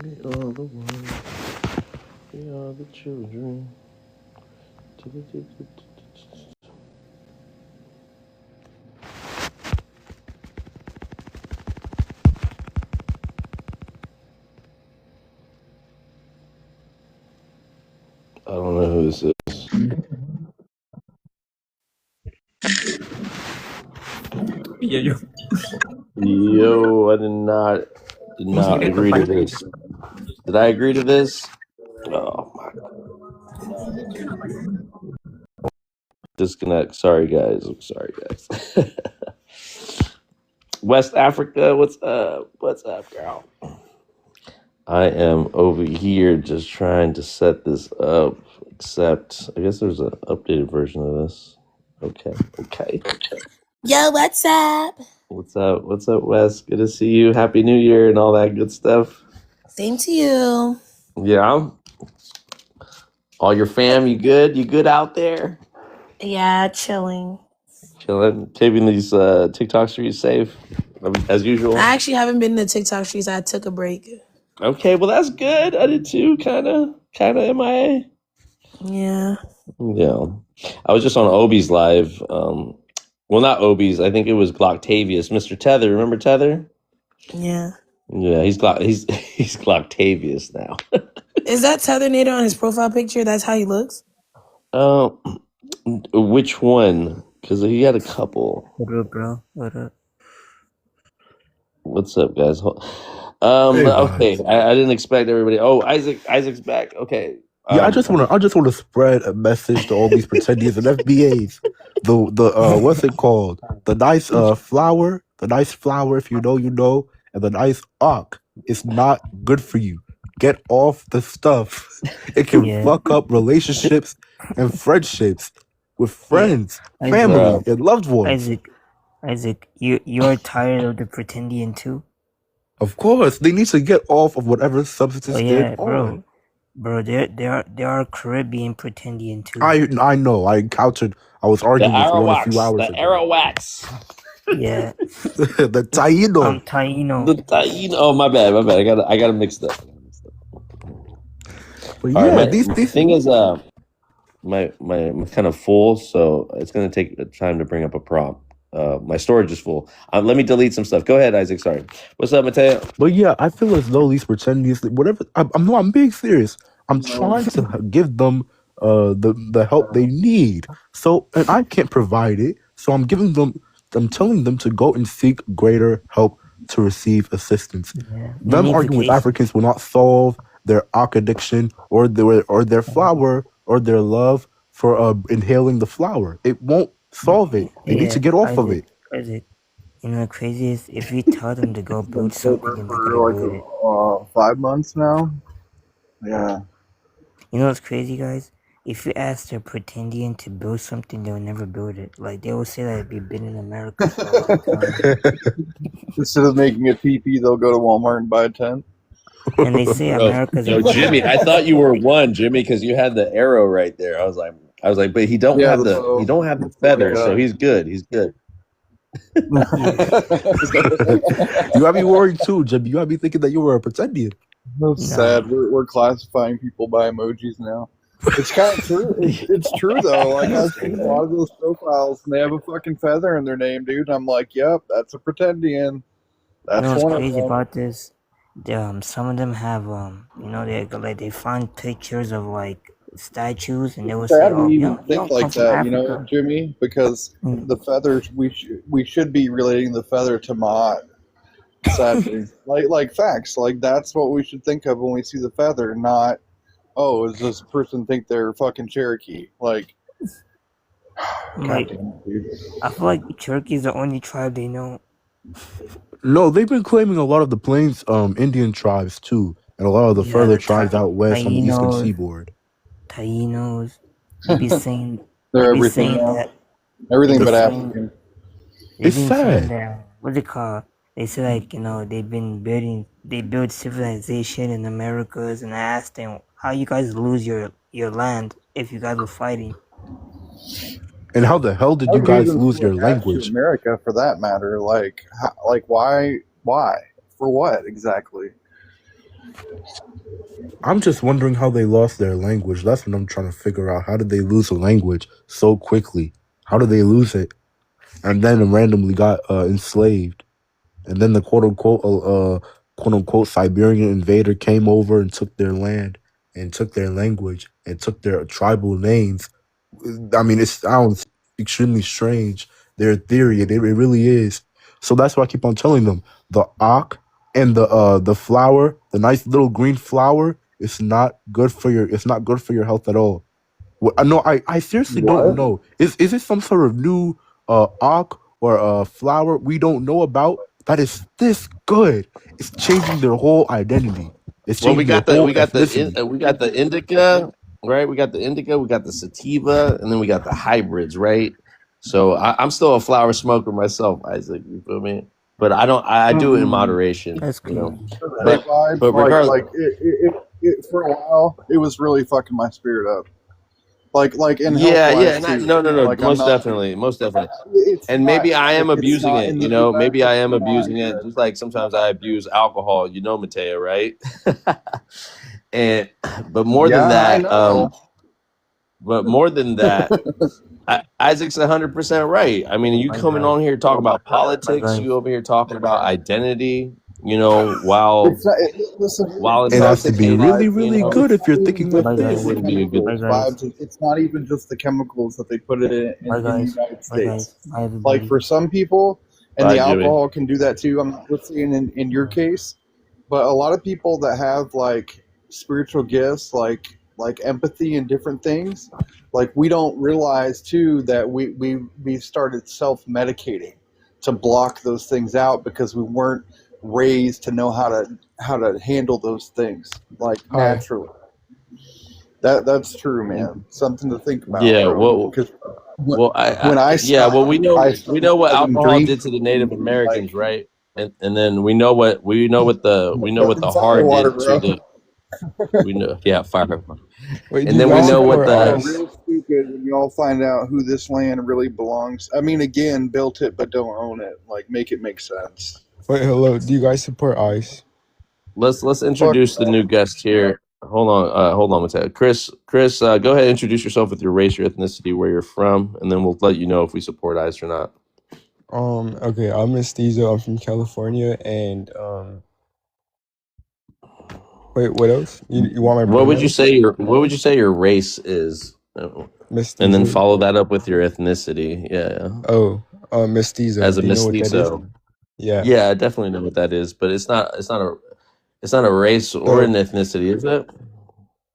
We are the ones. We are the children. I don't know who this is. Yeah, yo. Yo, I did not agree to this. Did I agree to this? Oh my disconnect. Sorry guys. I'm sorry guys. West Africa, what's up? What's up, girl? I am over here just trying to set this up. Except I guess there's an updated version of this. Okay. Yo, what's up? What's up? What's up, Wes? Good to see you. Happy New Year and all that good stuff. Same to you. Yeah. All your fam, you good? You good out there? Yeah, chilling. Chilling, keeping these TikTok streets safe as usual. I actually haven't been to TikTok streets. I took a break. Okay, well that's good. I did too. Kind of MIA. Yeah. Yeah, I was just on Obi's live. Well, not Obi's. I think it was Glocktavius, Mr. Tether. Remember Tether? Yeah. Yeah, he's Glocktavius now. Is that Tethernator on his profile picture? That's how he looks? Which one? Because he had a couple. What up, bro? What up? What's up, guys? Hey, Okay, guys. I didn't expect everybody. Oh, Isaac's back. Okay. Yeah, I just want to spread a message to all these pretendies and FBAs. The what's it called? The nice flower, if you know, you know, and the nice arc is not good for you. Get off the stuff. It can Yeah. fuck up relationships and friendships with friends, Isaac, family, and loved ones. Isaac, you're tired of the pretendian too? Of course, they need to get off of whatever substances Oh they're yeah, on. bro. There are Caribbean pretendian too. I know. I was the arguing with one a few Arawaks. hours The ago. Arawaks. Yeah. The Taino. Taino. The Taino. Oh, my bad. I got to mix that. But All yeah, right, these thing is, my kind of full, so it's gonna take time to bring up a prompt. My storage is full. Let me delete some stuff. Go ahead, Isaac. Sorry. What's up, Mateo? But yeah, I feel as though these pretendians, whatever. I'm being serious. I'm trying to give them the help they need. So, and I can't provide it. So I'm telling them to go and seek greater help to receive assistance. Yeah. Them arguing with Africans will not solve their arc addiction or their flower or their love for inhaling the flower. It won't solve it. They need to get off of it. Isaac, you know what crazy is? If we tell them to go build something, then they're gonna build it. 5 months now. Yeah. You know what's crazy, guys? If you ask their pretendian to build something, they'll never build it. Like, they will say that they've been in America for a long time. Instead of making a teepee, they'll go to Walmart and buy a tent. And they say America's No, Jimmy, I thought you were one, Jimmy, because you had the arrow right there. I was like, but he don't have the feather, so he's good. He's good. You have me worried too, Jimmy. You have me thinking that you were a pretendian. That's sad. We're classifying people by emojis now. It's kind of true. It's true though. Like, I've seen a lot of those profiles, and they have a fucking feather in their name, dude. I'm like, yep, that's a pretendian. That's you know what's one crazy of them. about this? Some of them have they find pictures of like statues, and they will say, Sad "Oh, we you even don't think come like from that, Africa." Jimmy, because the feathers we should be relating the feather to Maat. Sadly, like facts, like that's what we should think of when we see the feather, not does this person think they're fucking Cherokee? Like, Like, I feel like Cherokee is the only tribe they know. No, they've been claiming a lot of the Plains Indian tribes too, and a lot of the further tribes out west on the eastern seaboard. Tainos. They be saying they're they be everything saying now. that Everything they but saying- African. They've It's been sad. saying that, what's it called? They say like, they build civilization in Americas, and I asked them, how you guys lose your land if you guys were fighting? And how the hell did you guys lose your To language? America, for that matter, like why? For what exactly? I'm just wondering how they lost their language. That's what I'm trying to figure out. How did they lose a language so quickly? How did they lose it? And then randomly got enslaved. And then the quote unquote Siberian invader came over and took their land and took their language and took their tribal names. I mean, it sounds extremely strange. Their theory, it really is. So that's why I keep on telling them the ankh and the flower, the nice little green flower, it's not good for your health at all. No, I seriously don't What? know. Is it some sort of new ankh or flower we don't know about that is this good? It's changing their whole identity. It's Well, we changing their got the whole ethnicity. we got the indica, right? We got the indica, we got the sativa, and then we got the hybrids, right? So I'm still a flower smoker myself, Isaac. You feel me? But I do it in moderation, That's you know. cool. That But vibe, but regardless, like it for a while, it was really fucking my spirit up. Like in health yeah, wise and too. no, Like I'm most not. definitely, most definitely. It's And not. maybe I am It's abusing not it, in you the know. U.S. Maybe I am It's not abusing it, here. just like sometimes I abuse alcohol, you know, Mateo, right? and but more than Yeah, I that, know. but more than that, Isaac's 100% right. I mean, you My coming guy. on here talking about My politics, guy. you over here talking about identity, you know, while It's not. Listen, while It has to be intoxicated, really, you really know, good it's if not you're even thinking just like My it guy. this. wouldn't be a good. My chemicals, guys. vibes. It's not even just the chemicals that they put it My in the guys. United My guys. States. Hi Like everybody. for some people, and Bye, the Jimmy. alcohol can do that too. I'm not saying in your case, but a lot of people that have like spiritual gifts, like empathy and different things, like we don't realize too that we started self medicating to block those things out because we weren't raised to know how to handle those things like Hi. naturally. That's true, man. Something to think about, Yeah, bro. Because well, when I yeah, well, stopped, I we started know what having alcohol dreams. did to the Native Like Americans, right? And then we know what the it's out of hard water, did to bro. the we know, yeah, fire. Wait, do And you then we guys know what support Y'all are ICE? real stupid when y'all find out who this land really belongs. I mean, again, built it but don't own it. Like, make it make sense. Wait, hello. Do you guys support ICE? let's Fuck introduce the that. new guest here. Hold on one second. Chris, go ahead and introduce yourself with your race, your ethnicity, where you're from, and then we'll let you know if we support ICE or not. Okay, I'm Mestizo. I'm from California, and wait, what else? You want my What would you pronouns? say your race is? And then Mestizo. follow that up with your ethnicity. Yeah. Oh, mestizo. As a Do you know what that is? mestizo. Yeah. Yeah, I definitely know what that is, but it's not a race or an So ethnicity, is it?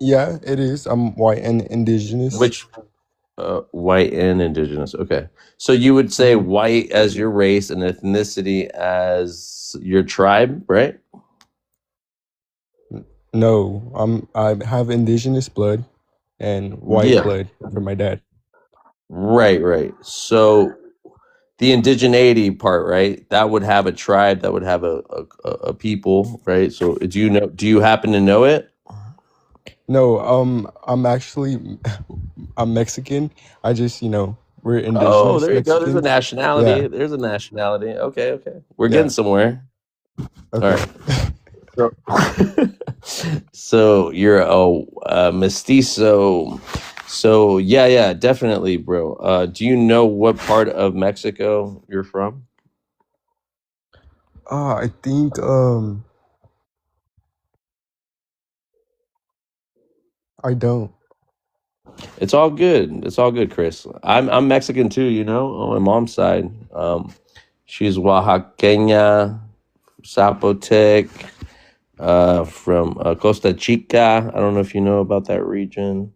yeah, it is. I'm white and indigenous. Which white and indigenous. Okay. So you would say Mhm. white as your race and ethnicity as your tribe, right? No, I have indigenous blood and white Yeah. blood from my dad. Right. So the indigeneity part, right? That would have a tribe, that would have a people, right? So do you happen to know it? No, I'm actually I'm Mexican. I just, we're Oh, indigenous there you go. There's a Mexicans. nationality. Yeah, There's a nationality. Okay. We're yeah. getting somewhere. All Okay. right. So you're a mestizo. So yeah, definitely, bro. Do you know what part of Mexico you're from? I think I don't. It's all good. It's all good, Chris. I'm Mexican too. You know, on my mom's side. She's Oaxaqueña, Zapotec, from Costa Chica. I don't know if you know about that region.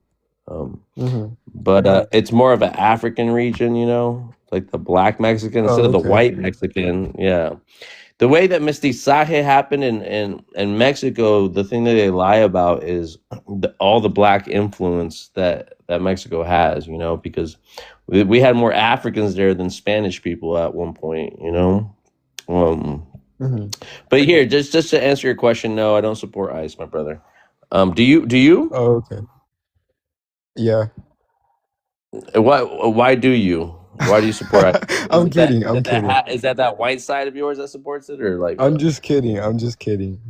Mm-hmm. But it's more of an African region, you know, like the black Mexican Oh, instead of the okay. white Mexican. Yeah. The way that mestizaje happened in Mexico, the thing that they lie about is all the black influence that Mexico has, you know, because we had more Africans there than Spanish people at one point, you know. Mm-hmm. But here, just to answer your question, no, I don't support ICE, my brother. Do you? Oh, okay. Yeah. Why do you? Why do you support ICE? I'm kidding. I'm kidding. Is that white side of yours that supports it, or like I'm what? just kidding. I'm just kidding.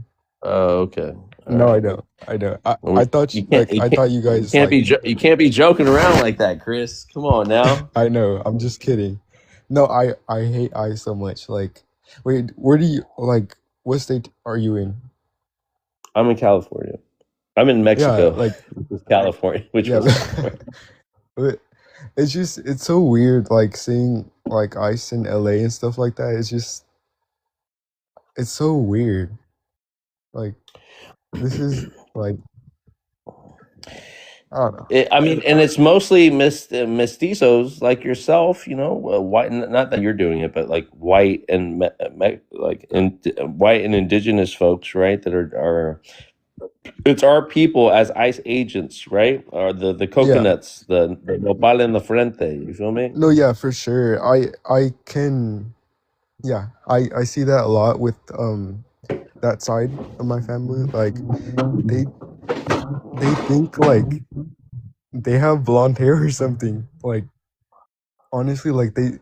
Oh, okay. No, I right. don't. I don't. Well, I thought you can't. I thought you guys like. You can't be joking around like that, Chris. Come on now. I know. I'm just kidding. No, I hate ice so much. Like, wait, where do you like? What state are you in? I'm in California. I'm in Yeah, Mexico, like which is California, which yeah. was California. But it's so weird like seeing like ice in LA and stuff like that. It's so weird. Like this is like I don't know. I mean, and it's mostly mestizos like yourself, white. Not that you're doing it, but like white and white and indigenous folks, right? That are it's our people as ICE agents, right? Or the Yeah. coconuts, the nopal en la frente. You feel me? No, yeah, for sure. I can yeah, I see that a lot with that side of my family. Like they they think like they have blonde hair or something. Like honestly, like they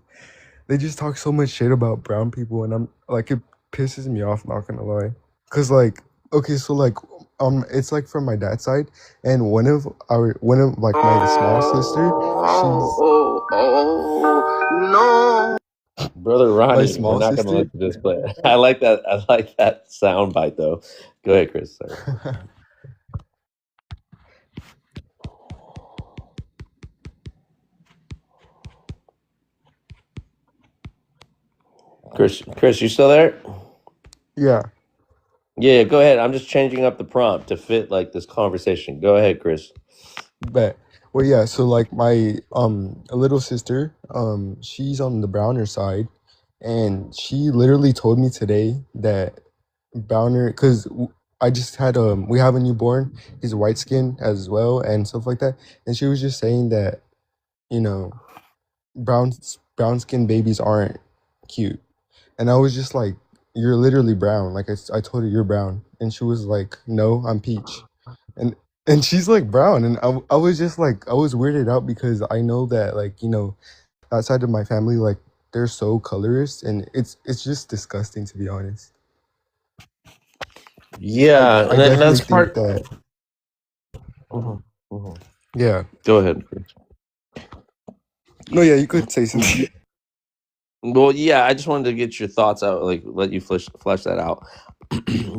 just talk so much shit about brown people, and I'm like it pisses me off. Not gonna lie, cause like okay, so like it's like from my dad's side, and one of like my small sister, Brother my Ronnie, we're small not going to sister. let you display. I like that. I like that sound bite though. Go ahead, Chris. Sorry. Chris, you still there? Yeah, Yeah, go ahead. I'm just changing up the prompt to fit like this conversation. Go ahead, Chris. but well, yeah. So like my a little sister, she's on the browner side, and she literally told me today that Browner, because I just had we have a newborn. He's white skin as well and stuff like that. And she was just saying that you know brown skin babies aren't cute. And I was just like, you're literally brown. Like I told her you're brown, and she was like, no, I'm peach. And she's like brown, and I was just like I was weirded out because I know that like that side of my family like they're so colorist, and it's just disgusting to be honest. Yeah, I and definitely that's think part. that Mhm, mhm. yeah. Go ahead, Chris. No, yeah, you could say something. Well, yeah, I just wanted to get your thoughts out, like let you flesh that out.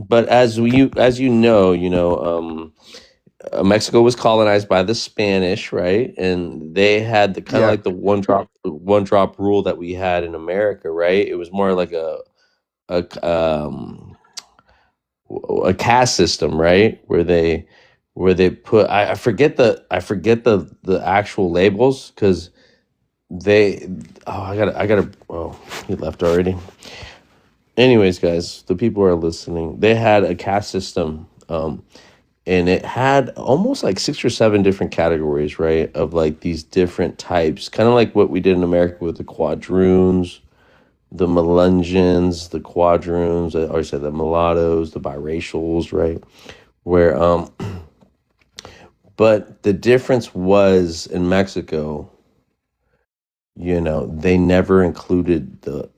But as you know, Mexico was colonized by the Spanish, right? And they had the kind of Yeah, like the one drop rule that we had in America, right? It was more like a a caste system, right? Where they put I forget the actual labels because they I gotta oh, he left already. Anyways, guys, the people who are listening, they had a caste system, and it had almost like 6 or 7 different categories, right? Of like these different types, kind of like what we did in America with the quadroons, the Melungeons, the quadroons, I always said the mulattoes, the biracials, right? Where but the difference was in Mexico, they never included the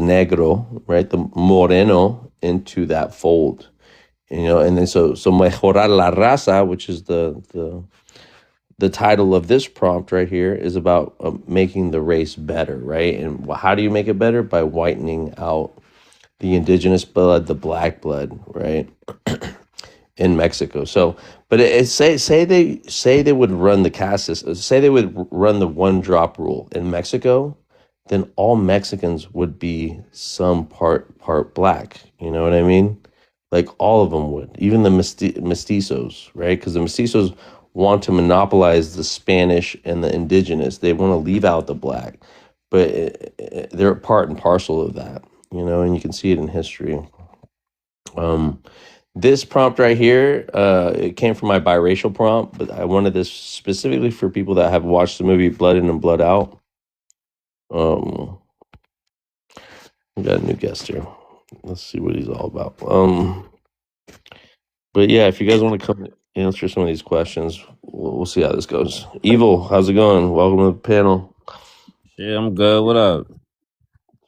negro, right? The moreno into that fold. And then so mejorar la raza, which is the title of this prompt right here, is about making the race better, right? And how do you make it better? By whitening out the indigenous blood, the black blood, right? In Mexico. So, but say they would run the caste system, say they would run the one drop rule in Mexico, then all Mexicans would be some part black. You know what I mean? Like all of them would, even the mestizos, right? Because the mestizos want to monopolize the Spanish and the indigenous. They want to leave out the black, but they're part and parcel of that, and you can see it in history. This prompt right here, it came from my biracial prompt, but I wanted this specifically for people that have watched the movie Blood In and Blood Out. We got a new guest here. Let's see what he's all about. But yeah, if you guys want to come answer some of these questions, we'll see how this goes. Evil, how's it going? Welcome to the panel. Yeah, I'm good. What up?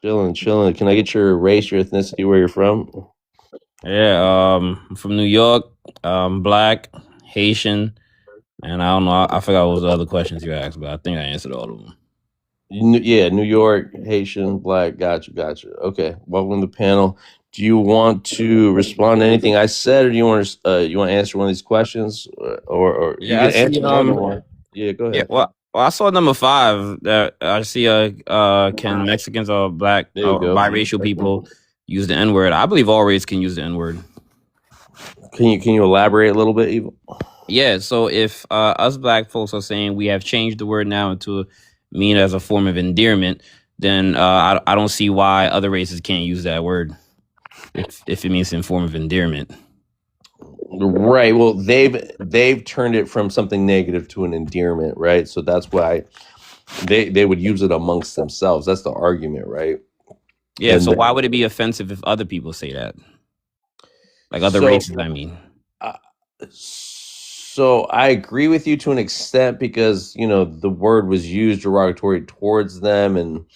Chilling. Can I get your race, your ethnicity, where you're from? Yeah, I'm from New York. Black, Haitian, and I don't know. I forgot what was the other questions you asked, but I think I answered all of them. Yeah, New York, Haitian, black. Gotcha. Okay, welcome to the panel. Do you want to respond to anything I said, or do you want to answer one of these questions, or you Yeah, I can see. answer one or yeah, go Yeah. ahead. Well, I saw number 5. That I see. Can Mexicans or black There you or go. biracial people use the N word? I believe all race can use the N word. Can you elaborate a little bit, Evil? Yeah, so if us black folks are saying we have changed the word now into mean as a form of endearment, then I don't see why other races can't use that word if it means in form of endearment. Right. Well, they've turned it from something negative to an endearment, right? So that's why they would use it amongst themselves. That's the argument, right? Yeah, And so why would it be offensive if other people say that? Like other so races, I mean. So I agree with you to an extent because the word was used derogatory towards them, and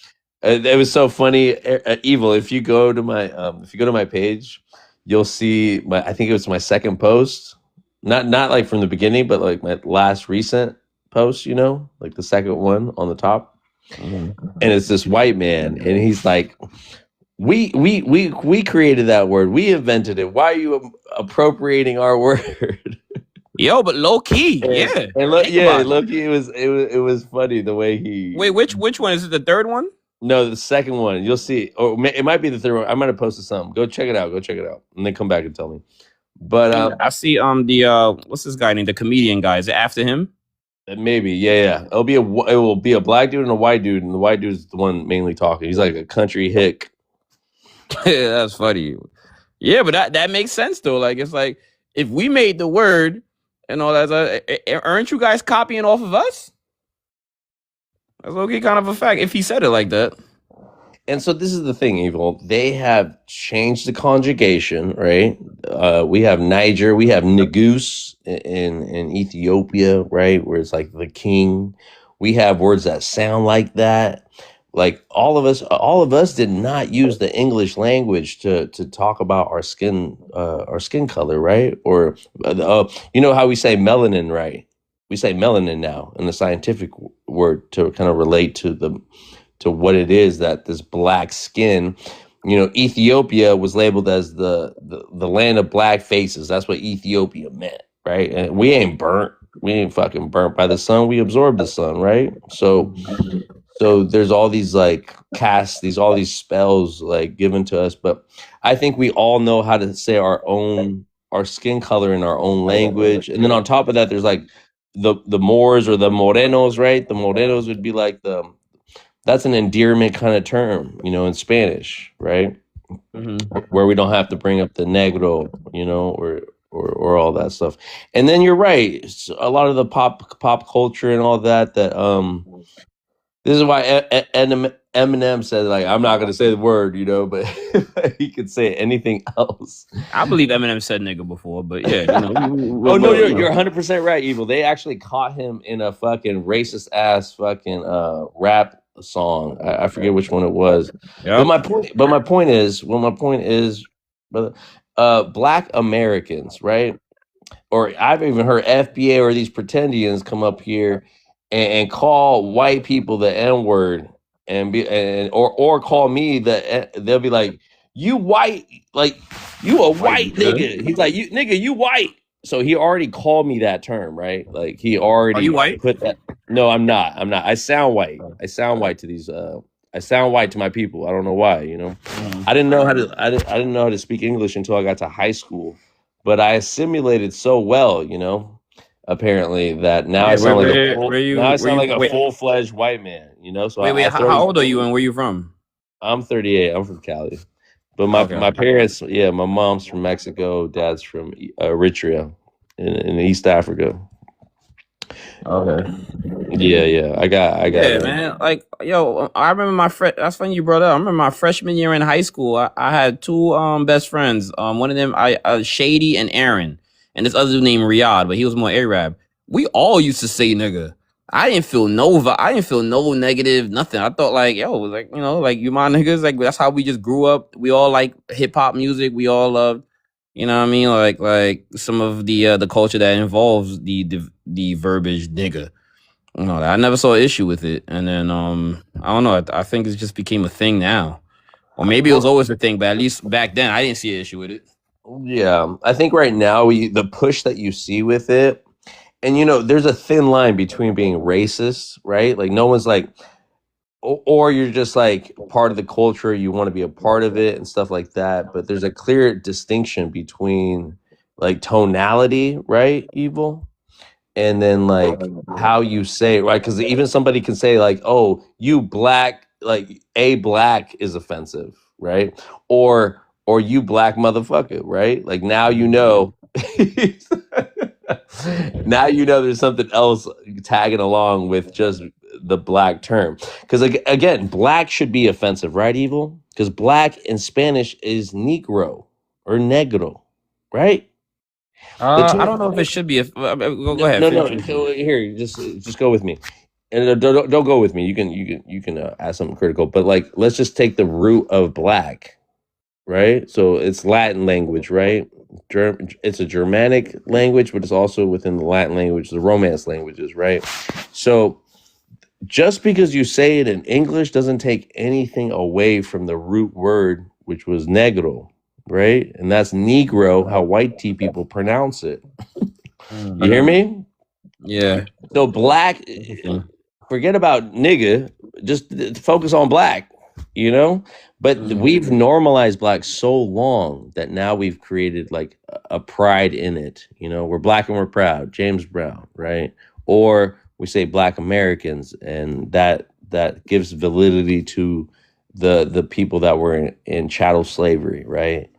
it was so funny. Evil. If you go to my page, you'll see I think it was my second post, not like from the beginning, but like my last recent post. Like the second one on the top, and it's this white man, and he's like, we created that word, we invented it. Why are you appropriating our word? Yo, but low key, yeah. And look, it was funny the way he. Wait, which one is it? The third one? No, the second one. You'll see, or it might be the third one. I might have posted something. Go check it out, and then come back and tell me. But I see the what's this guy named, the comedian guy? Is it after him? maybe, yeah. It will be a black dude and a white dude, and the white dude is the one mainly talking. He's like a country hick. That's funny. Yeah, but that makes sense though. Like it's like if we made the word and all that, aren't you guys copying off of us? That's okay, kind of a fact. If he said it like that. And so this is the thing, Evil. They have changed the conjugation, right? We have Niger, we have Negus in Ethiopia, right? Where it's like the king. We have words that sound like that. Like all of us did not use the English language to talk about our skin color, right? Or you know how we say melanin, right? We say melanin now in the scientific word to kind of relate to what it is that this black skin. Ethiopia was labeled as the land of black faces. That's what Ethiopia meant, right? And we ain't fucking burnt by the sun. We absorb the sun, right? So there's all these like casts, all these spells like given to us, but I think we all know how to say our skin color in our own language. And then on top of that, there's like the Moors or the Morenos, right? The Morenos would be like that's an endearment kind of term, in Spanish, right? Mm-hmm. Where we don't have to bring up the negro, or all that stuff. And then you're right, a lot of the pop culture and all that. This is why Eminem said, like, I'm not gonna say the word, but he could say anything else. I believe Eminem said nigga before, but yeah. Oh no, you're 100% right, Evil. They actually caught him in a fucking racist ass fucking rap song. I forget which one it was. Yep. But my point is, brother, black Americans, right? Or I've even heard FBA or these pretendians come up here and call white people the N word or call me they'll be like, you white, like you a white nigga. He's like, you white. So he already called me that term, right? Like he already. Are you white? Put that. No, I'm not. I sound white. I sound white to these. I sound white to my people. I don't know why. I didn't know how to. I didn't know how to speak English until I got to high school, but I assimilated so well, apparently that now I sound like a full-fledged white man, So wait, how old are you and where you from? I'm 38. I'm from Cali, but my parents, my mom's from Mexico, dad's from Eritrea in East Africa. Okay. Yeah. I got. Yeah, man. Like, yo, I remember that's funny you brought up. I remember my freshman year in high school. I had two best friends. One of them, Shady and Aaron, and this other dude named Riyadh, but he was more Arab. We all used to say nigga. I didn't feel no negative, nothing. I thought like, yo, like, like you my niggas, like that's how we just grew up. We all like hip hop music. We all loved You know what I mean? Like some of the culture that involves the verbiage nigga. You know, I never saw an issue with it, and then I don't know. I think it just became a thing now, or maybe it was always a thing, but at least back then I didn't see an issue with it. Yeah, I think right now the push that you see with it, and there's a thin line between being racist, right? Like no one's like, or you're just like part of the culture, you want to be a part of it and stuff like that. But there's a clear distinction between like tonality, right? Evil, and then like how you say it, right? Because even somebody can say like, "Oh, you black," like a black is offensive, right? Or you black motherfucker, right? Like now now there's something else tagging along with just the black term. Because again, black should be offensive, right? Evil, because black in Spanish is negro or negro, right? I don't know if it should be. Go ahead. No. Finish. Here, just go with me, and don't go with me. You can add something critical, but like let's just take the root of black, right? So it's Latin language, right? It's a Germanic language, but it's also within the Latin language, the Romance languages, right? So just because you say it in English doesn't take anything away from the root word, which was negro, right? And that's negro, how white tea people pronounce it. You hear me? Yeah. So black, forget about nigga, just focus on black, But we've normalized black so long that now we've created like a pride in it. We're black and we're proud, James Brown, right? Or we say black Americans, and that gives validity to the people that were in chattel slavery, right?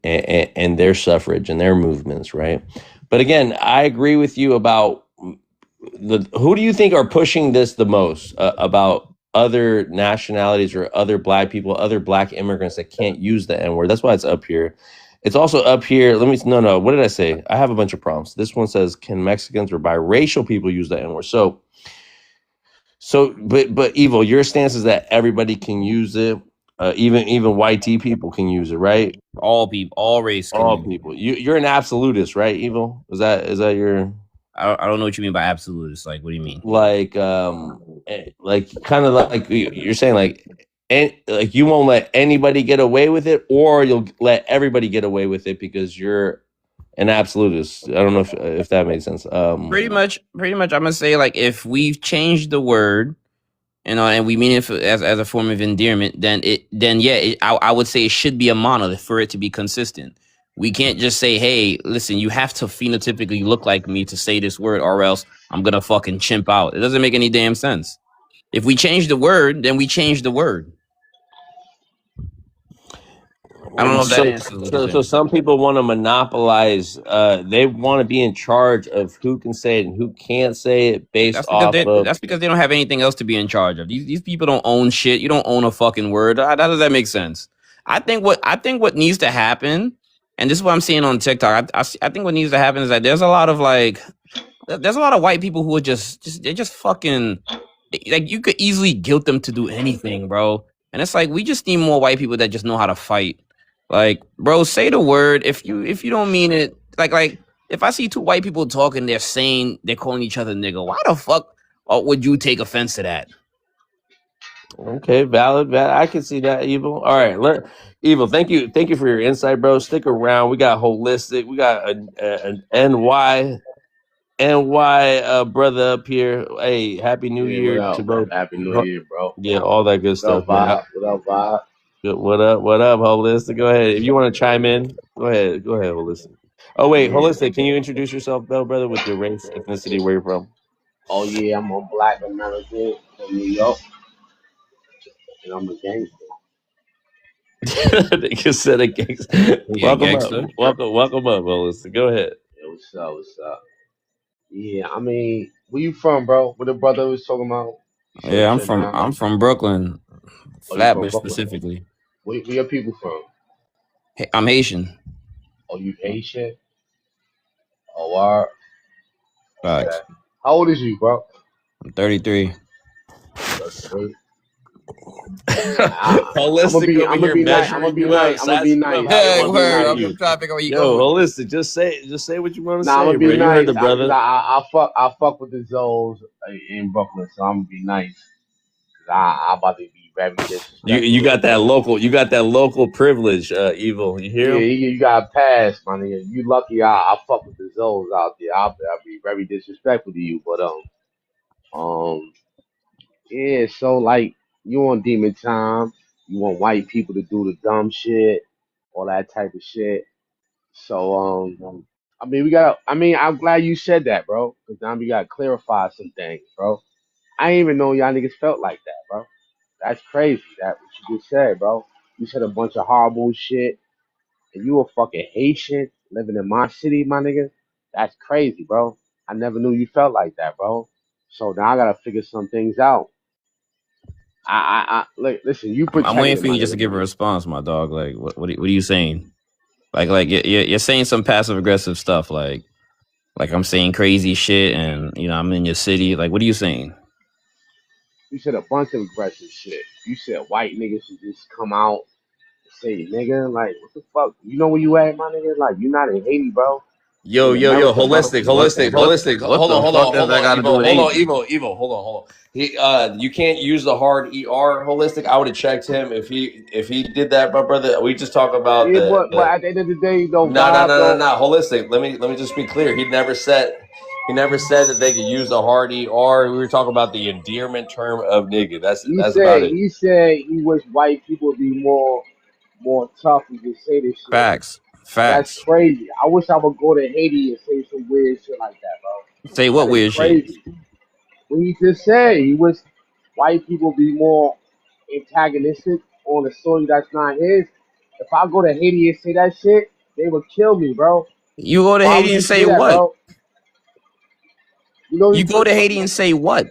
And their suffrage and their movements, right? But again, I agree with you about who do you think are pushing this the most about other nationalities or other black people, other black immigrants that can't use the N-word? That's why it's up here. It's also up here. No. What did I say? I have a bunch of prompts. This one says, can Mexicans or biracial people use the N-word? But Evil, your stance is that everybody can use it. Even white T people can use it, right? All people, all race. All people. You're an absolutist, right? Evil. Is that your? I don't know what you mean by absolutist. Like, what do you mean? Like kind of like you're saying, like you won't let anybody get away with it, or you'll let everybody get away with it because you're an absolutist. I don't know if that makes sense. Pretty much. I'm gonna say like if we've changed the word, and we mean it as a form of endearment, then I would say it should be a monolith for it to be consistent. We can't just say, hey, listen, you have to phenotypically look like me to say this word, or else I'm gonna fucking chimp out. It doesn't make any damn sense. If we change the word, then we change the word. I don't know if that answers what you're So saying. some people want to monopolize. They want to be in charge of who can say it and who can't say it based off of. That's because they don't have anything else to be in charge of. These people don't own shit. You don't own a fucking word. How does that make sense? I think what needs to happen, and this is what I'm seeing on TikTok. I think what needs to happen is that there's a lot of white people who are they're just fucking, like, you could easily guilt them to do anything, bro. And it's like we just need more white people that just know how to fight. Like, bro, say the word. If you don't mean it, like if I see two white people talking, they're calling each other nigga. Why the fuck would you take offense to that? Okay, valid. I can see that, Evil. All right, Evil. Thank you for your insight, bro. Stick around. We got holistic. We got an NY brother up here. Hey, happy New Year what up, to both. Happy New Year, bro. Yeah, all that good What stuff. up, Vibe? What up, Vibe? Good. What up, holistic? Go ahead. If you want to chime in, go ahead, holistic. Oh wait, holistic. Can you introduce yourself, though, brother, with your race, ethnicity, where you're from? Oh yeah, I'm a Black American from New York, and I'm a gangster. You said a gangster. Yeah, Welcome gangster. up, holistic. Go ahead. Yeah, what's up? What's up? Yeah, I mean, where you from, bro? What the brother was talking about? Yeah, I'm from Brooklyn, Oh, you from Flatbush Brooklyn? specifically. Where your people from? Hey, I'm Haitian. Oh, you Haitian? Oh, wow. Facts. Okay. How old is you, bro? I'm 33. That's great. Holistic over here measuring you up, sizing you up. How he Yeah, want to word. move I'm you? trying to figure out where you Yo, going. holistic, just say what you want to Nah, I'm say, gonna bro. be You heard nice the because brother. I fuck with the Zoes in Brooklyn, so I'm gonna be nice. 'Cause I'm about to be very You disrespectful. got that local privilege, evil. You hear Yeah, him? you got to pass, my nigga. You lucky I fuck with the Zoes out there. I'll be very disrespectful to you, but um, yeah. So like, you on demon time? You want white people to do the dumb shit, all that type of shit. So I mean, we gotta. I mean, I'm glad you said that, bro. Because now we gotta clarify some things, bro. I didn't even know y'all niggas felt like that, bro. That's crazy. That what you just said, bro. You said a bunch of horrible shit, and you a fucking Haitian living in my city, my nigga. That's crazy, bro. I never knew you felt like that, bro. So now I gotta figure some things out. Look, listen. You I'm waiting protected, for my you just nigga, to my give a nigga. response, my dog. Like, what are you saying? Like you're saying some passive aggressive stuff. Like I'm saying crazy shit, and I'm in your city. Like, what are you saying? You said a bunch of aggressive shit. You said white niggas should just come out and say nigga. Like, what the fuck? You know where you at, my nigga? Like, you not in Haiti, bro. You Yo, in yo, yo, America, bro. holistic, What holistic, what holistic. what Hold on, the hold fuck on, does hold that on, got to do evil, with hold on, Haiti? evil. Hold on. You can't use the hard holistic. I would have checked him if he did that, my brother. We just talk about Yeah, but the at the end of the day, though, no, no, Rob, no, no, though, no. Holistic. Let me just be clear. He never said that they could use the hard ER. We were talking about the endearment term of nigga. That's about it. he said he wish white people would be more tough and just say this shit. Facts, That's facts. crazy. I wish I would go to Haiti and say some weird shit like that, bro. Say what That is weird shit? crazy. What he just said, he wish white people be more antagonistic on a story that's not his. If I go to Haiti and say that shit, they would kill me, bro. You go to Why would Haiti and you say say that, what? bro? You know, You go to Haiti and say what?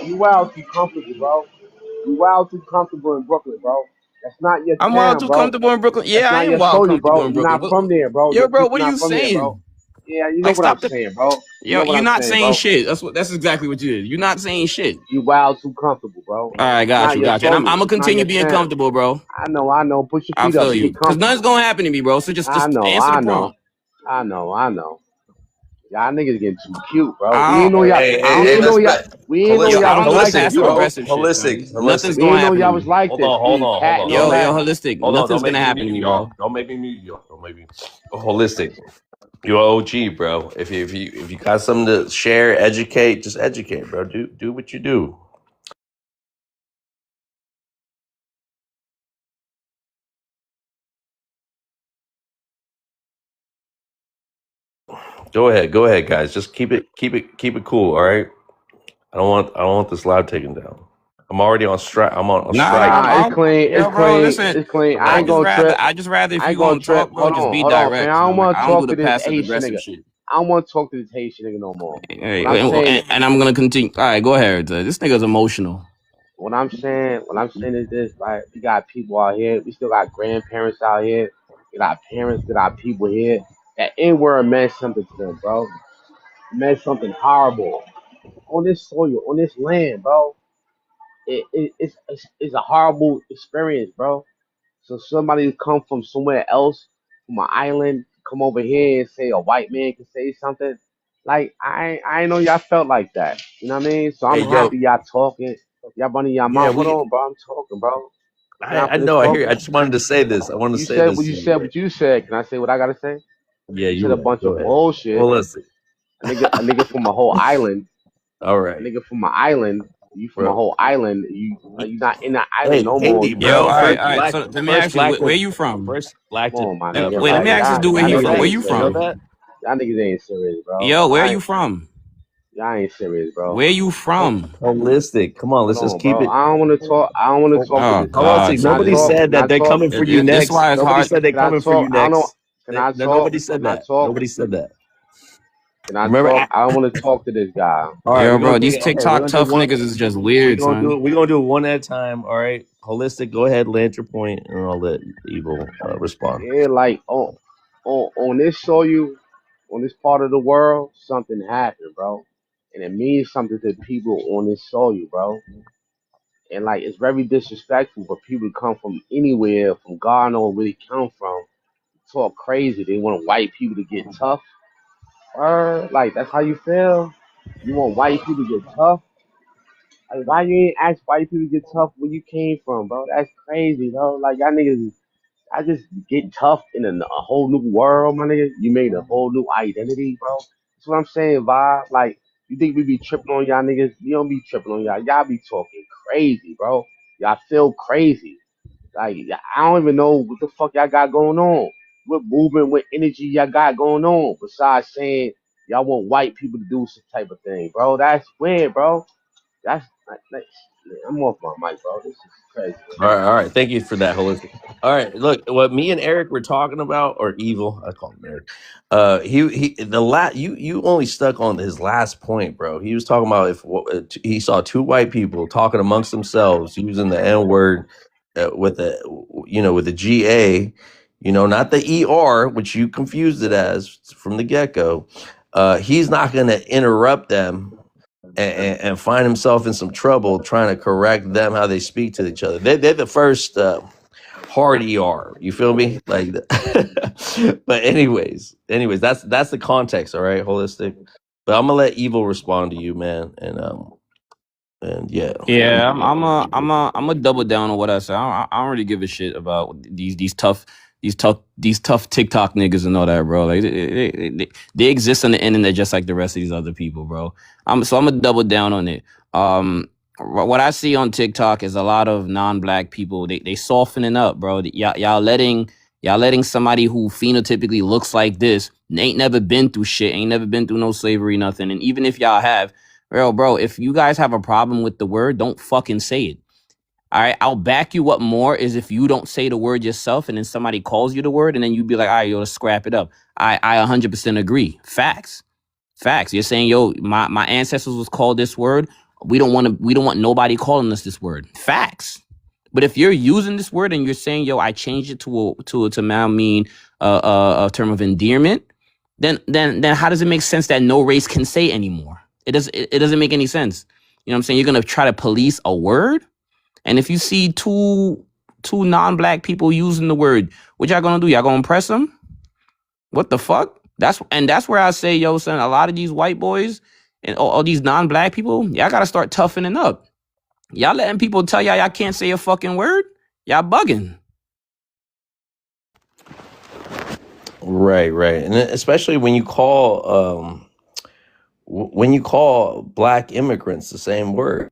you out too comfortable, bro. You wild too comfortable in Brooklyn, bro. That's not your I'm wild town, too bro. comfortable in Brooklyn. That's Yeah, I not am your wild soldier, comfortable bro. in You're Brooklyn. not from there, bro. Yo, Your bro, people what are you not from there, bro. saying? Yeah, you know Like, what stop I'm the. saying, bro. You Yo, know what you're I'm not saying, saying bro. shit. That's exactly what you did. You're not saying shit. You wild too comfortable, bro. All right, It's not your got you. And I'm soldier. gonna It's not continue your being town. comfortable, bro. I know. Put your I feet up feel and you, get cause nothing's comfortable. gonna happen to me, bro. So I just know. answer the I know. prompt. I know. I know. Y'all niggas getting too cute, bro. I don't, I Hey, don't hey, think. let's bet. We ain't know Yo, Holistic, I y'all was don't do the like this, passive bro. aggressive shit, son. Nothing's holistic. We gonna ain't know happen to y'all was me. like Hold this. on, hold Being on, hold cat on, and hold all Yo, on. yo, that. holistic. Hold on, don't Nothing's make gonna me happen mute to me, you, y'all. bro. Don't make me mute you, y'all. Don't make me. Holistic. You're OG, bro. If you got something to share, educate, just educate, bro. Do what you do. Go ahead, guys. Just keep it cool. All right. I don't want this live taken down. I'm already on strike. I'm on Nah, strike. Nah, it's I'm clean. It's yo, bro. clean. Listen, It's clean. Come I I ain't on. just gonna rather, trip. if I you ain't gonna gonna trip. talk, bro, just be Hold on, fam. direct, I don't son. Like want I to don't do talk the to this passive Haitian aggressive nigga. shit. I don't want to talk to this Haitian nigga no more. Hey, What I'm saying, and I'm gonna continue. All right, go ahead. This nigga's emotional. what I'm saying is this, right? We got people out here. We still got grandparents out here. We got parents. We got people here. That N word meant something to them, bro. It meant something horrible on this soil, on this land, bro. It's a horrible experience, bro. So somebody who come from somewhere else, from an island, come over here and say a white man can say something. Like I ain't know y'all felt like that. You know what I mean? So I'm Hey, yo. happy y'all talking. Y'all running your Yeah, mouth. Hold we. on, bro. I'm talking, bro. Can I I finish know. I hear you. talking? I just wanted to say this. I wanted to You say said this what to you you, said. bro. What you said. Can I say what I gotta say? Yeah, You said you a right. bunch Go of ahead. bullshit. Holistic. A nigga from a whole island. All A right, nigga from an island. You from a bro. whole island. You not in that island Hey, no more. Haiti, You Yo, from bro. a all right. So let me ask you, where you from? First black come to on, my never nigga. Wait, let Like me white. ask this dude where y'all he You know niggas from. that? Where ain't you You know serious. from? that? Y'all niggas ain't serious, bro. Yo, where you from? Y'all ain't serious, bro. Where you from? Holistic. Come on, Hold let's just on, keep bro. it. I don't want to talk. I don't want to talk to Oh this guy. God, Holistic. Can I Nobody son. talk? said Can I that they're talk? coming for you This next. why it's Nobody hard. said they're Can I coming for talk? you I don't know. next. Can I No, talk? nobody said Can I that. talk? Nobody said that. Can I Remember? talk? I don't want to talk to this guy. All right, Yo, we're gonna bro, take these it. Okay, we're TikTok gonna do tough one. niggas is just We're weird, gonna do son. it. We're gonna do it one at a time. All right, holistic. Go ahead, land your point, and I'll let evil respond. Yeah, like on this soil, on this part of the world, something happened, bro. and it means something to people on this soil, bro. And like it's very disrespectful for people to come from anywhere, from God knows where they come from, talk crazy. They want white people to get tough. Or like that's how you feel. You want white people to get tough. Like why you ain't ask white people to get tough where you came from, bro? That's crazy, bro. Like y'all niggas, I just get tough in a whole new world, my nigga. You made a whole new identity, bro. That's what I'm saying, Vibe. Like you think we be tripping on y'all niggas? We don't be tripping on y'all. Y'all be talking crazy, bro. Y'all feel crazy. Like I don't even know what the fuck y'all got going on. What movement, what energy y'all got going on? Besides saying y'all want white people to do some type of thing, bro. That's weird, bro. That's like man, I'm off my mic, bro. This is crazy, All right, all right. Thank you for that, holistic. All right, look, what me and Eric were talking about, or Evil, I call him Eric. You only stuck on his last point, bro. He was talking about he saw two white people talking amongst themselves using the N word with the GA, not the ER, which you confused it as from the get go. He's not going to interrupt them and find himself in some trouble trying to correct them how they speak to each other. They're the first hard ER. You feel me? Like, but anyways, that's the context. All right, holistic. But I'm gonna let Evil respond to you, man, and yeah. Yeah, I'm a double down on what I said. I don't really give a shit about these tough TikTok niggas and all that, bro. Like they exist on the internet just like the rest of these other people, bro. I'm a double down on it. What I see on TikTok is a lot of non-black people. They softening up, bro. Y'all letting somebody who phenotypically looks like this, ain't never been through shit, ain't never been through no slavery, nothing. And even if y'all have, bro, if you guys have a problem with the word, don't fucking say it. All right, I'll back you up more is if you don't say the word yourself and then somebody calls you the word and then you be like, all right, yo, let's scrap it up. I 100% agree. Facts. You're saying, yo, my ancestors was called this word. We don't want nobody calling us this word. Facts. But if you're using this word and you're saying, yo, I changed it to now mean a term of endearment, then how does it make sense that no race can say anymore? It doesn't make any sense. You know what I'm saying? You're gonna try to police a word, and if you see two non-black people using the word, what y'all gonna do? Y'all gonna press them? What the fuck? That's where I say, yo, son, a lot of these white boys and all these non-black people, y'all gotta start toughening up. Y'all letting people tell y'all can't say a fucking word? Y'all bugging. Right, and especially when you call black immigrants the same word.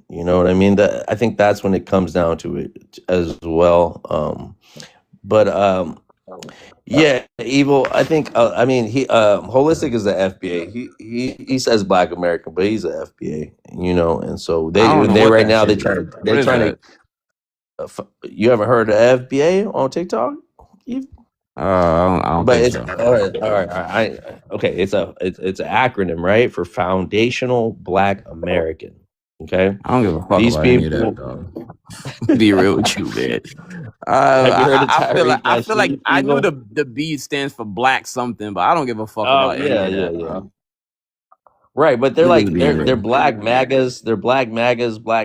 You know what I mean? I think that's when it comes down to it as well. Yeah, Evil. I think. He holistic is the FBA. He says Black American, but he's a FBA. And so I don't know they what right that now shit they're is. trying What is that? to. You haven't heard of FBA on TikTok? Eve? I don't But think it's so. all right. Okay. It's an acronym, right, for Foundational Black American. Okay, I don't give a fuck these about any of people. that, dog. Be real with you, man. Have you heard of I feel like Tariq I knew Nasheed, the B stands for black something, but I don't give a fuck Oh about any yeah, of yeah, that, yeah. bro. Right, but they're Niggas like be in they're there. black MAGAs, black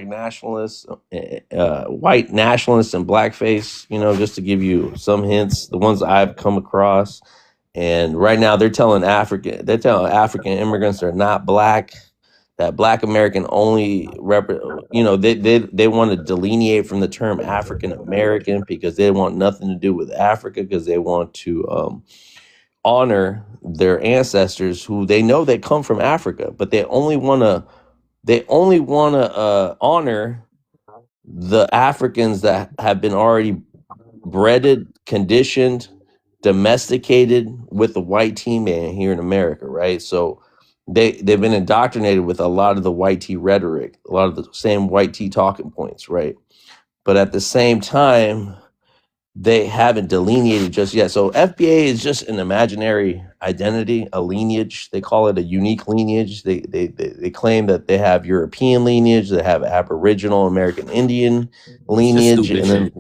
nationalists, white nationalists, and blackface. Just to give you some hints, the ones I've come across, and right now they're telling African immigrants they're not black, that Black American only they want to delineate from the term African American because they want nothing to do with Africa because they want to honor their ancestors who they know they come from Africa, but they only want to honor the Africans that have been already breeded, conditioned, domesticated with the white tea man here in America, right? So they've been indoctrinated with a lot of the white tea rhetoric, a lot of the same white tea talking points, right? But at the same time, they haven't delineated just yet. So FBA is just an imaginary identity, a lineage. They call it a unique lineage. They claim that they have European lineage, they have Aboriginal American Indian It's just lineage, stupid and then shit.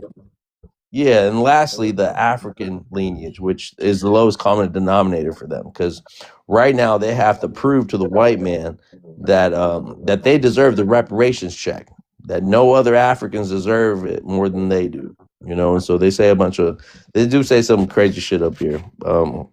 Yeah, and lastly, the African lineage, which is the lowest common denominator for them, because right now they have to prove to the white man that they deserve the reparations check, that no other Africans deserve it more than they do. And so they do say some crazy shit up here.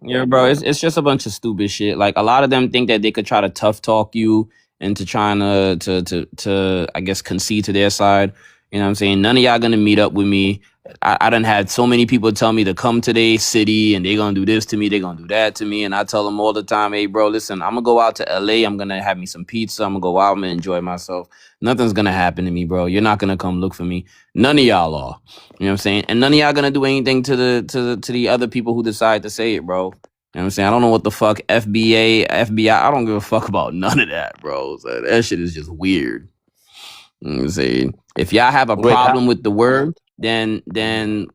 Yeah, bro, it's just a bunch of stupid shit. Like a lot of them think that they could try to tough talk you into trying to I guess concede to their side. You know what I'm saying? None of y'all gonna meet up with me. I done had so many people tell me to come to their city and they gonna do this to me, they gonna do that to me, and I tell them all the time, hey bro, listen, I'm gonna go out to LA, I'm gonna have me some pizza, I'm gonna go out, I'm gonna enjoy myself. Nothing's gonna happen to me, bro. You're not gonna come look for me. None of y'all are. You know what I'm saying? And none of y'all gonna do anything to the other people who decide to say it, bro. You know what I'm saying? I don't know what the fuck FBI. I don't give a fuck about none of that, bro. So that shit is just weird. You know what I'm saying? If y'all have a Wait, problem with the word, then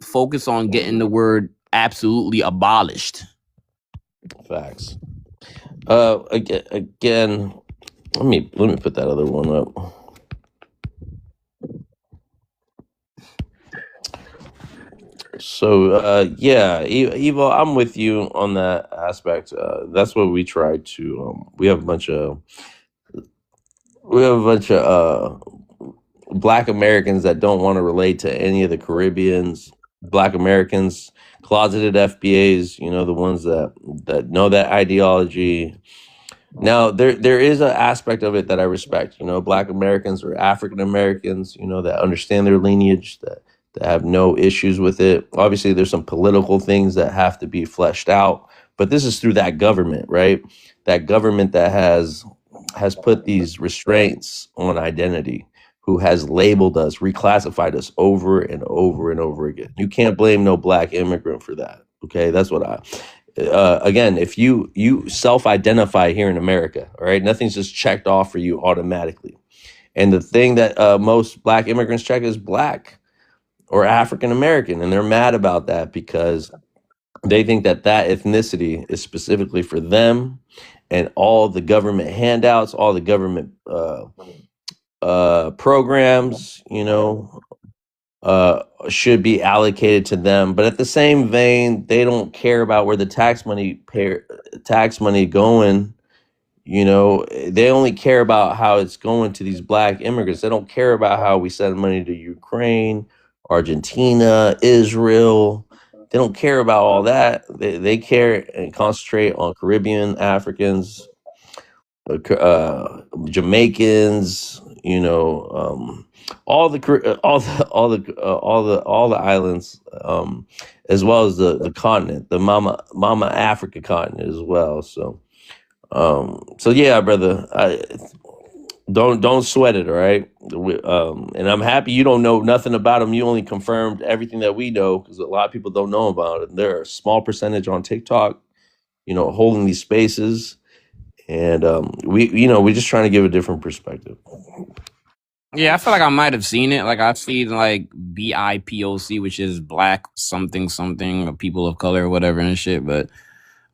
focus on getting the word absolutely abolished. facts. Again, let me put that other one up. So yeah, Evo, I'm with you on that aspect. That's what we try to. We have a bunch of Black Americans that don't want to relate to any of the Caribbeans. Black Americans, closeted FBAs. The ones that know that ideology. Now there is an aspect of it that I respect. Black Americans or African Americans. That understand their lineage, that have no issues with it. Obviously, there's some political things that have to be fleshed out, but this is through that government, right? That government that has put these restraints on identity, who has labeled us, reclassified us over and over and over again. You can't blame no Black immigrant for that. Okay, that's what again, if you self-identify here in America, all right, nothing's just checked off for you automatically. And the thing that most Black immigrants check is Black or African American, and they're mad about that because they think that ethnicity is specifically for them, and all the government handouts, all the government programs, should be allocated to them. But at the same vein, they don't care about where the tax money going. They only care about how it's going to these Black immigrants. They don't care about how we send money to Ukraine, Argentina, Israel. They don't care about all that. They care and concentrate on Caribbean Africans, Jamaicans, all the islands, as well as the continent, the Mama Africa continent as well. So yeah, brother, don't sweat it, all right? And I'm happy you don't know nothing about them. You only confirmed everything that we know, because a lot of people don't know about it. There are a small percentage on TikTok, holding these spaces, and we're just trying to give a different perspective. Yeah, I feel like I might have seen it. Like I've seen like BIPOC, which is Black something something, or people of color or whatever and shit. But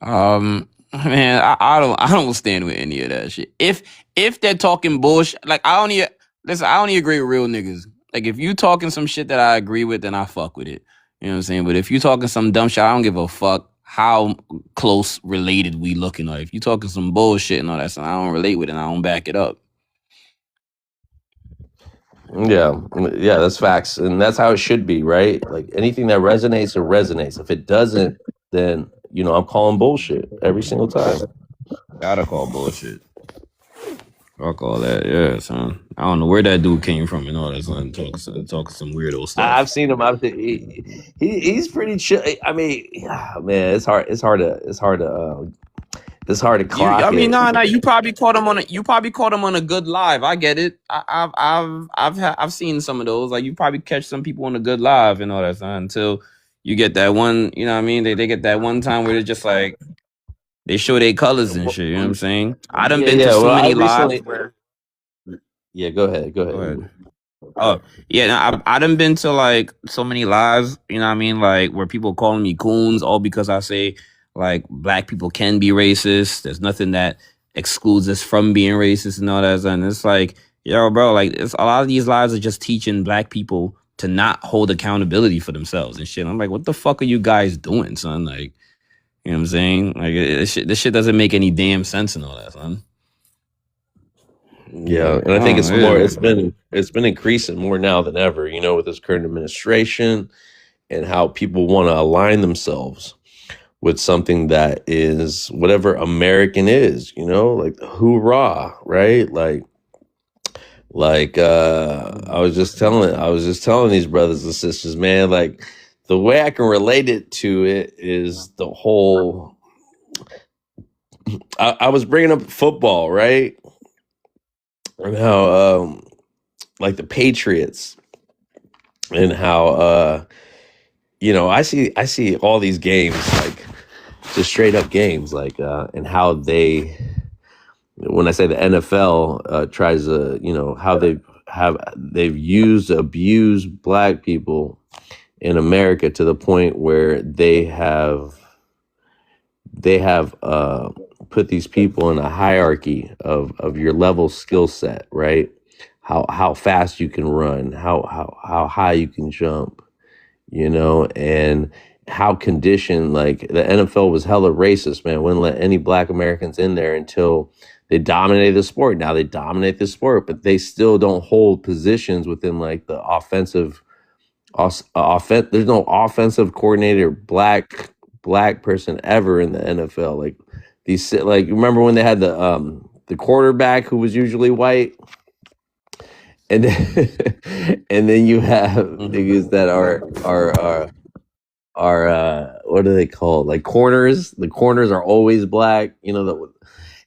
man, I don't stand with any of that shit. If they're talking bullshit, like I only agree with real niggas. Like if you talking some shit that I agree with, then I fuck with it. You know what I'm saying? But if you talking some dumb shit, I don't give a fuck how close related we looking. Or if you talking some bullshit and all that stuff, I don't relate with it and I don't back it up. Yeah, that's facts, and that's how it should be, right? Like anything that resonates, it resonates. If it doesn't, then I'm calling bullshit every single time. Gotta call bullshit. Fuck all that, yeah, son. I don't know where that dude came from and all that, son. Talking some weirdo stuff. I've seen him. He's pretty chill. I mean, man, it's hard to clock it. No. You probably caught him on a good live. I get it. I've seen some of those. Like you probably catch some people on a good live and all that, son. Until you get that one. You know what I mean? They get that one time where they're just like they show their colors and shit. You know what I'm saying? I done been to so many lives. Yeah, go ahead. Oh yeah, I done been to like so many lives. You know what I mean? Like where people calling me coons all because I say like Black people can be racist. There's nothing that excludes us from being racist and all that. And it's like, yo, bro, like a lot of these lives are just teaching Black people to not hold accountability for themselves and shit. I'm like, what the fuck are you guys doing, son? Like, you know what I'm saying? Like, this shit doesn't make any damn sense and all that, son. Yeah, and I think it's more. It's been increasing more now than ever. You know, with this current administration and how people want to align themselves with something that is whatever American is. You know, like the hoorah, right? I was just telling these brothers and sisters, man, like the way I can relate it to it is the whole. I was bringing up football, right? And how like the Patriots and how you know, I see all these games, like just straight up games, like and how they, when I say the NFL tries to, you know, how they've abused black people in America to the point where they have put these people in a hierarchy of your level skill set, right? How fast you can run, how high you can jump, you know, and how conditioned, like the NFL was hella racist, man. Wouldn't let any black Americans in there until they dominated the sport. Now they dominate the sport, but they still don't hold positions within like the offensive. There's no offensive coordinator black person ever in the NFL. Like these, like remember when they had the quarterback who was usually white, and then, and then you have niggas that are what are they called? Like corners. The corners are always black. You know,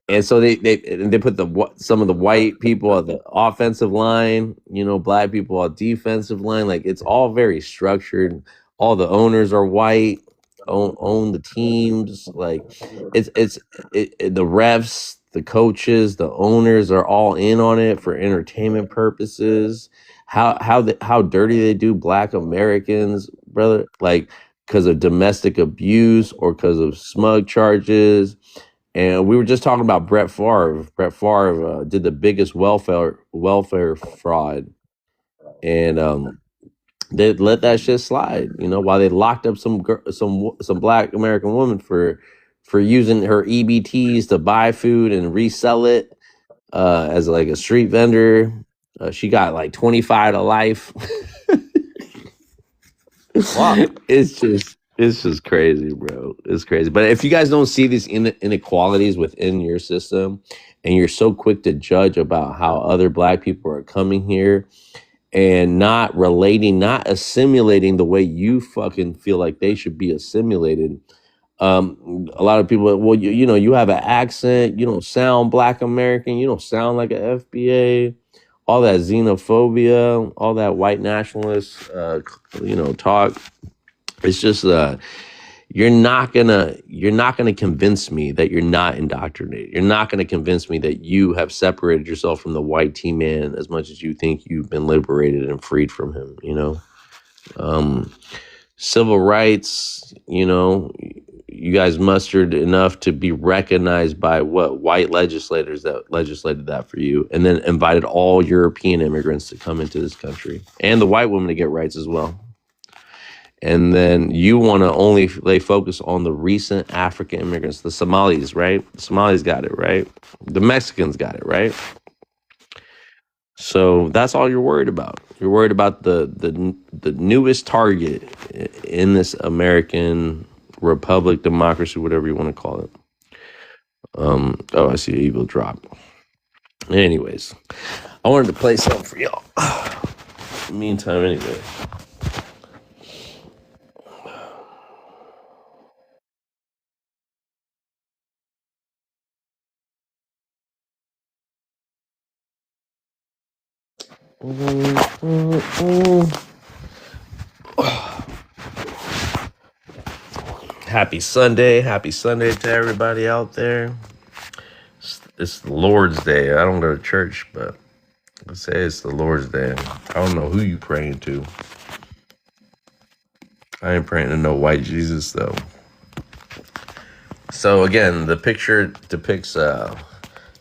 and so they put some of the white people on the offensive line, you know, black people on defensive line. Like it's all very structured. All the owners are white, own the teams. Like the refs, the coaches, the owners are all in on it for entertainment purposes. How dirty they do black Americans, brother. Like because of domestic abuse or because of smug charges. And we were just talking about Brett Favre. Brett Favre did the biggest welfare fraud, and they let that shit slide. You know, while they locked up some black American woman for using her EBTs to buy food and resell it as like a street vendor. She got like 25 to life. It's just crazy, bro. It's crazy. But if you guys don't see these inequalities within your system and you're so quick to judge about how other black people are coming here and not relating, not assimilating the way you fucking feel like they should be assimilated. A lot of people, well, you know, you have an accent, you don't sound black American, you don't sound like an FBA, all that xenophobia, all that white nationalist, you know, talk. It's just you're not gonna convince me that you're not indoctrinated. You're not gonna convince me that you have separated yourself from the white T-man as much as you think you've been liberated and freed from him. You know, civil rights. You know, you guys mustered enough to be recognized by white legislators that legislated that for you, and then invited all European immigrants to come into this country and the white women to get rights as well. And then you want to only lay focus on the recent African immigrants, the Somalis, right? The Somalis got it, right? The Mexicans got it, right? So that's all you're worried about. You're worried about the newest target in this American republic, democracy, whatever you want to call it. Oh, I see an evil drop. Anyways, I wanted to play something for y'all. Meantime, anyway. Happy Sunday to everybody out there. It's the Lord's Day. I don't go to church, but let's say it's the Lord's Day. I don't know who you praying to. I ain't praying to no white Jesus though. So again, the picture depicts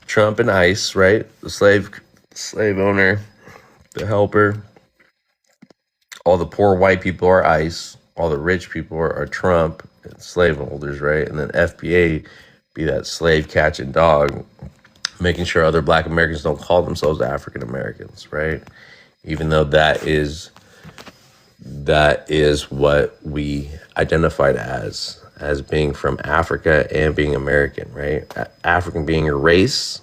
Trump and ICE, right? The slave owner, the helper, all the poor white people are ICE, all the rich people are Trump and slaveholders, right? And then FBA be that slave catching dog, making sure other black Americans don't call themselves African Americans, right? Even though that is what we identified as being from Africa and being American, right? African being your race,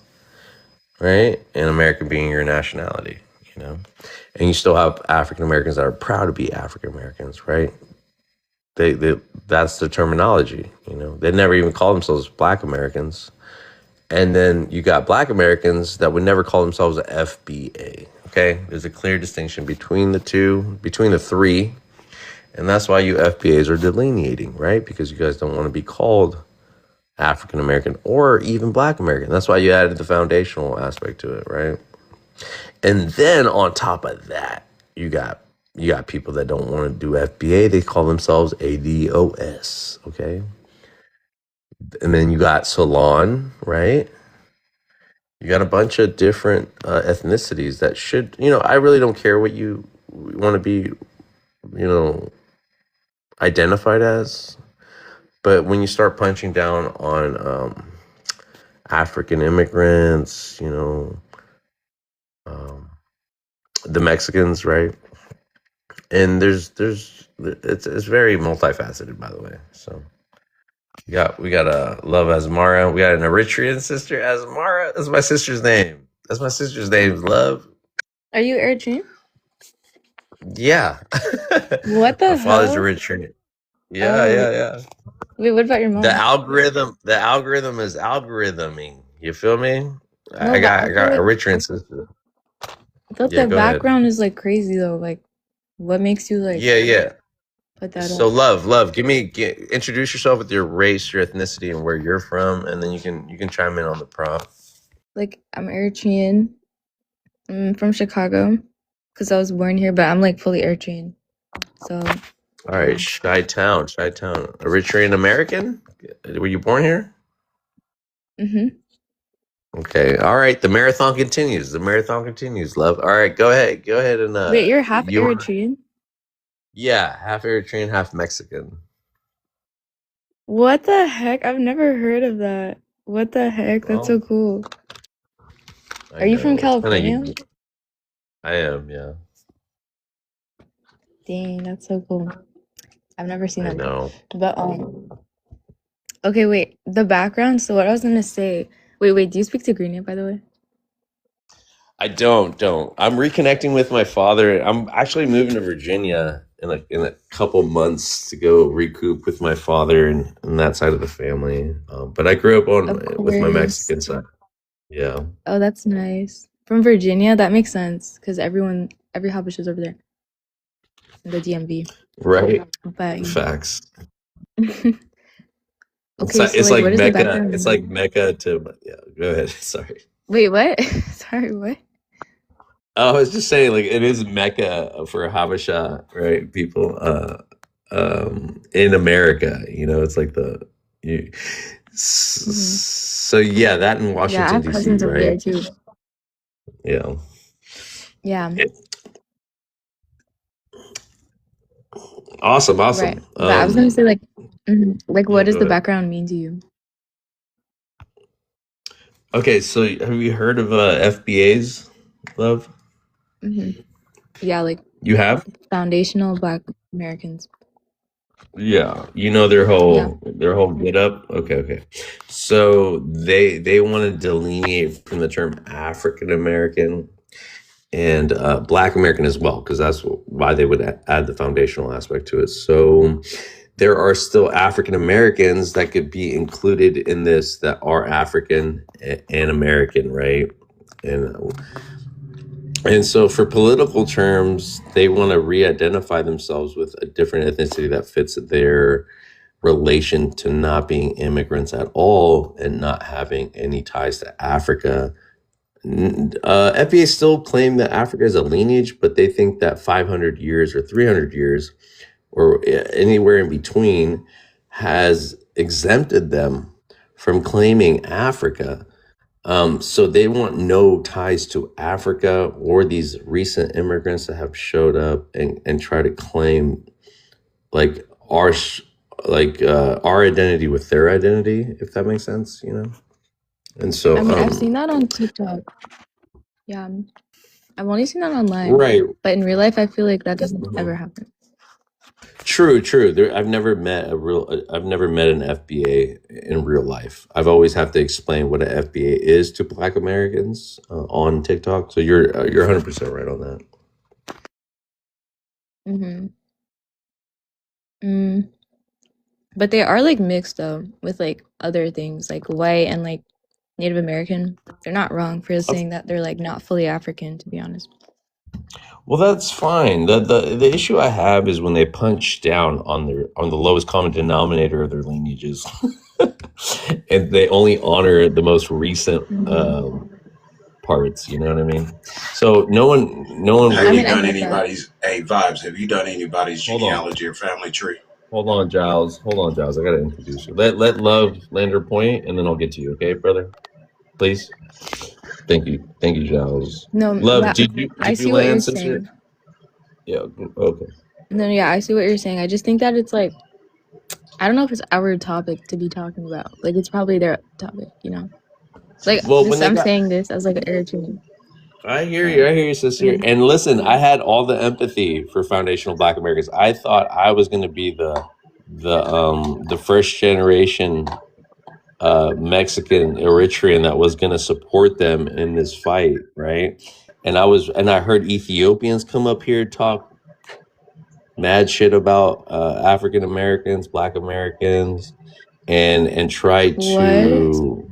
right? And American being your nationality, you know? And you still have African Americans that are proud to be African Americans, right? They that's the terminology, you know? They never even call themselves Black Americans. And then you got Black Americans that would never call themselves a FBA, okay? There's a clear distinction between the two, between the three. And that's why you FBAs are delineating, right? Because you guys don't want to be called African American or even Black American. That's why you added the foundational aspect to it, right? And then on top of that, you got people that don't want to do FBA. They call themselves ADOS, okay? And then you got Salon, right? You got a bunch of different ethnicities that should, I really don't care what you want to be, identified as. But when you start punching down on African immigrants, the Mexicans, right? And it's very multifaceted, by the way. So we got a Love Asmara. We got an Eritrean sister, Asmara. That's my sister's name. Love. Are you Eritrean? Yeah. What the My father's hell? Eritrean. Oh, Yeah. wait, what about your mom? The algorithm is algorithming. You feel me? No, I but got I feel like Eritrean sister. I thought Yeah, the go ahead. background is like crazy though. Like, what makes you like Yeah. put that So up? love, introduce yourself with your race, your ethnicity, and where you're from, and then you can chime in on the prompt. Like, I'm Eritrean. I'm from Chicago because I was born here, but I'm like fully Eritrean. So, All right, Chi-Town. Eritrean American? Were you born here? Okay. All right. The marathon continues. Love. All right. Go ahead and wait, you're half Eritrean? Yeah, half Eritrean, half Mexican. What the heck? I've never heard of that. What the heck? That's so Well, cool. I Are you from know, it's kinda California? unique. I am, yeah. Dang, that's so cool. I've never seen I that. know. But okay, wait. The background. So what I was gonna say. Wait. Do you speak Tigrinya, by the way? I don't. I'm reconnecting with my father. I'm actually moving to Virginia in a couple months to go recoup with my father and that side of the family. But I grew up with my course. Mexican side. Yeah. Oh, that's nice. From Virginia, that makes sense because every Habish is over there in the DMV. Right. But Facts. okay, It's so like what is the Mecca. background? It's like Mecca to yeah. Go ahead. Sorry. Wait, what? Sorry, what? I was just saying, like, it is Mecca for Habesha, right? People in America, it's like so yeah, that in Yeah, I Washington have D.C., cousins over there right? too. Yeah. Yeah, Awesome. right. But I was gonna say like what Yeah, does go the ahead. background mean to you? Okay, so have you heard of FBAs, Love? Yeah, like You have? foundational Black Americans. Yeah, their whole get up. Okay. So they want to delineate from the term African American and Black American as well, because that's why they would add the foundational aspect to it. So there are still African Americans that could be included in this that are African and American, right? And so for political terms, they want to re-identify themselves with a different ethnicity that fits their relation to not being immigrants at all and not having any ties to Africa. FBA still claim that Africa is a lineage, but they think that 500 years or 300 years or anywhere in between has exempted them from claiming Africa So they want no ties to Africa or these recent immigrants that have showed up and try to claim like our identity with their identity, if that makes sense, you know. And so I mean, I've seen that on TikTok. Yeah, I've only seen that online, right. but in real life, I feel like that doesn't ever happen. True. I've never met an FBA in real life. I've always have to explain what an FBA is to Black Americans on TikTok. So you're 100% right on that. Mm-hmm. But they are like mixed though with like other things like white and like Native American. They're not wrong for saying that they're like not fully African, to be honest. Well, that's fine. The issue I have is when they punch down on the lowest common denominator of their lineages, and they only honor the most recent parts. You know what I mean? So no one. Have you done anybody's vibes? Have you done anybody's genealogy or family tree? Hold on, Giles. I gotta introduce you. Let Love land her point, and then I'll get to you. Okay, brother? Please. Thank you, Giles. No, Love. Did you land since saying. Yeah. Okay. No, yeah, I see what you're saying. I just think that it's like, I don't know if it's our topic to be talking about. Like, it's probably their topic, you know. Like, Well, I'm saying this as like an Eritrean. I hear you, sister. And listen, I had all the empathy for foundational Black Americans. I thought I was going to be the first generation Mexican Eritrean that was going to support them in this fight, right? And I heard Ethiopians come up here talk mad shit about African Americans, Black Americans, and try to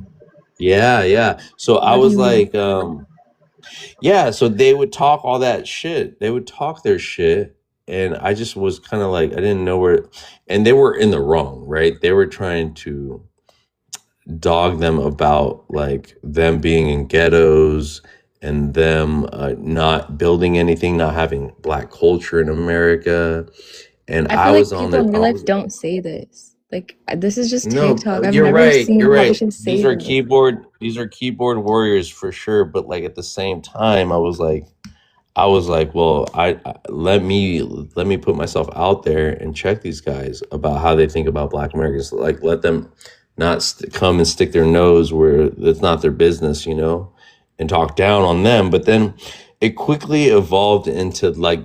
yeah. So I was like, yeah, so they would talk all that shit. They would talk their shit. And I just was kind of like, I didn't know where, and they were in the wrong, right? They were trying to dog them about like them being in ghettos and them not building anything, not having Black culture in America. And I feel like people in real life don't say this. Like, this is just TikTok. I've you're never right. seen You're right. politicians say These are this. keyboard warriors for sure. But like at the same time, I was like, well, I let me put myself out there and check these guys about how they think about Black Americans. Like, let them not come and stick their nose where it's not their business, you know, and talk down on them. But then it quickly evolved into like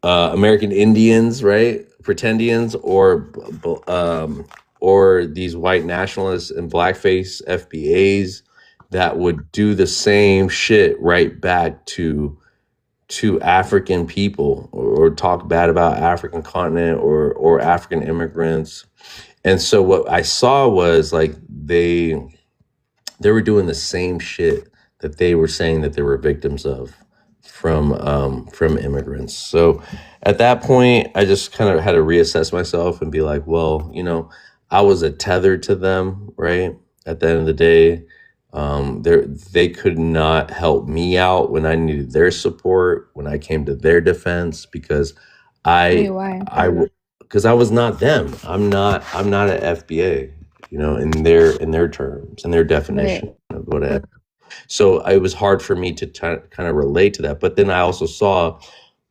American Indians, right? Pretendians, or these white nationalists and blackface FBAs that would do the same shit right back to African people, or talk bad about African continent or African immigrants. And so what I saw was like they were doing the same shit that they were saying that they were victims of from immigrants. So at that point, I just kind of had to reassess myself and be like, well, you know, I was a tether to them, right? At the end of the day, they could not help me out when I needed their support, when I came to their defense, because because I was not them. I'm not an FBA, you know, in their terms and their definition of whatever. So it was hard for me to kind of relate to that. But then I also saw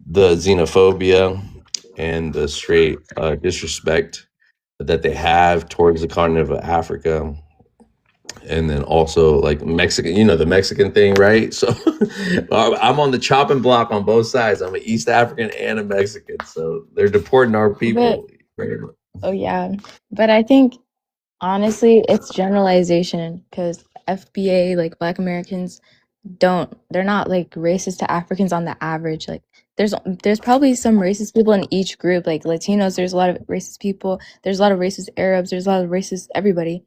the xenophobia and the straight disrespect that they have towards the continent of Africa. And then also like Mexican, you know, the Mexican thing, right? So I'm on the chopping block on both sides. I'm an East African and a Mexican. So they're deporting our people. Oh, yeah. But I think, honestly, it's generalization because FBA, like Black Americans, they're not like racist to Africans on the average. Like there's probably some racist people in each group. Like Latinos, there's a lot of racist people. There's a lot of racist Arabs. There's a lot of racist everybody.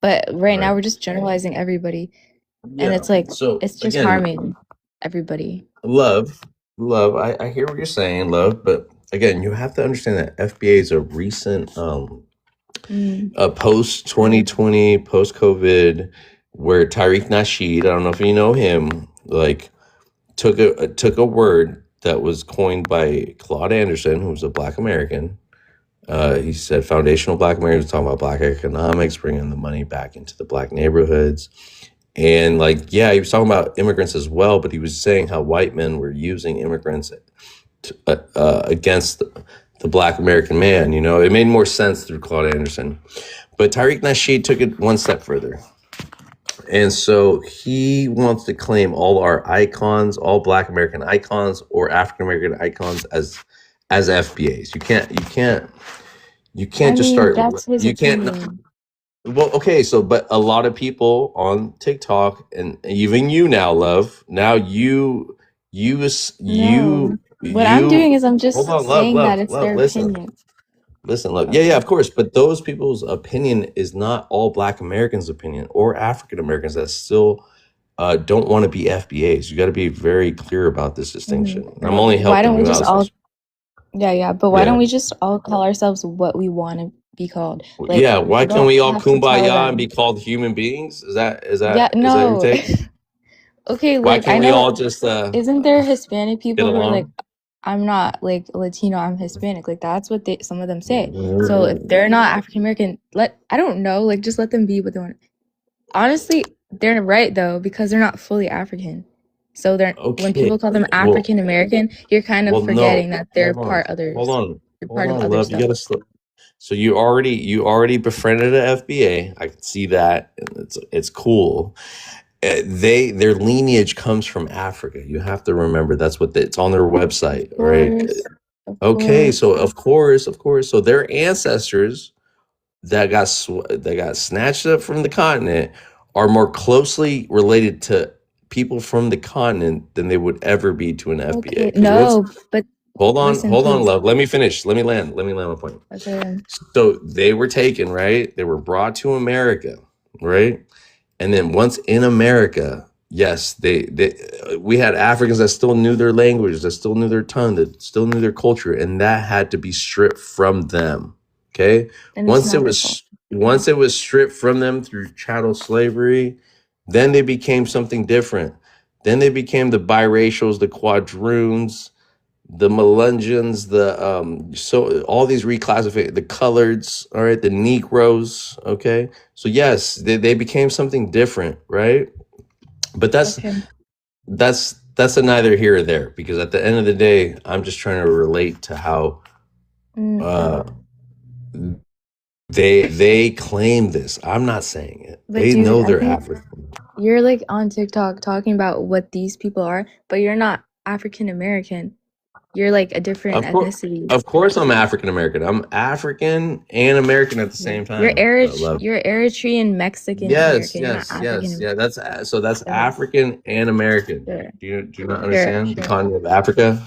But right now we're just generalizing everybody. And it's like, so it's just again, harming everybody. Love. I hear what you're saying, Love. But again, you have to understand that FBA is a recent post 2020, post COVID, where Tariq Nasheed, I don't know if you know him, like took a word that was coined by Claude Anderson, who was a Black American, He said foundational Black Americans, talking about Black economics, bringing the money back into the Black neighborhoods. And like, yeah, he was talking about immigrants as well, but he was saying how white men were using immigrants against the Black American man. You know, it made more sense through Claude Anderson. But Tariq Nasheed took it one step further. And so he wants to claim all our icons, all Black American icons or African American icons as FBAs. You can't I just mean, start. that's his You can't. opinion. Well, okay, so but a lot of people on TikTok and even you now, love. Now you No. What I'm doing is I'm hold just on, saying that it's love. their Listen, opinion. love. Yeah, of course. But those people's opinion is not all Black Americans' opinion or African Americans that still don't want to be FBAs. You got to be very clear about this distinction. Mhm. I'm only Why don't helping we you just out. all, but why Yeah. don't we just all call ourselves what we want to be called? Like, Yeah, why we can't don't we all have to tell kumbaya and be them. called human beings? Is that Yeah, your no. take? Okay, Why like I can't we know, all just isn't there Hispanic get people who are like, along? I'm not like Latino, I'm Hispanic. Like that's what some of them say. So if they're not African American, I don't know, like just let them be what they want. Honestly, they're right though, because they're not fully African. So when Okay. people call them Well, African American, you're kind of well, forgetting no. that they're Hold on. part others. Hold on. They're Hold part of on, other love. You stuff. gotta slow. So you already befriended an FBA. I can see that. And it's cool. Their lineage comes from Africa. You have to remember that's what it's on their website, right? Of Okay, course. so of course. So their ancestors that got snatched up from the continent are more closely related to people from the continent than they would ever be to an FBA. Okay, 'Cause no, but hold on, listen, love. please. Let me finish. Let me land my point. Okay. So they were taken, right? They were brought to America, right? And then once in America, yes, we had Africans that still knew their language, that still knew their tongue, that still knew their culture, and that had to be stripped from them. Okay. And it's not their fault. Once it was stripped from them through chattel slavery, then they became something different. Then they became the biracials, the quadroons, the Melungeons, so all these reclassified, the coloreds, all right, the Negroes, okay. So yes, they became something different, right? But that's Okay. a neither here or there, because at the end of the day, I'm just trying to relate to how they claim this. I'm not saying it. But They dude, know I they're think African. you're like on TikTok talking about what these people are, but you're not African American. You're like a different ethnicity. Of course, I'm African American. I'm African and American at the same time. You're Eritrean Mexican Yes, American. You're not African. yeah. That's African and American. Sure. Do you not understand the Sure. continent of Africa?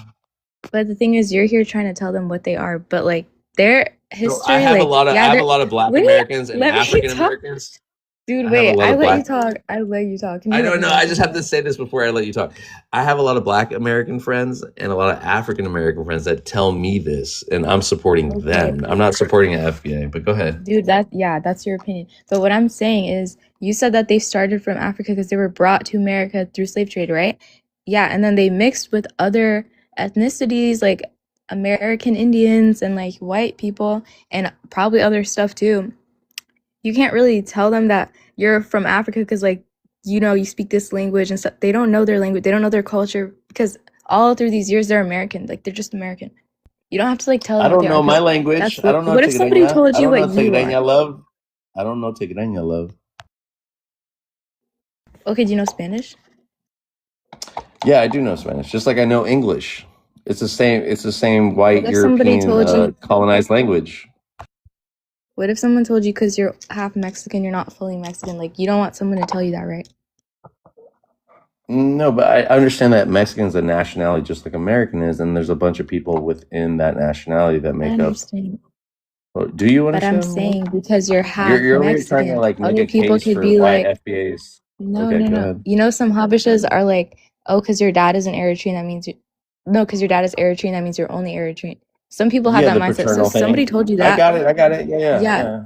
But the thing is, you're here trying to tell them what they are, but like their history. So I have like, a lot of Black Americans and African Americans. Dude, I wait, have a lot I of let Black- you talk. I let you talk. Can I you let don't me know. talk? I just have to say this before I let you talk. I have a lot of Black American friends and a lot of African American friends that tell me this, and I'm supporting them. I'm not supporting an FBA, but go ahead. Dude, that's your opinion. But what I'm saying is, you said that they started from Africa because they were brought to America through slave trade, right? Yeah, and then they mixed with other ethnicities like American Indians and like white people and probably other stuff too. You can't really tell them that you're from Africa because like, you speak this language and stuff. They don't know their language. They don't know their culture because all through these years they're American. Like they're just American. You don't have to like tell them I what don't they know are. my language. I don't know. What if somebody told you what you are? love. I don't know Tigreña, love. Okay, do you know Spanish? Yeah, I do know Spanish, just like I know English. It's the same white What if somebody European told you- colonized language. What if someone told you because you're half Mexican, you're not fully Mexican? Like, you don't want someone to tell you that, right? No, but I understand that Mexican's a nationality just like American is, and there's a bunch of people within that nationality that I make up. understand. Well, do you But understand? I'm saying because you're half You're really Mexican, trying to like make other a people case could for be why like, FBAs. no, Okay, no, go no. ahead. Some Habeshas are like, oh, because your dad is an Eritrean, that means no, because your dad is Eritrean, that means you're only Eritrean. Some people have that the mindset. So paternal if somebody thing. told you that, I got it. Yeah.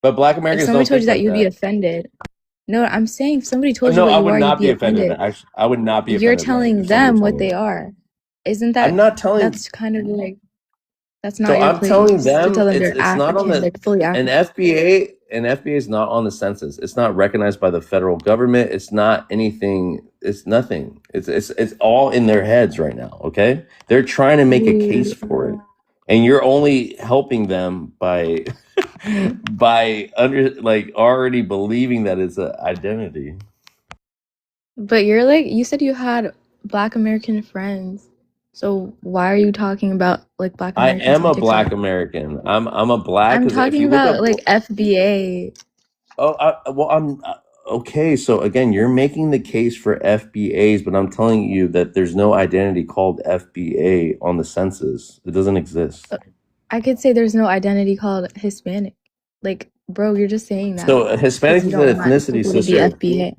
But Black if Americans somebody don't told think you that, like you'd that. be offended. No, I'm saying if somebody told you No, what I you would are, not you'd be offended. I would not be offended. You're by it telling if somebody them told what me they that. are. Isn't that? I'm not telling. That's kind of like. That's So not your I'm telling place to them tell them it's they're not on African. the They're fully an African. FBA is not on the census. It's not recognized by the federal government. It's not anything. It's nothing. It's all in their heads right now. Okay, they're trying to make a case Dude. for it, and you're only helping them by by already believing that it's an identity. But you're like, you said you had Black American friends. So why are you talking about like Black I Americans am on a TikTok? Black American. I'm a black I'm because if talking you look about up, like FBA. well, I'm okay. So again, you're making the case for FBAs, but I'm telling you that there's no identity called FBA on the census. It doesn't exist. I could say there's no identity called Hispanic. Like, bro, you're just saying that So because Hispanic you is an don't want ethnicity, people to be sister. FBA.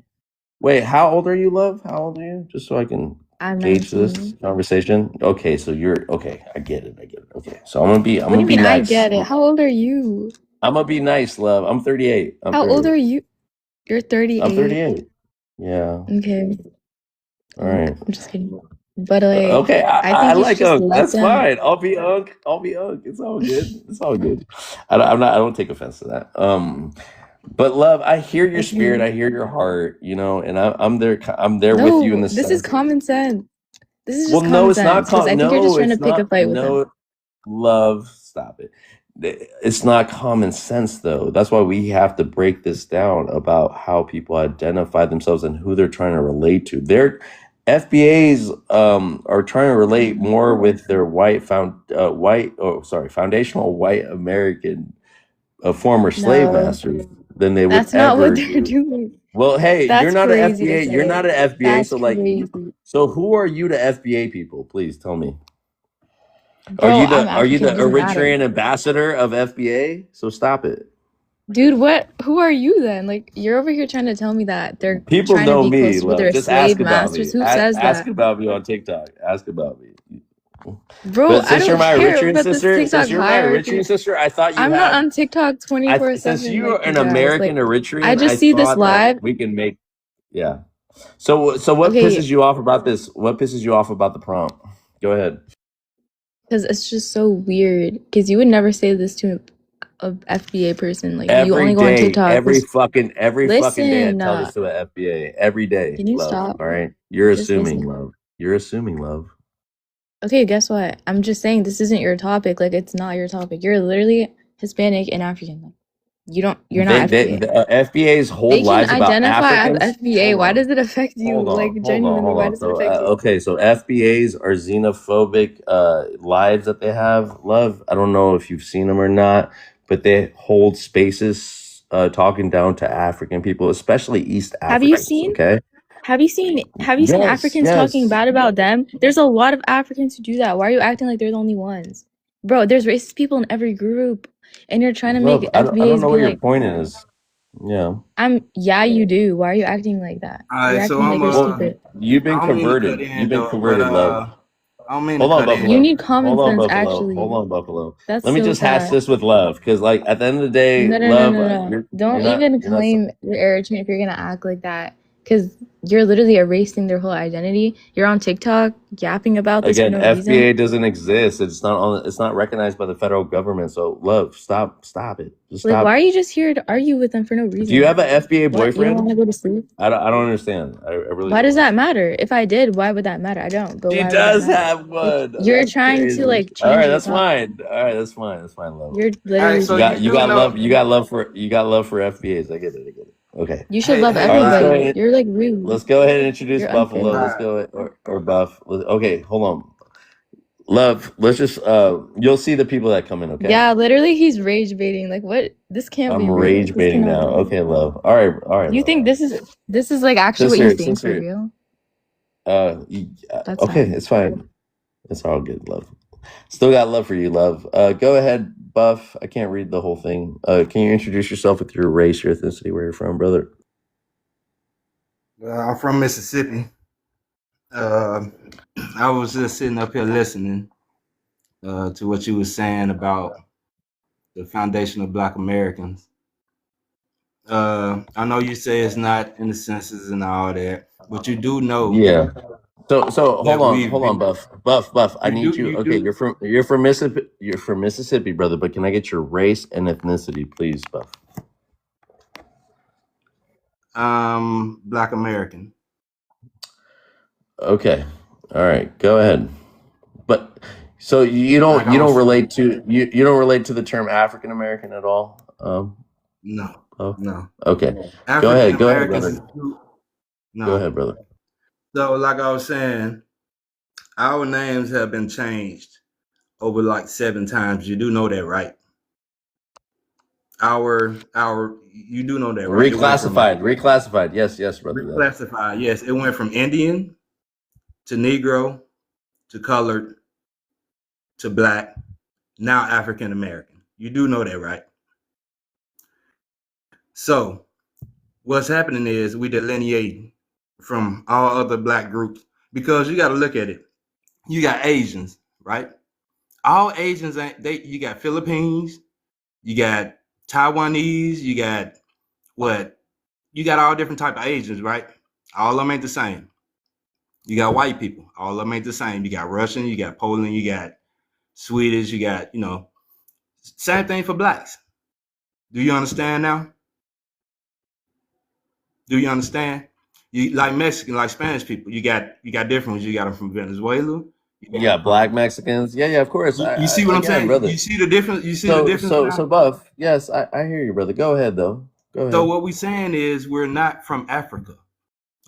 Wait, how old are you, love? How old are you? Just so I can I'm gauge this 19. conversation. Okay, so you're okay. I get it. Okay, so I'm What do you gonna be mean I nice. get it? How old are you? I'm gonna be nice, love. I'm 38. How old are you? You're I'm 38. 38. Yeah. Okay. All right. I'm just kidding. But like, Okay, I I think you should like just Unk. let That's them. fine. I'll be Unk. It's all good. It's all good. I don't take offense to that. But love, I hear your spirit. I Okay. hear your heart. You know, and I'm there. I'm there with you in No, the this is sense. common sense. This is Well, just no, common it's not. sense because I think you're just No, trying to it's pick a not. fight with them. No, love, stop it. It's not common sense, though. That's why we have to break this down about how people identify themselves and who they're trying to relate to. Their FBAs are trying to relate more with their foundational white American former slave No, masters than they would that's not what ever they're do. doing. Well, hey, you're That's not an crazy to FBA. You're say. not an FBA. That's So, like, crazy. so who are you to FBA people? Please tell me. Bro, I'm Are you African. It the doesn't matter. Eritrean ambassador of FBA? So stop it. Dude, what? Who are you then? Like, you're over here trying to tell me that they're People trying to know be me, close with love. their Just slave ask about masters. me. Who says Ask that? about me on TikTok. Ask about me. Bro, But I since you're don't my care Eritrean about this sister, TikTok hierarchy. I thought you I'm not had. on TikTok Since 24/7 you like are you an guys. American Like, I Eritrean, I just see this thought that live. we can make. Yeah. So what Okay, pisses you off about this? What pisses you off about the prompt? Go ahead. because it's just so weird. Because you would never say this to a FBA person. Like, you only go on TikTok. Every fucking day, I Listen, tell this to the FBA. Every day, can you love. stop? All right, you're Just assuming, listen. love. You're assuming, love. Okay, guess what? I'm just saying this isn't your topic. Like, it's not your topic. You're literally Hispanic and African. Like, you're not FBA. FBA's whole They can lies about identify as Africans. FBA. Why does it affect you? Like, genuinely, Hold why on. does it So affect you? okay, so FBAs are xenophobic lives that they have. Love. I don't know if you've seen them or not, but they hold spaces talking down to African people, especially East Have you Africans. seen? Okay. Have you seen Africans talking bad about them? There's a lot of Africans who do that. Why are you acting like they're the only ones? Bro, there's racist people in every group. And you're trying to make Love, I don't FBAs know be what your like, point is. Yeah. yeah, you do. Why are you acting like that? All You're right, so acting like I'm you're stupid. You've been I don't mean to cut converted. in You've been though, converted, but love. I don't mean Hold to on, cut in. You Buffalo. need common Hold on, sense, Buffalo. actually. Hold on, Buffalo. That's Let me so just hash sad. this with love, because like at the end of the day, No, love. Don't even claim you're Eritrean if you're gonna act like that. Because you're literally erasing their whole identity. You're on TikTok yapping about this Again, for no reason. FBA doesn't exist. It's not recognized by the federal government. So love, stop it. Just Like, stop. why are you just here to argue with them for no reason? Do you have an FBA What? You don't want boyfriend? to go to sleep? I don't understand. I really Why don't does that understand. matter? If I did, why would that matter? I don't. But She why would does that matter? have one. Like, you're That's trying crazy. to like All change right, your that's topic. fine. All right, that's fine. That's fine, love. You're All right, literally so just you do know. You got love for FBAs. I get it. Okay. you should Hey, love hey, All right, let's go everybody. ahead. You're like rude. Let's go ahead and introduce You're Buffalo. unfair. Let's go or Buff. Okay, hold on. Love, let's just you'll see the people that come in, okay? Yeah, literally, he's rage baiting. Like, what? This can't I'm be real. rage This baiting cannot now. be real. Okay, love. All right, You love. think this is like actually what you think for Sister, real? That's That's okay, sad. it's fine. It's all good, love. Still got love for you, love. Go ahead, Buff. I can't read the whole thing. Can you introduce yourself with your race, your ethnicity, where you're from, brother? I'm from Mississippi. I was just sitting up here listening to what you were saying about the foundation of Black Americans. I know you say it's not in the census and all that, but you do know Yeah. So that hold on, we Buff. I need you. you Okay, do you're from Mississippi. You're from Mississippi, brother. But can I get your race and ethnicity, please, Buff? Black American. Okay, all right, go ahead. But so you Like don't I'm relate to you don't relate to the term African American at all. no Oh, no okay. Go African ahead, Americans brother. is too Go no. ahead, brother. So like I was saying, our names have been changed over like 7 times. You do know that, right? Our you do know that, right? It went from Reclassified. Yes, brother. reclassified. Yes, it went from Indian to Negro to colored to black, now African American. You do know that, right? So what's happening is we delineate from all other black groups because you got to look at it. You got Asians, right? All Asians ain't they. You got Philippines, you got Taiwanese, you got what? You got all different type of Asians, right? All of them ain't the same. You got white people, all of them ain't the same. You got Russian, you got Poland, you got Swedish, you got same thing for blacks. Do you understand now? Do you understand? You like Mexican, like Spanish people. You got different ones. You got them from Venezuela. You got black Mexicans. Yeah, of course. You see what I'm Again, saying? brother. You see the difference. You see the difference now. So Buff. Yes, I hear you, brother. Go ahead, though. Go ahead. So what we're saying is we're not from Africa.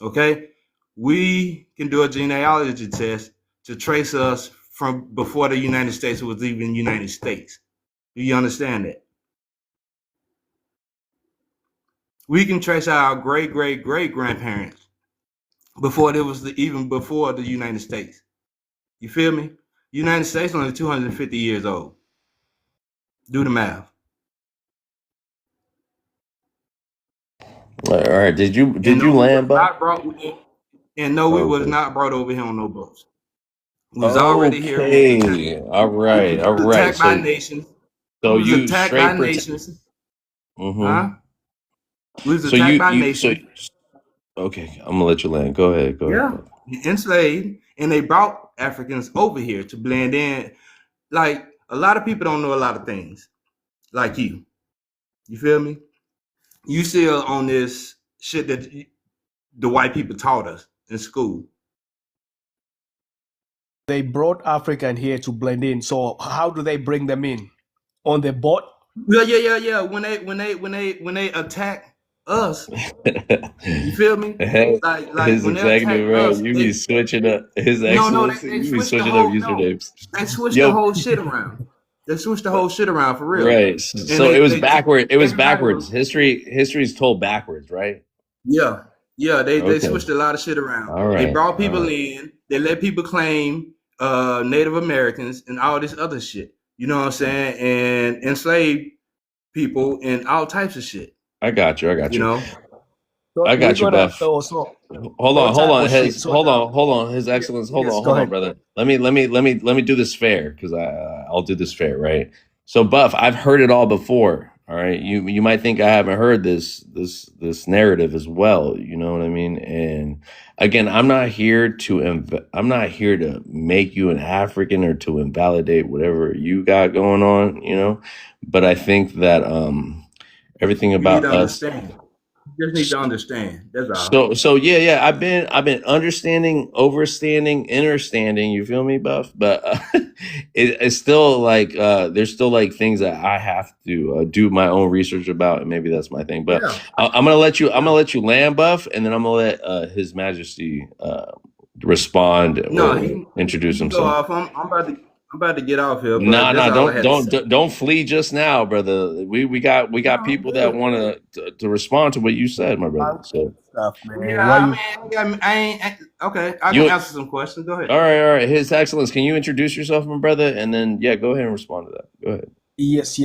Okay, we can do a genealogy test to trace us from before the United States was even United States. Do you understand that? We can trace our great grandparents before there was even before the United States. You feel me? United States only 250 years old. Do the math. All right. Did you land, Buff? No, we was Okay. not brought over here on no boats. We was already here. Okay. All right. Attacked by nations. So we was you attacked straight by nations. Mm-hmm. Huh? We was So attacked by nations. Okay, I'm gonna let you land. Go ahead. Yeah, enslaved, and they brought Africans over here to blend in. Like a lot of people don't know a lot of things, like you. You feel me? You still on this shit that the white people taught us in school. They brought African here to blend in. So how do they bring them in? On the boat? Yeah. When they attack us, you feel me? Like His when they attack us, you be switching up his they switched the whole they switched the whole shit around. They switched the whole shit around for real. Right. So it was backward. It was backwards. History is told backwards, right? Yeah. They switched a lot of shit around. All right. They brought people in. They let people claim Native Americans and all this other shit. You know what I'm saying? And enslaved people and all types of shit. I got you. You know? I got you, Buff. So, hold on. Hold on. His Excellence. Hold on, brother. Let me do this fair because I'll do this fair, right? So, Buff, I've heard it all before. All right, you might think I haven't heard this narrative as well. You know what I mean? And again, I'm not here to make you an African or to invalidate whatever you got going on. You know, but I think that everything about us. You just need to understand. That's all. So yeah. I've been understanding, overstanding, understanding. You feel me, Buff? But it's still like there's still like things that I have to do my own research about, and maybe that's my thing. But yeah. I'm gonna let you land, Buff, and then I'm gonna let His Majesty respond or introduce himself. I'm about to get off here. Don't flee just now, brother. We got people that want to respond to what you said, my brother. So I can answer some questions. Go ahead. All right. His Excellence, can you introduce yourself, my brother, and then go ahead and respond to that. Go ahead. Yes.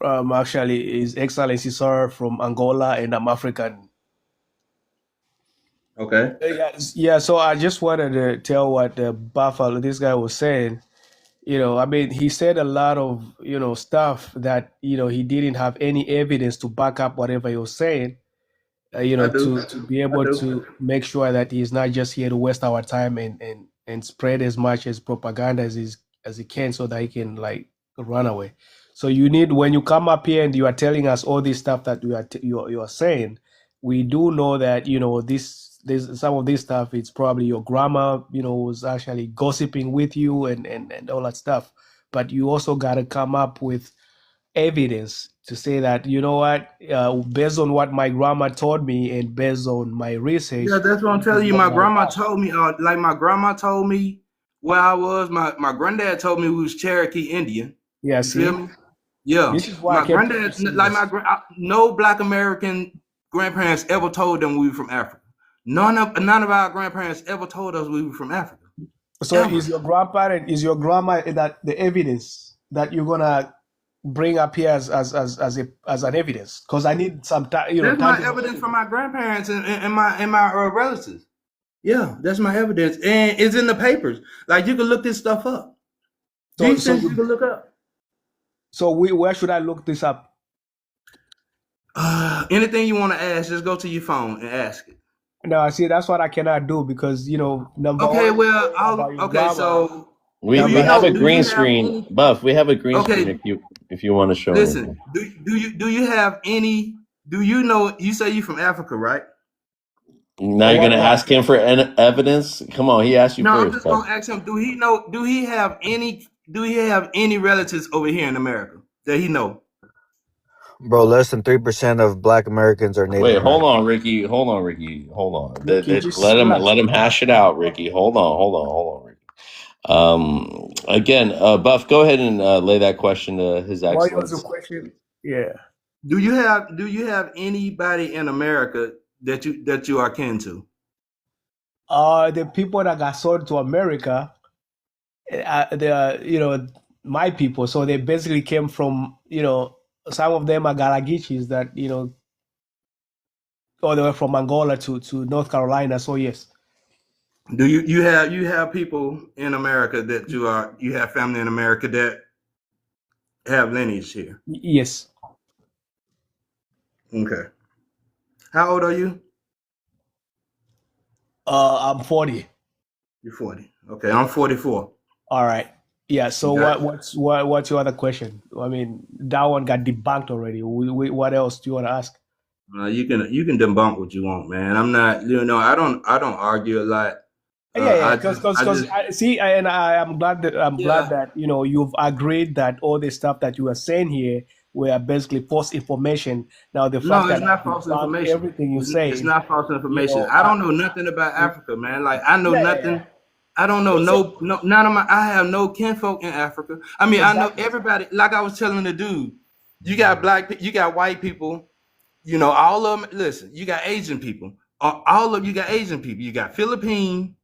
Actually, His Excellency, sir, from Angola, and I'm African. Okay. Yeah. So I just wanted to tell what Buffalo, this guy was saying. You know, I mean, he said a lot of, stuff that, he didn't have any evidence to back up whatever he was saying. you I know, do. to be I able do. to make sure that he's not just here to waste our time and spread as much as propaganda as he can, so that he can like run away. So you need, when you come up here and you are telling us all this stuff that you are saying, we do know that, you know, this some of this stuff, it's probably your grandma, you know, was actually gossiping with you and all that stuff. But you also got to come up with evidence to say that, you know what, based on what my grandma told me and based on my research, Yeah, that's what I'm this is telling you. what My I grandma found. told me, like my grandma told me where I was. My granddad told me we was Cherokee Indian. Yeah, You feel see, me? Yeah. this is why I My kept telling you granddad, like serious. no Black American grandparents ever told them we were from Africa. None of our grandparents ever told us we were from Africa. So Ever. is your grandma that the evidence that you're gonna bring up here as an evidence? Because I need some time, you know, That's my tangible evidence from evidence. my grandparents and my relatives. Yeah, that's my evidence, and it's in the papers. Like you can look this stuff up. So These things you can look up. where should I look this up? Anything you want to ask, just go to your phone and ask it. No, I see, that's what I cannot do because, you know, number Okay, one, well, about your okay, grandma. so We do we you have know? a Do green you have screen, any? Buff. We have a green screen Okay, if you want to show listen. anything. Do you have any? Do you know? You say you from Africa, right? Now you're gonna ask him for evidence. Come on, he asked you No, I'm first, just Buff. gonna ask him. Do he know? Do he have any? Do he have any relatives over here in America that he know? Bro, less than 3% of Black Americans are Native Wait, hold American. on, Ricky. Hold on, Ricky. Hold on. Ricky, just Let relax. him hash it out, Ricky. Hold on, Ricky. Again, Buff, go ahead and lay that question to His What was the Excellency. question? Yeah. Do you have anybody in America that you are kin to? The people that got sold to America, they are, you know, my people. So they basically came from, you know, some of them are Galagichis that, you know, all the way from Angola to North Carolina. So yes. Do you have people in America that you have family in America that have lineage here? Yes. Okay. How old are you? I'm 40. You're 40. Okay, I'm 44. All right. Yeah. So Got what's your other question? I mean, that one got debunked already. What else do you want to ask? you can debunk what you want, man. I'm not, I don't argue a lot. Yeah, I because just I'm glad yeah. that, you know, you've agreed that all the stuff that you are saying here were basically false information. Now the fact No, it's that I not false debunked information. everything you It's say, not false you information. know, I don't know nothing about Africa, man. Like I know yeah, nothing. I don't know none of my. I have no kinfolk in Africa. I mean, I know exactly. everybody. Like I was telling the dude, you got you got white people. You know, all of them. Listen, you got Asian people. All of you got Asian people. You got Philippine.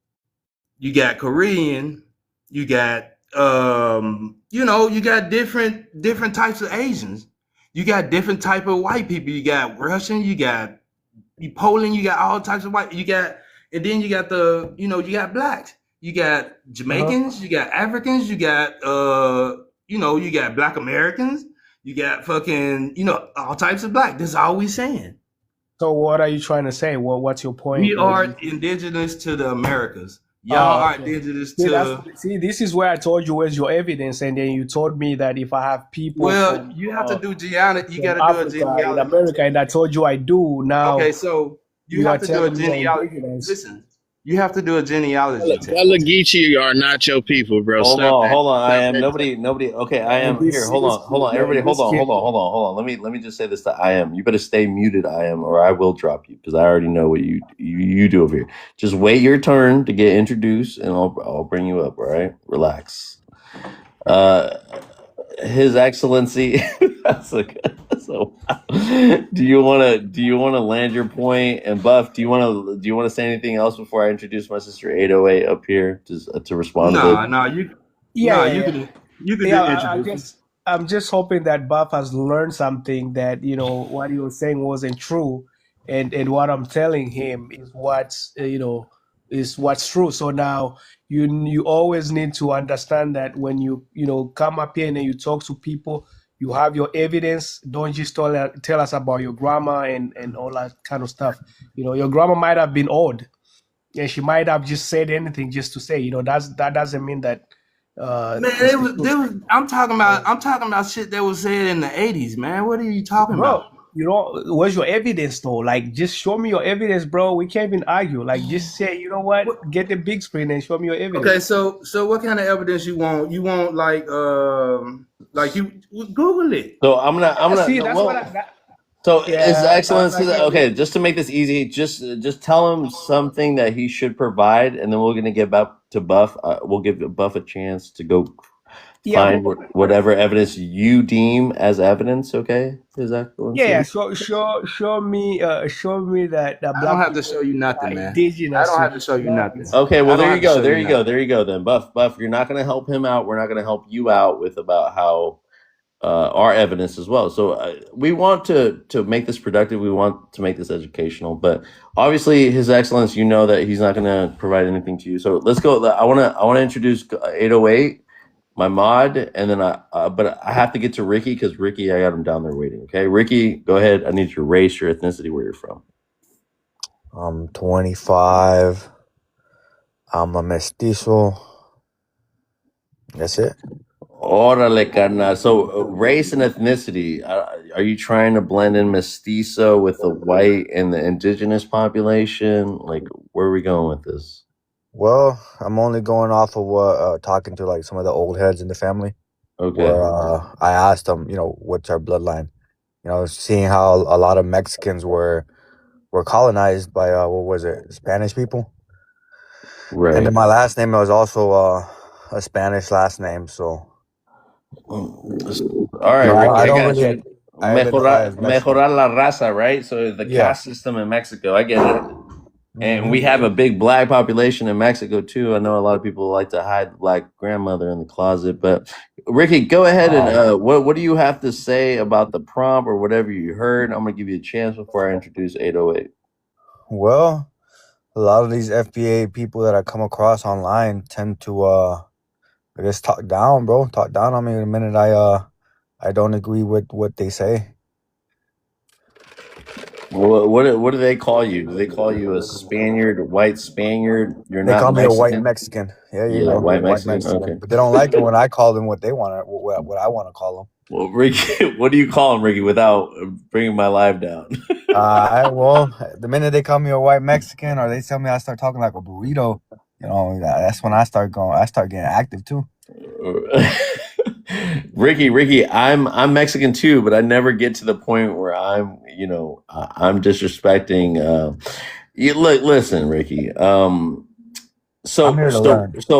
You got Korean. You got you got different types of Asians. You got different type of white people. You got Russian. You got Poland. You got all types of white. You got, and then you got you got blacks. You got Jamaicans. You got Africans. You got you got Black Americans. You got fucking all types of black. That's all we saying. So what are you trying to say? What's your point? We are indigenous to the Americas. Y'all are indigenous to. See, this is where I told you where's your evidence, and then you told me that if I have people Well, from you have to do genealogy. You got to Africa do a genealogy. in America, and I told you I do. Now, Okay, so you are have to do a telling me you're genealogy. indigenous. Listen, you have to do a genealogy test. Galagichi are not your people, bro. Hold Stop that. on. I am Stop that. nobody. Okay, I am here. Hold on. Everybody, hold on. Let me just say this to I am. You better stay muted, I am, or I will drop you because I already know what you do over here. Just wait your turn to get introduced, and I'll bring you up. All right, relax. His Excellency. So, do you want to land your point? And Buff, do you want to say anything else before I introduce my sister 808 up here to respond to this? You can introduce. I'm just hoping that Buff has learned something, that, you know, what he was saying wasn't true, and what I'm telling him is what's true. So now you always need to understand that when you come up here and then you talk to people, You have your evidence. Don't just tell us about your grandma and all that kind of stuff. You know, your grandma might have been old, and she might have just said anything just to say. You know, that doesn't mean that. Man, I'm talking about shit that was said in the 80s, man. What are you talking Bro, about? you know, where's your evidence though? Like, just show me your evidence, bro. We can't even argue. Like, just say, you know what? Get the big screen and show me your evidence. Okay, so what kind of evidence you want? You want like you Google it. So I'm gonna. See, that's what So His yeah, Excellency, like, okay, just to make this easy, just tell him something that he should provide, and then we're gonna get back to Buff. We'll give Buff a chance to go yeah, find whatever evidence you deem as evidence. Okay, His Excellency. yeah. So show me that I black don't have to people show you nothing, are man. indigenous. I don't have to show you nothing. Okay, well I don't there you have to go, show there you you go, nothing. there you go. Then Buff, you're not gonna help him out. We're not gonna help you out with about how our evidence as well. So we want to make this productive. We want to make this educational. But obviously, His Excellence, you know that he's not going to provide anything to you. So let's go. I want to introduce 808, my mod, and then but I have to get to Ricky because Ricky, I got him down there waiting. Okay, Ricky, go ahead. I need your race, your ethnicity, where you're from. I'm 25. I'm a mestizo. That's it. Orale, carnal. So race and ethnicity. Are you trying to blend in mestizo with the white and the indigenous population? Like, where are we going with this? Well, I'm only going off of what talking to like some of the old heads in the family. Okay. Where I asked them, you know, what's our bloodline? You know, seeing how a lot of Mexicans were colonized by what was it, Spanish people? Right. And then my last name was also a Spanish last name, so. All right, No, Ricky, I don't got really you. identify as Mexican. Mejorar la raza, right? So the Yeah. caste system in Mexico, I get it. And we have a big black population in Mexico too. I know a lot of people like to hide the black grandmother in the closet, but Ricky, go ahead and what do you have to say about the prompt or whatever you heard? I'm gonna give you a chance before I introduce 808. Well, a lot of these FBA people that I come across online tend to I guess talk down, bro. Talk down on me the minute I don't agree with what they say. What do they call you? Do they call you a Spaniard, white Spaniard? You're They not call me a white Mexican? Mexican. Yeah, you know, white Mexican. Okay. But they don't like it when I call them what they want, what I want to call them. Well, Ricky, what do you call him, Ricky, without bringing my live down? Well, the minute they call me a white Mexican or they tell me I start talking like a burrito, you know, that's when I start getting active too. Ricky, I'm Mexican too, but I never get to the point where I'm disrespecting. Listen, Ricky. So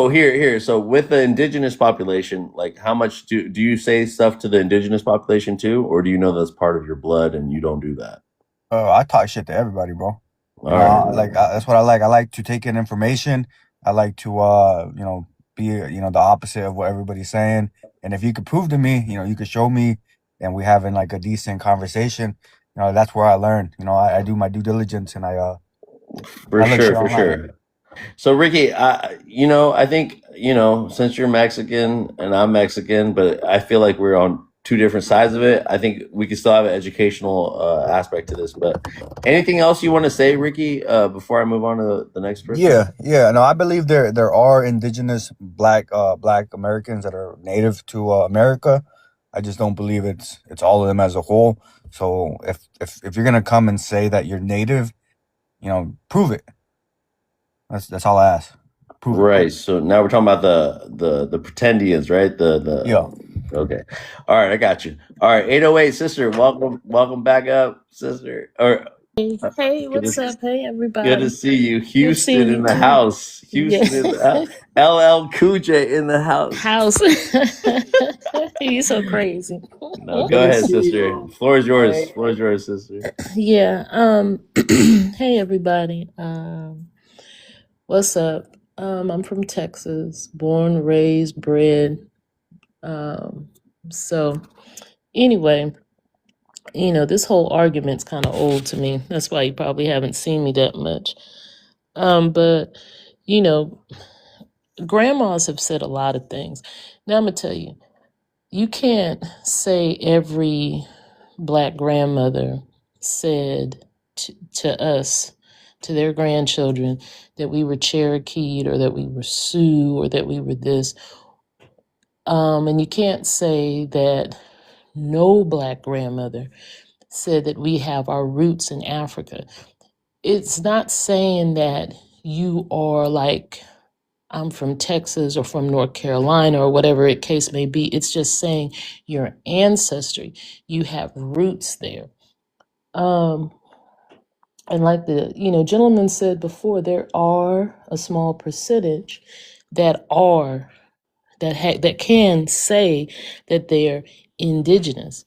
here. So with the indigenous population, like how much do you say stuff to the indigenous population too, or do you know that's part of your blood and you don't do that? I talk shit to everybody, bro. All right. Like that's what I like. I like to take in information. I like to be the opposite of what everybody's saying. And if you could prove to me, you could show me, and we having like a decent conversation. That's where I learn. I do my due diligence, and I for sure. So Ricky, I think since you're Mexican and I'm Mexican, but I feel like we're on two different sides of it. I think we can still have an educational aspect to this. But anything else you want to say, Ricky, before I move on to the next person? Yeah. No, I believe there are indigenous black Americans that are native to America. I just don't believe it's all of them as a whole. So if you're gonna come and say that you're native, prove it. That's all I ask. Prove it. Right. So now we're talking about the pretendians, right? Yeah. Okay. All right, I got you. All right, 808 sister, welcome back up, sister. Hey, what's up? Hey, everybody. Good to see you. Houston you in the too. house. Houston in the house. LL Cool J in the house. He's so crazy. No, go ahead, sister. Floor is yours. Floor is yours, sister. Yeah. Hey, everybody. What's up? I'm from Texas, born, raised, bred. So anyway, this whole argument's kind of old to me. That's why you probably haven't seen me that much. But grandmas have said a lot of things. Now I'm gonna tell you, you can't say every black grandmother said to us, to their grandchildren, that we were Cherokeed or that we were Sioux or that we were this. And you can't say that no black grandmother said that we have our roots in Africa. It's not saying that you are like, I'm from Texas or from North Carolina or whatever it case may be. It's just saying your ancestry, you have roots there. And like the gentleman said before, there are a small percentage that that can say that they're indigenous,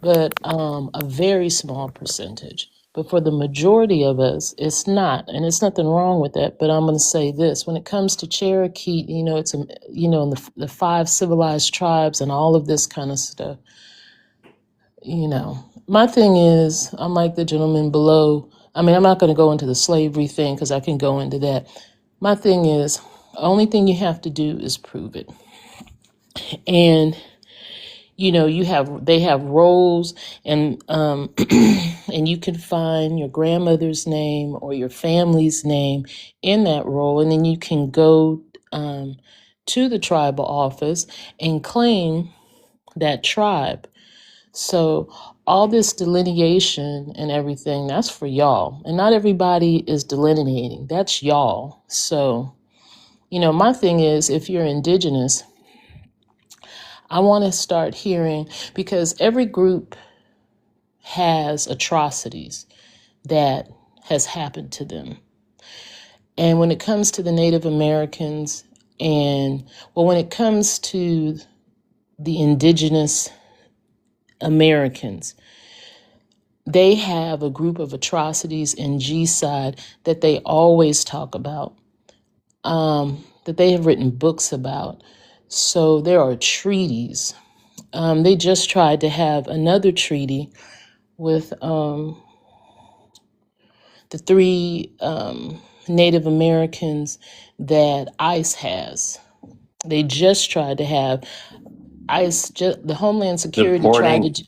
but a very small percentage. But for the majority of us, it's not, and it's nothing wrong with that. But I'm going to say this: when it comes to Cherokee, it's in the 5 civilized tribes and all of this kind of stuff. My thing is, I'm like the gentleman below. I mean, I'm not going to go into the slavery thing because I can go into that. My thing is, the only thing you have to do is prove it, and they have roles, and and you can find your grandmother's name or your family's name in that role, and then you can go to the tribal office and claim that tribe. So all this delineation and everything, that's for y'all, and not everybody is delineating. That's y'all. So my thing is, if you're indigenous, I want to start hearing, because every group has atrocities that has happened to them. And when it comes to the Native Americans when it comes to the indigenous Americans, they have a group of atrocities in G-Side that they always talk about, that they have written books about. So there are treaties. They just tried to have another treaty with the 3 Native Americans that ICE has. They just tried to have ICE, the Homeland Security tried Deporting. to,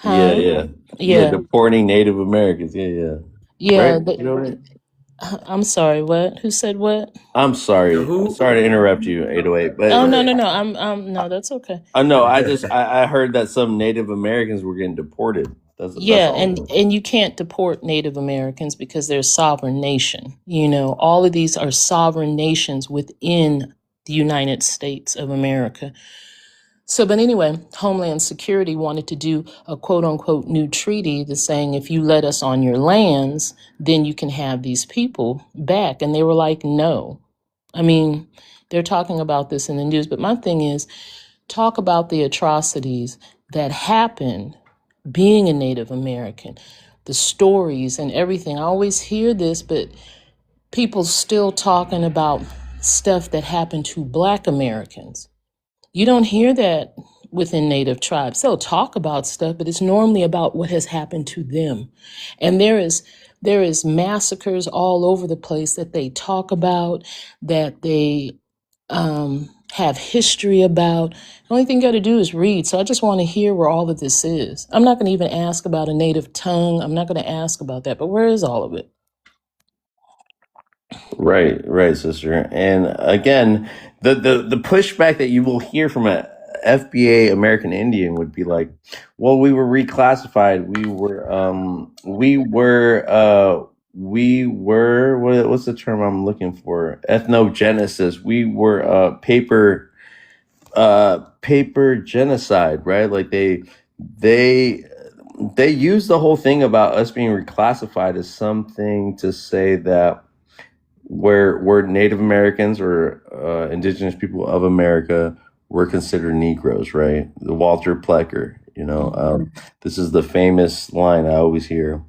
Yeah, huh? yeah. Yeah, Deporting Native Americans. Yeah, yeah. yeah. Right? You know what? I'm sorry, what? Who said what? I'm The sorry. who? Sorry to interrupt you, 808. Oh, no, But no, no. No, that's okay. I know. I heard that some Native Americans were getting deported. That's Yeah, all. and you can't deport Native Americans because they're a sovereign nation. All of these are sovereign nations within the United States of America. So, but anyway, Homeland Security wanted to do a quote unquote new treaty that's saying if you let us on your lands, then you can have these people back. And they were like, no. I mean, they're talking about this in the news. But my thing is, talk about the atrocities that happened being a Native American, the stories and everything. I always hear this, but people still talking about stuff that happened to Black Americans. You don't hear that within Native tribes. They'll talk about stuff, but it's normally about what has happened to them. And there is massacres all over the place that they talk about, that they have history about. The only thing you got to do is read. So I just want to hear where all of this is. I'm not going to even ask about a native tongue. I'm not going to ask about that. But where is all of it? Right, sister. And again, the pushback that you will hear from a FBA American Indian would be like, well, we were reclassified. What's the term I'm looking for? Ethnogenesis. We were paper genocide, right? Like they use the whole thing about us being reclassified as something to say that we're Native Americans or indigenous people of America were considered Negroes, right? The Walter Plecker, this is the famous line I always hear.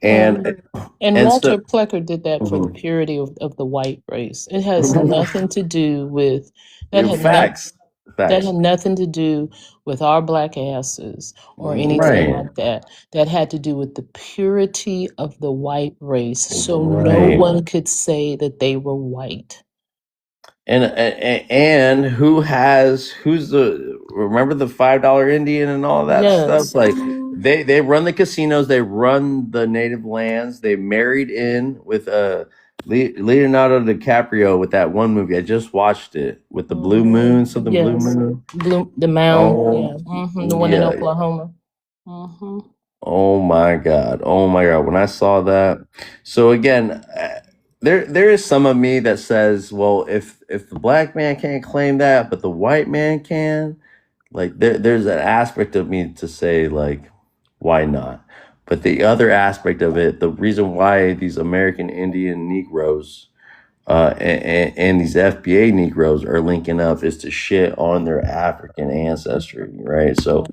And Walter so, Plecker did that for the mhm. purity of the white race. It has nothing to do with that. Facts. That had nothing to do with our black asses or anything Right. like that. That had to do with the purity of the white race. So no Right. one could say that they were white. And who's the remember the $5 Indian and all that Yes. stuff. Like they run the casinos, they run the native lands. They married in with Leonardo DiCaprio with that one movie. I just watched it with the Blue Moon, something Blue Yes. Moon. The Mound. Oh, Yeah. The one in yeah. Oklahoma. Oh my God. Oh my God. When I saw that. So again, there is some of me that says, well, if the black man can't claim that, but the white man can, like there's an aspect of me to say, like, why not? But the other aspect of it, the reason why these American Indian Negroes and these FBA Negroes are linking up is to shit on their African ancestry, right? So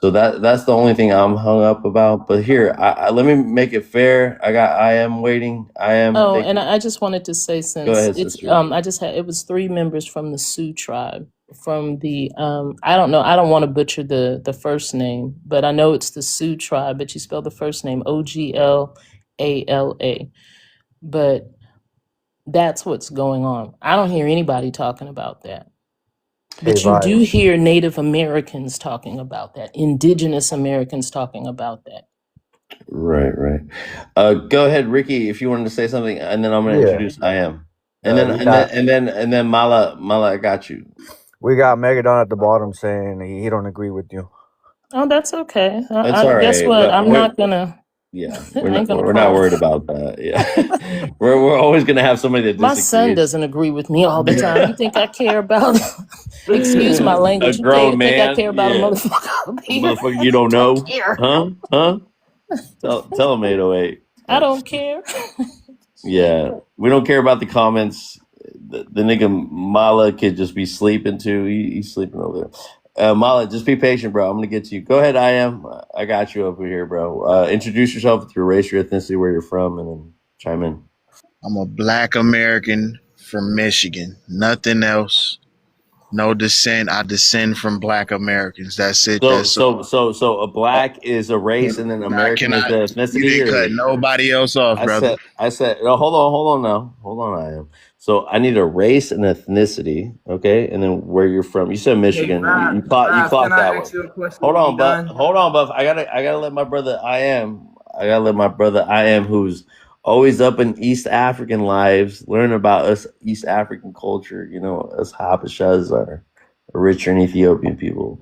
that's the only thing I'm hung up about. But here, I let me make it fair. I am waiting. Oh, and I just wanted to say, Go since ahead, it's sister. I just had, it was 3 members from the Sioux tribe, from the I don't know, I don't want to butcher the first name, but I know it's the Sioux tribe, but you spell the first name Ogla. But that's what's going on. I don't hear anybody talking about that. Hey, But you do Vibes. hear Native Americans talking about that, Indigenous Americans talking about that. Right. Go ahead, Ricky, if you wanted to say something, and then I'm gonna Yeah. introduce I am. And We then got and then Mala, I got you. Megadon at the bottom saying he don't agree with you. Oh, that's okay. It's all Guess right. what? But I'm not gonna. yeah, I ain't gonna we're not call. worried about that. Yeah. we're always gonna have somebody that My son disagrees. doesn't agree with me all the time. You think I care about? Excuse my A language. You grown think I man, care about a yeah. motherfucker up here? Motherfucker you don't know. Care. Huh? Tell him 808. I don't care. Yeah, we don't care about the comments. The nigga Mala could just be sleeping too. He's sleeping over there. Mala, just be patient, bro. I'm gonna get to you. Go ahead, I got you over here, bro. Introduce yourself with your race, your ethnicity, where you're from, and then chime in. I'm a black American from Michigan. Nothing else. No descent. I descend from black Americans. That's it. So a black is a race, and then American is the You ethnicity. didn't cut nobody else off, brother. I said. No, hold on. I am. So I need a race and ethnicity, okay, and then where you're from. You said Michigan. You clocked that one. Hold on, Buff. I gotta let my brother I am, who's always up in East African lives, learn about us East African culture. You know, us Habeshas are Eritrean Ethiopian people,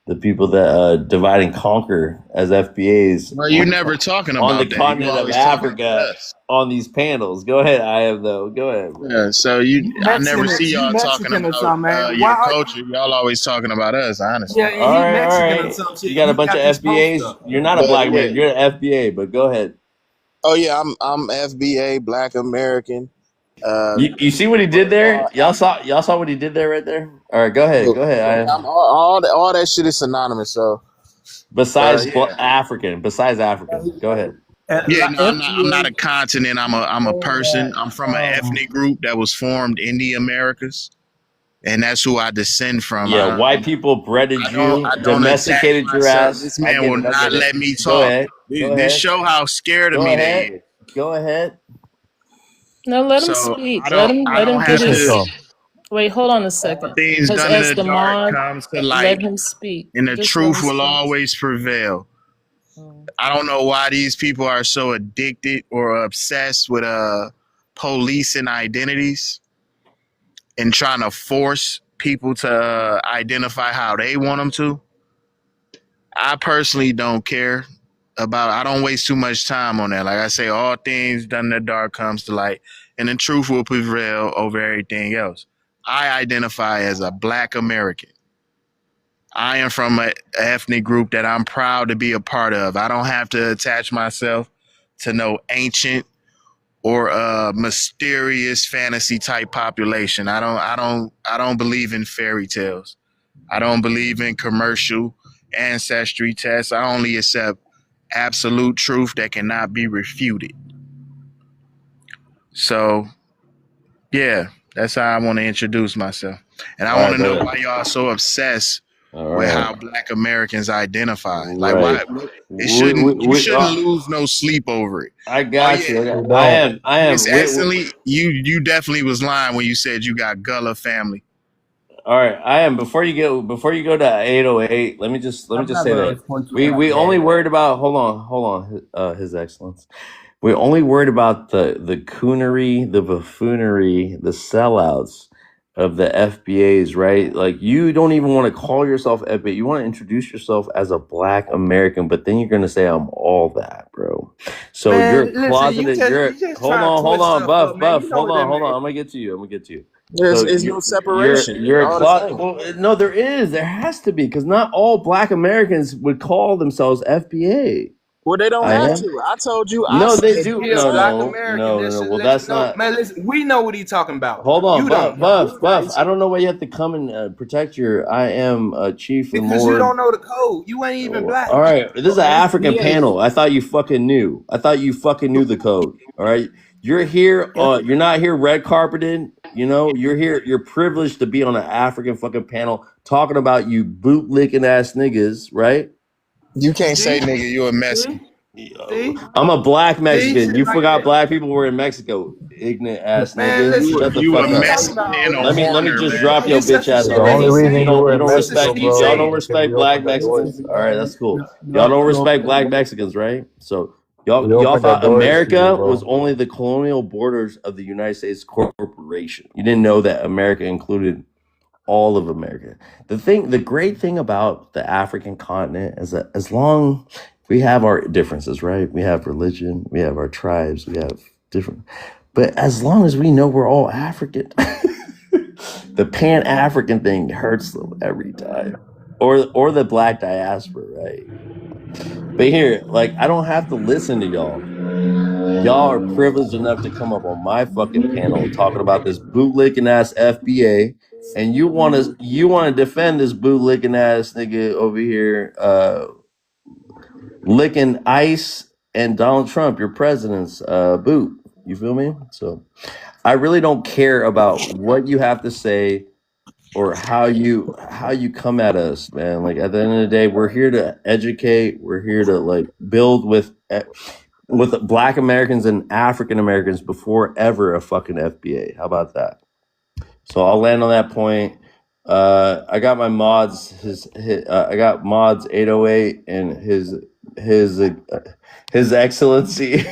the people that divide and conquer as FBAs. Well, you never talking about on the that. continent You of always talking about Africa us. on these panels. Go ahead, I am though. Go ahead, bro. Yeah, so I never see y'all talking about your culture. Y'all always talking about us, honestly. All right. You got a bunch of FBAs. You're not a But black yeah. man. You're an FBA. But go ahead. Oh yeah, I'm FBA, Black American. You see what he did there? Y'all saw what he did there right there. All right, go ahead. I am. All that shit is synonymous. So Besides yeah. African, go ahead. Yeah, no, I'm not a continent. I'm a person. I'm from an ethnic group that was formed in the Americas, and that's who I descend from. Yeah, white people breaded you, domesticated your ass. This man will not let me talk. Go ahead. This show how scared of me they is. Go ahead. No, let him speak. Let him get his. Wait, hold on a second. Things done in the dark comes to light. Let him speak. And the truth will always prevail. I don't know why these people are so addicted or obsessed with policing identities and trying to force people to identify how they want them to. I personally don't care about. I don't waste too much time on that. Like I say, all things done in the dark comes to light, and the truth will prevail over everything else. I identify as a Black American. I am from an ethnic group that I'm proud to be a part of. I don't have to attach myself to no ancient or mysterious fantasy type population. I don't believe in fairy tales. I don't believe in commercial ancestry tests. I only accept absolute truth that cannot be refuted. So, yeah, that's how I want to introduce myself. And I want to know why y'all are so obsessed with how Black Americans identify. Like, why? You shouldn't lose no sleep over it. I got you. I am. Miss Essley, you definitely was lying when you said you got Gullah family. All right, I am. Before you go to 808, let me just I've say never that responded to we that. only worried about. Hold on, His Excellence. We're only worried about the coonery, the buffoonery, the sellouts of the FBAs, right? Like you don't even want to call yourself FBA. You want to introduce yourself as a Black American, but then you're gonna say I'm all that, bro. So you're Man, listen, closeted. you just trying to Hold twist on, stuff Buff, up, man. You know hold what that on. man. I'm gonna get to you. There's So is no separation. you're a All the closet. same. Well, no, there is. There has to be because not all Black Americans would call themselves FBA. Well, they don't I have am. to. I told you. I No, they said do. He a yes. black American. Well, that's No, not. man, listen, we know what he's talking about. Hold on, You don't. Buff. I don't know why you have to come and protect your. I am chief and Because you lord. don't know the code. You ain't even black. All right, this is an African FBA. panel. I thought you fucking knew. The code. All right, you're here. You're not here red carpeted. You know, you're here. You're privileged to be on an African fucking panel talking about you boot licking ass niggas, right? You can't say See? nigga. You a Mexican. See? I'm a Black Mexican. Shit You like forgot that. Black people were in Mexico. Ignorant ass Man, nigga. listen. Shut the You fuck a We up. talking Mexican about and a Let me horner, just man. drop your it's just bitch the ass shit on The that down. only he's reason You saying. you were don't in It's the Mexico, shit respect. he's bro, Y'all is don't saying. because respect we Black opened the Mexicans. doors. All right, that's cool. No, Y'all don't no, respect Black Mexicans, right? So We y'all opened the thought doors to you, America was bro. only the colonial borders of the United States corporation. You didn't know that America included all of America. The great thing about the African continent is that as long we have our differences, right? We have religion, we have our tribes, we have different, but as long as we know we're all African, the Pan-African thing hurts them every time. Or the Black diaspora, right? But here, like I don't have to listen to y'all. Y'all are privileged enough to come up on my fucking panel talking about this bootlicking ass FBA, and you want to defend this bootlicking ass nigga over here, licking ICE and Donald Trump, your president's boot. You feel me? So I really don't care about what you have to say or how you come at us, man. Like at the end of the day, we're here to educate. We're here to like build with Black Americans and African Americans before ever a fucking FBA. How about that? So I'll land on that point. I got my mods. I got mods 808 and his excellency.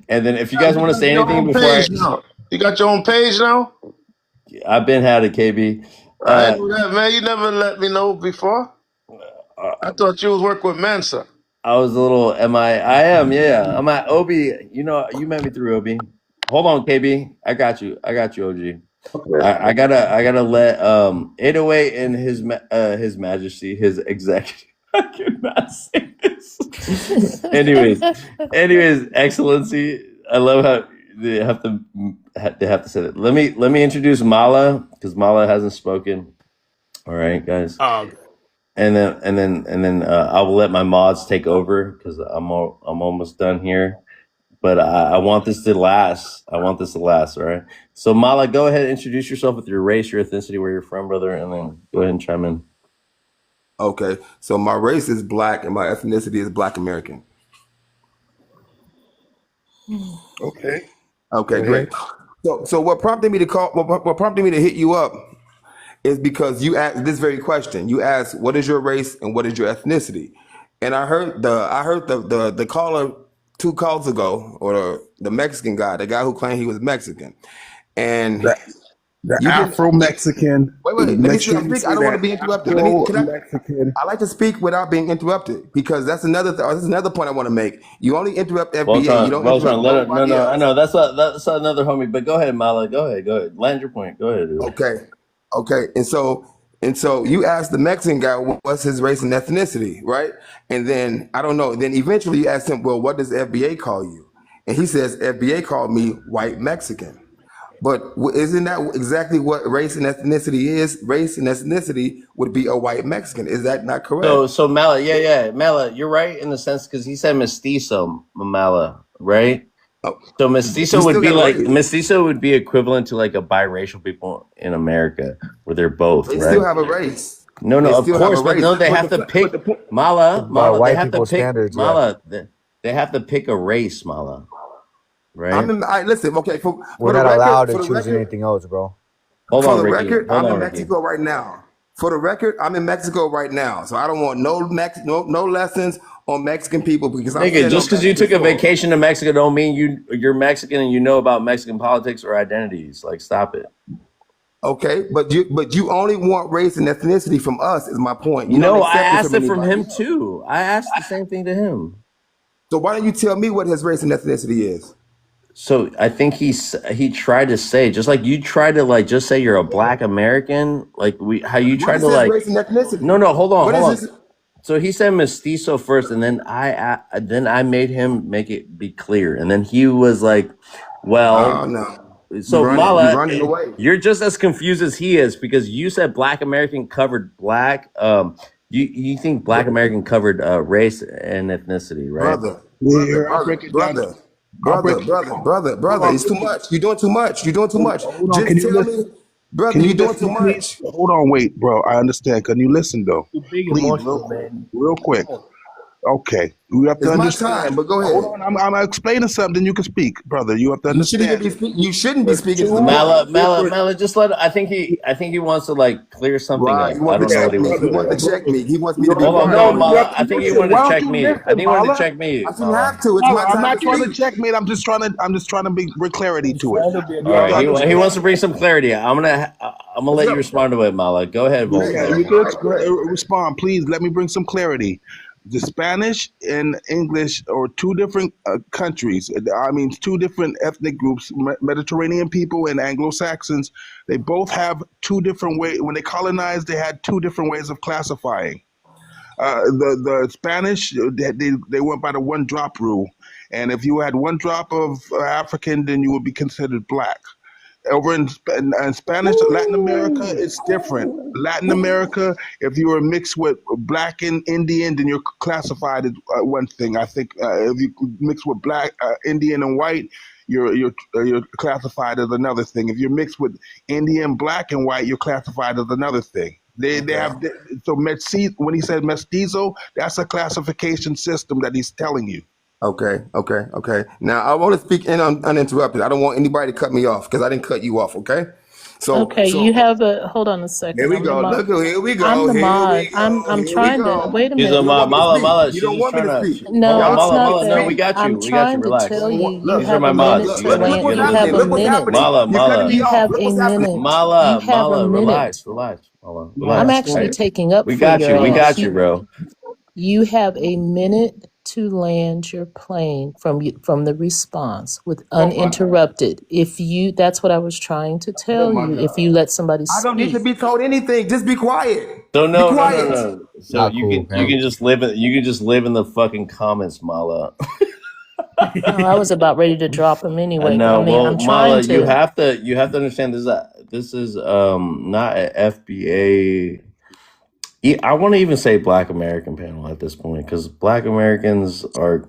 And then if you guys want to say Your anything own before page now. You got your own page now. I've been had it, KB. I didn't know that, man. You never let me know before. Uh, I thought you was working with Mensa. I was a little. I am. Yeah. I'm at Obi. You know, you met me through Obi. Hold on, KB. I got you, OG. Okay. I gotta let 808 and his majesty, his executive. I cannot say this. anyways, excellency. I love how they have to say that. Let me introduce Mala because Mala hasn't spoken. All right, guys. Oh, And then I will let my mods take over because I'm almost done here. But I want this to last. All right. So Mala, go ahead and introduce yourself with your race, your ethnicity, where you're from, brother, and then go ahead and chime in. Okay, so my race is black and my ethnicity is Black American. okay. Okay, Go great. ahead. So what prompted me to call? What prompted me to hit you up is because you asked this very question. You asked, "What is your race and what is your ethnicity?" And I heard the caller 2 calls ago, or the Mexican guy, the guy who claimed he was Mexican, and The you didn't. Afro Mexican. Wait. Let me Make speak. sure you I say don't want to that be interrupted. Afro Can I? Mexican. I like to speak without being interrupted because that's another. This is another point I want to make. You only interrupt FBA. You don't Beltran, interrupt let it. No, nobody else. I know that's another homie. But go ahead, Mala. Go ahead. Land your point. Go ahead, dude. Okay. And so you asked the Mexican guy what's his race and ethnicity, right? And then I don't know. Then eventually you asked him, well, what does FBA call you? And he says FBA called me white Mexican. But isn't that exactly what race and ethnicity is? Race and ethnicity would be a white Mexican. Is that not correct? So Mala, yeah, Mala, you're right in the sense because he said mestizo, Mala, right? Oh, So you mestizo would still be got a like race. mestizo would be equivalent to like a biracial people in America where they're both, They right? still have a race. No, They of still have a course, but race. no, they But have to pick Mala, By they white have to people's pick standards, yeah. Mala. They have to pick a race, Mala, right? I listen. Okay, for We're the not allowed record, to choose anything else, bro. Hold For on, the Ricky. record, Hold I'm in on, Ricky. Mexico right now. For the record, I'm in Mexico right now. So I don't want no lessons on Mexican people because I'm Nigga, standing just on because you Mexican took a soil. vacation to Mexico don't mean you're Mexican and you know about Mexican politics or identities. Like, stop it. Okay, but you only want race and ethnicity from us is my point. You don't No, I accept it asked from it from anybody him else. too. I asked the same thing to him. So why don't you tell me what his race and ethnicity is? So I think he tried to say, just like you tried to like just say you're a black American, like how you What tried is to his like. race and ethnicity? No, hold on, What hold is on. his? So he said mestizo first, and then I made him make it be clear, and then he was like, Oh "Well." no, you So running, you Mala, running away. you're just as confused as he is because you said Black American covered black. You think Black American covered race and ethnicity, right? Brother, Yeah, brother, here, I'll brother, break it down. brother, I'll break brother, it brother, down. brother, Hold brother. on, It's too much. You're doing too much. You're doing too much. hold on. Can Just you tell me, listen? brother, Can you you're doing too listen, please? much. Hold on, wait, bro. I understand. Can you listen though? Too big Please, emotional, man. real quick. Come on. Okay, you have to It's my understand. time, but go Hold ahead. on, I'm explaining something. You can speak, brother. You have to You shouldn't even understand. be speaking. You shouldn't be There's speaking. This is the two point. different. Mala, just let. I think he wants to like clear something Right. up. He I wants don't to know Yeah, what check he me. wants He to wants do. to check me. He wants me You to be Hold on, quiet. no, no, you have Mala. to I think he listen. wanted to Why don't check you me. I think listen, he wanted to Mala? check me, I shouldn't Mala. have to. It's Mala, my I'm time not to trying to speak. checkmate. I'm just trying to bring clarity He's to it. trying to be a All You have right, to he diplomat. wants to understand. bring some clarity. I'm gonna Let's let you go. respond to it, Mala. Go ahead, Hey, Yeah, Voltron. you all could right, go ahead. respond, please. Let me bring some clarity. The Spanish and English are two different countries. I mean, two different ethnic groups: Mediterranean people and Anglo-Saxons. They both have two different ways. When they colonized, they had two different ways of classifying. The Spanish they went by the one drop rule, and if you had one drop of African, then you would be considered black. Over in Spanish, Latin America, it's different. Latin America, if you were mixed with black and Indian, then you're classified as one thing. I think if you mix with black, Indian, and white, you're classified as another thing. If you're mixed with Indian, black, and white, you're classified as another thing. They Okay. have so when he said mestizo, that's a classification system that he's telling you. Okay. Now I want to speak uninterrupted. I don't want anybody to cut me off because I didn't cut you off. Okay. So Okay, you have a hold on a here second. we I'm the go. mod. Look, here we I'm go. the Here mod. we go. I'm Here we trying to go. wait a She's You a minute. don't want me to speak. Mala. You She's don't just want me trying to to. speak. Hold No, on, it's Y'all not speak. Mala. No, that. we Speak. got you. I'm We got you. trying to Relax. tell you you These are have my a minute mods. Look, You to got look, to look land. you what's got to You have happening. a listen. Look what's minute. happening. You're cutting me You off. have Look a what's happening. minute. You have a minute. Relax. Relax. No, I'm Relax. All actually right. explain. taking up We for got your you. We ass. got you, bro. You have a minute to land your plane from the response with Oh my God. uninterrupted. If you, that's what I was trying to Oh tell my you. If God. you let somebody I don't need to speak, be told anything. Just be quiet. So Be no. quiet. So Not cool, you man. can just live in the fucking comments, Mala. no, I was about ready to drop him anyway. I No, mean, well, I'm trying Mala, to. you have to understand this is not an FBA. I want to even say Black American panel at this point because Black Americans are.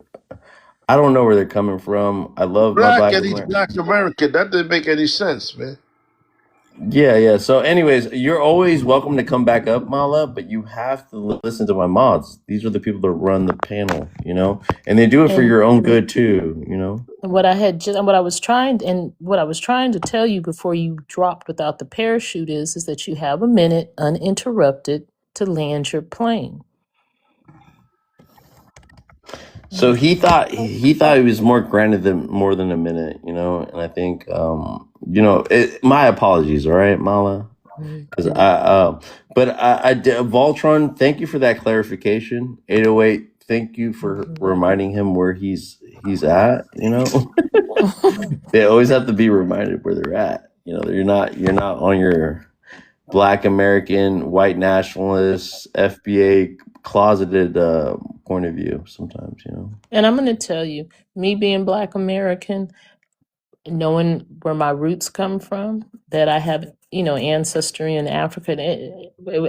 I don't know where they're coming from. I love my Black Black and he's American. Black American. That didn't make any sense, man. Yeah. So, anyways, you're always welcome to come back up, Mala, but you have to listen to my mods. These are the people that run the panel, and they do it for And your own good too. what I had just, and what I was trying, and what I was trying to tell you before you dropped without the parachute is that you have a minute uninterrupted to land your plane. So he thought it was more granted than more than a minute, and I think my apologies, all right, Mala, because Voltron, thank you for that clarification. 808, thank you for reminding him where he's at. They always have to be reminded where they're at. You're not on your Black American, white nationalist, FBA closeted point of view sometimes. And I'm going to tell you, me being Black American, knowing where my roots come from, that I have, ancestry in Africa.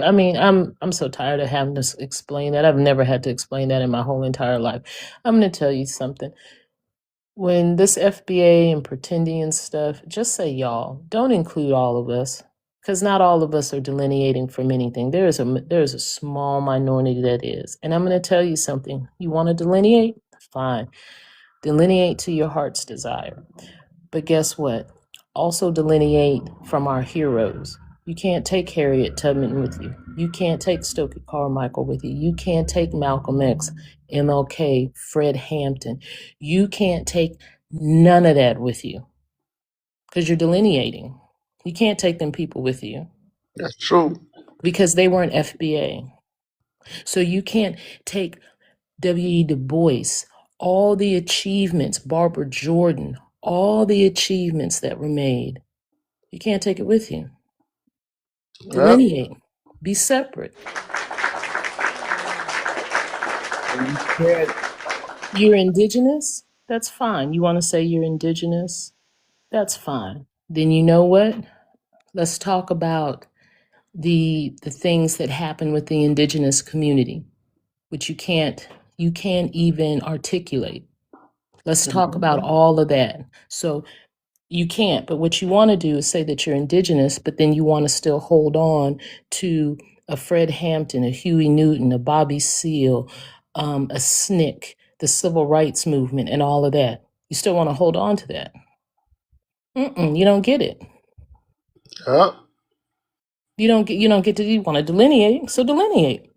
I mean, I'm so tired of having to explain that. I've never had to explain that in my whole entire life. I'm going to tell you something. When this FBA and pretending and stuff, just say y'all. Don't include all of us, because not all of us are delineating from anything. There is a small minority that is. And I'm going to tell you something. You want to delineate? Fine. Delineate to your heart's desire. But guess what? Also delineate from our heroes. You can't take Harriet Tubman with you. You can't take Stokely Carmichael with you. You can't take Malcolm X, MLK, Fred Hampton. You can't take none of that with you because you're delineating. You can't take them people with you That's true. because they weren't FBA. So you can't take W.E. Du Bois, all the achievements, Barbara Jordan, all the achievements that were made. You can't take it with you. Yep. Delineate. Be separate. And you can't. You're indigenous? That's fine. You want to say you're indigenous? That's fine. Then you know what? Let's talk about the things that happen with the indigenous community, which you can't even articulate. Let's talk about all of that. So you can't, but what you want to do is say that you're indigenous, but then you want to still hold on to a Fred Hampton, a Huey Newton, a Bobby Seale, a SNCC, the civil rights movement, and all of that. You still want to hold on to that. You don't get it. Yep. You don't get to, you want to delineate, so delineate.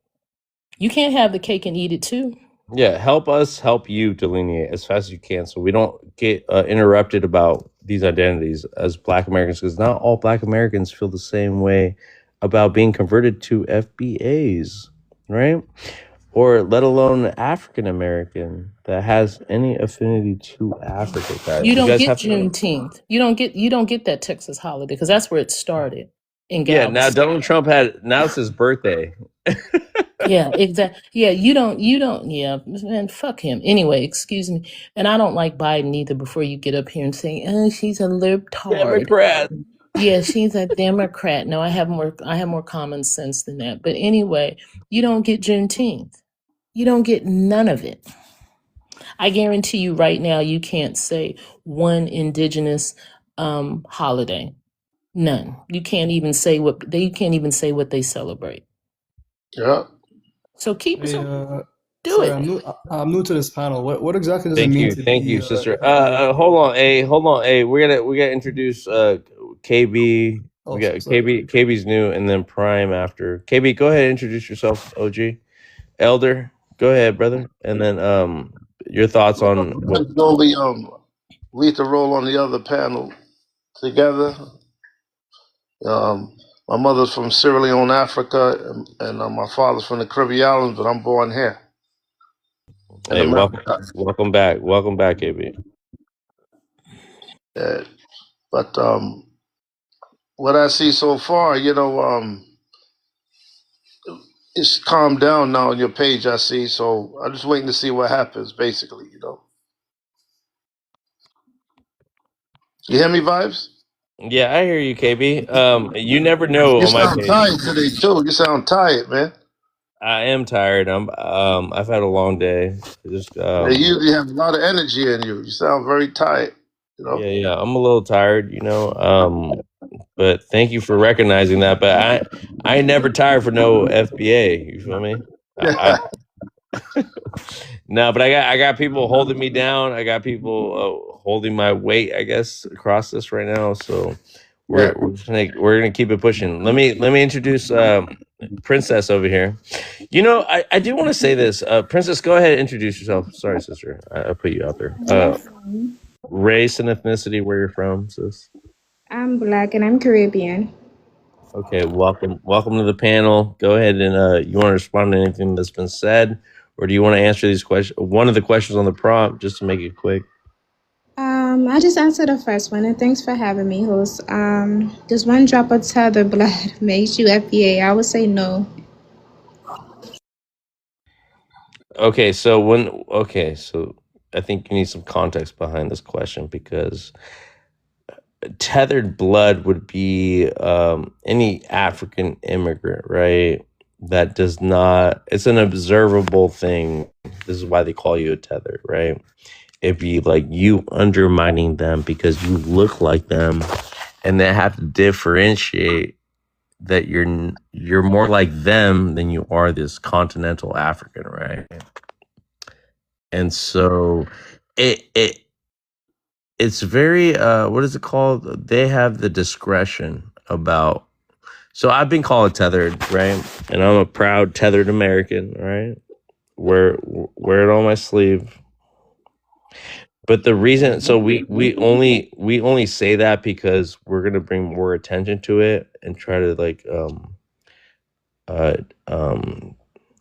You can't have the cake and eat it too. Yeah, help us help you delineate as fast as you can so we don't get interrupted about these identities as Black Americans, because not all Black Americans feel the same way about being converted to FBAs, right? Or let alone African American that has any affinity to Africa, guys. You don't guys get have to. Juneteenth. You don't get that Texas holiday because that's where it started in Yeah, now Galveston. Donald Trump now it's his birthday. Yeah, exactly. Yeah, you don't, yeah, man, fuck him. Anyway, excuse me. And I don't like Biden either before you get up here and say, oh, she's a libtard. Democrat. Yeah, she's a Democrat. No, I have more common sense than that. But anyway, you don't get Juneteenth. You don't get none of it. I guarantee you right now you can't say one indigenous holiday. None. You can't even say what they celebrate. Yep. So keep Hey, do sorry, it. I'm new to this panel. What exactly does it mean to Thank be you, sister. Hold on, we gotta introduce KB. Oh, We got sorry. KB's new, and then Prime after. KB, go ahead and introduce yourself, OG. Elder, go ahead, brother, and then your thoughts on what. It's normally Lethal Roll on the other panel together. My mother's from Sierra Leone, Africa, and my father's from the Caribbean islands, but I'm born here in Hey, America. welcome back, KB. But what I see so far, it's calmed down now on your page. I see, so I'm just waiting to see what happens. Basically, You hear me, Vibes? Yeah, I hear you, KB. You never know You on my sound page. tired today too. You sound tired, man. I am tired. I've had a long day. Just You usually have a lot of energy in you. You sound very tired. Yeah, I'm a little tired, but thank you for recognizing that. But I ain't never tired for no FBA. You feel me? No, but I got people holding me down. I got people holding my weight, I guess, across this right now. So we're gonna keep it pushing. Let me introduce Princess over here. I do want to say this. Princess, go ahead and introduce yourself. Sorry, sister, I put you out there. Race and ethnicity, where you're from, sis. I'm Black and I'm Caribbean. Okay, welcome to the panel. Go ahead and you want to respond to anything that's been said, or do you want to answer these questions? One of the questions on the prompt, just to make it quick. I just answered the first one, and thanks for having me, host. Does one drop of tether blood makes you FBA? I would say no. Okay, so I think you need some context behind this question, because tethered blood would be any African immigrant, right? That does not, it's an observable thing. This is why they call you a tether, right? It'd be like you undermining them because you look like them, and they have to differentiate that you're more like them than you are this continental African, right? And so it it's very what is it called? They have the discretion about. So I've been called tethered, right? And I'm a proud tethered American, right? Wear it on my sleeve. But the reason, so we only say that because we're gonna bring more attention to it and try to like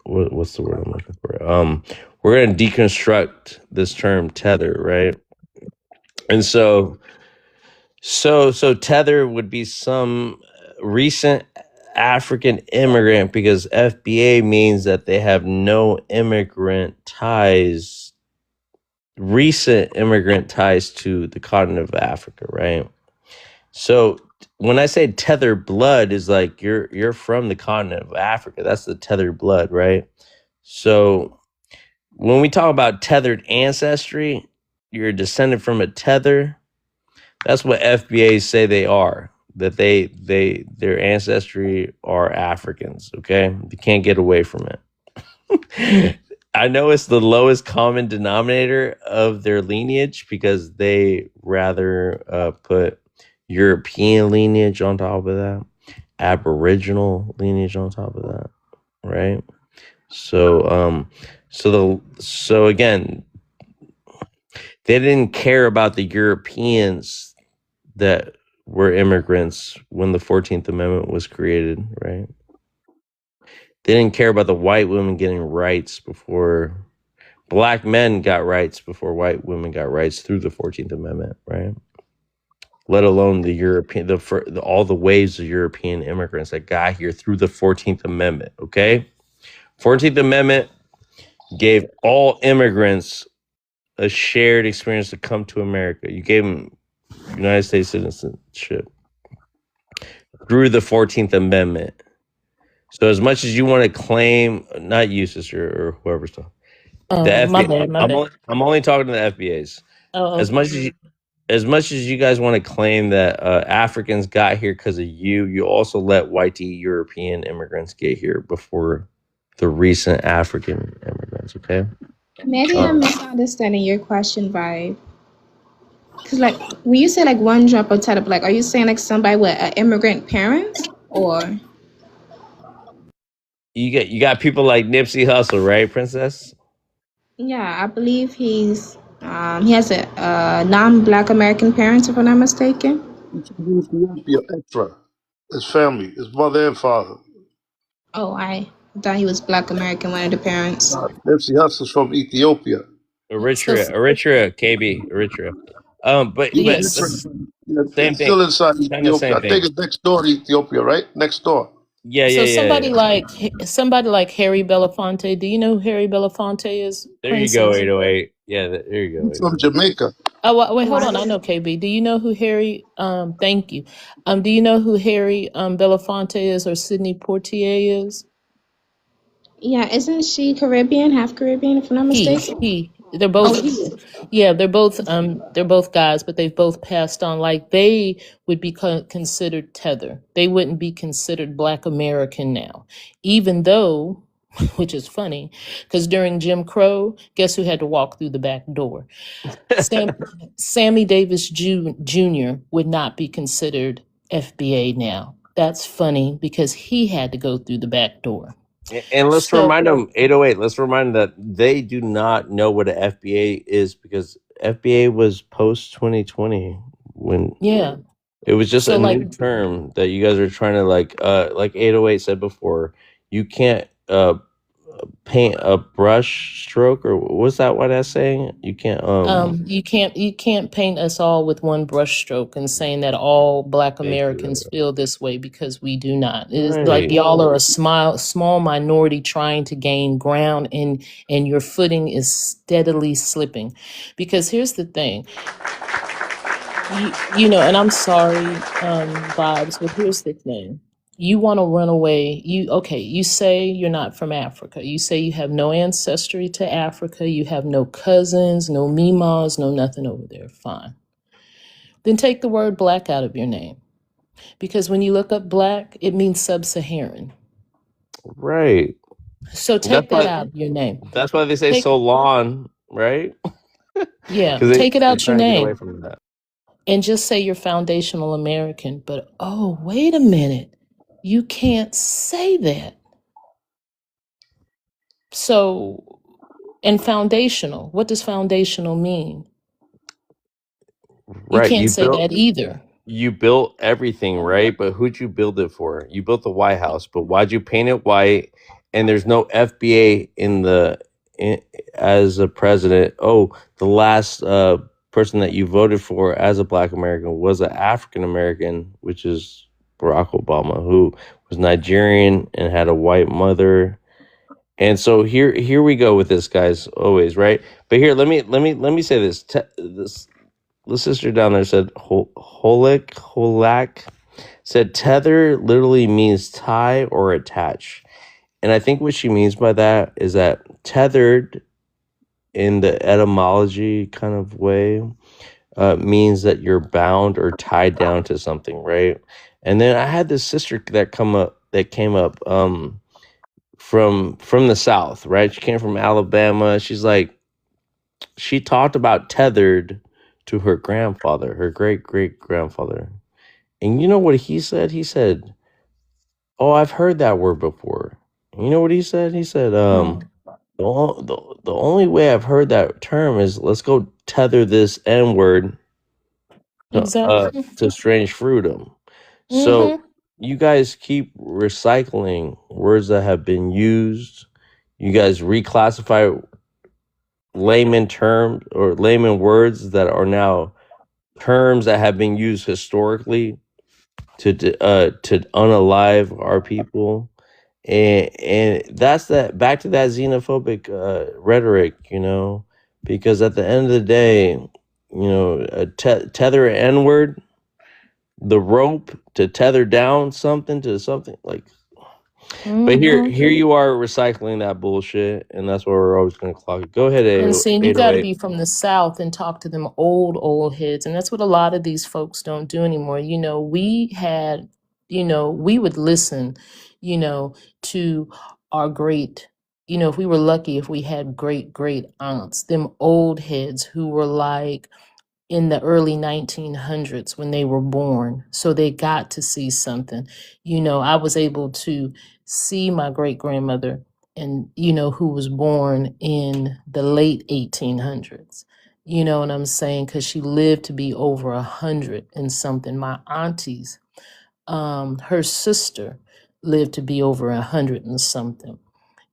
what's the word I'm looking for? We're gonna deconstruct this term tether, right? And so tether would be some recent African immigrant, because FBA means that they have no immigrant ties, recent immigrant ties to the continent of Africa, right? So when I say tethered blood, is like you're from the continent of Africa. That's the tethered blood, right? So when we talk about tethered ancestry, you're a descendant from a tether. That's what FBAs say they are. That their ancestry are Africans. Okay, you can't get away from it. I know it's the lowest common denominator of their lineage because they rather put European lineage on top of that, Aboriginal lineage on top of that, right? So so again, they didn't care about the Europeans that were immigrants when the 14th Amendment was created, right? They didn't care about the white women getting rights before black men got rights before white women got rights through the 14th Amendment, right? Let alone the European, all the waves of European immigrants that got here through the 14th Amendment, okay? 14th Amendment gave all immigrants a shared experience to come to America. You gave them United States citizenship through the 14th Amendment. So as much as you want to claim, not you, sister, or whoever's talking, the My FBA, bad. I'm only talking to the FBAs. Oh, As much as you guys want to claim that Africans got here because of you, you also let white European immigrants get here before the recent African immigrants. Okay. Maybe I'm misunderstanding your question, Vibe. Because, like, when you say, like, one drop of tether, like, are you saying, like, somebody with immigrant parents? Or, You got people like Nipsey Hussle, right, Princess? yeah, I believe he has a non-Black American parents, if I'm not mistaken. Ethiopia, Etra. His family, his mother and father. Oh, I thought he was Black American, one of the parents. Nipsey Hussle's from Ethiopia. Eritrea, KB, Eritrea. But Yeah, that's same it's still thing. inside Kind of Ethiopia. same I think thing. it's next door to Ethiopia, right? Next door. Yeah. So somebody like Harry Belafonte. Do you know who Harry Belafonte is, There you go, Princess? 808. Yeah, there you go. He's from Jamaica. Oh, wait, hold on. I know KB. Do you know who Harry? Thank you. Do you know who Harry Belafonte is or Sidney Poitier is? Yeah, isn't she Caribbean, half Caribbean, if I'm not mistaken? They're both. Yeah, they're both guys, but they've both passed on. Like they would be considered tether. They wouldn't be considered Black American now, even though, which is funny, because during Jim Crow, guess who had to walk through the back door? Sammy Davis Jr. would not be considered FBA now. That's funny because he had to go through the back door. And let's So remind them, 808, let's remind them that they do not know what an FBA is because FBA was post 2020 when yeah. it was just So a like new term that you guys are trying to like 808 said before, you can't paint a brush stroke, or what's that what that's saying? You can't you can't paint us all with one brush stroke and saying that all Black thank you. Americans feel this way because we do not. It's like Right. y'all are a small minority trying to gain ground and your footing is steadily slipping. Because here's the thing. You know, and I'm sorry, Vibes, but here's the thing. You want to run away. You say you're not from Africa. You say you have no ancestry to Africa. You have no cousins, no mimas, no nothing over there. Fine. Then take the word Black out of your name. Because when you look up Black, it means sub-Saharan. Right. So take that out of your name. That's why they say Take, so long, right? yeah, Because take it they're out your trying to get away name. from that. and just say you're foundational American. But oh, wait a minute, you can't say that. So, and foundational, what does foundational mean? You Right. can't say that either. You built everything, right? But who'd you build it for? You built the White House, but why'd you paint it white? And there's no FBA as a president. Oh, the last person that you voted for as a Black American was an African American, which is Barack Obama, who was Nigerian and had a white mother. And so here we go with this, guys. Always right. But here, let me say this. The sister down there said Holak said tether literally means tie or attach. And I think what she means by that is that tethered in the etymology kind of way means that you're bound or tied down to something, right? And then I had this sister that came up from the South, right? She came from Alabama. She's like, she talked about tethered to her grandfather, her great-great-grandfather. And you know what he said? He said, "Oh, I've heard that word before." And you know what he said? He said, the only way I've heard that term is let's go tether this N word Exactly. to strange fruitum. So you guys keep recycling words that have been used. You guys reclassify layman terms or layman words that are now terms that have been used historically to unalive our people. And that's that back to that xenophobic rhetoric, you know, because at the end of the day, you know, tether an N-word, the rope to tether down something to something like. But here you are recycling that bullshit, and that's why we're always going to clock it. Go ahead, And see, you got to 808. be from the South and talk to them old heads. And that's what a lot of these folks don't do anymore. You know, we had, you know, we would listen, you know, to our great, you know, if we were lucky, if we had great aunts, them old heads who were like in the early 1900s when they were born. So they got to see something. You know, I was able to see my great grandmother and, you know, who was born in the late 1800s. You know what I'm saying? Because she lived to be over 100 and something. My aunties, her sister lived to be over 100 and something.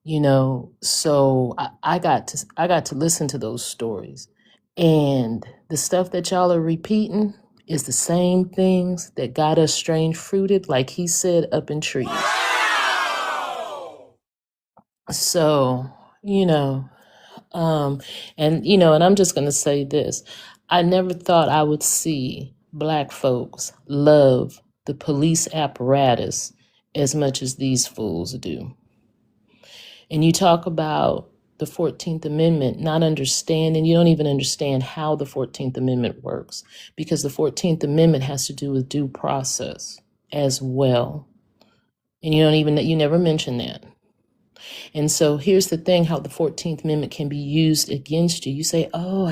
You know, so I got to listen to those stories, and the stuff that y'all are repeating is the same things that got us strange fruited, like he said, up in trees. So, you know, and you know, and I'm just gonna say this: I never thought I would see Black folks love the police apparatus as much as these fools do. And you talk about the 14th Amendment, not understanding, you don't even understand how the 14th Amendment works, because the 14th Amendment has to do with due process as well. And you never mention that. And so here's the thing, how the 14th Amendment can be used against you. You say, oh,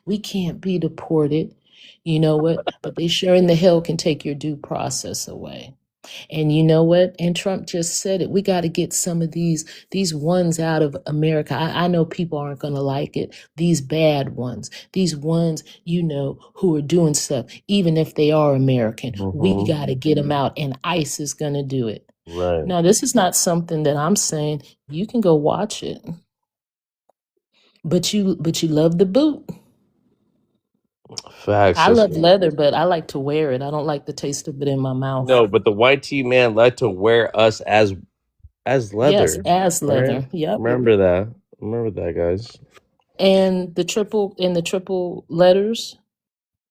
we can't be deported. You know what? But they sure in the hell can take your due process away. And you know what? And Trump just said it. We got to get some of these ones out of America. I know people aren't going to like it. These bad ones, these ones, you know, who are doing stuff, even if they are American, we got to get them out, and ICE is going to do it. Right. Now, this is not something that I'm saying you can go watch it, but you love the boot. Facts. I love leather, but I like to wear it. I don't like the taste of it in my mouth. No, but the white tee man liked to wear us as leather. Yes, as leather. Right? Yep. Remember that, guys. And the triple letters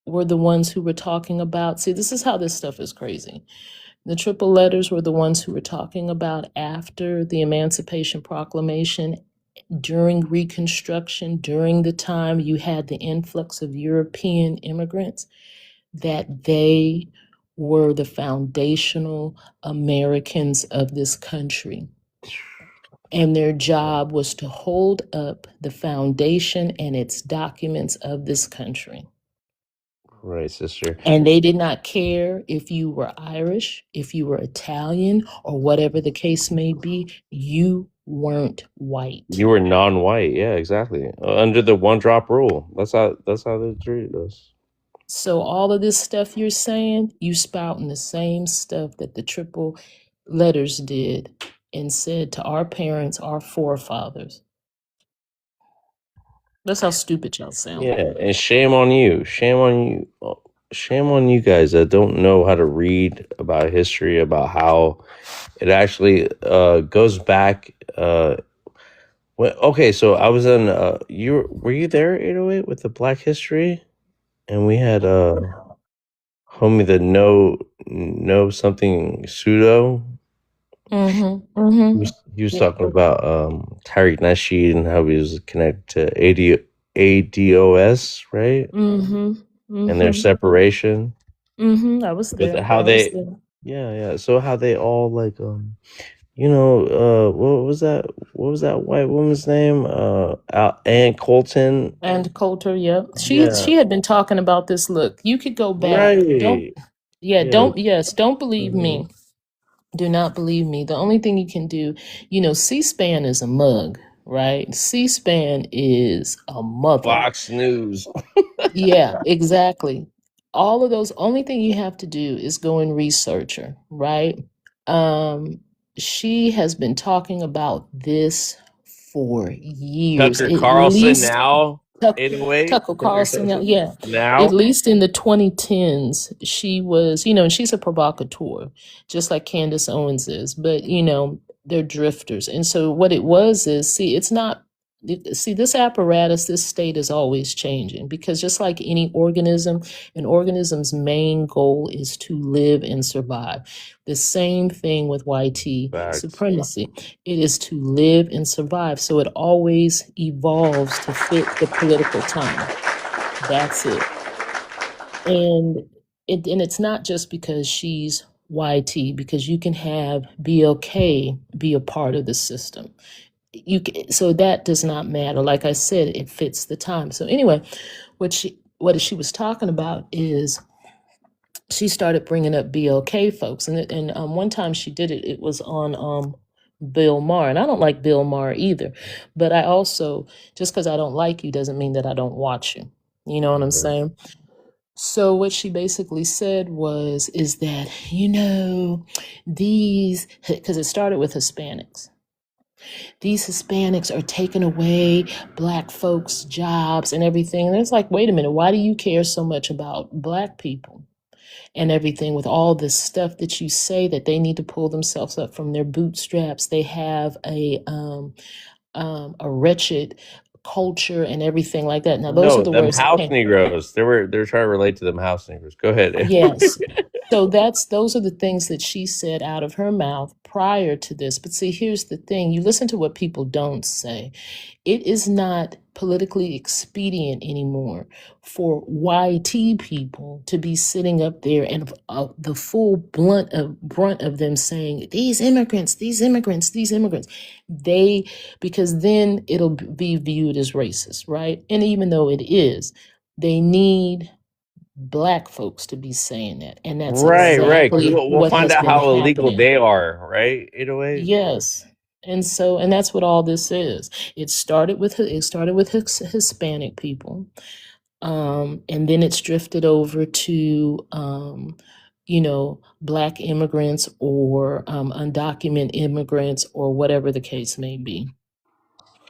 were the ones who were talking about. See, this is how this stuff is crazy. The triple letters were the ones who were talking about after the Emancipation Proclamation, during Reconstruction, during the time you had the influx of European immigrants, that they were the foundational Americans of this country. And their job was to hold up the foundation and its documents of this country. Right, sister. And they did not care if you were Irish, if you were Italian, or whatever the case may be. You weren't white. You were non-white. Yeah, exactly. Under the one drop rule. That's how they treated us. So all of this stuff you're saying, you spouting the same stuff that the triple letters did and said to our parents, our forefathers. That's how stupid y'all sound. Yeah, and shame on you. Shame on you. Shame on you guys that don't know how to read about history, about how it actually goes back. Okay, so I was in. Were you there 808 with the Black History, and we had homie the no something pseudo. He was talking about Tariq Nasheed and how he was connected to ADOS, right? And their separation. I was But there. how they, yeah. So how they all like, what was that? What was that white woman's name? Ann Colton. And Coulter, yeah. She had been talking about this. Look, you could go back. Right. Don't believe me. Do not believe me. The only thing you can do, C-SPAN is a mug, right? C-SPAN is a mother. Fox News. Yeah, exactly. All of those, only thing you have to do is go and research her, right? She has been talking about this for years. Tucker At Carlson least now. 808. Tucker Carlson, yeah. Now. At least in the 2010s, she was, and she's a provocateur, just like Candace Owens is. But, they're drifters. And so what it was is, this apparatus, this state is always changing, because just like any organism, an organism's main goal is to live and survive. The same thing with YT supremacy. It is to live and survive. So it always evolves to fit the political time. That's it. And it's not just because she's YT, because you can have BLK be a part of the system. So that does not matter. Like I said, it fits the time. So anyway, what she was talking about is she started bringing up BLK folks, and one time she did it. It was on Bill Maher, and I don't like Bill Maher either. But I also, just because I don't like you doesn't mean that I don't watch you. You know what I'm saying? So what she basically said is that these, because it started with Hispanics. These Hispanics are taking away Black folks' jobs and everything. And it's like, wait a minute, why do you care so much about Black people and everything with all this stuff that you say that they need to pull themselves up from their bootstraps? They have a wretched culture and everything like that. Now, those are the words. House Negroes. They're trying to relate to them house Negroes. Go ahead. Yes. So those are the things that she said out of her mouth prior to this. But see, here's the thing. You listen to what people don't say. It is not politically expedient anymore for YT people to be sitting up there and the full brunt of them saying, these immigrants, because then it'll be viewed as racist, right? And even though it is, they need Black folks to be saying that, and that's right. exactly We'll find out how illegal happening. they are, right? 808. Yes, and that's what all this is. It started with Hispanic people, and then it's drifted over to Black immigrants or undocumented immigrants or whatever the case may be.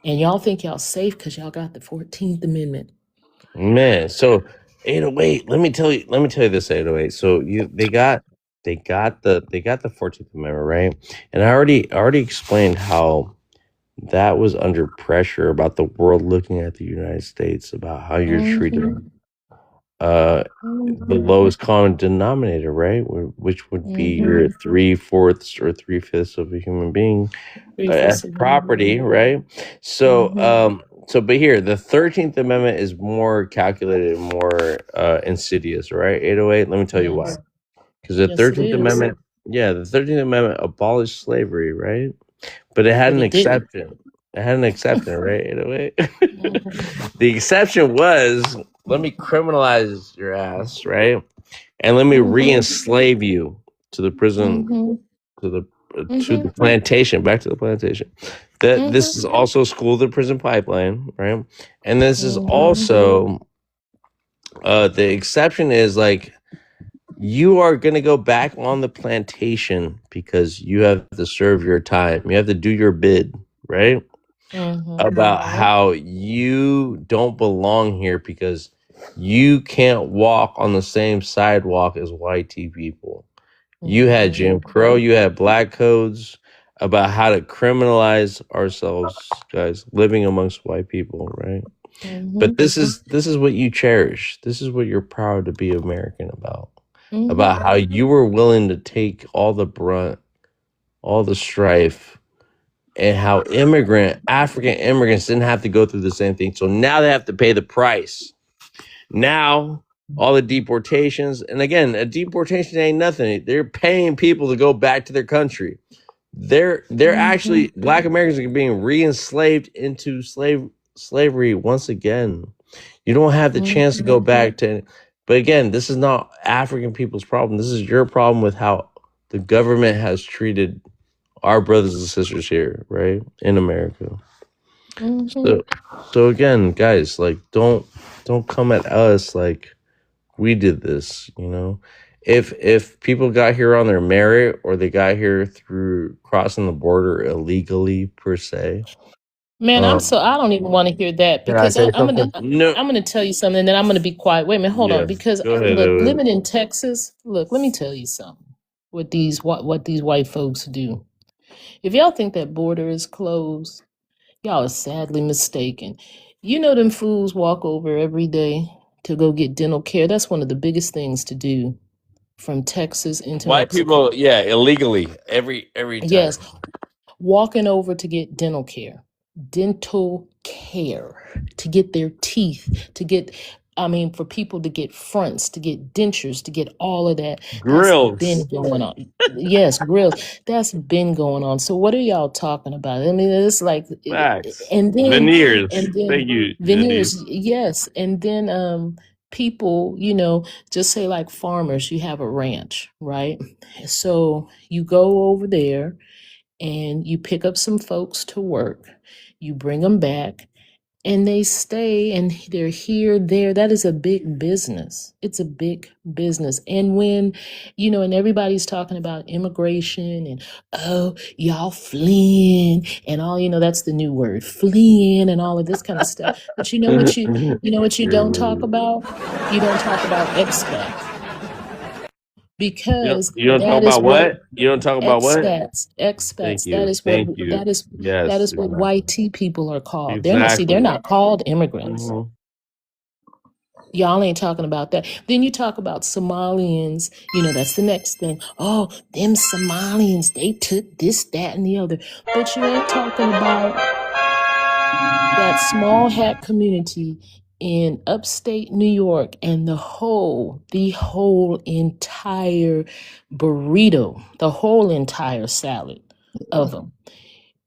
And y'all think y'all safe because y'all got the 14th Amendment. Man, so 808. Let me tell you this, 808. So they got the 14th Amendment, right? And I already explained how that was under pressure about the world looking at the United States, about how you're treating the lowest common denominator, right? Which would be your 3/4 or 3/5 of a human being as property, right? So but here, the 13th Amendment is more calculated, more insidious, right? 808. Let me tell you why. Because the 13th Amendment, the 13th Amendment abolished slavery, right? But it had an exception. It had an exception, right? 808. The exception was criminalize your ass, right? And let me re-enslave you to the prison, to the plantation, back to the plantation. That this is also school to prison pipeline, right? And this is also the exception is like you are gonna go back on the plantation because you have to serve your time. You have to do your bid, right? About how you don't belong here because you can't walk on the same sidewalk as white people. You had Jim Crow, you had black codes about how to criminalize ourselves, guys, living amongst white people, right? But this is what you cherish. This is what you're proud to be American about. About how you were willing to take all the brunt, all the strife, and how African immigrants didn't have to go through the same thing. So now they have to pay the price. Now, all the deportations, and again, a deportation ain't nothing. They're paying people to go back to their country. They're actually, black Americans are being re-enslaved into slavery once again. You don't have the chance to go back to, but again, this is not African people's problem. This is your problem with how the government has treated our brothers and sisters here, right, in America. So again, guys, like don't come at us like we did this, you know. If people got here on their merit or they got here through crossing the border illegally per se, Man, I don't even want to hear that Can I because say I'm something? gonna tell you something, and then I'm gonna be quiet. Wait a minute, hold on, because go ahead, look, Evan. living in Texas, look, let me tell you something. What these white folks do. If y'all think that border is closed, y'all are sadly mistaken. You know them fools walk over every day to go get dental care. That's one of the biggest things to do from Texas into White Mexico. people, yeah, illegally every time. Yes, walking over to get dental care to get their teeth, for people to get fronts, to get dentures, to get all of that. That's been Grills. going on. Yes, grills. That's been going on. So what are y'all talking about? I mean, it's like, Facts. and then Veneers. Thank Thank you, veneers, Denise. yes, and then people, just say like farmers, you have a ranch, right? So you go over there and you pick up some folks to work, you bring them back, and they stay and they're here, there. That is a big business. It's a big business. And when, and everybody's talking about immigration and, oh, y'all fleeing and all, that's the new word, fleeing and all of this kind of stuff. But you know what you don't talk about? You don't talk about expats. Because You don't talk that is about what what? You don't talk about what? Thank expats, you. that is Thank what you. that is Yes. what white tea people are called. They're Exactly. not called immigrants. Mhm. Y'all ain't talking about that. Then you talk about Somalians, that's the next thing. Oh, them Somalians, they took this, that, and the other. But you ain't talking about that small hat community in upstate New York and the whole entire burrito, the whole entire salad of them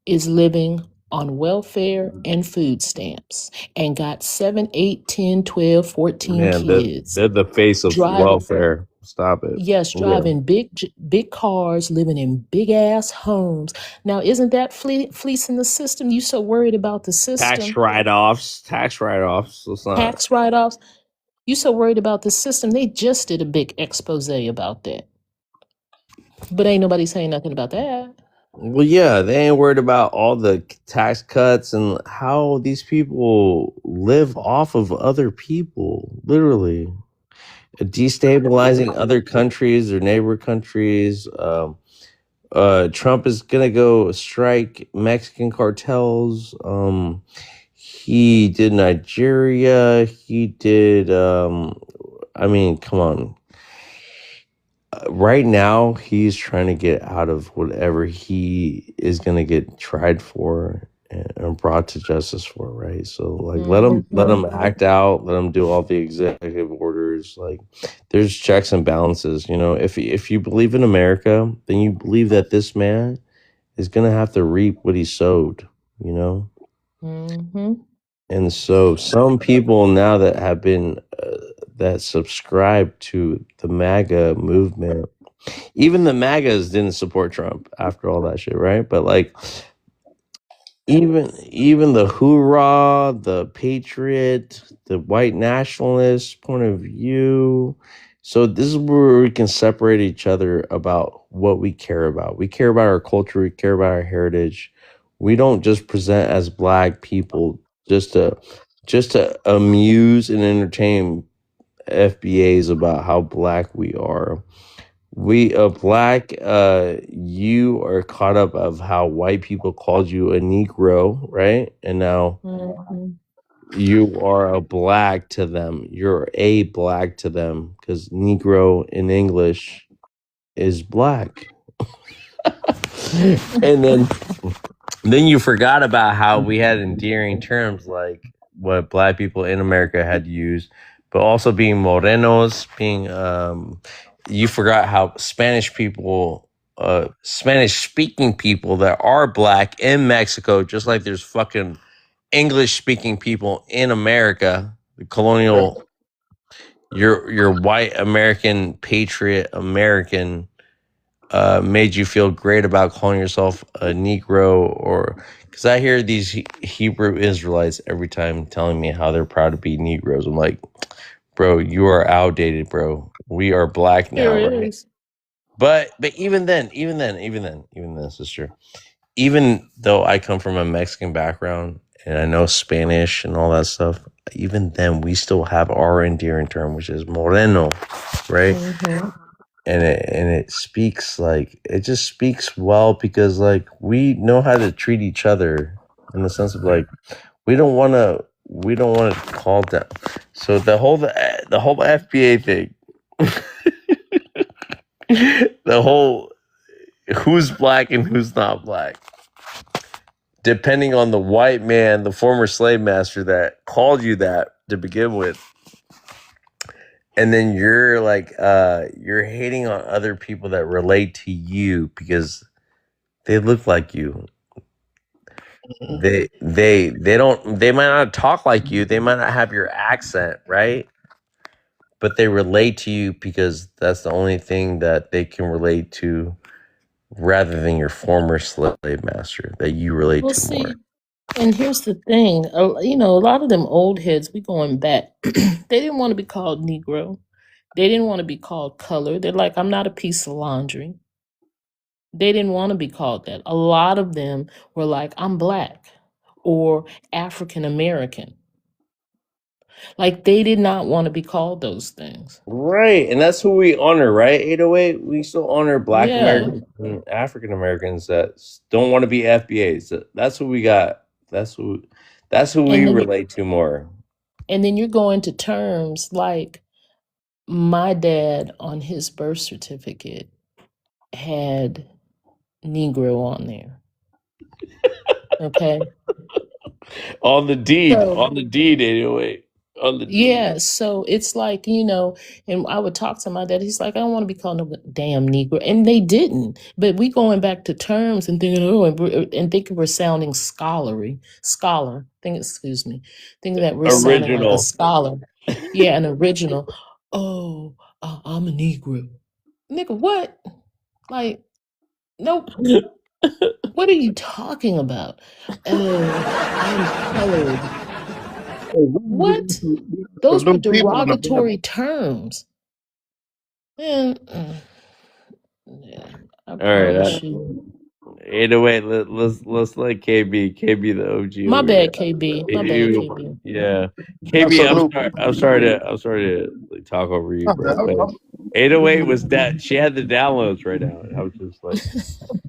is living on welfare and food stamps and got 7, 8, 10, 12, 14 Man, kids. they're the face of welfare. Stop it. Yes, Yeah. driving big cars, living in big ass homes. Now, isn't that fleecing the system? You so worried about the system. Tax write-offs. Let's not. Tax write-offs. You so worried about the system. They just did a big expose about that. But ain't nobody saying nothing about that. Well, yeah, they ain't worried about all the tax cuts and how these people live off of other people, literally. Destabilizing other countries or neighbor countries. Trump is gonna go strike Mexican cartels. He did Nigeria. He did. Come on. Right now, he's trying to get out of whatever he is gonna get tried for and brought to justice for, right? So, like, let him act out. Let him do all the executive orders. Like, there's checks and balances. If you believe in America, then you believe that this man is gonna have to reap what he sowed. Mm-hmm. And so some people now that have been that subscribe to the MAGA movement, even the MAGAs didn't support Trump after all that shit, right? But like even the hoorah, the patriot, the white nationalist point of view. So this is where we can separate each other about what we care about. We care about our culture, we care about our heritage. We don't just present as black people just to amuse and entertain FBAs about how black we are. We black, you are caught up of how white people called you a Negro, right? And now Mhm. you are a black to them. You're a black to them because Negro in English is black. And then you forgot about how we had endearing terms like what black people in America had used, but also being morenos, being you forgot how Spanish people, Spanish speaking people that are black in Mexico, just like there's fucking English speaking people in America, the colonial, your white American patriot American made you feel great about calling yourself a Negro, or because I hear these Hebrew Israelites every time telling me how they're proud to be Negroes. I'm like, bro, you are outdated, bro. We are black now, Here right? is. But even then, sister, even though I come from a Mexican background and I know Spanish and all that stuff, even then we still have our endearing term, which is moreno, right? Mhm. And it speaks like, it just speaks well because like we know how to treat each other in the sense of like we don't want to call down. So the whole FBA thing, the whole who's black and who's not black, depending on the white man, the former slave master that called you that to begin with. And then you're like, you're hating on other people that relate to you because they look like you. They don't, they might not talk like you. They might not have your accent, right? But they relate to you because that's the only thing that they can relate to rather than your former slave master that you relate Well, to more. see, and here's the thing. You know, a lot of them old heads, we going back. They didn't want to be called Negro. They didn't want to be called color. They're like, I'm not a piece of laundry. They didn't want to be called that. A lot of them were like, I'm black or African American. Like they did not want to be called those things. Right, and that's who we honor, right? 808, we still honor Black Yeah. Americans and African Americans that don't want to be FBAs. That's who we got. That's who we And then relate to more. and then you're going to terms like my dad on his birth certificate had Negro on there. Okay. On the deed, So 808. On the deed. yeah, so it's like, you know, and I would talk to my dad. He's like, I don't want to be called no damn Negro. And they didn't. But we going back to terms and thinking, oh, and thinking we're sounding thinking that we're sounding like a Original. scholar. Yeah, an original. Oh, I'm a Negro. Nigga, what? Like, nope. What are you talking about? Oh, I'm colored. What? Those were Them people in the derogatory terms. Man, yeah, I All right, promise you. 808. Let's let KB the OG My over bad, here. KB. My bad, KB. Yeah, KB. salute. I'm sorry to like, talk over you, My bro. bad. But 808 was that she had the downloads right now. I was just like,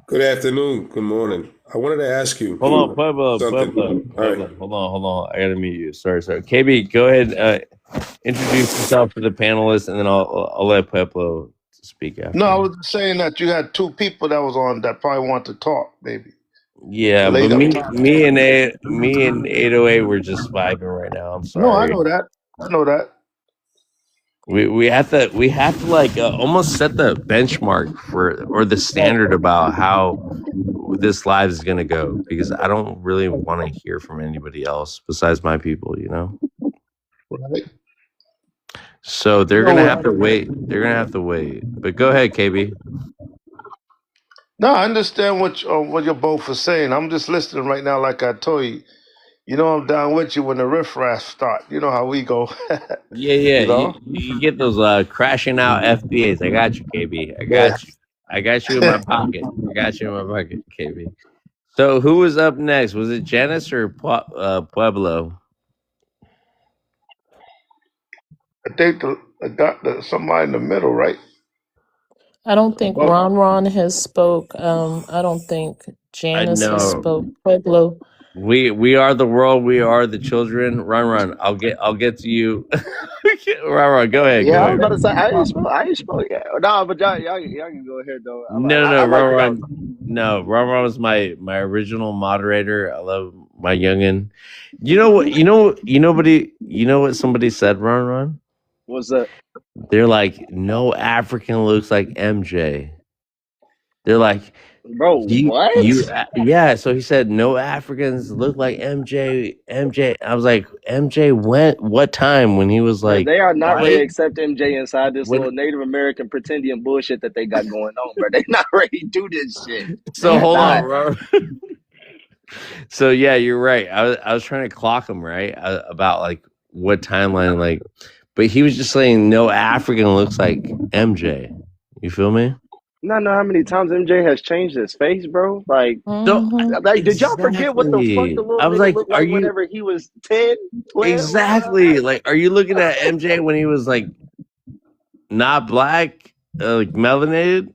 Good afternoon. Good morning. I wanted to ask you hold on, Pueblo. something. All right. Hold on. I gotta mute you. Sorry. KB, go ahead. Introduce yourself to the panelists, and then I'll let Pueblo speak after. No, I was saying that you had two people that was on that probably want to talk, maybe. Yeah, but Late up. me and 808 were just vibing right now. I'm No, I sorry. know that. I know that. We have to like almost set the benchmark for or the standard about how this live is gonna go, because I don't really want to hear from anybody else besides my people, you know. Right. So You they're know gonna what? have to wait. They're gonna have to wait. But go ahead, KB. No, I understand what you're both are saying. I'm just listening right now, like I told you. You know, I'm down with you when the riffraff start. You know how we go. Yeah, yeah. You know? You get those crashing out FBAs. I got you, KB. I Yeah. got you. I got you in my pocket. I got you in my pocket, KB. So who was up next? Was it Janice or Pueblo? I think I got somebody in the middle, right? I don't think Above. Ron has spoke. I don't think I Janice has know. spoke. Pueblo. We are the world. We are the children. Run. I'll get to you. Run. Go ahead. Yeah, Go I was ahead. about to say I ain't spoke yet. No, but y'all can go ahead though. No. I like what y'all. Run. No, Run was my original moderator. I love my youngin. You know what? You know what somebody said. Run. What's that? They're like, no African looks like MJ. They're like, Bro, what? yeah. So he said, no Africans look like MJ. I was like, MJ went what time when he was Bro, like they are not ready to white? accept MJ inside this When little Native American pretendian bullshit that they got going on, bro. They not ready to do this shit. so They're hold on, not. bro. So yeah, you're right. I was trying to clock him right about like what timeline, like, but he was just saying no African looks like MJ. You feel me? Not know how many times MJ has changed his face, bro. Like, So did y'all forget what the fuck the exactly. little I was nigga like, looked are like you whenever he was 10, 12? exactly like are you looking at MJ when he was like not black, like melanated?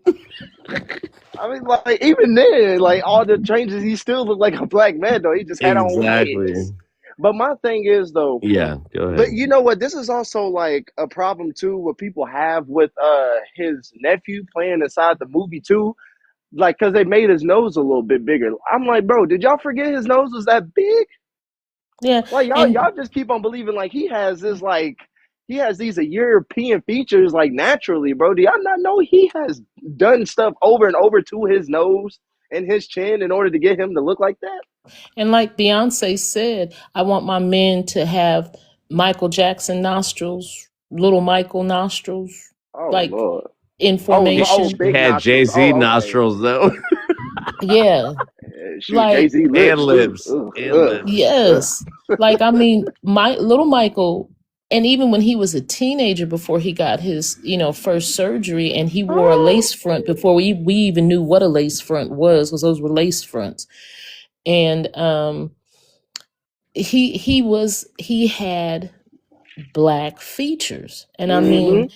I mean, like, even then, like, all the changes, he still looked like a black man, though. He just had on Exactly. wigs. But my thing is, though, Yeah, go but ahead. you know what? This is also, like, a problem, too, what people have with his nephew playing inside the movie, too. Like, because they made his nose a little bit bigger. I'm like, bro, did y'all forget his nose was that big? Yeah, Like, y'all and just keep on believing, like, he has these European features, like, naturally, bro. Do y'all not know he has done stuff over and over to his nose and his chin in order to get him to look like that? and like Beyonce said, I want my men to have Michael Jackson nostrils, little Michael nostrils, Oh, like Lord. in Oh, formation. He big had nostrils. Jay-Z Oh, okay. nostrils though. Yeah, Shoot, like Jay-Z And lips, too. lips. Ugh, And ugh, lips. ugh. yes, like I mean, my little Michael, and even when he was a teenager before he got his, first surgery, and he wore a lace front before we even knew what a lace front was, because those were lace fronts, and he had black features, and I Mm-hmm. mean,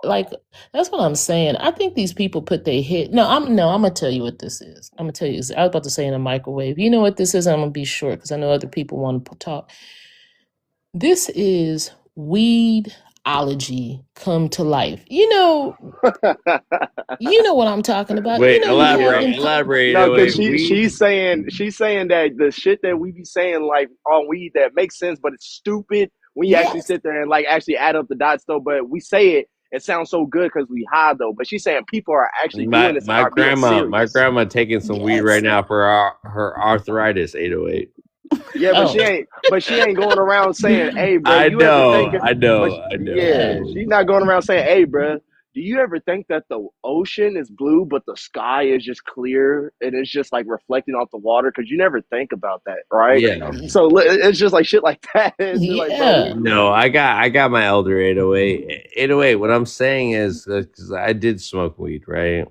like that's what I'm saying. I think these people put their head. I'm gonna tell you what this is. I'm gonna tell you. I was about to say in a microwave. You know what this is? I'm gonna be short because I know other people want to talk. This is weedology come to life. You know what I'm talking about. Wait, You hear Yeah. them. elaborate. No, because Wait, weed. she's saying that the shit that we be saying like on weed that makes sense, but it's stupid when you actually Yes, sit there and like actually add up the dots though. But we say it sounds so good because we high though. But she's saying people are actually doing this and My are being serious. grandma taking some weed right yes. now for her arthritis 808. Yeah, but Oh, she ain't going around saying, "Hey, bro, I you ever know, think?" I But know, I yeah, yeah. know. she's not going around saying, "Hey, bro, do you ever think that the ocean is blue, but the sky is just clear and it's just like reflecting off the water?" Because you never think about that, right? Yeah. So it's just like shit like that. It's just like, bro, Yeah. No, I got my elder 808. 808. What I'm saying is because I did smoke weed, right?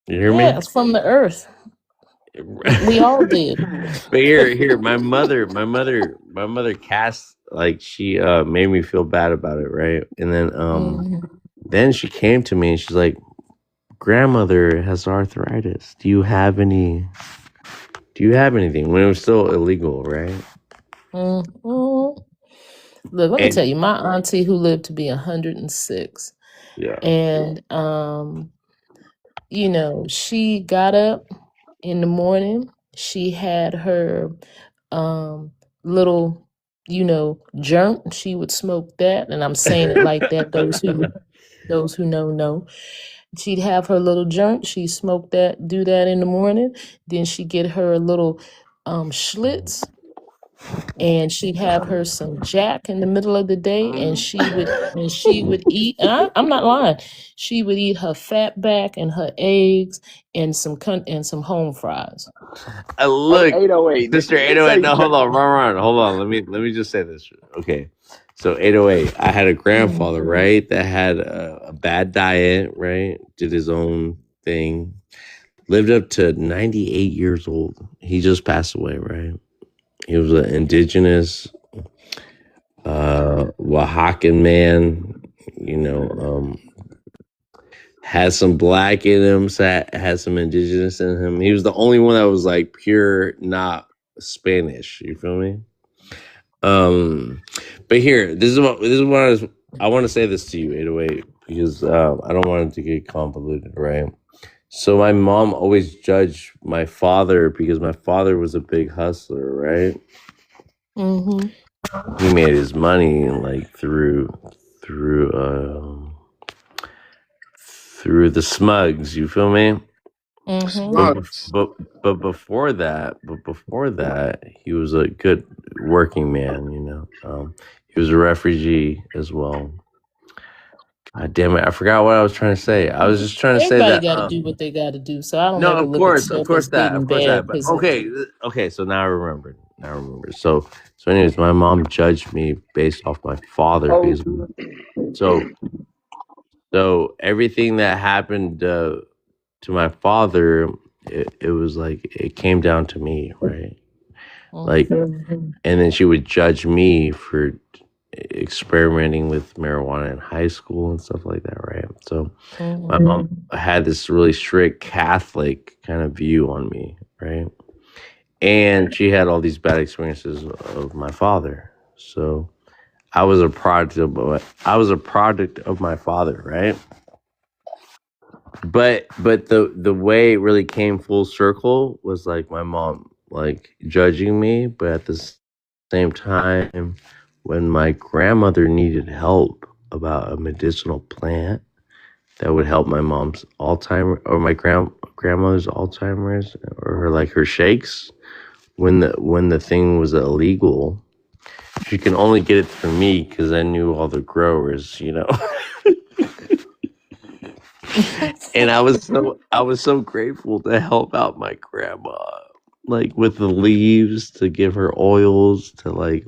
You hear Yeah, me? it's from the earth. We all did. But here, my mother cast like she made me feel bad about it, right? And Mhm. then she came to me and she's like, grandmother has arthritis. Do you have anything? When it was still illegal, right? Mhm. Look, let me And tell you, my auntie who lived to be 106, yeah. and she got up in the morning. She had her little Jerk. She would smoke that, and I'm saying it like that. Those who know. She'd have her little joint. She'd smoke that, do that in the morning. Then she'd get her a little Schlitz, and she'd have her some Jack in the middle of the day, and she would eat. And I'm not lying. She would eat her fat back and her eggs and some home fries. Hey, Look, 808. Sister They 808. say No, hold on, run. Hold on. Let me just say this. Okay, so 808. I had a grandfather, right, that had a bad diet, right, did his own thing, lived up to 98 years old. He just passed away, right? He was an indigenous Oaxacan man, had some black in him, had some indigenous in him. He was the only one that was like pure, not Spanish. You feel me? But here, this is what I want to say this to you, 808, because I don't want it to get convoluted, right? So my mom always judged my father because my father was a big hustler, right? Mm-hmm. He made his money like through the smugs. You feel me? Mm-hmm. But before that, he was a good working man. He was a refugee as well. God damn it! I forgot what I was trying to say. I was just trying to say Everybody that. got to do what they got to do. So I don't No, ever of look at course stuff as good and bad. But okay. So now I remember. So anyways, my mom judged me based off my father. Because, so everything that happened to my father, it was like it came down to me, right? Like, and then she would judge me for experimenting with marijuana in high school and stuff like that, right? So my mom had this really strict Catholic kind of view on me, right? And she had all these bad experiences of my father. So I was a product of my father, right? But the way it really came full circle was like my mom like judging me, but at the same time, when my grandmother needed help about a medicinal plant that would help my mom's Alzheimer's or my grandmother's Alzheimer's or her shakes, when the thing was illegal, she can only get it from me because I knew all the growers, And I was so grateful to help out my grandma, like with the leaves to give her oils to like.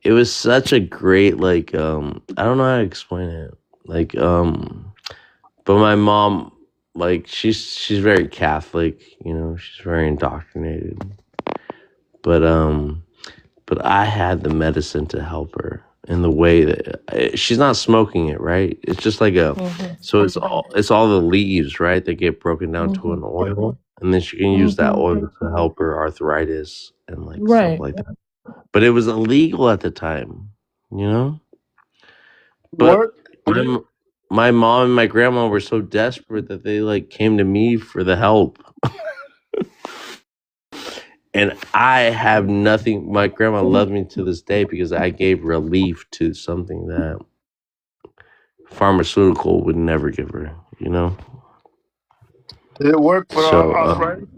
It was such a great I don't know how to explain it, but my mom, like she's very Catholic, she's very indoctrinated, but I had the medicine to help her in the way that she's not smoking it, right? It's just like so it's all the leaves, right? That get broken down to an oil, and then she can use that oil to help her arthritis and like stuff like that. But it was illegal at the time, But my mom and my grandma were so desperate that they like came to me for the help. And I have nothing. My grandma loved me to this day because I gave relief to something that pharmaceutical would never give her, Did it work for So, arthritis?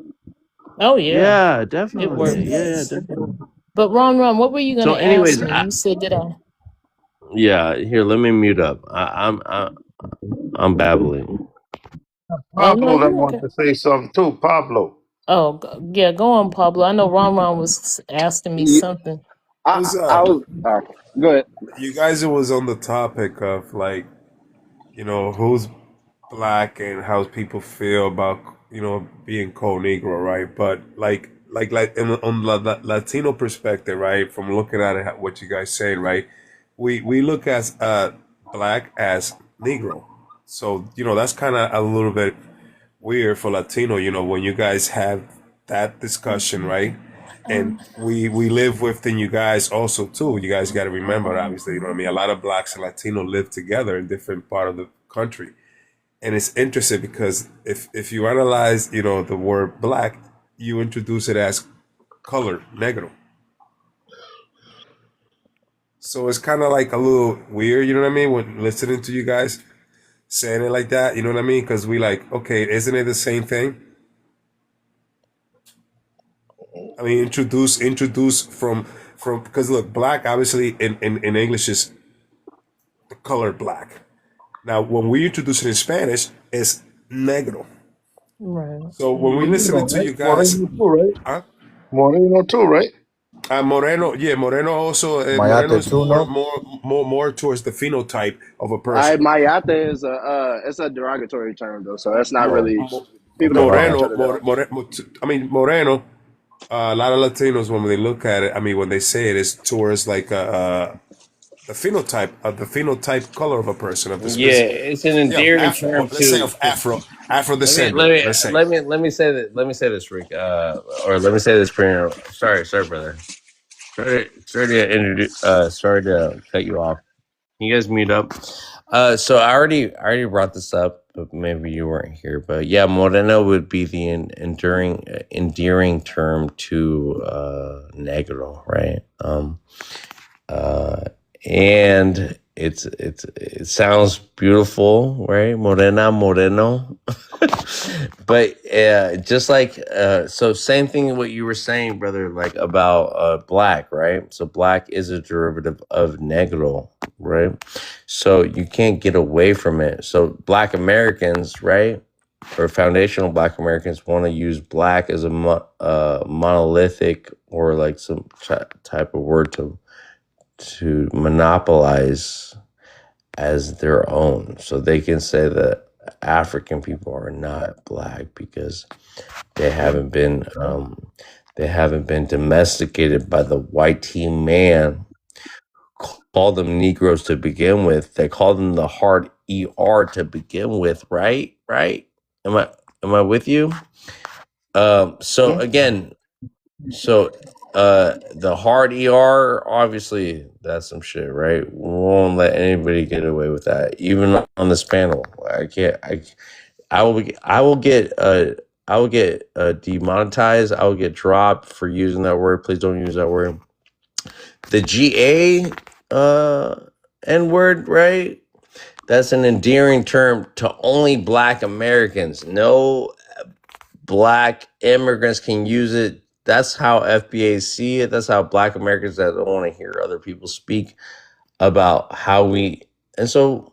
Oh yeah, yeah, it definitely. works. Yeah, definitely. But Ron, what were you So, gonna ask anyways, me? You said did I? yeah. Here, let me mute up. I'm babbling. Oh no, Pablo that you wants okay? to say something too. Pablo. Oh yeah, go on, Pablo. I know Ron was asking me something. What's I up? was go ahead. You guys was on the topic of like, who's black and how people feel about, being called Negro, right? But like on the Latino perspective, right? From looking at it, what you guys saying, right? We look at black as Negro, so that's kind of a little bit weird for Latino, when you guys have that discussion, right? And we live within you guys also too. You guys got to remember, obviously, what I mean. A lot of blacks and Latino live together in different part of the country, and it's interesting because if you analyze, the word black, you introduce it as color, negro. So it's kind of like a little weird, you know what I mean, when listening to you guys saying it like that, you know what I mean? Because we like, okay, isn't it the same thing? I mean, introduce from because look, black obviously in English is color black. Now, when we introduce it in Spanish, it's negro. Right. So when we listening to you guys, Moreno too, right? huh? Moreno too, right? Moreno, yeah, Moreno also. Moreno Mayate is too, no? more towards the phenotype of a I person. Mayate is it's a derogatory term though, so that's not Mo- really mo- people don't call each Moreno, other that. I mean Moreno. A lot of Latinos, when they look at it, I mean, when they say it, is towards like the phenotype color of a person of the Yeah, specific. it's an Yeah, endearing Afro. term Let's say to. of Afro descendant. Let's say. Let me say that. Let me say this, Rick. Or let me say this, Primo. Sorry, brother. Sorry to cut you off. Can you guys mute up? So I already brought this up, but maybe you weren't here. But yeah, Moreno would be the endearing term to negro, right? And it sounds beautiful, right? Moreno. But just like so same thing what you were saying, brother, like about black, right? So black is a derivative of negro, right? So you can't get away from it. So black Americans, right, or foundational black Americans want to use black as a monolithic or like some type of word to monopolize as their own, so they can say that African people are not black because they haven't been domesticated by the white team man. Call them Negroes to begin with. They call them the hard ER to begin with, right? Am I with you? So again, so the hard ER, obviously that's some shit, right? We won't let anybody get away with that, even on this panel. I will get demonetized. I will get dropped for using that word. Please don't use that word. The GA N word, right? That's an endearing term to only black Americans. No black immigrants can use it. That's how FBA see it. That's how black Americans that don't want to hear other people speak about how we. And so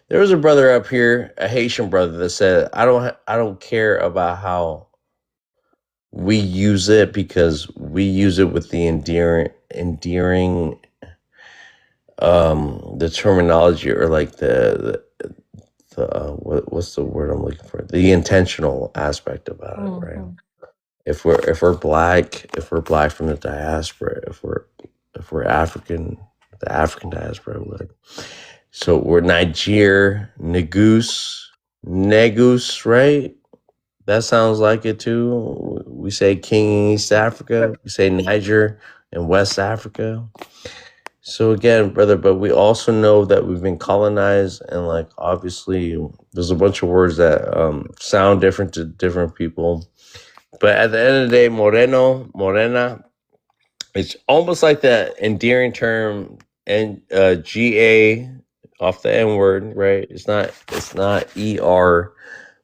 there was a brother up here, a Haitian brother, that said, I don't care about how we use it because we use it with the endearing the terminology, or like the what's the word I'm looking for? The intentional aspect about it, right? If we're black from the diaspora, if we're African, the African diaspora, like, so we're Niger, Negus, right? That sounds like it too. We say King in East Africa. We say Niger in West Africa. So again, brother, but we also know that we've been colonized, and like obviously there's a bunch of words that sound different to different people. But at the end of the day, morena, it's almost like the endearing term and GA off the N word, right? It's not ER,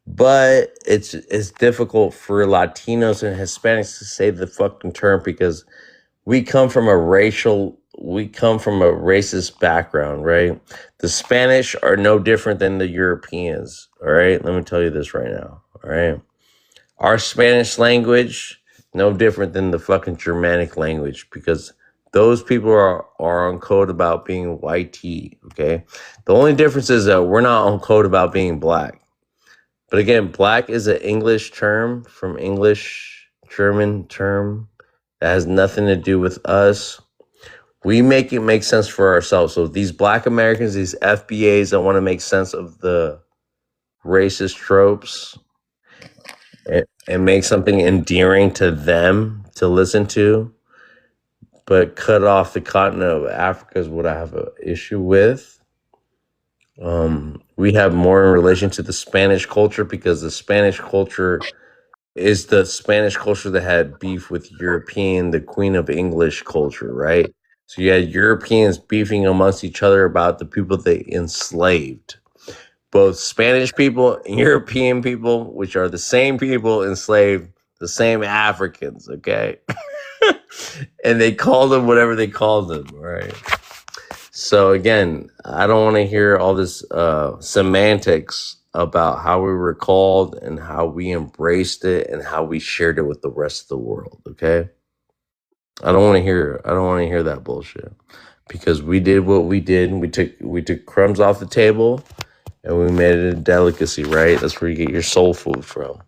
but it's difficult for Latinos and Hispanics to say the fucking term because we come from a racist background, right? The Spanish are no different than the Europeans, all right? Let me tell you this right now, all right? Our Spanish language, no different than the fucking Germanic language, because those people are on code about being white tea, okay? The only difference is that we're not on code about being black. But again, black is an English term from English, German term that has nothing to do with us. We make it make sense for ourselves. So these black Americans, these FBAs that want to make sense of the racist tropes and make something endearing to them to listen to, but cut off the continent of Africa is what I have an issue with. We have more in relation to the Spanish culture because the Spanish culture is the Spanish culture that had beef with European, the Queen of English culture, right? So you had Europeans beefing amongst each other about the people they enslaved. Both Spanish people and European people, which are the same people, enslaved the same Africans, okay? And they called them whatever they called them, right? So again, I don't want to hear all this semantics about how we were called and how we embraced it and how we shared it with the rest of the world, okay? I don't want to hear that bullshit. Because we did what we did, and we took crumbs off the table and we made it a delicacy, right? That's where you get your soul food from.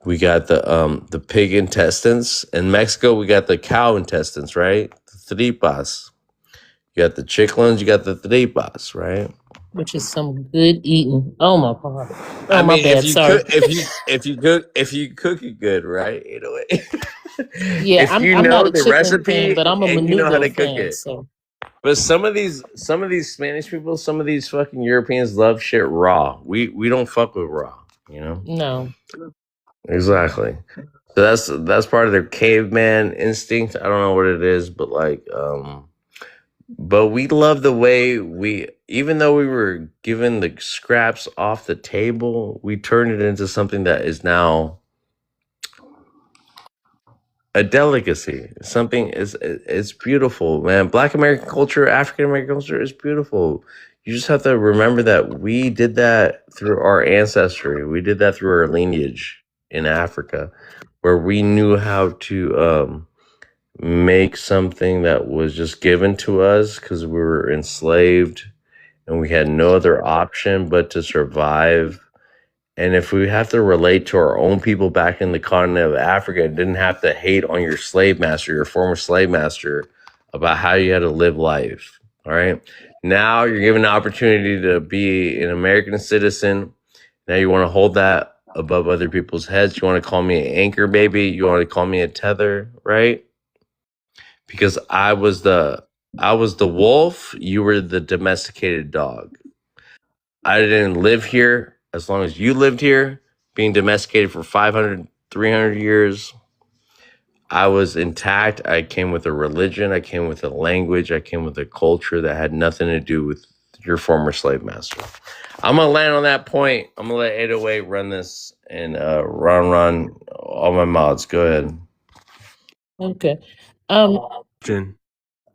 We got the pig intestines. In Mexico, we got the cow intestines, right? The tripas. You got the chicklins, you got the tripas, right? Which is some good eating. Oh my god. Oh I my mean, if bad. you Sorry. cook, if you cook it good, right? You know, Yeah, if you I'm not know a the chicken fan, recipe but I'm a and you know how menudo to cook fan. it. So But some of these Spanish people, some of these fucking Europeans love shit raw. We don't fuck with raw, you know? no. Exactly. So that's part of their caveman instinct. I don't know what it is, but but we love the way even though we were given the scraps off the table, we turned it into something that is now a delicacy. Something it's beautiful, man. Black American culture, African American culture is beautiful. You just have to remember that we did that through our ancestry. We did that through our lineage in Africa, where we knew how to make something that was just given to us because we were enslaved and we had no other option but to survive. And if we have to relate to our own people back in the continent of Africa, didn't have to hate on your slave master, your former slave master, about how you had to live life. All right. Now you're given the opportunity to be an American citizen. Now you want to hold that above other people's heads. You want to call me an anchor baby. You want to call me a tether, right? Because I was the wolf. You were the domesticated dog. I didn't live here as long as you lived here, being domesticated for 500, 300 years. I was intact. I came with a religion. I came with a language. I came with a culture that had nothing to do with your former slave master. I'm going to land on that point. I'm going to let 808 run this and Ron, all my mods. Go ahead. Okay. Jen.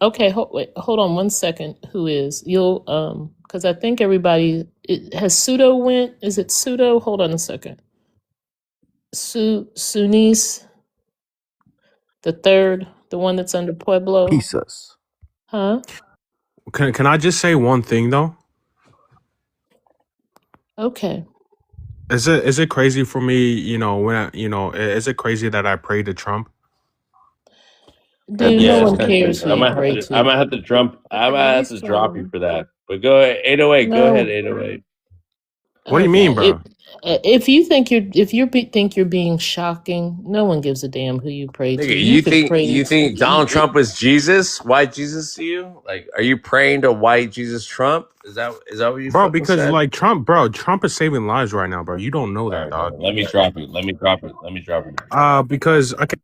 Okay, hold on one second. Who is? You'll because I think everybody has pseudo went. Is it pseudo? Hold on a second. Sunis, the third, the one that's under Pueblo. Pizzas. Huh? Can I just say one thing though? Okay. Is it crazy for me, is it crazy that I pray to Trump? Dude, no Yeah, it's one kind of cares crazy. who you pray I to. might have to drop you for that. But go ahead, 808. Go ahead, No. 808. What do you mean, Okay. bro? If you think you're being shocking, no one gives a damn who you pray to. Nigga, You could pray. you think Donald Trump was Jesus? White Jesus to you? Like, are you praying to white Jesus Trump? Is that what you Bro, fucking because said? like Trump is saving lives right now, bro. You don't know that, dog. Let me drop it. Because okay.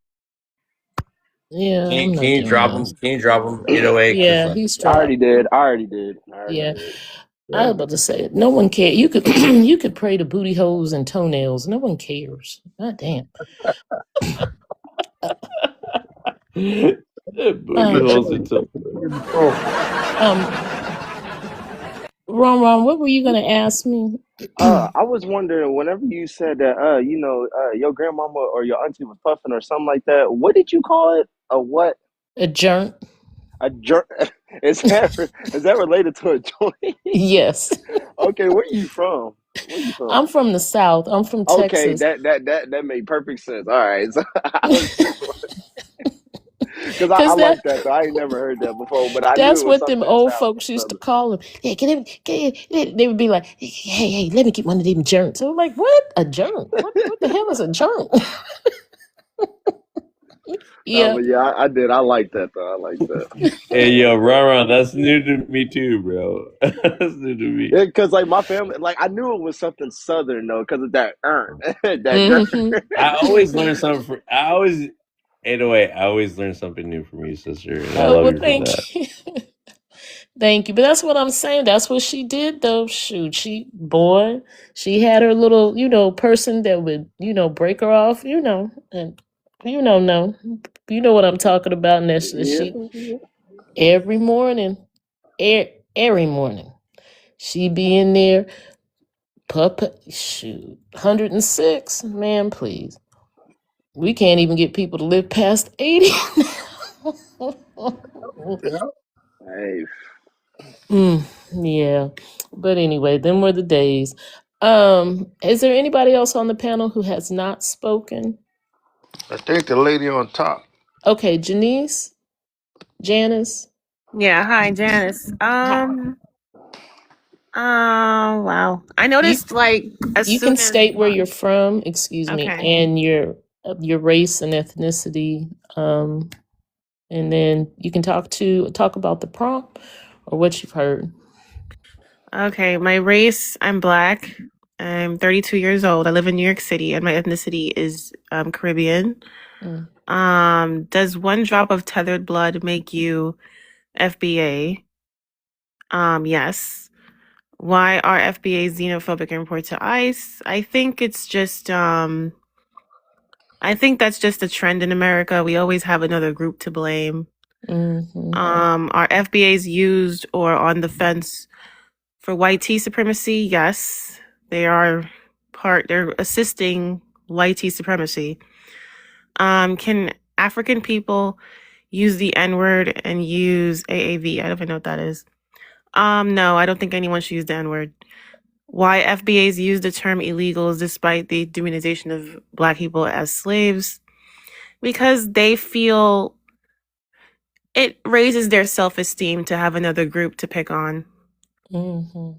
Yeah, I'm Can not you doing drop that. him? Can you drop him? 808. Yeah, he's I already dropped. did. Yeah. I was about to say, no one cares. You could you could pray to booty holes and toenails. No one cares. God damn. Booty holes until. Ron, what were you gonna ask me? I was wondering, whenever you said that, your grandmama or your auntie was puffing or something like that, what did you call it? A what? A joint. A jerk? Is that related to a joint? Yes. Okay, where are you from? I'm from the South. I'm from Okay, Texas. that made perfect sense. All right, so I was just because I 'Cause like that though. I ain't never heard that before, but I knew that's it was what them something old South folks used to Southern. call them. Yeah, they would be like, hey, let me get one of them joints. I'm like, what? A joint? What the hell is a joint? No, Yeah. but yeah, I did. I like that though. I like that. Hey, yo, Ron, that's new to me too, bro. That's new to me. Yeah, because like my family, like I knew it was something Southern though, because of that that Mm-hmm. I always learn something. 808, I always learn something new from you, sister, and I Oh, love well, you for that. thank you. Thank you. But that's what I'm saying. That's what she did, though. Shoot, she had her little, person that would, break her off, and no. You know what I'm talking about, and that's Yeah. she every morning, every morning, she be in there, shoot, 106, man, please. We can't even get people to live past 80. Hey, Mm, yeah. But anyway, them were the days. Is there anybody else on the panel who has not spoken? I think the lady on top. Okay, Janice. Yeah, hi, Janice. Hi. Wow. I You noticed like as you can soon as state where you're from, excuse me, okay. and your race and ethnicity. And then you can talk about the prompt or what you've heard. Okay, my race, I'm black. I'm 32 years old. I live in New York City and my ethnicity is Caribbean. Mm. Does one drop of tethered blood make you FBA? Yes. Why are FBA xenophobic and report to ICE? I think it's just I think that's just a trend in America. We always have another group to blame. Mm-hmm. Are FBAs used or on the fence for white tea supremacy? Yes. They're assisting white tea supremacy. Can African people use the N-word and use AAV? I don't even know what that is. No, I don't think anyone should use the N-word. Why FBAs use the term illegals despite the demonization of black people as slaves? Because they feel it raises their self-esteem to have another group to pick on. Mm-hmm.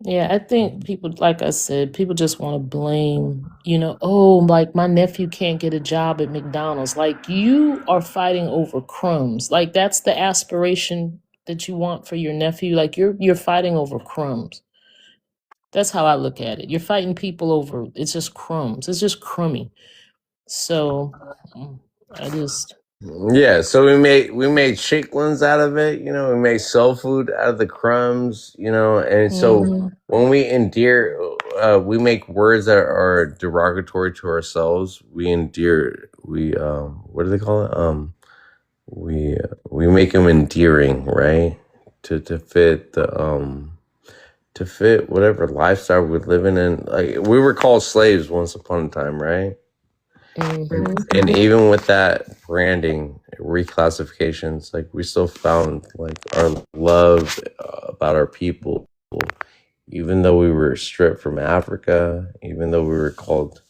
Yeah, I think people, like I said, people just want to blame, oh, like my nephew can't get a job at McDonald's. Like you are fighting over crumbs. Like that's the aspiration that you want for your nephew. Like you're fighting over crumbs. That's how I look at it. You're fighting people over, it's just crumbs. It's just crummy. So I just Yeah, so we made chicklins out of it, we made soul food out of the crumbs, and so Mhm. when we endear, we make words that are derogatory to ourselves. We endear, what do they call it? We make them endearing, right? To fit to fit whatever lifestyle we're living in. Like we were called slaves once upon a time, right? Mhm. And even with that branding reclassifications, like we still found like our love about our people, even though we were stripped from Africa, even though we were called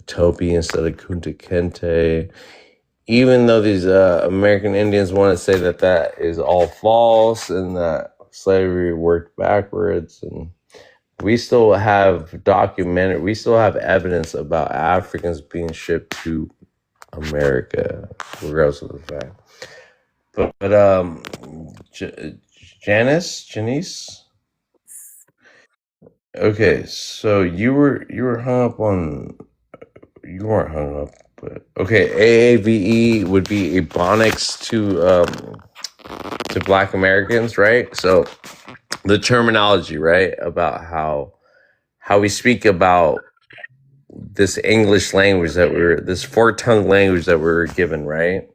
Topi instead of Kunta Kinte, even though these American Indians want to say that that is all false and that slavery worked backwards, and we still have we still have evidence about Africans being shipped to America, regardless of the fact. But Janice, okay, so you weren't hung up, but okay, AAVE would be Ebonics to Black Americans, right? So the terminology, right, about how we speak about this English language this four-tongue language that we were given, right?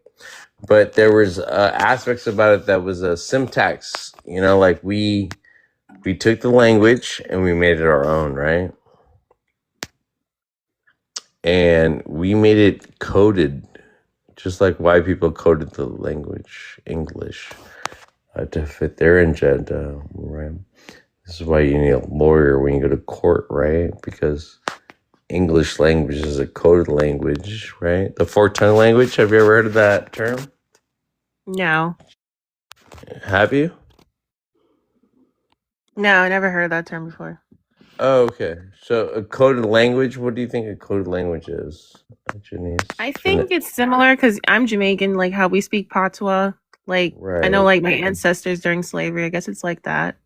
But there was aspects about it that was a syntax, like we took the language and we made it our own, right? And we made it coded, just like white people coded the language English to fit their agenda, right? This is why you need a lawyer when you go to court, right? Because English language is a coded language, right? The four-tongue language. Have you ever heard of that term? No. Have you? No, I never heard of that term before. Oh, okay. So a coded language. What do you think a coded language is, Janice? I think it's similar because I'm Jamaican, like how we speak Patois. Like I know Right. like my ancestors during slavery. I guess it's like that.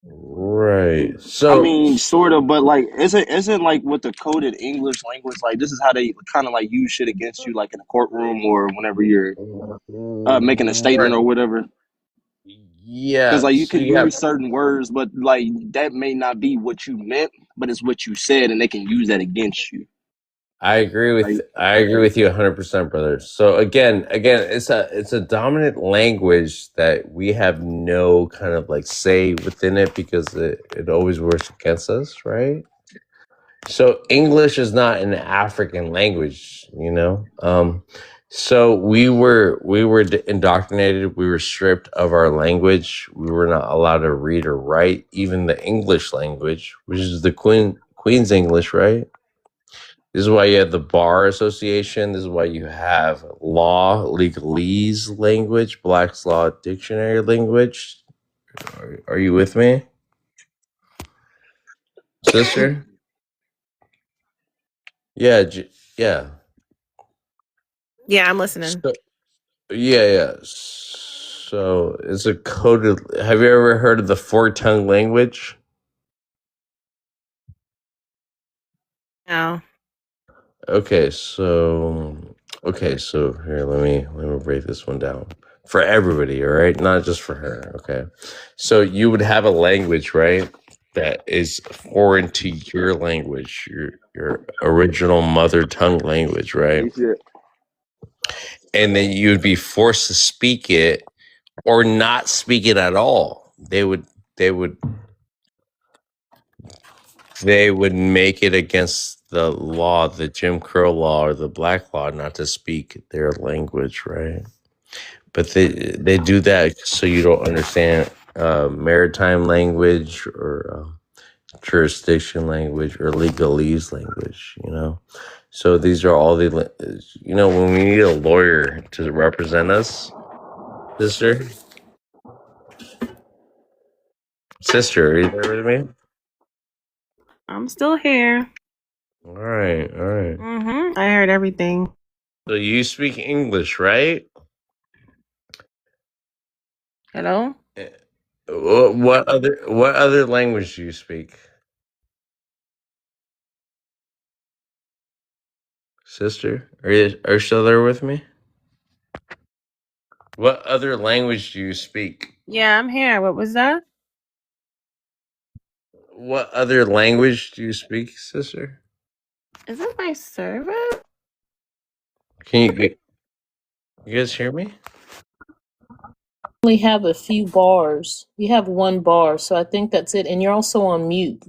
Right. I So mean, sort of, but like, isn't like with the coded English language, like this is how they kind of like use shit against you, like in a courtroom or whenever you're making a statement right. or whatever. Because Yeah. like you So could you have. use certain words, but like that may not be what you meant, but it's what you said, and they can use that against you. I agree with Like, you 100%, brother. So again, it's a dominant language that we have no kind of like say within it because it always works against us, right? So English is not an African language, you know. So we were indoctrinated. We were stripped of our language. We were not allowed to read or write, even the English language, which is the Queen's English, right? This is why you have the Bar Association. This is why you have law, legalese language, Black's Law Dictionary language. Are you with me, sister? Yeah, yeah. Yeah, I'm listening. So, yeah. So it's a coded. Have you ever heard of the four-tongue language? No. Okay, so here, let me break this one down for everybody, all right? Not just for her, okay? So you would have a language, right? That is foreign to your language, your original mother tongue language, right? And then you would be forced to speak it or not speak it at all. They would make it against the law, the Jim Crow law or the Black law, not to speak their language, right? But they do that so you don't understand maritime language or jurisdiction language or legalese language, you know? So these are all when we need a lawyer to represent us, sister, are you there with me? I'm still here. All right. I heard everything. So you speak English, right? Hello? What other language do you speak, sister? Are you still there with me? What other language do you speak? Yeah, I'm here. What was that? What other language do you speak, sister? Is it my server? Can you guys hear me? Only have a few bars. You have one bar, so I think that's it. And you're also on mute.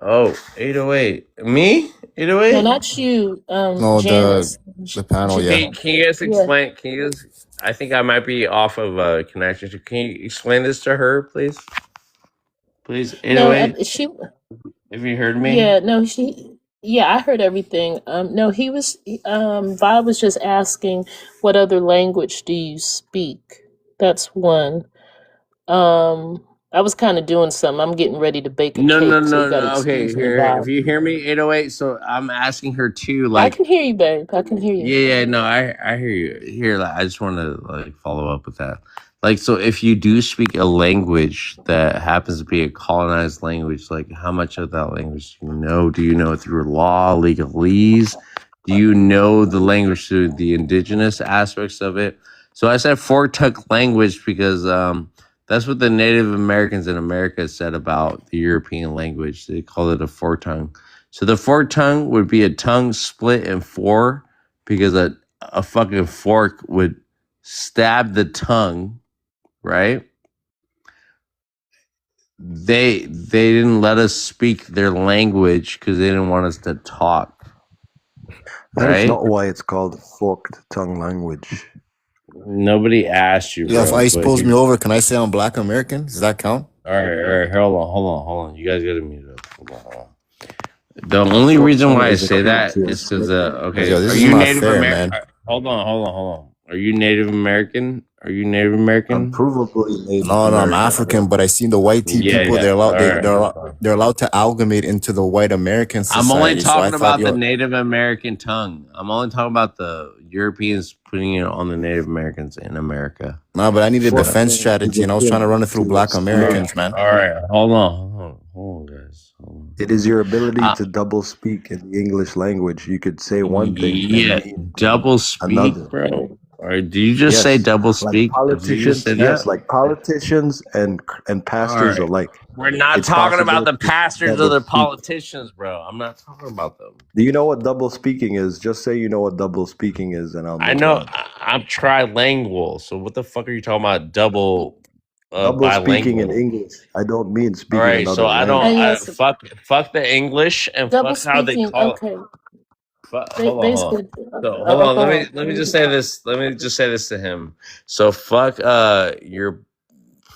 Oh, 808. Me? No, 808? not you, No, Janice. the panel, yeah. Can you guys Yeah. explain? Can you guys? I think I might be off of connection. Can you explain this to her, please? Please, No, 808. she. If you heard me. Yeah, no, she. Yeah, I heard everything. No, he was. Vi was just asking, what other language do you speak? That's one. I was kind of doing something. I'm getting ready to bake a No, no, cake, so you no, got to no. Okay, excuse me, here. Vi. If you hear me, 808. So I'm asking her too. I Like, can hear you, babe. I can hear you. yeah. No, I hear you. Here, like, I just want to like follow up with that. Like, so if you do speak a language that happens to be a colonized language, like, how much of that language do you know? Do you know it through law, legalese? Do you know the language through the indigenous aspects of it? So I said four-tongue language because that's what the Native Americans in America said about the European language. They call it a four-tongue. So the four-tongue would be a tongue split in four because a fucking fork would stab the tongue, right? They didn't let us speak their language because they didn't want us to talk, That is right? not why it's called forked tongue language. Nobody asked you, Yeah, if bro. ICE But pulls me over, can I say I'm Black American? Does that count? all right. Hold on. You guys gotta mute up. Hold on. The only reason why I say that is because okay, Yo, this are is you not Native fair, American? man. Hold on. Are you Native American? Are you Native I'm American? provably Native No, I'm American. African, but I seen the white tea Yeah, people. yeah. All right. They're allowed to amalgamate into the white American I'm only society. So I talking thought, about the yo, Native American tongue. I'm only talking about the Europeans putting it on the Native Americans in America. no, but I need a defense Forcing strategy, and I was trying to run it through Black Americans, man. All right. Hold on, guys. It is your ability to double speak in the English language. You could say one thing Yeah, and mean double speak, another. bro. Or did you just say Yes, double like speak? Did you just politicians. say Yes, that? like politicians and All pastors right. alike. We're not It's talking about possible the to pastors or double the speak. politicians, bro. I'm not talking about them. Do you know what double speaking is? Just say you know what double speaking is, and I'll I move know on. I'm trilingual. So what the fuck are you talking about? Double Double speaking in bilingual. English. I don't mean All speaking right, so another I language. don't. Yes, Fuck the English and double fuck how they speaking. call it. Okay, Hold on. basically. So hold on. Go ahead. Let me just say this. Let me just say this to him. So fuck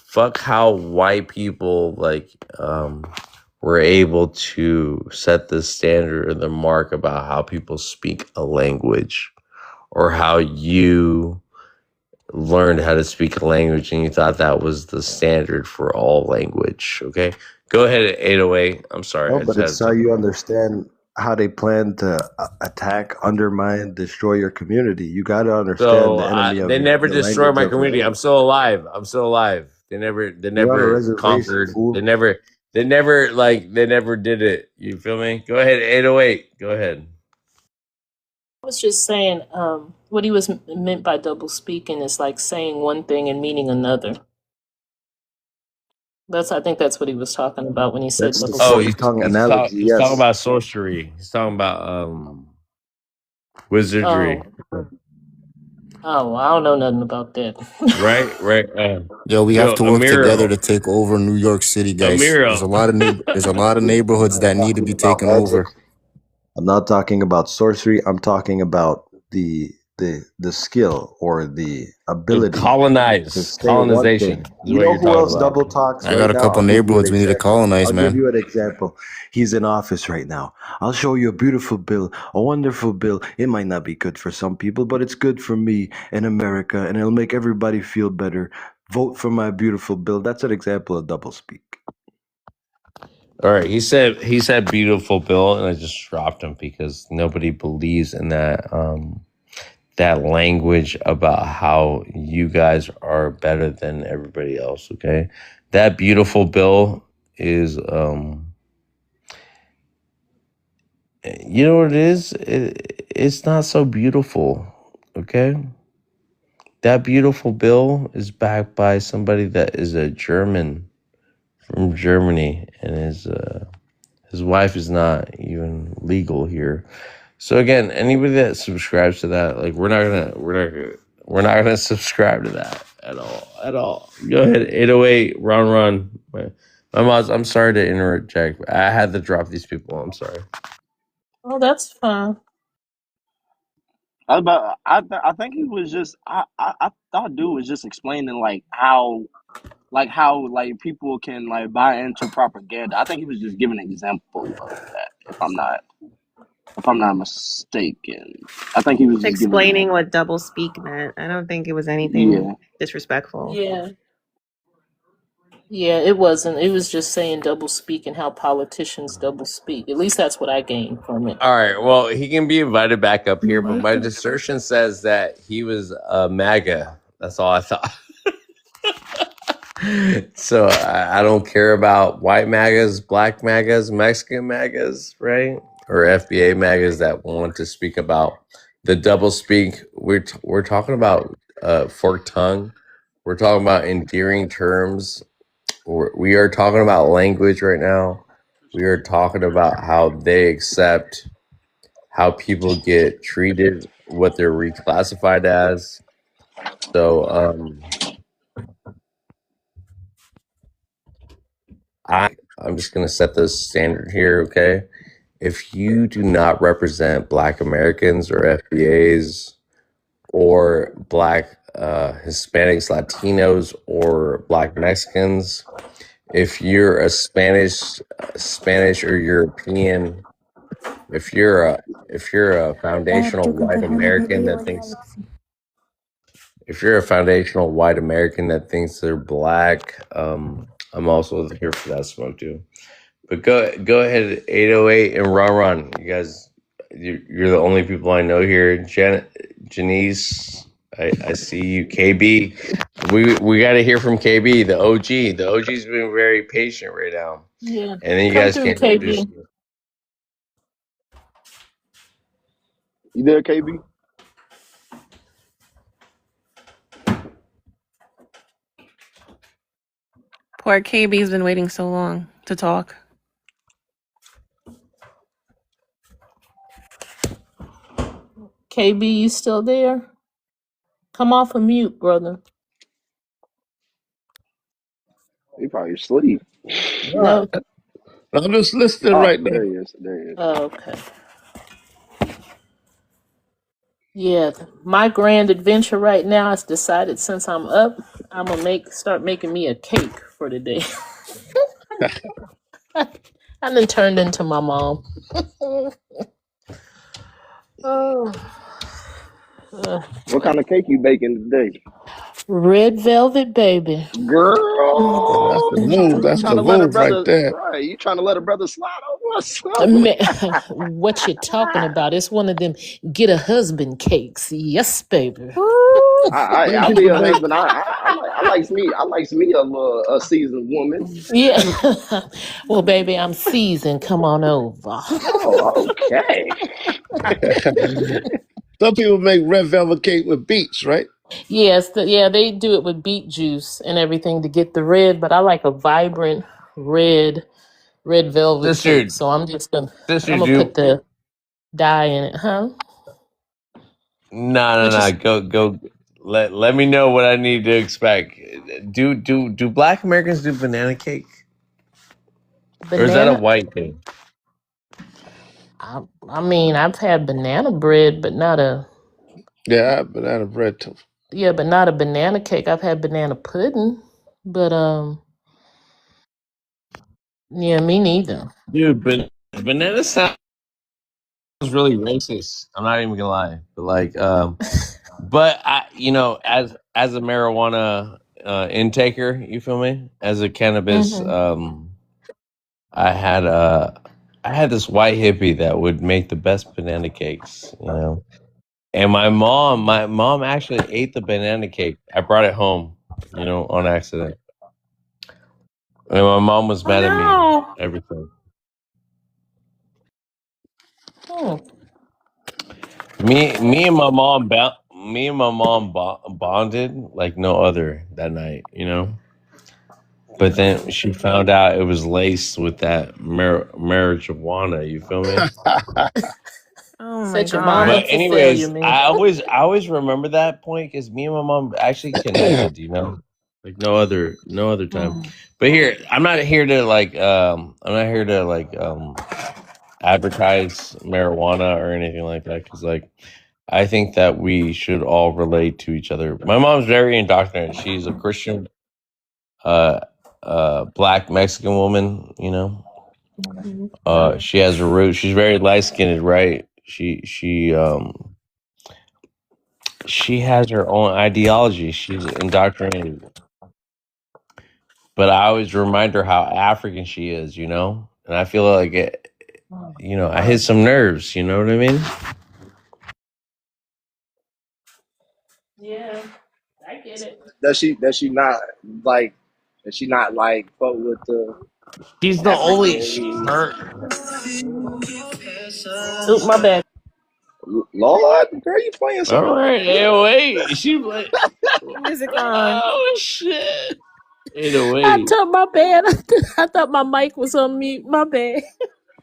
fuck how white people were able to set the standard or the mark about how people speak a language, or how you learned how to speak a language and you thought that was the standard for all language. Okay, go ahead at 808. I'm sorry. No, I but just had it's to how talk you about understand how they plan to attack, undermine, destroy your community. You got to understand the enemy of they never the destroyed language my of your community. I'm enemy. still alive. They You're on a never reservation, conquered. fool. They never did it. You feel me? Go ahead, 808. Go ahead. I was just saying, what he was meant by double speaking is like saying one thing and meaning another. I think that's what he was talking about when he said That's the double Oh, speaking. fork tongue analogy. he's talking Yes. about sorcery. He's talking about wizardry. Oh, I don't know nothing about that. Right. Yo, we have to work together to Amiro. take over New York City, guys. There's a lot of neighborhoods that need to be taken over. I'm not talking about sorcery. I'm talking about the skill or the ability to say one colonization thing. is You what know you're who talking else about. double talks I right got a now? couple I'll give you an neighborhoods we need to example. colonize, I'll man. give you an example. He's in office right now. I'll show you a beautiful bill, a wonderful bill. It might not be good for some people, but it's good for me in America, and it'll make everybody feel better. Vote for my beautiful bill. That's an example of doublespeak. All right, he said beautiful Bill, and I just dropped him because nobody believes in that that language about how you guys are better than everybody else. Okay, that beautiful Bill is you know what it is? It's not so beautiful. Okay, that beautiful Bill is backed by somebody that is a German from Germany, and his wife is not even legal here. So again, anybody that subscribes to that, like we're not gonna subscribe to that at all. Go ahead, 808, run. My mom's. I'm sorry to interject. I had to drop these people. I'm sorry. Oh, that's fine. I think he was just I thought dude was just explaining how people can buy into propaganda. I think he was just giving an example of that. If I'm not mistaken, I think he was just giving Explaining what double speak meant. I don't think it was yeah. anything disrespectful. Yeah, it wasn't. It was just saying double speak and how politicians double speak. At least that's what I gained from it. All right. Well, he can be invited back up here, but my assertion says that he was a MAGA. That's all I thought. So I don't care about white MAGAs, black MAGAs, Mexican MAGAs, right? Or FBA MAGAs that want to speak about the double speak. We're talking about forked tongue. We're talking about endearing terms. We are talking about language right now. We are talking about how they accept how people get treated, what they're reclassified as. So I'm just gonna set the standard here, okay? If you do not represent Black Americans or FBAs or Black Hispanics, Latinos, or Black Mexicans, if you're a Spanish or European, if you're a foundational white American that thinks if you're a foundational white American that thinks they're black, I'm also here for that smoke too. But go ahead, 808 and Ron. You guys, you're the only people I know here. Janice, I see you. KB, we got to hear from KB, the OG. The OG's been very patient right now. Yeah. And then you Come guys through, can introduce. KB. You there, KB? Poor KB's been waiting so long to talk. KB, you still there? Come off of mute, brother. He probably asleep. No. I'm just listening Oh, right now. there he is. There he is. Oh, okay. Yeah, my grand adventure right now is decided since I'm up, I'm gonna start making me a cake for the day. I done turned into my mom. Oh. What kind of cake you baking today? Red velvet, baby. Girl, That's the move. That's trying the to let a move right brother there. right? You trying to let a brother slide over or something? What you talking about? It's one of them get a husband cakes. Yes, baby. I'll Some be people a make husband. I likes me a seasoned woman. Yeah. Well, baby, I'm seasoned. Come on over. Oh, okay. some people make red velvet cake with beets, right? Yes, they do it with beet juice and everything to get the red, but I like a vibrant red velvet Sister, cake. So I'm sister, gonna put the dye in it, huh? no. Go. Let me know what I need to expect. Do Black Americans do banana cake, or is that a Banana. white thing? I mean, I've had banana bread, but not a Yeah, banana bread too. but not a banana cake. I've had banana pudding, but yeah, me neither. Dude, banana sounds really racist. I'm not even gonna lie, but but I, as a marijuana intaker, you feel me? As a cannabis, Mm-hmm. I had this white hippie that would make the best banana cakes, And my mom actually ate the banana cake. I brought it home, on accident. And my mom was mad at me. Everything. Me and my mom bonded like no other that night, But then she found out it was laced with that marijuana. You feel me? Oh my Set your mom god. up But for failure, anyways, man. I always remember that point because me and my mom actually connected. Like no other time. But here, I'm not here to advertise marijuana or anything like that because I think that we should all relate to each other. My mom's very indoctrinated. She's a Christian, Black Mexican woman. She has her roots. She's very light skinned, right? She has her own ideology. She's indoctrinated. But I always remind her how African she is, And I feel like I hit some nerves. You know what I mean? Yeah, I get it. Does she not like? Does she not like fuck with the She's the only African? her. Oop, my bad. Lord, girl, you playing so All right, good. hey, wait. She like, Music on. oh shit. I 808. thought my bad. I thought my mic was on mute. My bad.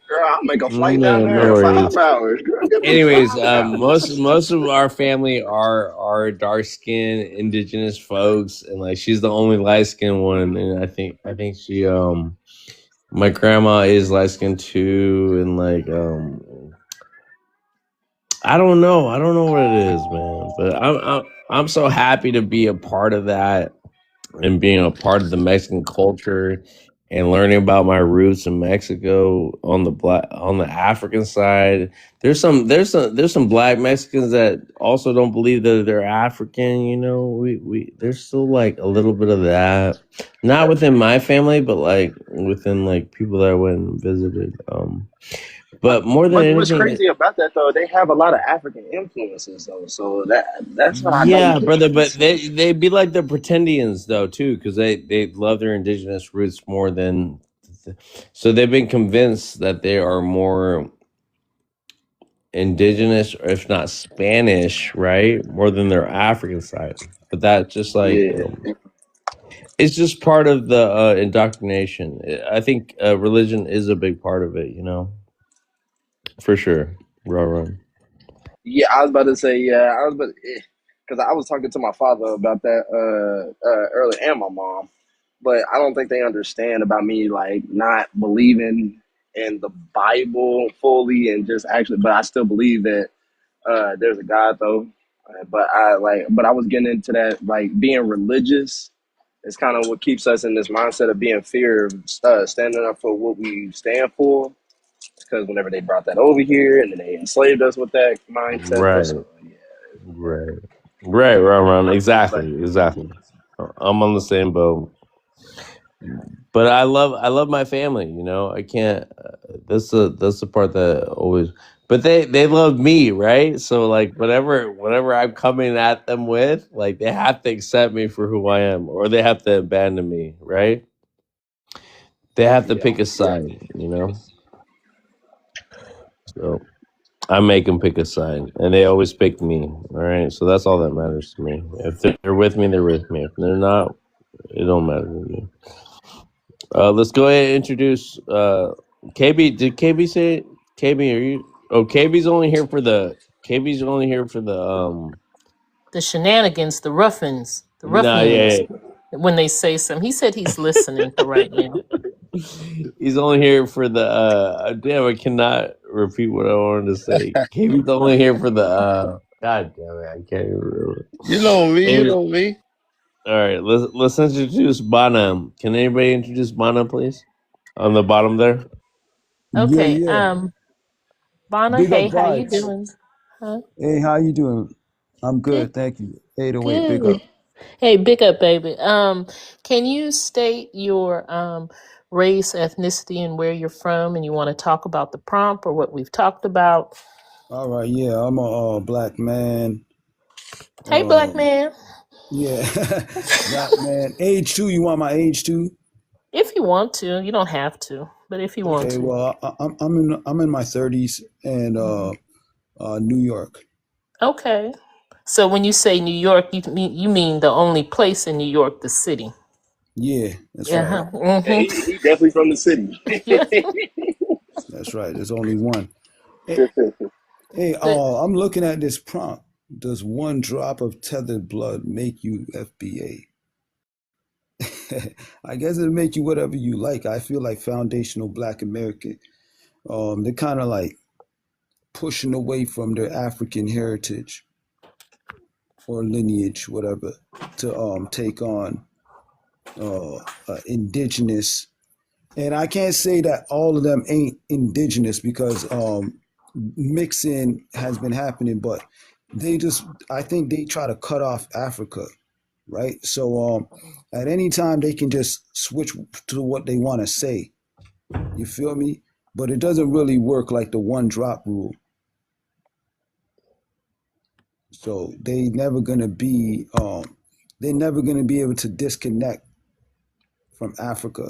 Girl, I'll make a flight down No, there no in worries. 5 hours. Girl, give me Anyways, 5 hours. most of our family are dark skinned indigenous folks, and she's the only light skinned one. And I think she my grandma is light skinned too, and I don't know what it is, man. But I'm so happy to be a part of that and being a part of the Mexican culture and learning about my roots in Mexico on the African side. There's some black Mexicans that also don't believe that they're African. You know, we there's still like a little bit of that, not within my family, but like within like people that I went and visited. But more than What's anything, crazy about that though? They have a lot of African influences though, so that's what I don't yeah, brother. get. But they be like the pretendians though too, because they love their indigenous roots more than. So they've been convinced that they are more indigenous, or if not Spanish, right, more than their African side. But that's just like Yeah. it's just part of the indoctrination. I think religion is a big part of it. You know, for sure. Right. Yeah, I was about to say, yeah, I was about because I was talking to my father about that earlier and my mom, but I don't think they understand about me like not believing in the Bible fully and just actually, but I still believe that there's a God though. But I was getting into that like being religious is kind of what keeps us in this mindset of being fear of standing up for what we stand for. Because whenever they brought that over here and then they enslaved us with that mindset, though. Right. So Right. Right. but Exactly. I'm on the same boat. But I love my family. You know, I can't. That's the part that always. But they love me, right? So like whatever I'm coming at them with, like they have to accept me for who I am, or they have to abandon me, right? They have to yeah, pick a side, you know. So I make them pick a side, and they always pick me. All right, so that's all that matters to me. If they're with me, they're with me. If they're not, it don't matter to me. Let's go ahead and introduce KB. Did KB say it? KB, are you? Oh, KB's only here for The shenanigans, the ruffins, the Nah, yeah, ruffians. When they say something, he said he's listening for right now. yeah. He's only here for the damn, I cannot repeat what I wanted to say. KB's only here for the God damn it, I can't even remember. You know me. You KB, know me. all right, let's introduce Bana. Can anybody introduce Bana, please? On the bottom there. Yeah, Okay, yeah. Bonna, Big up hey, how you vibes. doing? Huh? Hey, how you doing? I'm Good, good, thank you. 808, big good. up. Hey, big up, baby. Can you state your race, ethnicity, and where you're from, and you want to talk about the prompt or what we've talked about? All right, yeah, I'm a black man. Hey, black man. Yeah, black man. Age too. You want my age too? If you want to, you don't have to, but if you want Okay, to. well, I'm in my 30s and New York. Okay. So when you say New York, you mean the only place in New York, the city. Yeah, that's Yeah. right. yeah, he definitely from the city. That's right. There's only one. Hey, I'm looking at this prompt. Does one drop of tethered blood make you FBA? I guess it'll make you whatever you like. I feel like foundational Black American. They're kind of like pushing away from their African heritage or lineage, whatever, to take on indigenous. And I can't say that all of them ain't indigenous because mixing has been happening, but I think they try to cut off Africa, right? So at any time they can just switch to what they want to say. You feel me? But it doesn't really work like the one drop rule. So they're never gonna be able to disconnect from Africa.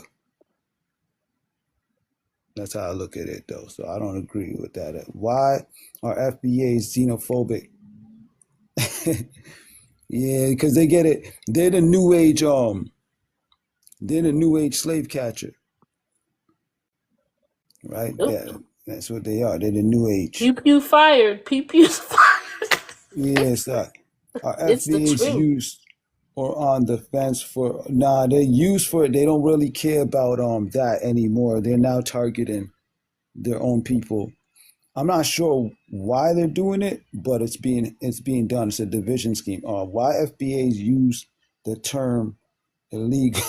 That's how I look at it though. So I don't agree with that. Why are FBAs xenophobic? Yeah, because they get it. They're the new age slave catcher. Right? Yeah, that's what they are. They're the new age. Pew pew fired. Pew pew's fired. Yes, our It's the FBA's truth. used or on the fence for they're used for it. They don't really care about that anymore. They're now targeting their own people. I'm not sure why they're doing it, but it's being done. It's a division scheme. Why FBA's use the term illegal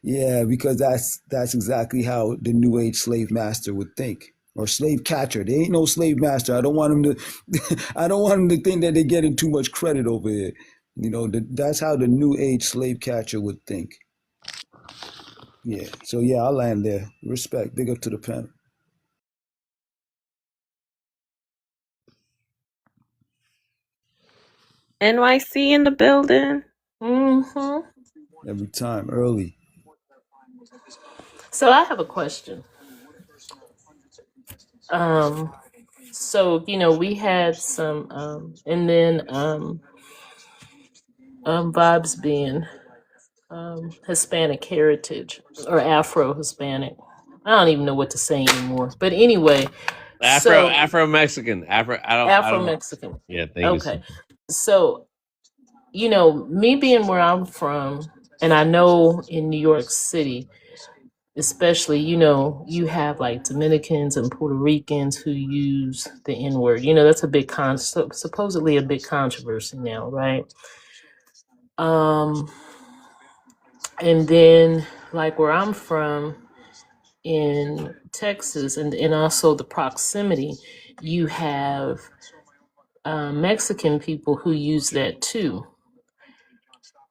Yeah, because that's exactly how the new age slave master would think. Or slave catcher. They ain't no slave master. I don't want them to I don't want them to think that they're getting too much credit over here. That's how the new age slave catcher would think. Yeah. So yeah, I'll land there. Respect. Big up to the panel. NYC in the building. Mm-hmm. Every time, early. So I have a question. So we had some, and then vibes being Hispanic heritage or Afro Hispanic. I don't even know what to say anymore. But anyway, so Afro Mexican. I Afro don't. Mexican. Yeah, thank you. Okay. So, me being where I'm from, and I know in New York City, especially, you have like Dominicans and Puerto Ricans who use the N word. That's a big supposedly a big controversy now, right? And then like where I'm from in Texas, and also the proximity, you have Mexican people who use that too,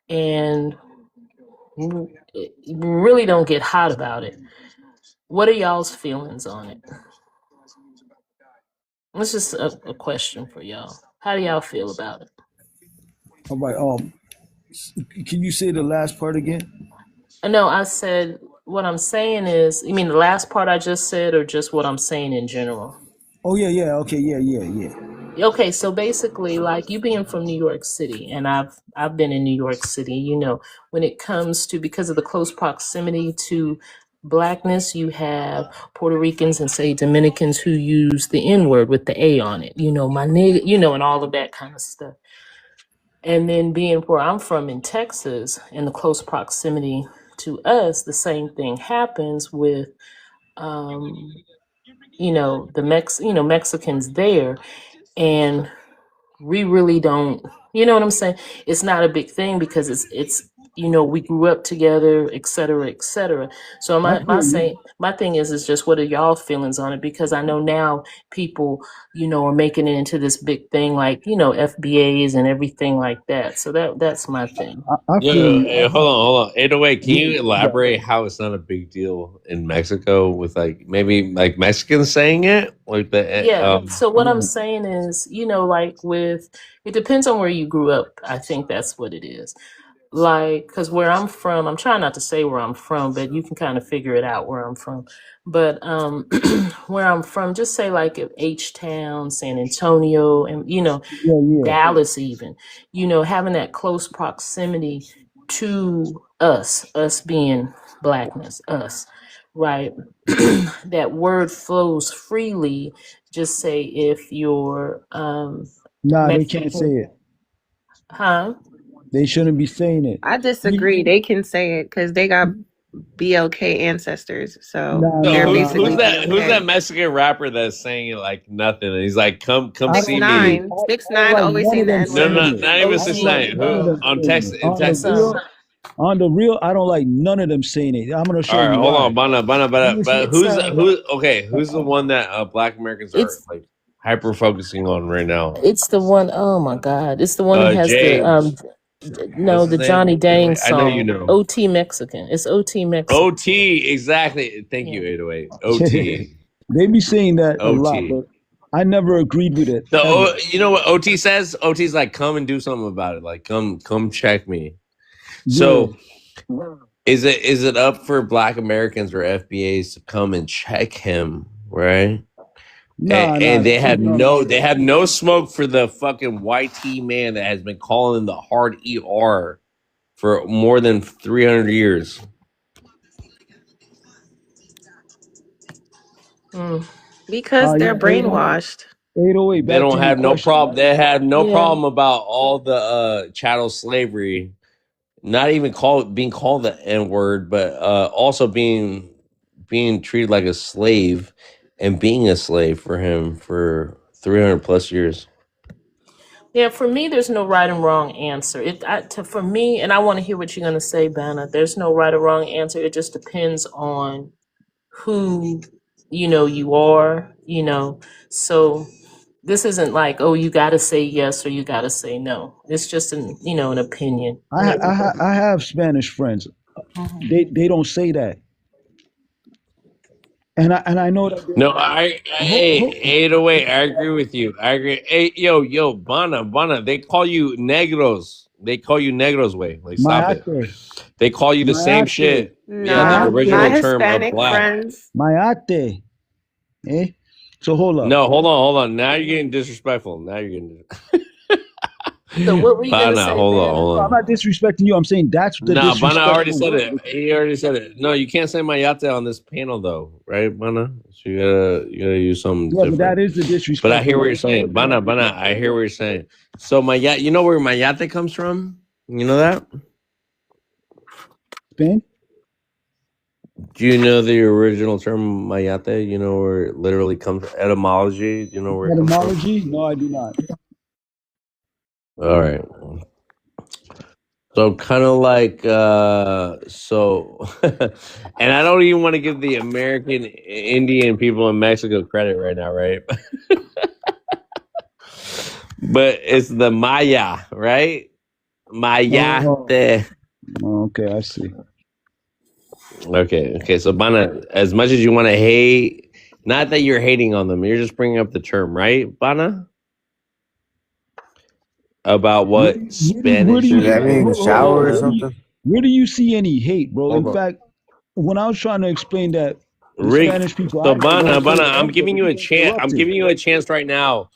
and really don't get hot about it. What are y'all's feelings on it? It's just a question for y'all. How do y'all feel about it? All right. Can you say the last part again? No, I said what I'm saying is, you mean the last part I just said, or just what I'm saying in general? Oh yeah. Okay, yeah. Okay, so basically, like you being from New York City, and I've been in New York City. When it comes to, because of the close proximity to blackness, you have Puerto Ricans and say Dominicans who use the N word with the A on it. My nigga, and all of that kind of stuff. And then being where I'm from in Texas, and the close proximity to us, the same thing happens with the Mexicans there, and we really don't, you know what I'm saying? It's not a big thing because it's we grew up together, et cetera, et cetera. So I feel you. my thing is just what are y'all feelings on it? Because I know now people, are making it into this big thing, like, FBAs and everything like that. So that's my thing. I feel Yeah, you. hold on. 808, can you Yeah. elaborate how it's not a big deal in Mexico with like maybe like Mexicans saying it? Like the Yeah. So what I'm saying is, like it depends on where you grew up. I think that's what it is. Like, because where I'm from, I'm trying not to say where I'm from, but you can kind of figure it out where I'm from. But where I'm from, just say like H Town, San Antonio, and Yeah. Dallas, even, having that close proximity to us being blackness, us, right? That word flows freely. Just say if you're Nah, they can't say Mexican, it. huh? They shouldn't be saying it. I disagree. They can say it because they got BLK ancestors, so Nah, they're so nah, who's basically nah. that? Who's that BLK. Mexican rapper that's saying it like nothing? And he's like, "Come I see don't me." I, Six I don't nine like always none saying of the them N No, word. saying it. not even I just don't like saying. none of Who them on saying Texas it. in Texas? On the real, I don't like none of them saying it. I'm gonna All show right, you hold why. on, Bana, but It's who's the one that Black Americans are it's like hyper focusing on right now? it's the one, oh my God, it's the one that has the Jay, what's no, his the name? Johnny Dang I know you song, know. OT Mexican. It's OT Mexican. OT, exactly. Thank Yeah. you, 808. OT, They be saying that a lot, OT. but I never agreed with it ever. You know what OT says? OT's like, come and do something about it. Like, come check me. Yeah. So, is it up for Black Americans or FBAs to come and check him, right? Nah, And they should be. they have no smoke for the fucking YT man that has been calling the hard ER for more than 300 years. Because they're Yeah, 808. brainwashed. 808. They Back to don't your have no question. problem. They have no Yeah. problem about all the chattel slavery, not even being called the N word, but also being treated like a slave and being a slave for him for 300 plus years. Yeah, for me, there's no right and wrong answer. For me, and I want to hear what you're going to say, Banna. There's no right or wrong answer. It just depends on who you are. So this isn't like, oh, you got to say yes or you got to say no. It's just an opinion. I have Spanish friends. They don't say that, and I know that. No, hey, 808, I agree with you. I agree. Hey, yo, Bana, they call you negros. They call you negros, way. Like, stop it. Mayate, They call you the same shit. Yeah, the No, my original term of Hispanic black. friends. Mayate, eh? So hold up. No, hold on. Now you're getting disrespectful. Now you're getting. So what were you gonna Bana, say, hold Banna? on. I'm not disrespecting you. I'm saying that's the No, Bana disrespectful already said word. it. He already said it. No, you can't say mayate on this panel, though, right, Bana? So you gotta use something Yeah, different. but that is the disrespect. But I hear what you're saying, Bana. I hear what you're saying. So mayate, you know where mayate comes from? You know that? Spain. Do you know the original term mayate? You know where it literally comes from? Etymology? Do you know where it comes from? Etymology? No, I do not. All right. So kind of like and I don't even want to give the American Indian people in Mexico credit right now, right? But it's the Maya, right? Mayate. Okay, I see. Okay. So Bana, as much as you want to hate, not that you're hating on them, you're just bringing up the term, right, Bana? About what Spanish? Does that mean shower or something? Where do you see any hate, bro? Hold In on. fact, when I was trying to explain that the Rick, Spanish people, so I know Bana, don't say I'm the giving you a chance. I'm interrupted. giving you a chance right now.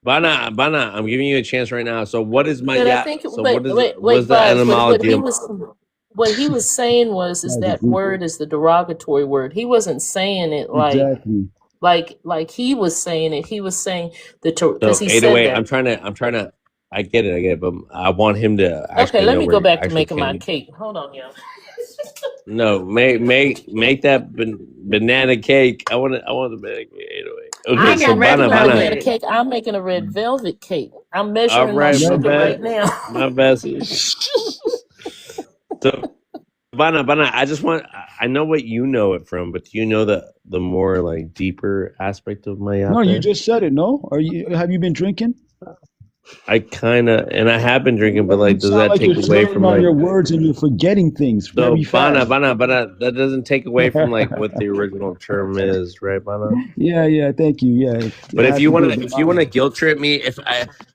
Bana, I'm giving you a chance right now. So what is my But I think, So wait, what is wait, what's the Vibes. etymology? What he was saying was that word is the derogatory word. He wasn't saying it Exactly. like he was saying it. He was saying So because he 808, said I'm trying to. I get it, but I want him to that. actually Okay, let know me where go you back to actually making my came. cake. Hold on, y'all. No, make that banana cake. I want the banana cake. 808. Okay, I'm so not making Bana. a banana cake. I'm making a red velvet cake. I'm All measuring my right, my sugar right bad. now. My bad. So Bana, I just want. I know what you know it from, but do you know the more like deeper aspect of mayate? No, you just said it. No, have you been drinking? I kind of, and I have been drinking, but like, You does sound that like take you're away slurring from on like? your words and you're forgetting things So very fast. Bana, that doesn't take away from like what the original term is, right, Bana? Yeah. Thank you. Yeah. But if you want to, to guilt trip me, if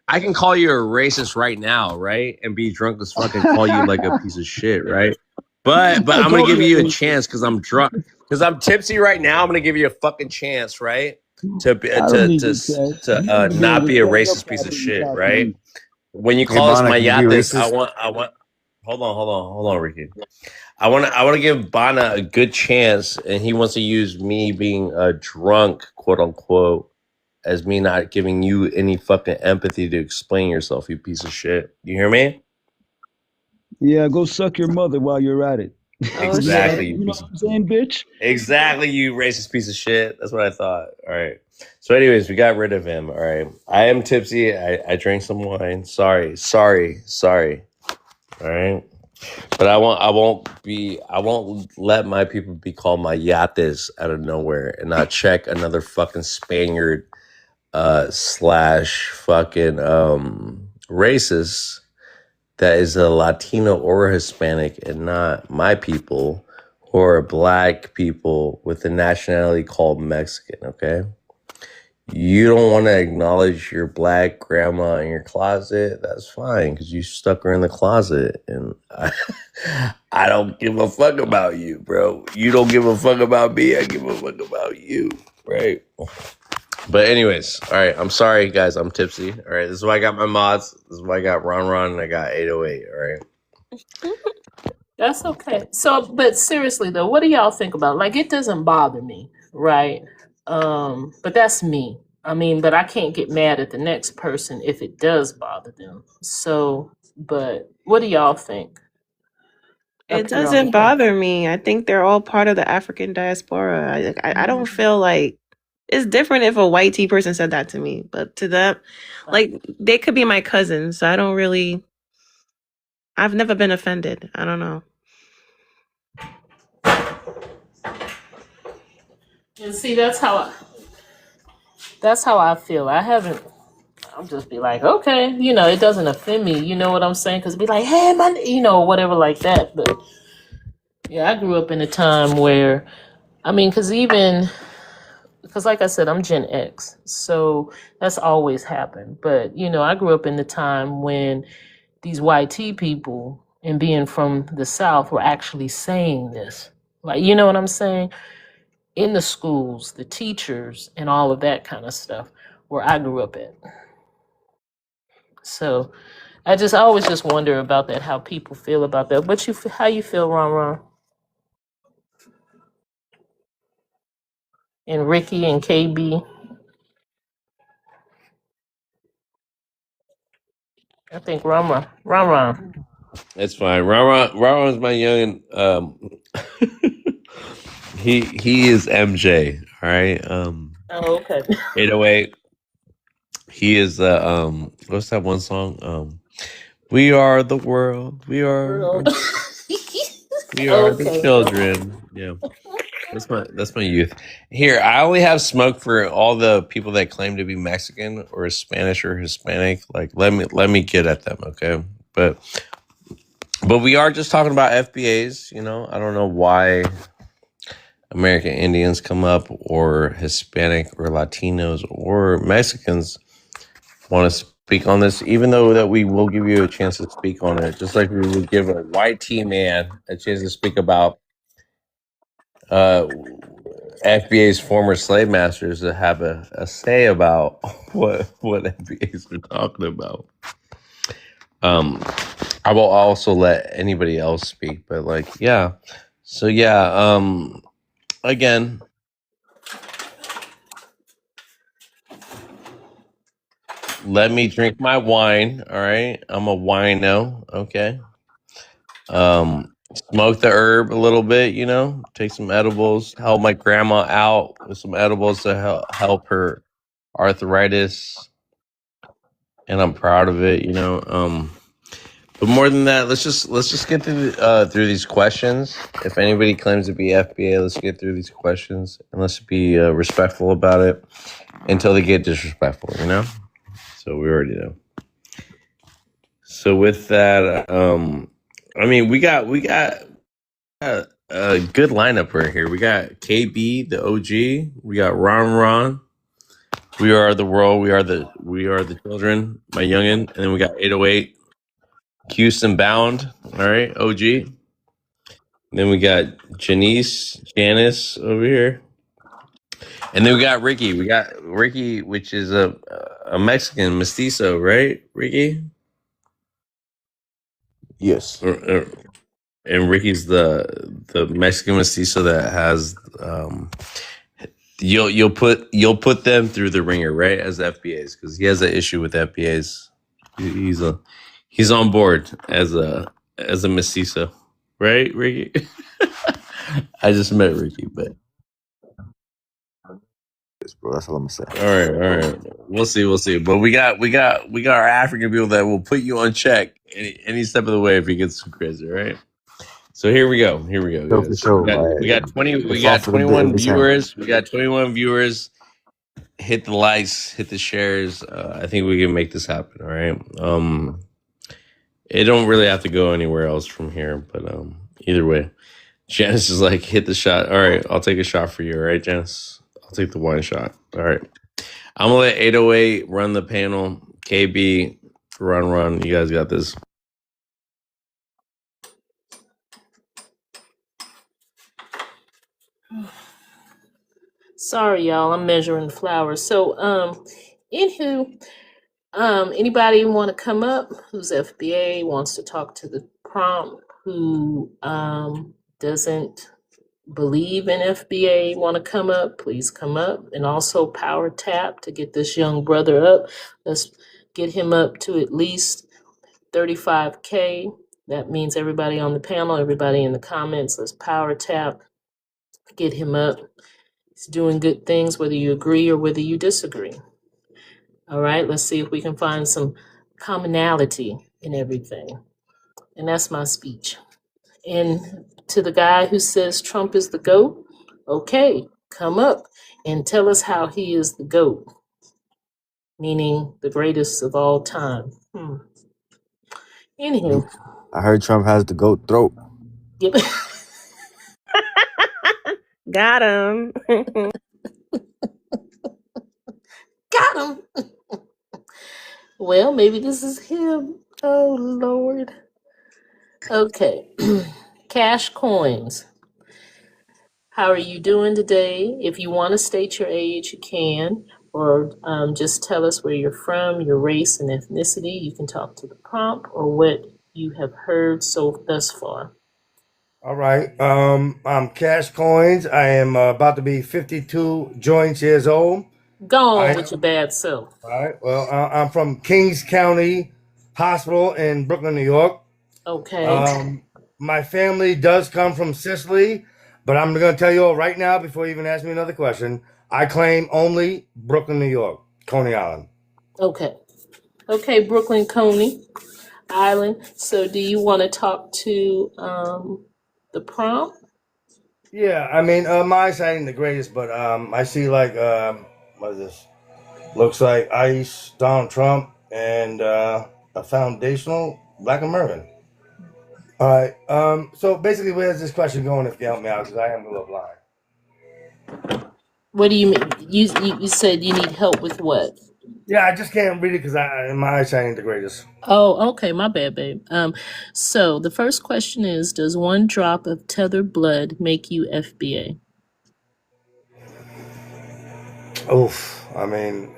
I can call you a racist right now, right, and be drunk as fuck and call you like a piece of shit, right? But I'm gonna give you a chance because I'm drunk, because I'm tipsy right now. I'm gonna give you a fucking chance, right? To not be a racist piece of shit, right? When you Hey, call us Bana, can you be mayates, I racist? want. Hold on, Ricky. I want to give Bana a good chance, and he wants to use me being a drunk, quote unquote, as me not giving you any fucking empathy to explain yourself, you piece of shit. You hear me? Yeah, go suck your mother while you're at it. Oh Exactly. shit. You know what I'm saying, bitch? Exactly, you racist piece of shit. That's what I thought. All right. So, anyways, we got rid of him. All right. I am tipsy. I drank some wine. Sorry. All right. But I won't let my people be called mayates out of nowhere and not check another fucking Spaniard slash fucking racist that is a Latino or Hispanic and not my people who are black people with a nationality called Mexican, okay? You don't want to acknowledge your black grandma in your closet, that's fine, because you stuck her in the closet. And I don't give a fuck about you, bro. You don't give a fuck about me, I give a fuck about you, right? But anyways, all right, I'm sorry, guys, I'm tipsy. All right, this is why I got my mods. This is why I got Ron, and I got 808, all right? That's okay. So, but seriously though, what do y'all think about it? Like, it doesn't bother me, right? But that's me. I mean, but I can't get mad at the next person if it does bother them. So, but what do y'all think? Up It to y'all. doesn't bother me. I think they're all part of the African diaspora. I don't feel like It's different if a white tea person said that to me, but to them, like they could be my cousins. So I don't really. I've never been offended. I don't know. And see, that's how I feel. I haven't. I'll just be like, okay, it doesn't offend me. You know what I'm saying? Because be like, hey, man, whatever like that. But yeah, I grew up in a time where, because like I said, I'm Gen X, so that's always happened. But I grew up in the time when these YT people and being from the South were actually saying this. Like, you know what I'm saying? In the schools, the teachers, and all of that kind of stuff where I grew up at. So I always just wonder about that, how people feel about that. But how you feel, Ron Ron, and Ricky and KB? I think Ron Ron. It's fine. Ron's my young. He is MJ. All right. Oh, okay. 808. He is what's that one song? We are the world. We are the Okay. children. Yeah. That's my youth. Here, I only have smoke for all the people that claim to be Mexican or Spanish or Hispanic. Like let me get at them, okay? But we are just talking about FBAs, I don't know why American Indians come up or Hispanic or Latinos or Mexicans want to speak on this, even though that we will give you a chance to speak on it, just like we would give a white tea man a chance to speak about FBA's former slave masters to have a say about what FBAs are talking about. I will also let anybody else speak, but yeah. So yeah, again, let me drink my wine. All right, I'm a wino. Okay. Smoke the herb a little bit. Take some edibles. Help my grandma out with some edibles to help her arthritis, and I'm proud of it. But more than that, let's just get through these questions. If anybody claims to be FBA, let's get through these questions and let's be respectful about it until they get disrespectful. So we already know. So with that, we got a good lineup right here. We got KB, the OG. We got Ron. We are the world. We are the children. My youngin, and then we got 808. Houston Bound. All right, OG. And then we got Janice over here. And then we got Ricky. We got Ricky, which is a Mexican mestizo, right, Ricky? Yes. And Ricky's the Mexican mestizo that has you'll put them through the ringer, right, as FBAs, because he has an issue with FBAs. He's on board as a mestizo, right, Ricky? I just met Ricky, but bro, that's all I'm gonna say. all right. We'll see. But we got our African people that will put you on check any step of the way if he gets too crazy, right? So here we go. So for Guys. sure, We got 21 every time. viewers. We got 21 viewers. Hit the likes, hit the shares. I think we can make this happen. All right. It don't really have to go anywhere else from here, but either way, Janice is like, hit the shot. All right, I'll take a shot for you. All right, Janice, I'll take the one shot. All right, I'm gonna let 808 run the panel. KB, run. You guys got this. Sorry, y'all. I'm measuring flowers. So, anywho, anybody want to come up who's FBA, wants to talk to the prompt, who doesn't believe in FBA, want to come up, please come up. And also power tap to get this young brother up. Let's get him up to at least 35K. That means everybody on the panel, everybody in the comments, let's power tap, get him up. He's doing good things, whether you agree or whether you disagree. All right, let's see if we can find some commonality in everything. And that's my speech. And to the guy who says Trump is the GOAT, okay, come up and tell us how he is the GOAT, meaning the greatest of all time. Anywho, I heard Trump has the goat throat. yep. Got him. Got him. Well, maybe this is him. Oh, Lord. Okay. Cash Coins. How are you doing today? If you want to state your age, you can, or just tell us where you're from, your race and ethnicity. You can talk to the prompt or what you have heard thus far. All right. I'm Cash Coins. I am about to be 52 joint years old. Go on with your bad self. All right. Well, I'm from Kings County Hospital in Brooklyn, New York. Okay. My family does come from Sicily, but I'm going to tell you all right now before you even ask me another question. I claim only Brooklyn, New York, Coney Island. Okay. Okay, Brooklyn, Coney Island. So do you want to talk to the prompt? Yeah, I mean, my eyesight ain't the greatest, but I see like, what is this? Looks like ICE, Donald Trump, and a foundational Black American. All right. So basically, where's this question going? If you help me out, because I am a little blind. What do you mean? You said you need help with what? Yeah, I just can't read it because my eyesight ain't the greatest. Oh, okay, my bad, babe. So the first question is, does one drop of tethered blood make you FBA? Oof. I mean,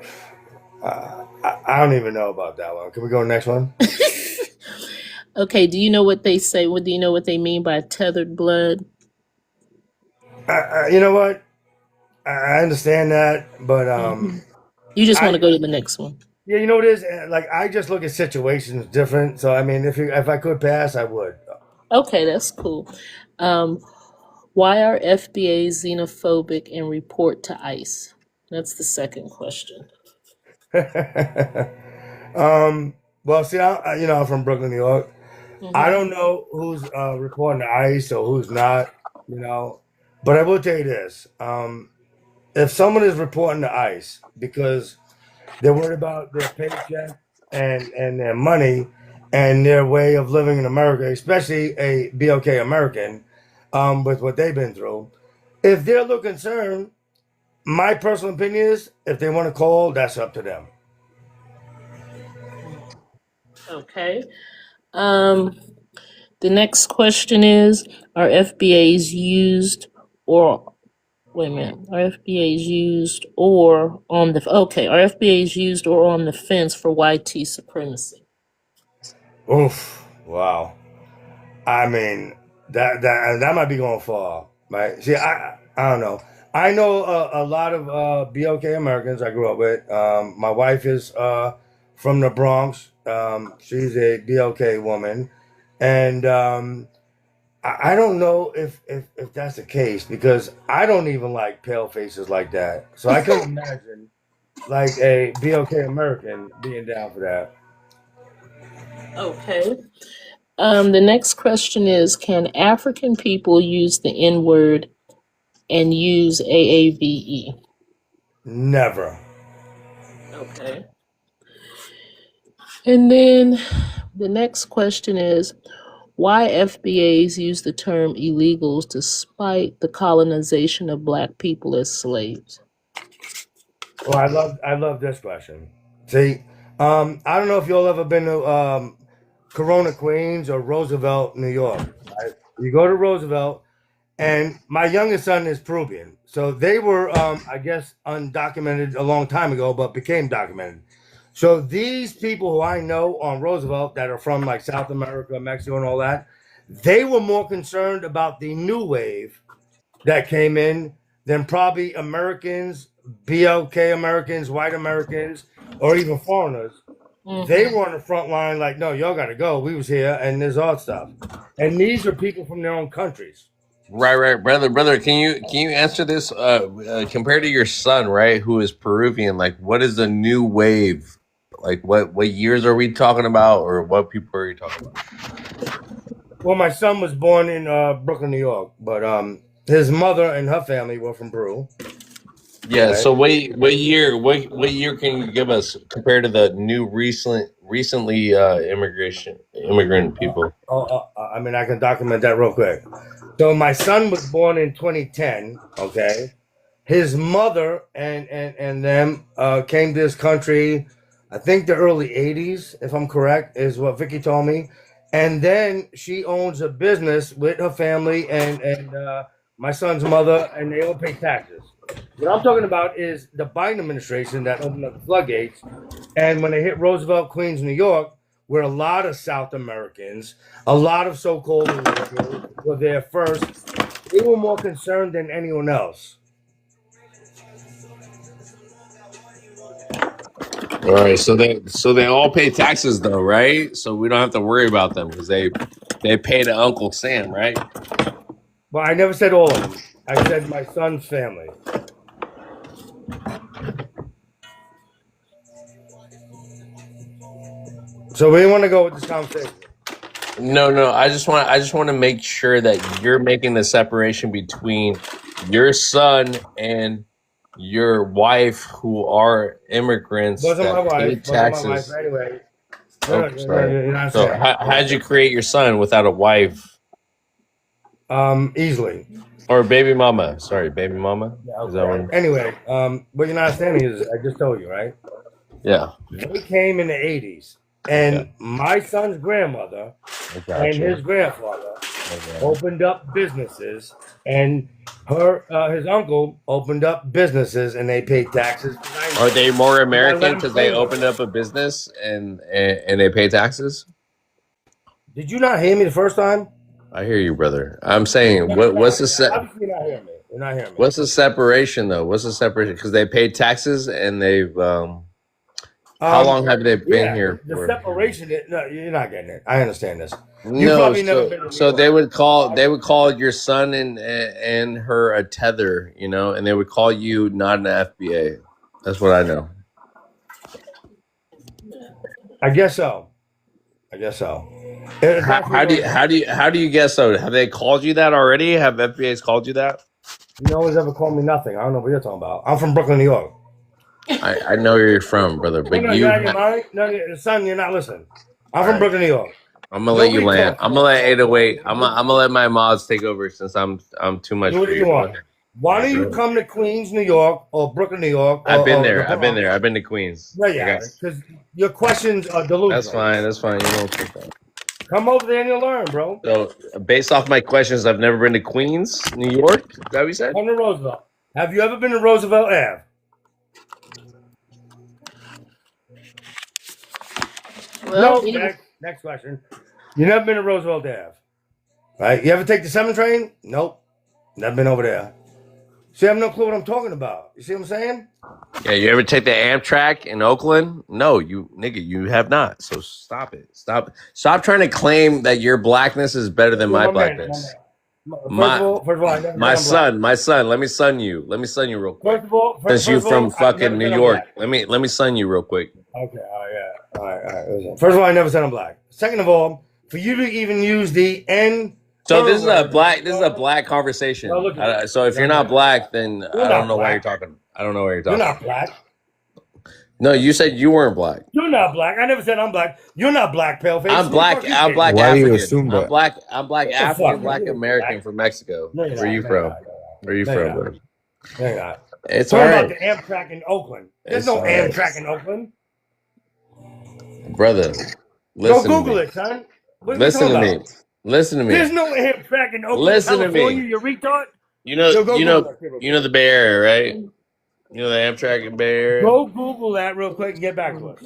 I don't even know about that one. Can we go to the next one? Okay, do you know what they say? What do you know what they mean by tethered blood? You know what? I understand that, but you just want to go to the next one. Yeah, you know what it is? Like, I just look at situations different. So I mean, if I could pass, I would. Okay, that's cool. Why are FBA xenophobic and report to ICE? That's the second question. Well, see, I'm from Brooklyn, New York. I don't know who's reporting to ICE or who's not, but I will tell you this. If someone is reporting to ICE because they're worried about their paycheck and their money and their way of living in America, especially a BOK American, with what they've been through, if they're a little concerned, my personal opinion is if they want to call, that's up to them. Okay. The next question is, are FBAs used or wait a minute. Are FBAs used or on the are FBAs used or on the fence for YT supremacy? Oof. Wow. I mean, that might be going far, right? See, I don't know. I know a lot of BOK Americans I grew up with. My wife is from the Bronx. She's a BOK woman, and I don't know if that's the case because I don't even like pale faces like that. So I couldn't imagine like a BOK American being down for that. Okay. The next question is, can African people use the N-word and use AAVE? Never. Okay. And then the next question is, why FBAs use the term illegals despite the colonization of Black people as slaves? Well, I love this question. See, I don't know if y'all ever been to Corona, Queens, or Roosevelt, New York. Right? You go to Roosevelt, and my youngest son is Peruvian, so they were, I guess, undocumented a long time ago, but became documented. So these people who I know on Roosevelt that are from like South America, Mexico, and all that, they were more concerned about the new wave that came in than probably Americans, BLK Americans, white Americans, or even foreigners. They were on the front line like, no, y'all got to go. We was here, and there's all stuff. And these are people from their own countries. Right, brother. Can you answer this? Compared to your son, right, who is Peruvian, like, what is the new wave? Like, what years are we talking about, or what people are you talking about? Well, my son was born in Brooklyn, New York, but his mother and her family were from Peru. Yeah. Okay. So what year can you give us compared to the new recently immigrant people? I mean, I can document that real quick. So my son was born in 2010. Okay, his mother and them came to this country, I think the early 80s, if I'm correct, is what Vicky told me. And then she owns a business with her family and my son's mother, and they all pay taxes. What I'm talking about is the Biden administration that opened up the floodgates. And when they hit Roosevelt, Queens, New York, where a lot of South Americans, a lot of so-called illegals were there first, they were more concerned than anyone else. All right, so they all pay taxes though, right? So we don't have to worry about them because they pay to Uncle Sam, right? But I never said all of them. I said my son's family. So where do you want to go with this conversation? No. I just want to make sure that you're making the separation between your son and your wife, who are immigrants Wasn't my that pay wife. Wasn't my wife taxes. anyway. Oh, sorry. You're not So saying. how'd you create your son without a wife Easily. or baby mama? Sorry, baby mama. Yeah, Is that okay. one? Anyway, what you're not understanding is I just told you, right? Yeah. They came in the 80s, and my son's grandmother I got and you. his grandfather Okay. opened up businesses, and his uncle opened up businesses, and they paid taxes. Are they more You gotta let American them because they claim it. opened up a business and they pay taxes? Did you not hear me the first time? I hear you, brother. I'm saying, what's the Obviously, you're not hearing me. You're not hearing me. what's the separation though? What's the separation? Because they paid taxes and they've how long have they been Yeah, here the for? separation. No, you're not getting it. I understand this. You No, probably never been to New so York. they would call your son and her a tether, you know, and they would call you not an FBA. That's what I know. I guess so. How do you guess so? Have they called you that already? Have FBAs called you that? No one's ever called me nothing. I don't know what you're talking about. I'm from Brooklyn, New York. I know where you're from, brother, but No, you. you're out of your mind. No, son, you're not listening. I'm from Brooklyn, New York. I'm gonna let you Nobody land. talks I'm to gonna me. let 808. I'm gonna let my mods take over since I'm too much Do for what you you. want. Why don't you come to Queens, New York, or Brooklyn, New York? I've been or there. the I've been Bronx? there. I've been to Queens. Yeah, yeah. Because your questions are delusional. That's fine. That's fine. You don't take that. Come over there and you'll learn, bro. So, based off my questions, I've never been to Queens, New York. Is that what you said? Come to Roosevelt. Have you ever been to Roosevelt Ave? Well, No. Next question. You never been to Roosevelt Ave, right? You ever take the 7 train? Nope. Never been over there. So you have no clue what I'm talking about. You see what I'm saying? Yeah. You ever take the Amtrak in Oakland? No, you have not. So stop it. Stop trying to claim that your blackness is better than my blackness. First of all, I never My said I'm black. son. Let me sun you. Let me sun you real quick. First of all, Since you I've from never fucking New said I'm York, black. let me sun you real quick. Okay. All right. Listen. First of all, I never said I'm black. Second of all, for you to even use the N. So this is a black conversation. No, look at So if you're not black, then I don't know why you're talking. I don't know why you're You're talking. not black. No, you said you weren't black. You're not black. I never said I'm black. You're not black, paleface. I'm black. I'm black Why do you African. assume I'm that? black. I'm black What the African, fuck? black You're American black. from Mexico. No, you're Where not. you No, from? you're not. Where you No, from, you're bro? not. No, you're not. It's Talk all about right, the Amtrak in Oakland. There's It's no all right. Amtrak in Oakland. brother. Go Listen to Google me. it, son. What are you Listen talking to me. about? Listen to me. There's no Amtrak in Oakland, Listen to California, me. you retard. You know. Yo, go You Google know. that shit real You know quick. the Bay Area, right? You know the Amtrak in Bay Area. Go Google that real quick and get back to us.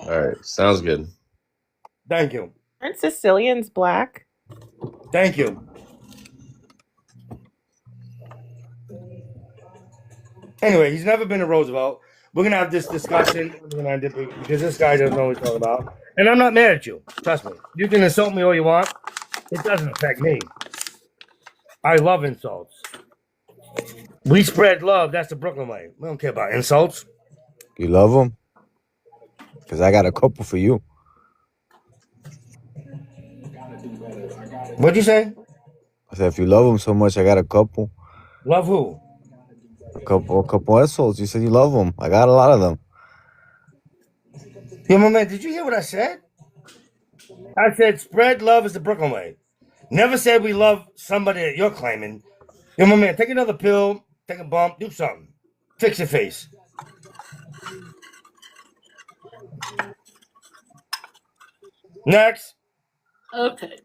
All right. Sounds good. Thank you. Aren't Sicilians black? Thank you. Anyway, he's never been to Roosevelt. We're gonna have this discussion because this guy doesn't know what he's talking about. And I'm not mad at you. Trust me. You can insult me all you want. It doesn't affect me. I love insults. We spread love. That's the Brooklyn way. We don't care about insults. You love them? Because I got a couple for you. What'd you say? I said, if you love them so much, I got a couple. Love who? A couple insults. You said you love them. I got a lot of them. Yo, my man, did you hear what I said? I said spread love is the Brooklyn way. Never said we love somebody that you're claiming. Yo, my man, take another pill, take a bump, do something. Fix your face. Next. Okay.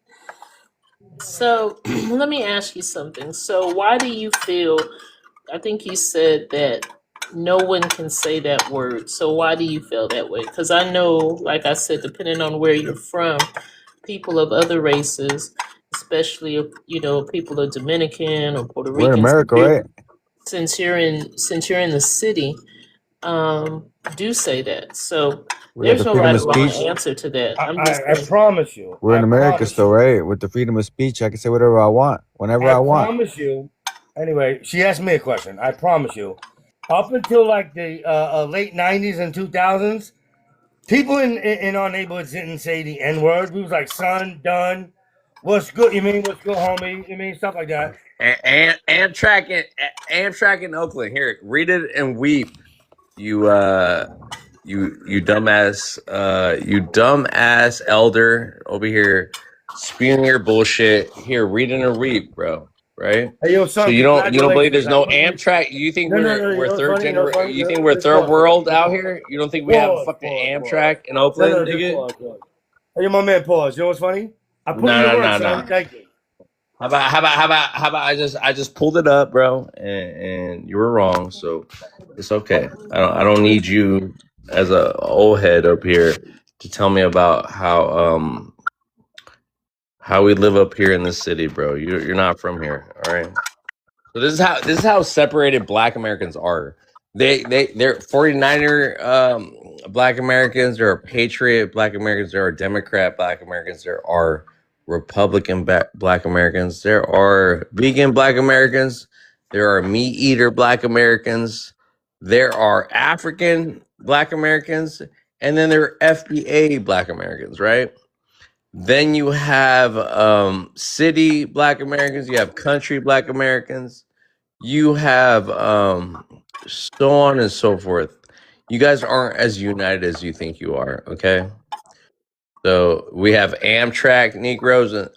So let me ask you something. So why do you feel, I think you said that no one can say that word. So why do you feel that way? Because I know, like I said, depending on where you're from, people of other races, especially if, people are Dominican or Puerto We're in Rican, America, right? since you're in the city, do say that. So We got there's the no freedom right of or wrong speech. answer to that. I'm just I saying. promise you. We're in I America promise still, you. right? With the freedom of speech, I can say whatever I want, whenever I want. Promise you. Anyway, she asked me a question. I promise you. Up until like the late 90s and 2000s, people in our neighborhoods didn't say the N word. We was like, son, done. What's good? You mean what's good, homie? You mean stuff like that. Amtrak in Oakland. Here, read it and weep. You dumbass elder over here spewing your bullshit. Here, read it and weep, bro. Right? Hey, yo, So son, you don't believe congratulations. there's no Amtrak? You think No, you we're know what's third funny? You know what's funny? You think we're third world out here? You don't think we have a fucking Amtrak in Oakland, No, just nigga? pause. Hey, my man, pause. You know what's funny? I put you to work, son. Thank you. How about I just pulled it up, bro, and you were wrong, so it's okay. I don't need you as a old head up here to tell me about how we live up here in this city, bro. You're not from here, all right? So this is how separated Black Americans are. They're 49er Black Americans. There are patriot Black Americans. There are Democrat Black Americans. There are Republican Black Americans. There are vegan Black Americans. There are meat eater Black Americans. There are African Black Americans, and then there are FBA Black Americans, right? Then you have city Black Americans. You have country Black Americans. You have so on and so forth. You guys aren't as united as you think you are, okay? So we have Amtrak Negroes and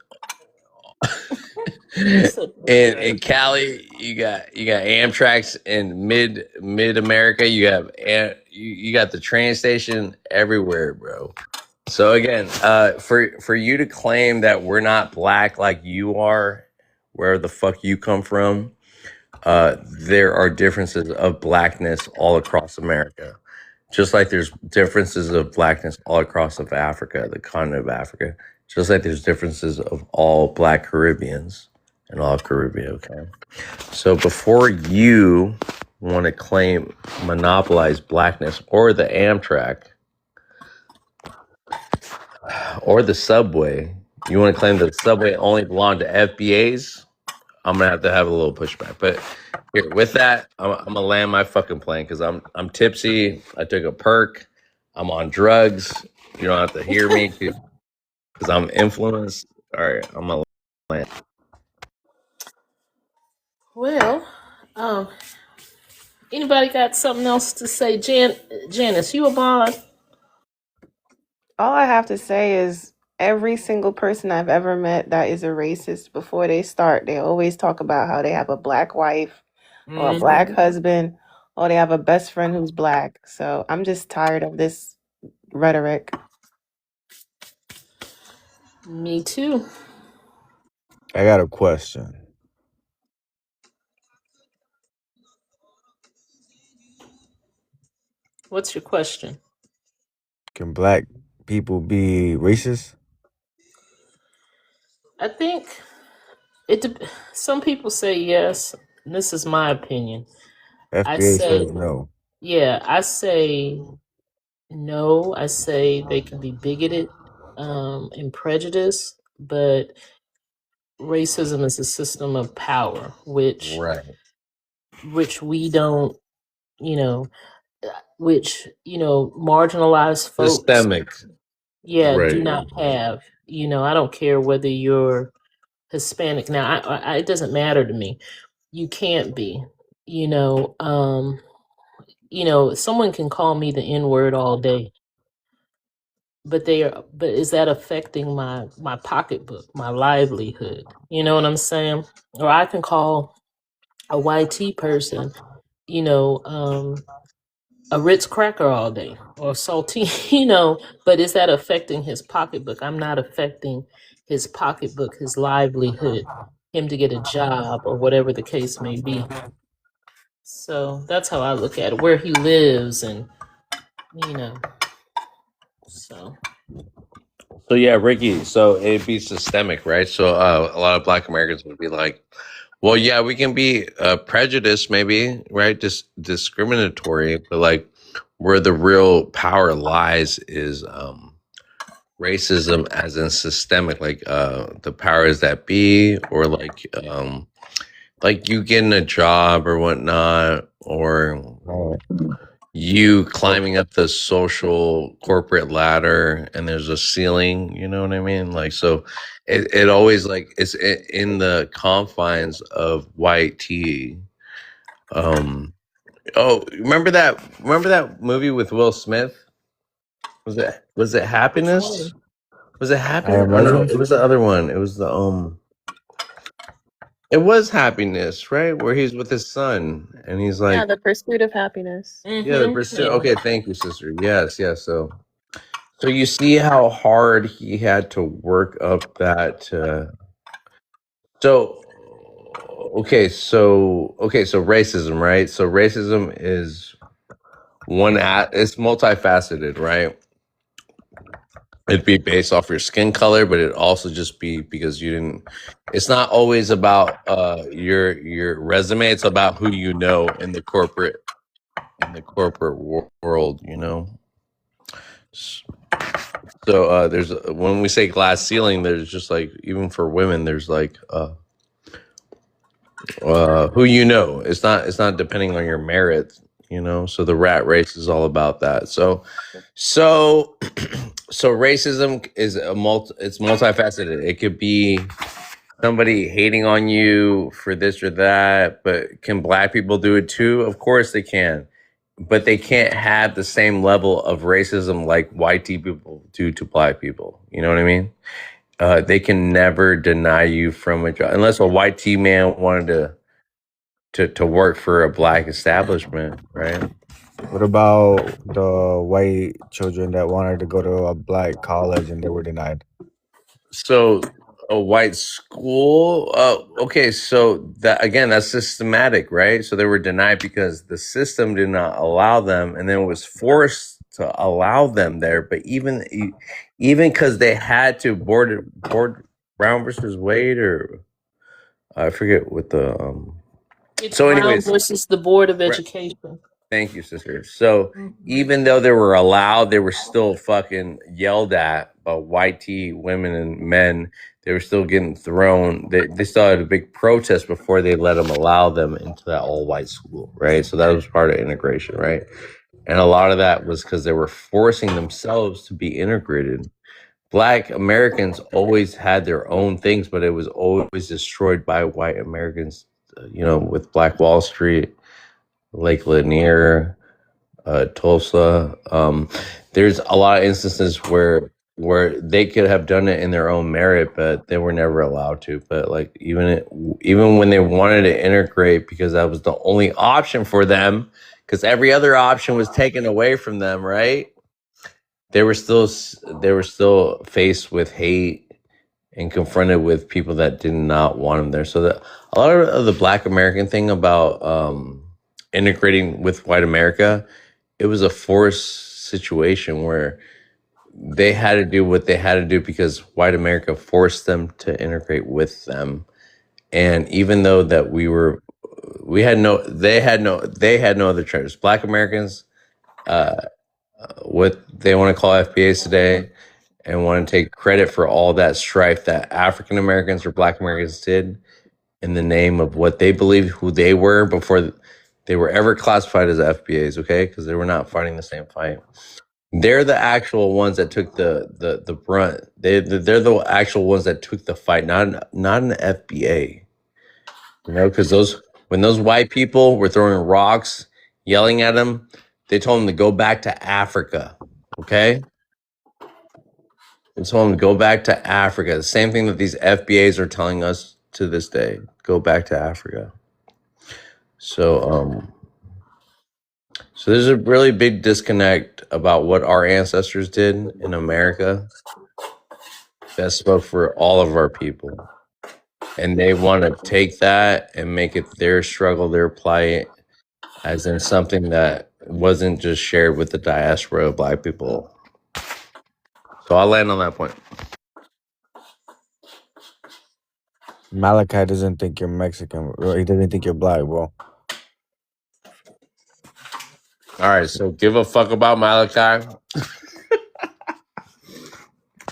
in Cali, you got Amtrak's in mid America. You have you got the train station everywhere, bro. So again, for you to claim that we're not black like you are, where the fuck you come from, there are differences of blackness all across America. Just like there's differences of blackness all across of Africa, the continent of Africa. Just like there's differences of all Black Caribbeans and all of Caribbean, okay? So before you want to claim monopolize blackness or the Amtrak or the subway, you want to claim that the subway only belonged to FBAs, I'm going to have a little pushback. But here, with that, I'm going to land my fucking plane because I'm tipsy. I took a perk. I'm on drugs. You don't have to hear me because I'm influenced. All right, I'm going to land. Well, anybody got something else to say? Janice, you a mod? All I have to say is every single person I've ever met that is a racist, before they start, they always talk about how they have a black wife or a black husband, or they have a best friend who's black. So I'm just tired of this rhetoric. Me too. I got a question. What's your question? Can black people be racist? I think some people say yes. And this is my opinion. I FBA say, says no. yeah, I say no. I say they can be bigoted and prejudiced, but racism is a system of power, Right. which we don't, you know, which marginalized folks, Systemic. yeah, do Right. not have. I don't care whether you're Hispanic. Now, it doesn't matter to me. You can't be. You know, someone can call me the N word all day, but is that affecting my pocketbook, my livelihood? You know what I'm saying? Or I can call a YT person, you know, a Ritz cracker all day or salty, but is that affecting his pocketbook? I'm not affecting his pocketbook, his livelihood, him to get a job or whatever the case may be. So that's how I look at it, where he lives and, so. So yeah, Ricky. So it'd be systemic, right? So a lot of Black Americans would be like, "Well, yeah, we can be prejudiced, maybe, right? Discriminatory, but like where the real power lies is racism, as in systemic, like the powers that be, or like you getting a job or whatnot, or you climbing up the social corporate ladder and there's a ceiling, you know what I mean? Like, so it always like it's in the confines of white tea. Remember that movie with Will Smith? Was it Happiness? Was it I Happiness? Am Or no, Legend. it was the other one. It was it was Happiness, right? Where he's with his son and he's Yeah, like, The Pursuit of Happiness. yeah, the pursuit. Okay, thank you, sister. Yes. So you see how hard he had to work up that. So so racism, right? So racism is it's multifaceted, right? It'd be based off your skin color, but it also just be because you didn't. It's not always about your resume. It's about who you know in the corporate world, you know. So there's when we say glass ceiling, there's just like even for women, there's like who you know. It's not depending on your merit, you know. So the rat race is all about that. So racism is it's multifaceted. It could be somebody hating on you for this or that, but can Black people do it too? Of course they can. But they can't have the same level of racism like white people do to Black people. You know what I mean? They can never deny you from a job unless a white T man wanted to work for a Black establishment, right? What about the white children that wanted to go to a Black college and they were denied? So a white school, okay, so that's systematic, right? So they were denied because the system did not allow them, and then it was forced to allow them there. But even because they had to board Brown versus Wade, or I forget what the It's so Brown anyways, versus the Board of Education. thank you, sister. So even though they were allowed, they were still fucking yelled at by white tea women and men. They were still getting thrown. They still had a big protest before they let them allow them into that all white school, right? So that was part of integration, right? And a lot of that was because they were forcing themselves to be integrated. Black Americans always had their own things, but it was always destroyed by white Americans, with Black Wall Street, Lake Lanier, Tulsa. There's a lot of instances where they could have done it in their own merit, but they were never allowed to. But like even when they wanted to integrate, because that was the only option for them, because every other option was taken away from them, right? They were still faced with hate and confronted with people that did not want them there. So a lot of the Black American thing about integrating with white America, it was a forced situation where they had to do what they had to do because white America forced them to integrate with them. And even though that they had no other choice. Black Americans, what they want to call FBAs today, and want to take credit for all that strife that African Americans or Black Americans did in the name of what they believed who they were before they were ever classified as FBAs, okay? Because they were not fighting the same fight. They're the actual ones that took the brunt. They're the actual ones that took the fight, not an FBA. You know, because when those white people were throwing rocks, yelling at them, they told them to go back to Africa, okay? They told them to go back to Africa. The same thing that these FBAs are telling us to this day. Go back to Africa. So there's a really big disconnect about what our ancestors did in America that spoke for all of our people. And they want to take that and make it their struggle, their plight, as in something that wasn't just shared with the diaspora of Black people. So I'll land on that point. Malachi doesn't think you're Mexican. He doesn't think you're Black, bro. All right, so give a fuck about Malachi.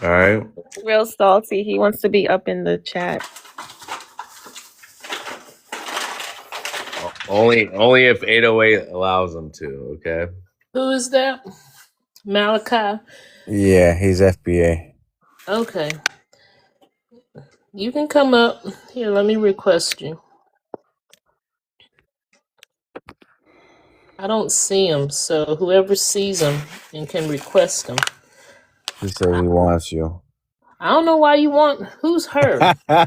All right. Real salty. He wants to be up in the chat. Only if 808 allows them to, okay? Who is that? Malachi. Yeah, he's FBA. Okay. You can come up. Here, let me request you. I don't see him, so whoever sees him and can request him. He said he wants you. I don't know why you want. Who's her? Bro,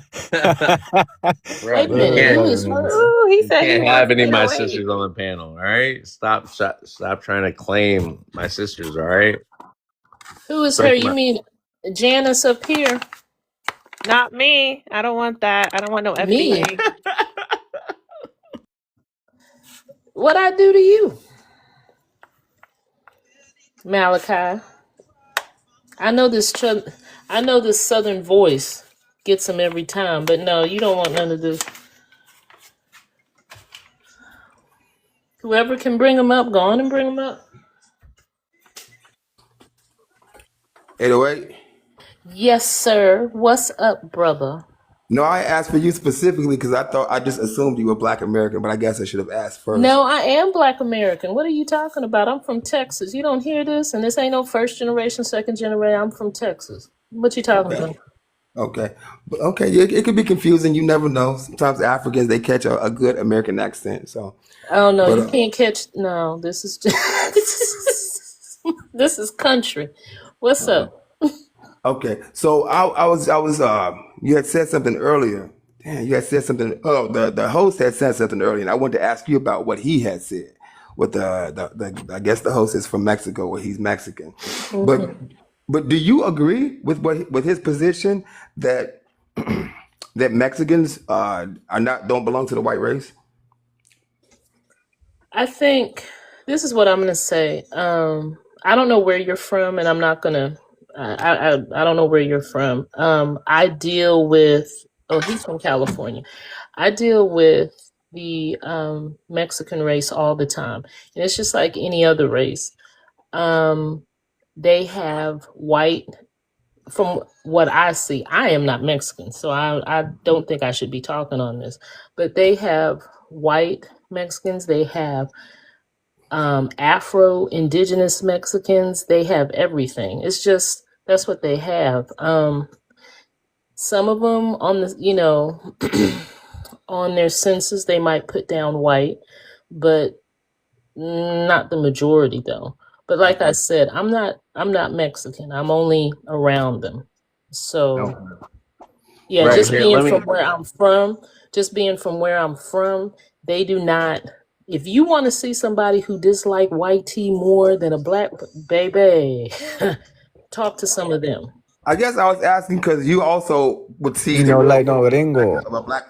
Wait a minute. Who is her? Ooh, he said he can't have wants any of my 808. sisters on the panel, all right? Stop trying to claim my sisters, all right? Who is her? You mean Janice up here? Not me. I don't want that. I don't want no Me? FBA. What I do to you, Malachi? I know this Southern voice gets him every time, but no, you don't want none of this. Whoever can bring him up, go on and bring him up. 808? Yes, sir. What's up, brother? No, I asked for you specifically because I just assumed you were Black American, but I guess I should have asked first. No, I am Black American. What are you talking about? I'm from Texas. You don't hear this? And this ain't no first generation, second generation. I'm from Texas. What you talking about? Okay. It could be confusing. You never know. Sometimes Africans, they catch a good American accent. So, Oh no, but you can't catch. No, this is just this is country. What's up? okay. So I was you had said something earlier. Damn, you had said something. Oh, the host had said something earlier, and I wanted to ask you about what he had said. With the I guess the host is from Mexico, where he's Mexican. But do you agree with his position that that Mexicans don't belong to the white race? I think this is what I'm gonna say. I don't know where you're from, and I'm not gonna. I don't know where you're from. I deal with. Oh, he's from California. I deal with the Mexican race all the time, and it's just like any other race. They have white. From what I see, I am not Mexican, so I don't think I should be talking on this. But they have white Mexicans. They have Afro indigenous Mexicans. They have everything. It's just that's what they have. Some of them on the on their census they might put down white, but not the majority though. But like I said, I'm not Mexican. I'm only around them. So yeah, Right, just here, being let me- from where I'm from, they do not. If you want to see somebody who dislike white tea more than a black baby, talk to some of them. I guess I was asking because you also would see the world like no gringo. of a black.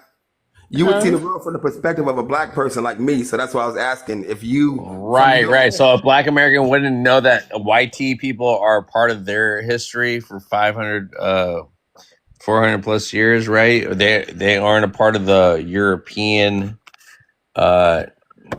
You would see the world from the perspective of a black person like me. So that's why I was asking if you. Right. So a Black American wouldn't know that white tea people are part of their history for 400 plus years, right? They aren't a part of the European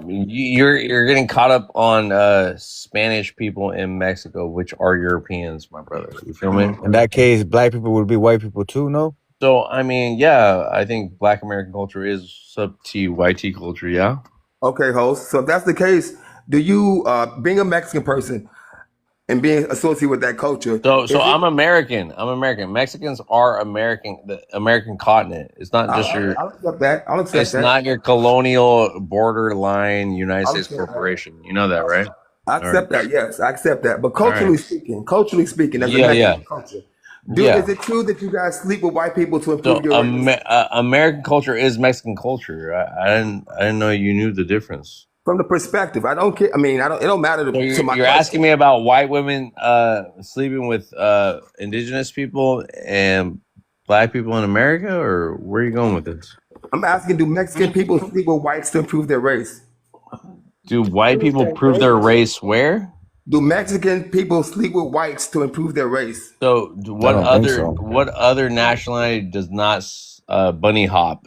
You're getting caught up on Spanish people in Mexico, which are Europeans, my brother. You feel me? In that case, black people would be white people too, no? So I mean, yeah, I think Black American culture is sub T white T culture. Yeah. Okay, host. So if that's the case, do you being a Mexican person and being associated with that culture? So I'm American. I'm American. Mexicans are American. The American continent. It's not just your. I'll accept that. I'll accept It's that. not your colonial borderline United States corporation. You know that, right? I accept that. Yes, I accept that. But culturally speaking, as a Yeah, Mexican yeah. culture, Yeah. is it true that you guys sleep with white people to So improve your race? American culture is Mexican culture. I didn't know you knew the difference. From the perspective, I don't care. I mean, I don't. It don't matter So to my you're question. asking me about white women sleeping with indigenous people and black people in America, or where are you going with this? I'm asking, do Mexican people sleep with whites to improve their race? Do white people prove their race where? Do Mexican people sleep with whites to improve their race? So what don't think other so. what other nationality does not bunny hop?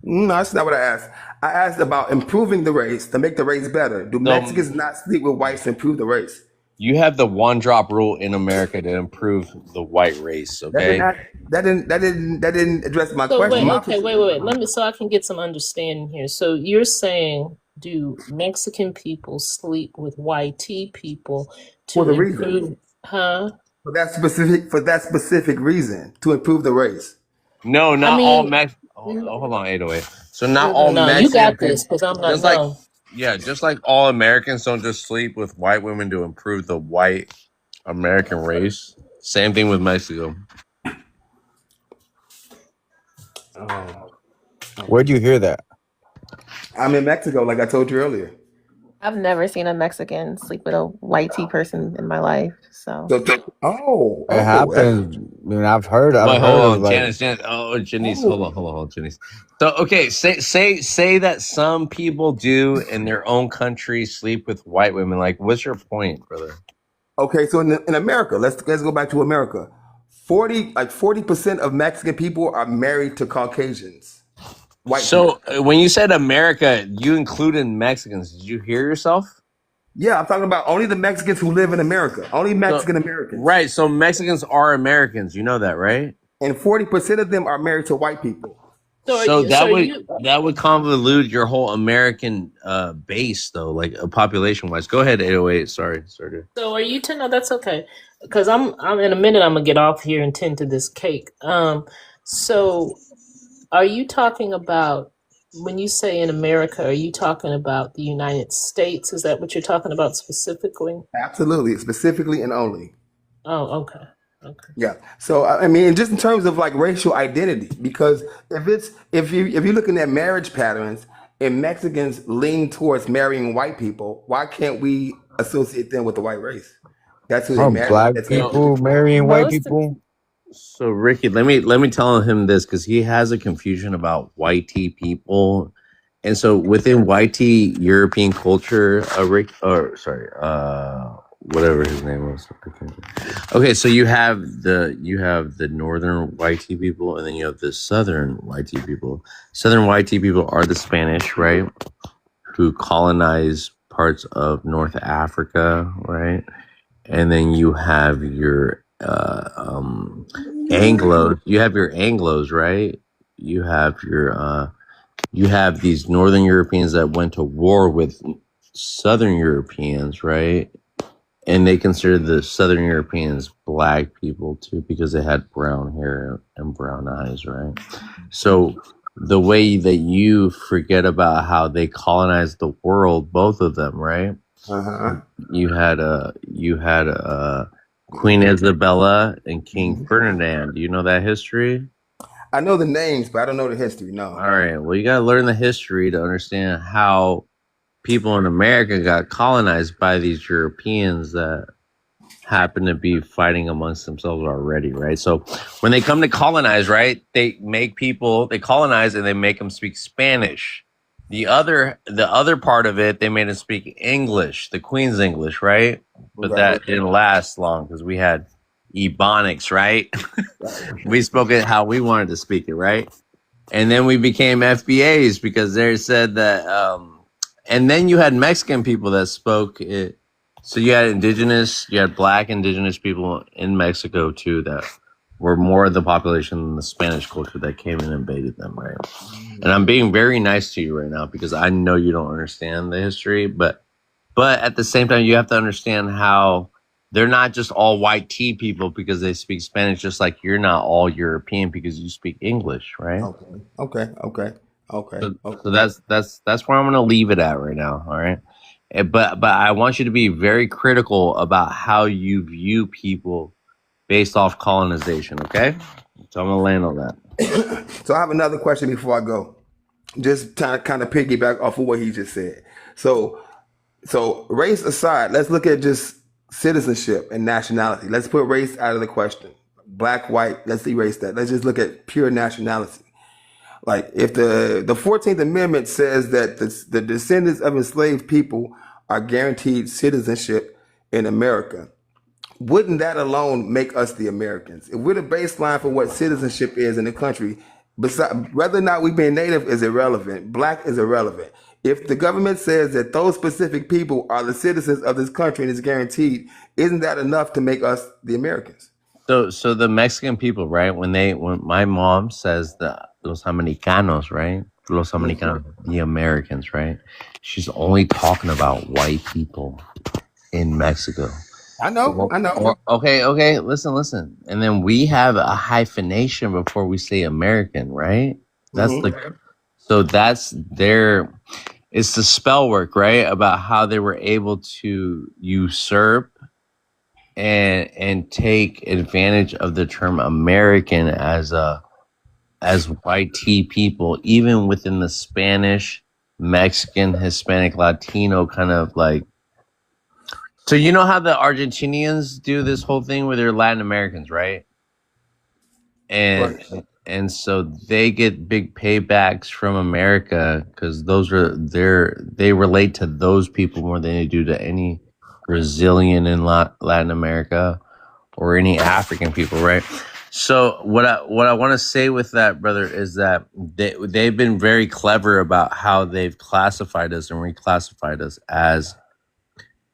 No, that's not what I asked. I asked about improving the race to make the race better. Do Mexicans not sleep with whites to improve the race? You have the one drop rule in America to improve the white race. Okay. That didn't address my So question. wait. Let me so I can get some understanding here. So you're saying, do Mexican people sleep with YT people to For the improve? reason. Huh? For that specific reason, to improve the race. No, not all Mex. Hold on, 808. So not all No, Mexican you got people. this because I'm not. Just like No. just like all Americans don't just sleep with white women to improve the white American race. Same thing with Mexico. Where'd you hear that? I'm in Mexico, like I told you earlier. I've never seen a Mexican sleep with a white tea person in my life. So It happens. I mean, I've heard Wait, of hold on, like Janice. Oh, Janice, hold on, Janice. So, okay, say that some people do in their own country sleep with white women. Like, what's your point, brother? Okay, so in America, let's go back to America. 40% of Mexican people are married to Caucasians. So, when you said America, you included Mexicans. Did you hear yourself? Yeah, I'm talking about only the Mexicans who live in America. Only Mexican Americans. Right. So Mexicans are Americans. You know that, right? And 40% of them are married to white people. So that would convolute your whole American base, though, like population wise. Go ahead, 808. Sorry. So are you? No, that's okay. Because I'm in a minute. I'm gonna get off here and tend to this cake. So are you talking about? When you say in America, are you talking about the United States? Is that what you're talking about specifically? Absolutely, specifically and only. Oh, okay. Yeah. So I mean, just in terms of like racial identity, because if you're looking at marriage patterns and Mexicans lean towards marrying white people, why can't we associate them with the white race? That's who they marry. black That's people marrying white people. So Ricky, let me tell him this because he has a confusion about white tea people, and so within white tea European culture, whatever his name was. Okay, so you have the northern white tea people, and then you have the southern white tea people. Southern white tea people are the Spanish, right, who colonized parts of North Africa, right, and then you have your Anglos. You have your Anglos, right? You have these Northern Europeans that went to war with Southern Europeans, right? And they considered the Southern Europeans black people too because they had brown hair and brown eyes, right? So the way that you forget about how they colonized the world, both of them, right? You had Queen Isabella and King Ferdinand. Do you know that history? I know the names, but I don't know the history. No. All right. Well, you got to learn the history to understand how people in America got colonized by these Europeans that happen to be fighting amongst themselves already, right? So when they come to colonize, right, they colonize and they make them speak Spanish. The other part of it, they made them speak English, the Queen's English, right? But that didn't last long because we had Ebonics, right? We spoke it how we wanted to speak it, right? And then we became FBAs because they said that and then you had Mexican people that spoke it. So you had black indigenous people in Mexico too that were more of the population than the Spanish culture that came and invaded them, right? And I'm being very nice to you right now because I know you don't understand the history, but at the same time, you have to understand how they're not just all white tea people because they speak Spanish, just like you're not all European because you speak English, right? Okay. So that's where I'm gonna leave it at right now. All right. But I want you to be very critical about how you view people based off colonization, okay? So I'm gonna land on that. So I have another question before I go. Just kind of piggyback off of what he just said. So race aside, let's look at just citizenship and nationality. Let's put race out of the question. Black, white, let's erase that. Let's just look at pure nationality. Like if the 14th Amendment says that the descendants of enslaved people are guaranteed citizenship in America, wouldn't that alone make us the Americans? If we're the baseline for what citizenship is in the country, whether or not we've been native is irrelevant. Black is irrelevant. If the government says that those specific people are the citizens of this country and is guaranteed, isn't that enough to make us the Americans? So the Mexican people, right? When my mom says that los Americanos, right? Los Americanos, the Americans, right? She's only talking about white people in Mexico. I know. Okay. Listen. And then we have a hyphenation before we say American, right? That's it's the spell work, right? About how they were able to usurp and take advantage of the term American as white tea people, even within the Spanish, Mexican, Hispanic, Latino kind of like. So you know how the Argentinians do this whole thing with their Latin Americans, right? And so they get big paybacks from America because they relate to those people more than they do to any Brazilian in Latin America or any African people, right? So what I want to say with that, brother, is that they've been very clever about how they've classified us and reclassified us as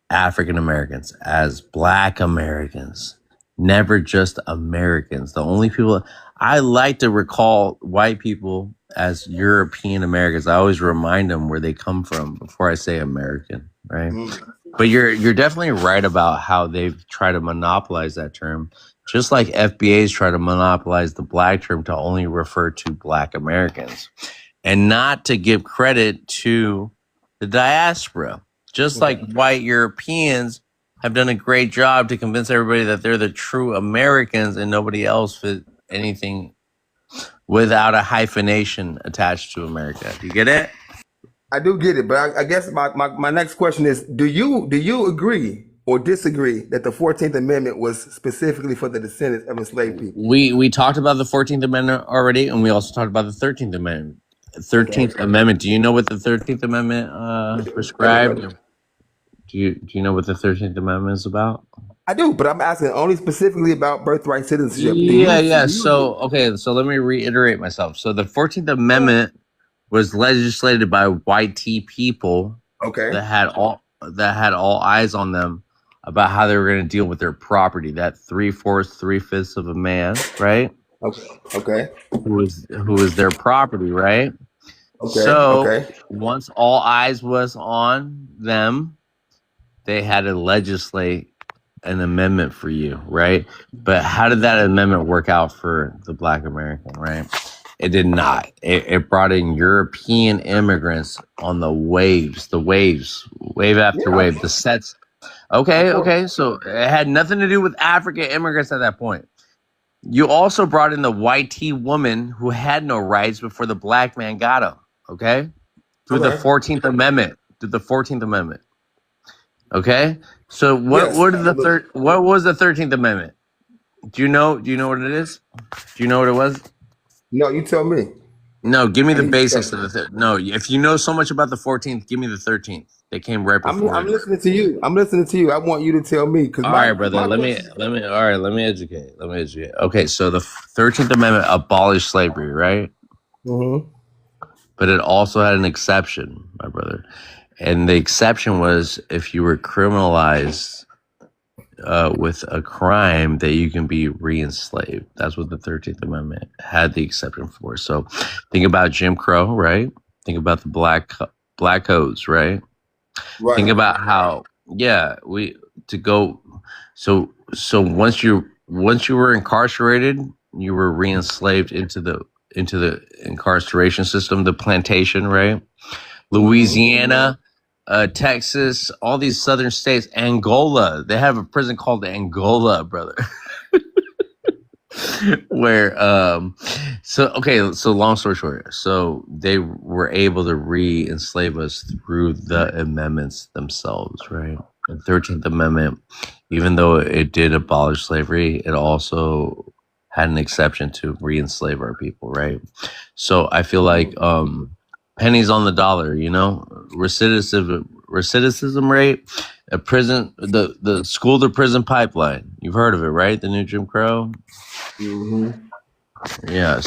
African Americans, as Black Americans, never just Americans. The only people I like to recall white people as European Americans. I always remind them where they come from before I say American, right? But you're definitely right about how they've tried to monopolize that term, just like FBA's try to monopolize the Black term to only refer to Black Americans and not to give credit to the diaspora. Just like white Europeans have done a great job to convince everybody that they're the true Americans and nobody else fit anything without a hyphenation attached to America. Do you get it? I do get it, but I guess my next question is: Do you agree or disagree that the 14th Amendment was specifically for the descendants of enslaved people? We talked about the 14th Amendment already, and we also talked about the 13th Amendment. 13th Amendment. Do you know what the 13th Amendment prescribed? Do you know what the 13th Amendment is about? I do, but I'm asking only specifically about birthright citizenship. So let me reiterate myself. So the 14th Amendment was legislated by white tea people. Okay. That had all eyes on them about how they were going to deal with their property. That 3/4, 3/5 of a man, right? Okay. Who was their property, right? Once all eyes was on them, they had to legislate an amendment for you, right? But how did that amendment work out for the Black American, right? It did not. It brought in European immigrants on the wave after wave. The sets. Okay. So it had nothing to do with African immigrants at that point. You also brought in the white tea woman who had no rights before the Black man got them. Okay, through the 14th Amendment. Okay, so what was the 13th Amendment? Do you know what it is? Do you know what it was? No, you tell me. No, give me the basics of the no. If you know so much about the 14th, give me the 13th. They came right before. I'm listening to you. I want you to tell me. All right, brother. Let me educate. Okay, so the 13th Amendment abolished slavery, right? Mm-hmm. But it also had an exception, my brother. And the exception was if you were criminalized with a crime that you can be re-enslaved. That's what the 13th Amendment had the exception for. So think about Jim Crow, right? Think about the black codes, right? Right. Think about how so once you were incarcerated, you were re-enslaved into the incarceration system, the plantation, right? Louisiana, Texas, all these southern states, Angola. They have a prison called Angola, brother. Where so long story short, so they were able to re-enslave us through the amendments themselves, right? The 13th Amendment, even though it did abolish slavery, it also had an exception to re-enslave our people, right? So I feel like pennies on the dollar, you know, recidivism rate, a prison, the school to prison pipeline. You've heard of it, right? The new Jim Crow. Yeah.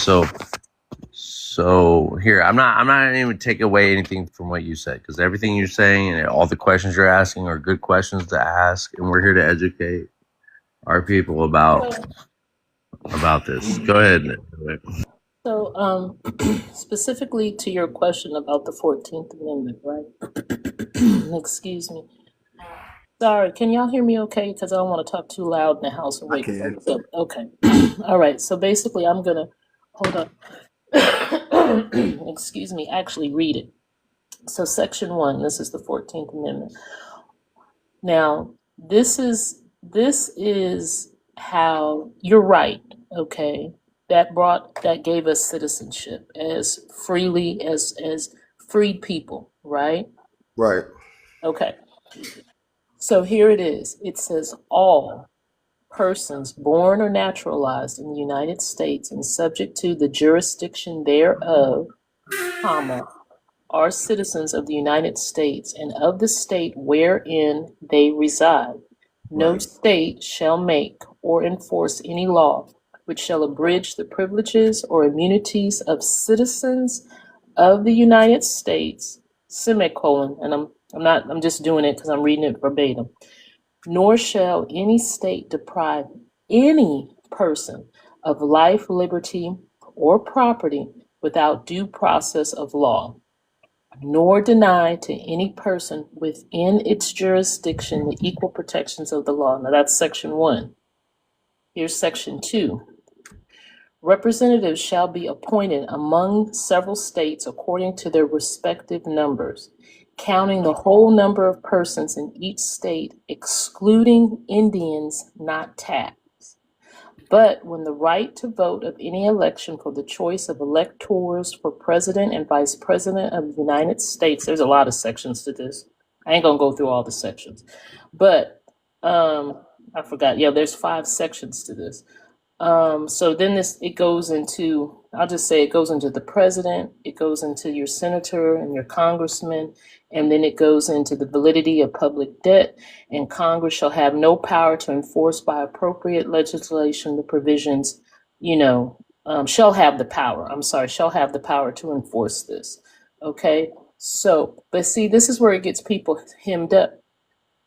So here, I'm not even take away anything from what you said, because everything you're saying and all the questions you're asking are good questions to ask, and we're here to educate our people about this. Go ahead. So, specifically to your question about the 14th Amendment, right? Excuse me. Sorry, can y'all hear me okay? Because I don't want to talk too loud in the house and wake folks up. Okay. All right. So basically, I'm going to hold up. Excuse me, actually read it. So Section 1, this is the 14th Amendment. Now, this is how, you're right, okay? That gave us citizenship as freely as freed people, right? Right. Okay. So here it is. It says all persons born or naturalized in the United States and subject to the jurisdiction thereof, comma, are citizens of the United States and of the state wherein they reside. No state shall make or enforce any law which shall abridge the privileges or immunities of citizens of the United States, semicolon, and I'm just doing it because I'm reading it verbatim. Nor shall any state deprive any person of life, liberty, or property without due process of law, nor deny to any person within its jurisdiction the equal protections of the law. Now that's Section 1. Here's Section 2. Representatives shall be appointed among several states according to their respective numbers, counting the whole number of persons in each state, excluding Indians not taxed. But when the right to vote of any election for the choice of electors for president and vice president of the United States, there's a lot of sections to this. I ain't gonna go through all the sections, but I forgot. Yeah, there's 5 sections to this. So then it goes into, I'll just say it goes into the president, it goes into your senator and your congressman, and then it goes into the validity of public debt, and Congress shall have no power to enforce by appropriate legislation the provisions, shall have the power to enforce this. Okay, so, but see, this is where it gets people hemmed up.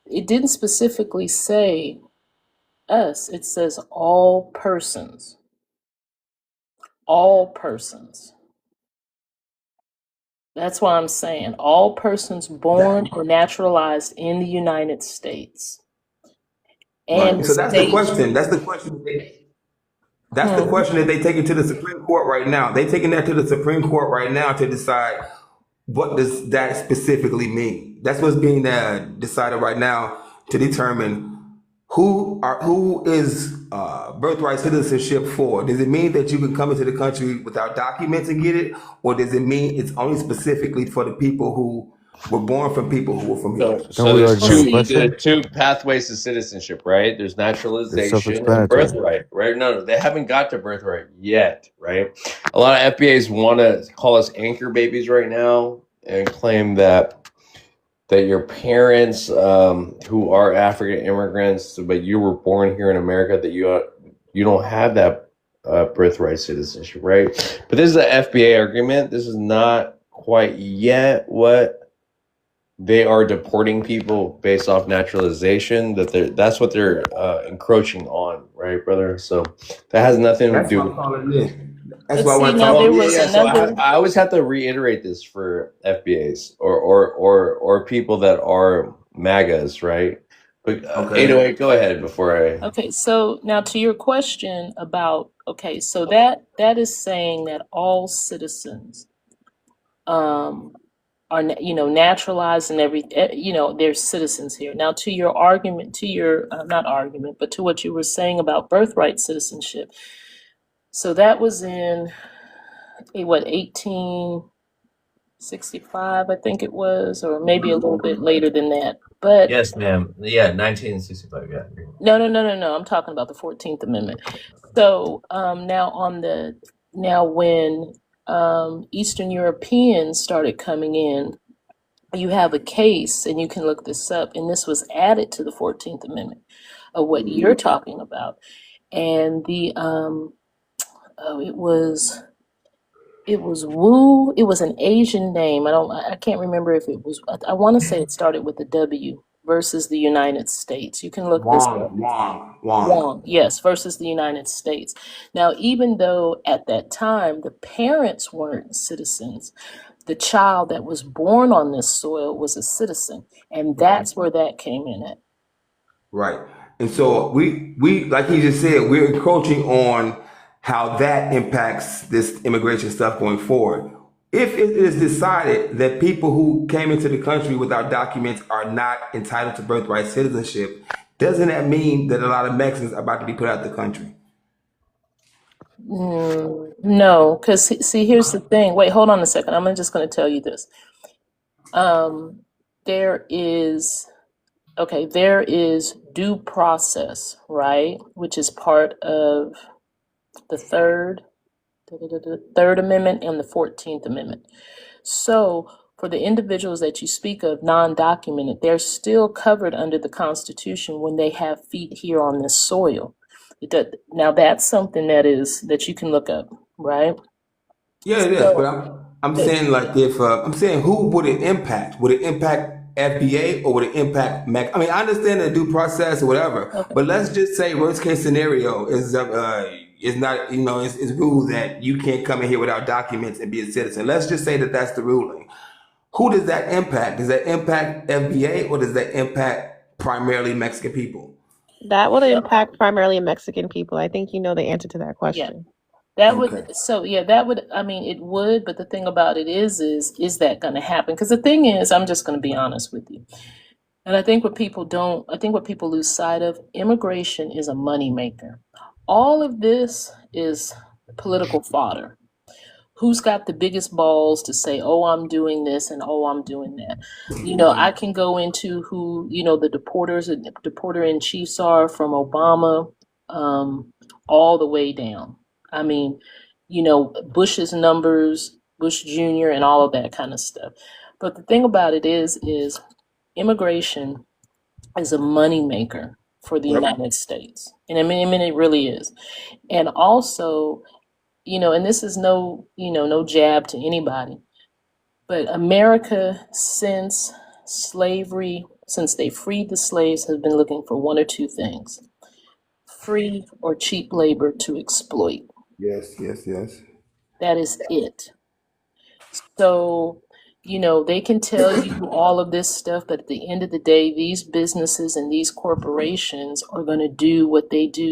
It didn't specifically say us, it says all persons. All persons. That's why I'm saying all persons born or naturalized in the United States. And So that's the question. That's the question. That's the question that they take it to the Supreme Court right now. They taking that to the Supreme Court right now to decide what does that specifically mean. That's what's being decided right now to determine who is birthright citizenship for. Does it mean that you can come into the country without documents and get it, or does it mean it's only specifically for the people who were born from people who were from here? So there's two pathways to citizenship, right? There's naturalization and birthright, right? No, they haven't got to birthright yet, right? A lot of FBAs want to call us anchor babies right now and claim that your parents who are African immigrants, but you were born here in America, that you don't have that birthright citizenship, right? But this is an FBA argument. This is not quite yet what they are deporting people based off naturalization. That's what they're encroaching on, right, brother? So that has nothing to That's do what with. I'm calling this. That's But why I see, want to now talk. there Yeah, was yeah. So another. I always have to reiterate this for FBAs or people that are MAGAs, right? But Okay. 808, go ahead before I. Okay, so now to your question about, okay, so that is saying that all citizens are naturalized and they're citizens here. Now to your argument, to your not argument, but to what you were saying about birthright citizenship. So that was in 1865, I think it was, or maybe a little bit later than that. But Yes, ma'am. Yeah, 1965. Yeah. no. I'm talking about the 14th Amendment. So now when Eastern Europeans started coming in, you have a case, and you can look this up, and this was added to the 14th Amendment of what you're talking about. And the it was Wu. It was an Asian name. I can't remember if it was. I want to say it started with a W versus the United States. You can look this up. Wong. Yes, versus the United States. Now, even though at that time the parents weren't citizens, the child that was born on this soil was a citizen, and that's where that came in at. Right. And so we like he just said, we're encroaching on how that impacts this immigration stuff going forward. If it is decided that people who came into the country without documents are not entitled to birthright citizenship, doesn't that mean that a lot of Mexicans are about to be put out of the country? No, because see, here's the thing. Wait, hold on a second. I'm just going to tell you this. There is due process, right? Which is part of the Third Amendment and the 14th Amendment. So for the individuals that you speak of, non-documented, they're still covered under the Constitution when they have feet here on this soil. Now that's something that you can look up, right? Yeah, it is. But I'm saying like if I'm saying who would it impact? Would it impact FBA or would it impact MEC? I mean, I understand the due process or whatever, but let's just say worst case scenario is not it's ruled that you can't come in here without documents and be a citizen. Let's just say that that's the ruling. Who does that impact? Does that impact FBA or does that impact primarily Mexican people? That would impact primarily Mexican people. I think you know the answer to that question. That would, I mean, it would, but the thing about it is that going to happen? Because the thing is, I'm just going to be honest with you. And I think what people lose sight of, immigration is a moneymaker. All of this is political fodder. Who's got the biggest balls to say, oh, I'm doing this and oh, I'm doing that? I can go into who, the deporter in chiefs are from Obama all the way down. I mean, Bush's numbers, Bush Jr. and all of that kind of stuff. But the thing about it is immigration is a moneymaker for the United States. And I mean, it really is. And also, and this is no jab to anybody, but America since slavery, since they freed the slaves, has been looking for one or two things: free or cheap labor to exploit. Yes. That is it. So, they can tell you all of this stuff, but at the end of the day, these businesses and these corporations are going to do what they do.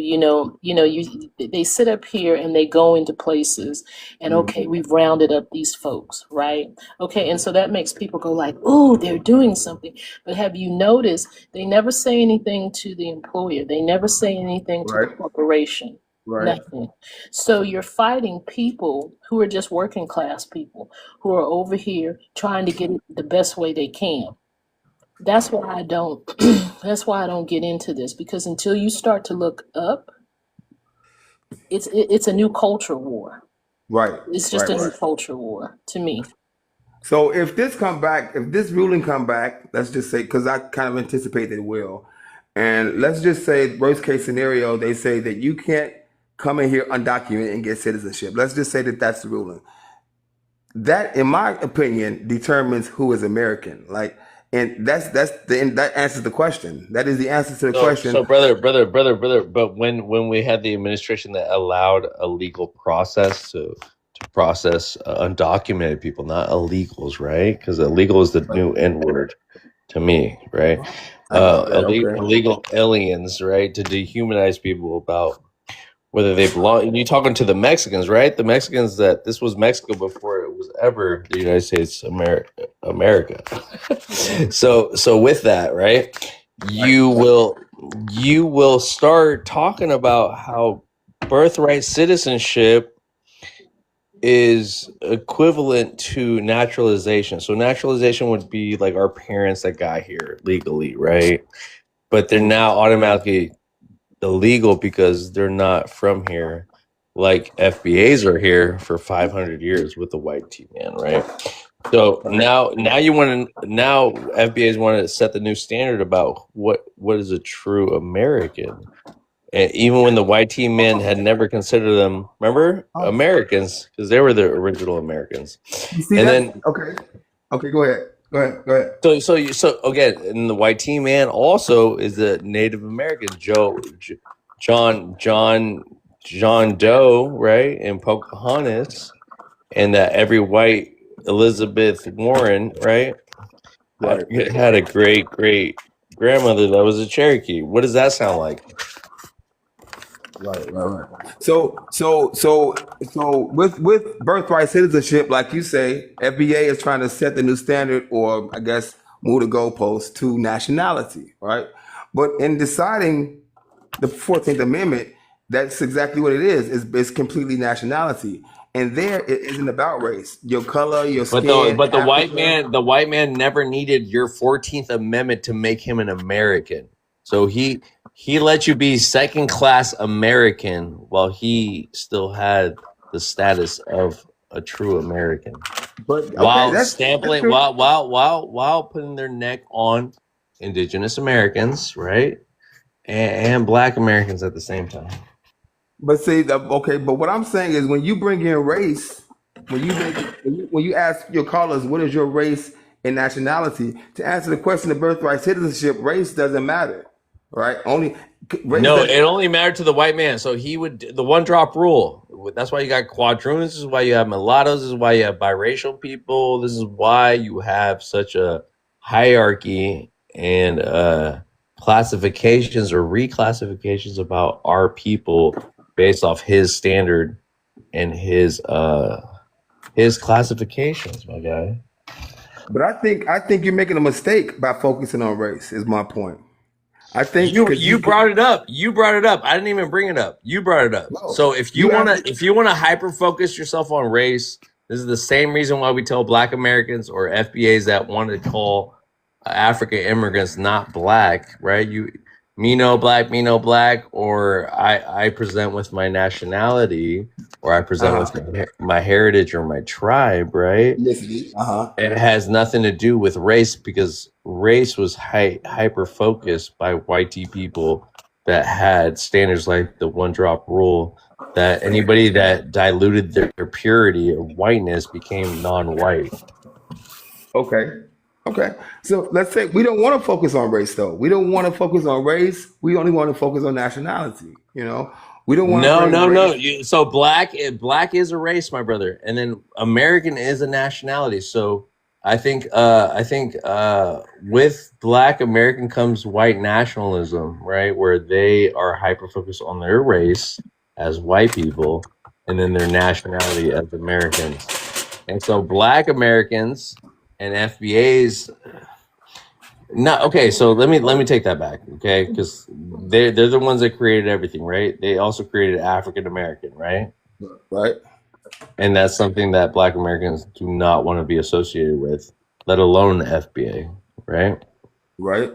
They sit up here and they go into places and, okay, we've rounded up these folks, right? Okay, and so that makes people go like, oh, they're doing something. But have you noticed they never say anything to the employer? They never say anything to the corporation. Nothing. So you're fighting people who are just working class people who are over here trying to get it the best way they can. That's why I don't get into this, because until you start to look up, it's a new culture war. Right. It's just a new culture war to me. So if this ruling come back, let's just say, because I kind of anticipate that it will, and let's just say worst case scenario, they say that you can't come in here undocumented and get citizenship. Let's just say that that's the ruling. That, in my opinion, determines who is American. Like, And that answers the question. That is the answer to the So, question. brother. But when we had the administration that allowed a legal process to process undocumented people, not illegals, right? Because illegal is the new N word to me, right? Okay. Illegal aliens, right? To dehumanize people about whether they belong. And you're talking to the Mexicans, right? The Mexicans that this was Mexico before it was ever the United States America. So with that, right? You will start talking about how birthright citizenship is equivalent to naturalization. So naturalization would be like our parents that got here legally, right? But they're now automatically illegal because they're not from here. Like FBAs are here for 500 years with the white T man, right? So now FBAs want to set the new standard about what is a true American. And even when the white T men had never considered them, remember, Americans, because they were the original Americans. You see And that? then Okay, go ahead. so again, and the white T man also is a Native American, John Doe, right, and Pocahontas, and that every white Elizabeth Warren, right, had a great grandmother that was a Cherokee. What does that sound like? Right. So with birthright citizenship, like you say, FBA is trying to set the new standard, or I guess move the goalpost to nationality, right? But in deciding the 14th Amendment, that's exactly what it is. It's completely nationality, and there it isn't about race, your color, your skin. But the Africa. white man never needed your 14th Amendment to make him an American. So he let you be second class American while he still had the status of a true American. But okay, While that's stamping true. while putting their neck on indigenous Americans, right? And black Americans at the same time. But see, okay, but what I'm saying is when you bring in race, when you ask your callers what is your race and nationality, to answer the question of birthright citizenship, race doesn't matter, right? Only race. No, it only mattered to the white man. So he would the one drop rule. That's why you got quadroons. This is why you have mulattoes. This is why you have biracial people. This is why you have such a hierarchy and classifications or reclassifications about our people based off his standard and his classifications, my guy. But I think you're making a mistake by focusing on race. Is my point. I think You brought it up. You brought it up. I didn't even bring it up. You brought it up. No, So if you wanna hyper focus yourself on race, this is the same reason why we tell Black Americans or FBAs that want to call African immigrants not black, right? Me no black, or I present with my nationality, or I present with my heritage or my tribe, right? It has nothing to do with race, because race was hyper focused by white people that had standards like the one drop rule, that anybody that diluted their purity of whiteness became non-white. Okay. So let's say we don't want to focus on race, though. We don't want to focus on race. We only want to focus on nationality. We don't want to. No. So black is a race, my brother, and then American is a nationality. So I think with Black American comes white nationalism, right? Where they are hyper focused on their race as white people, and then their nationality as Americans. And so Black Americans and FBAs. No, okay. So let me take that back, okay? Because they're the ones that created everything, right? They also created African American, right? Right. And that's something that Black Americans do not want to be associated with, let alone the FBA, right? Right.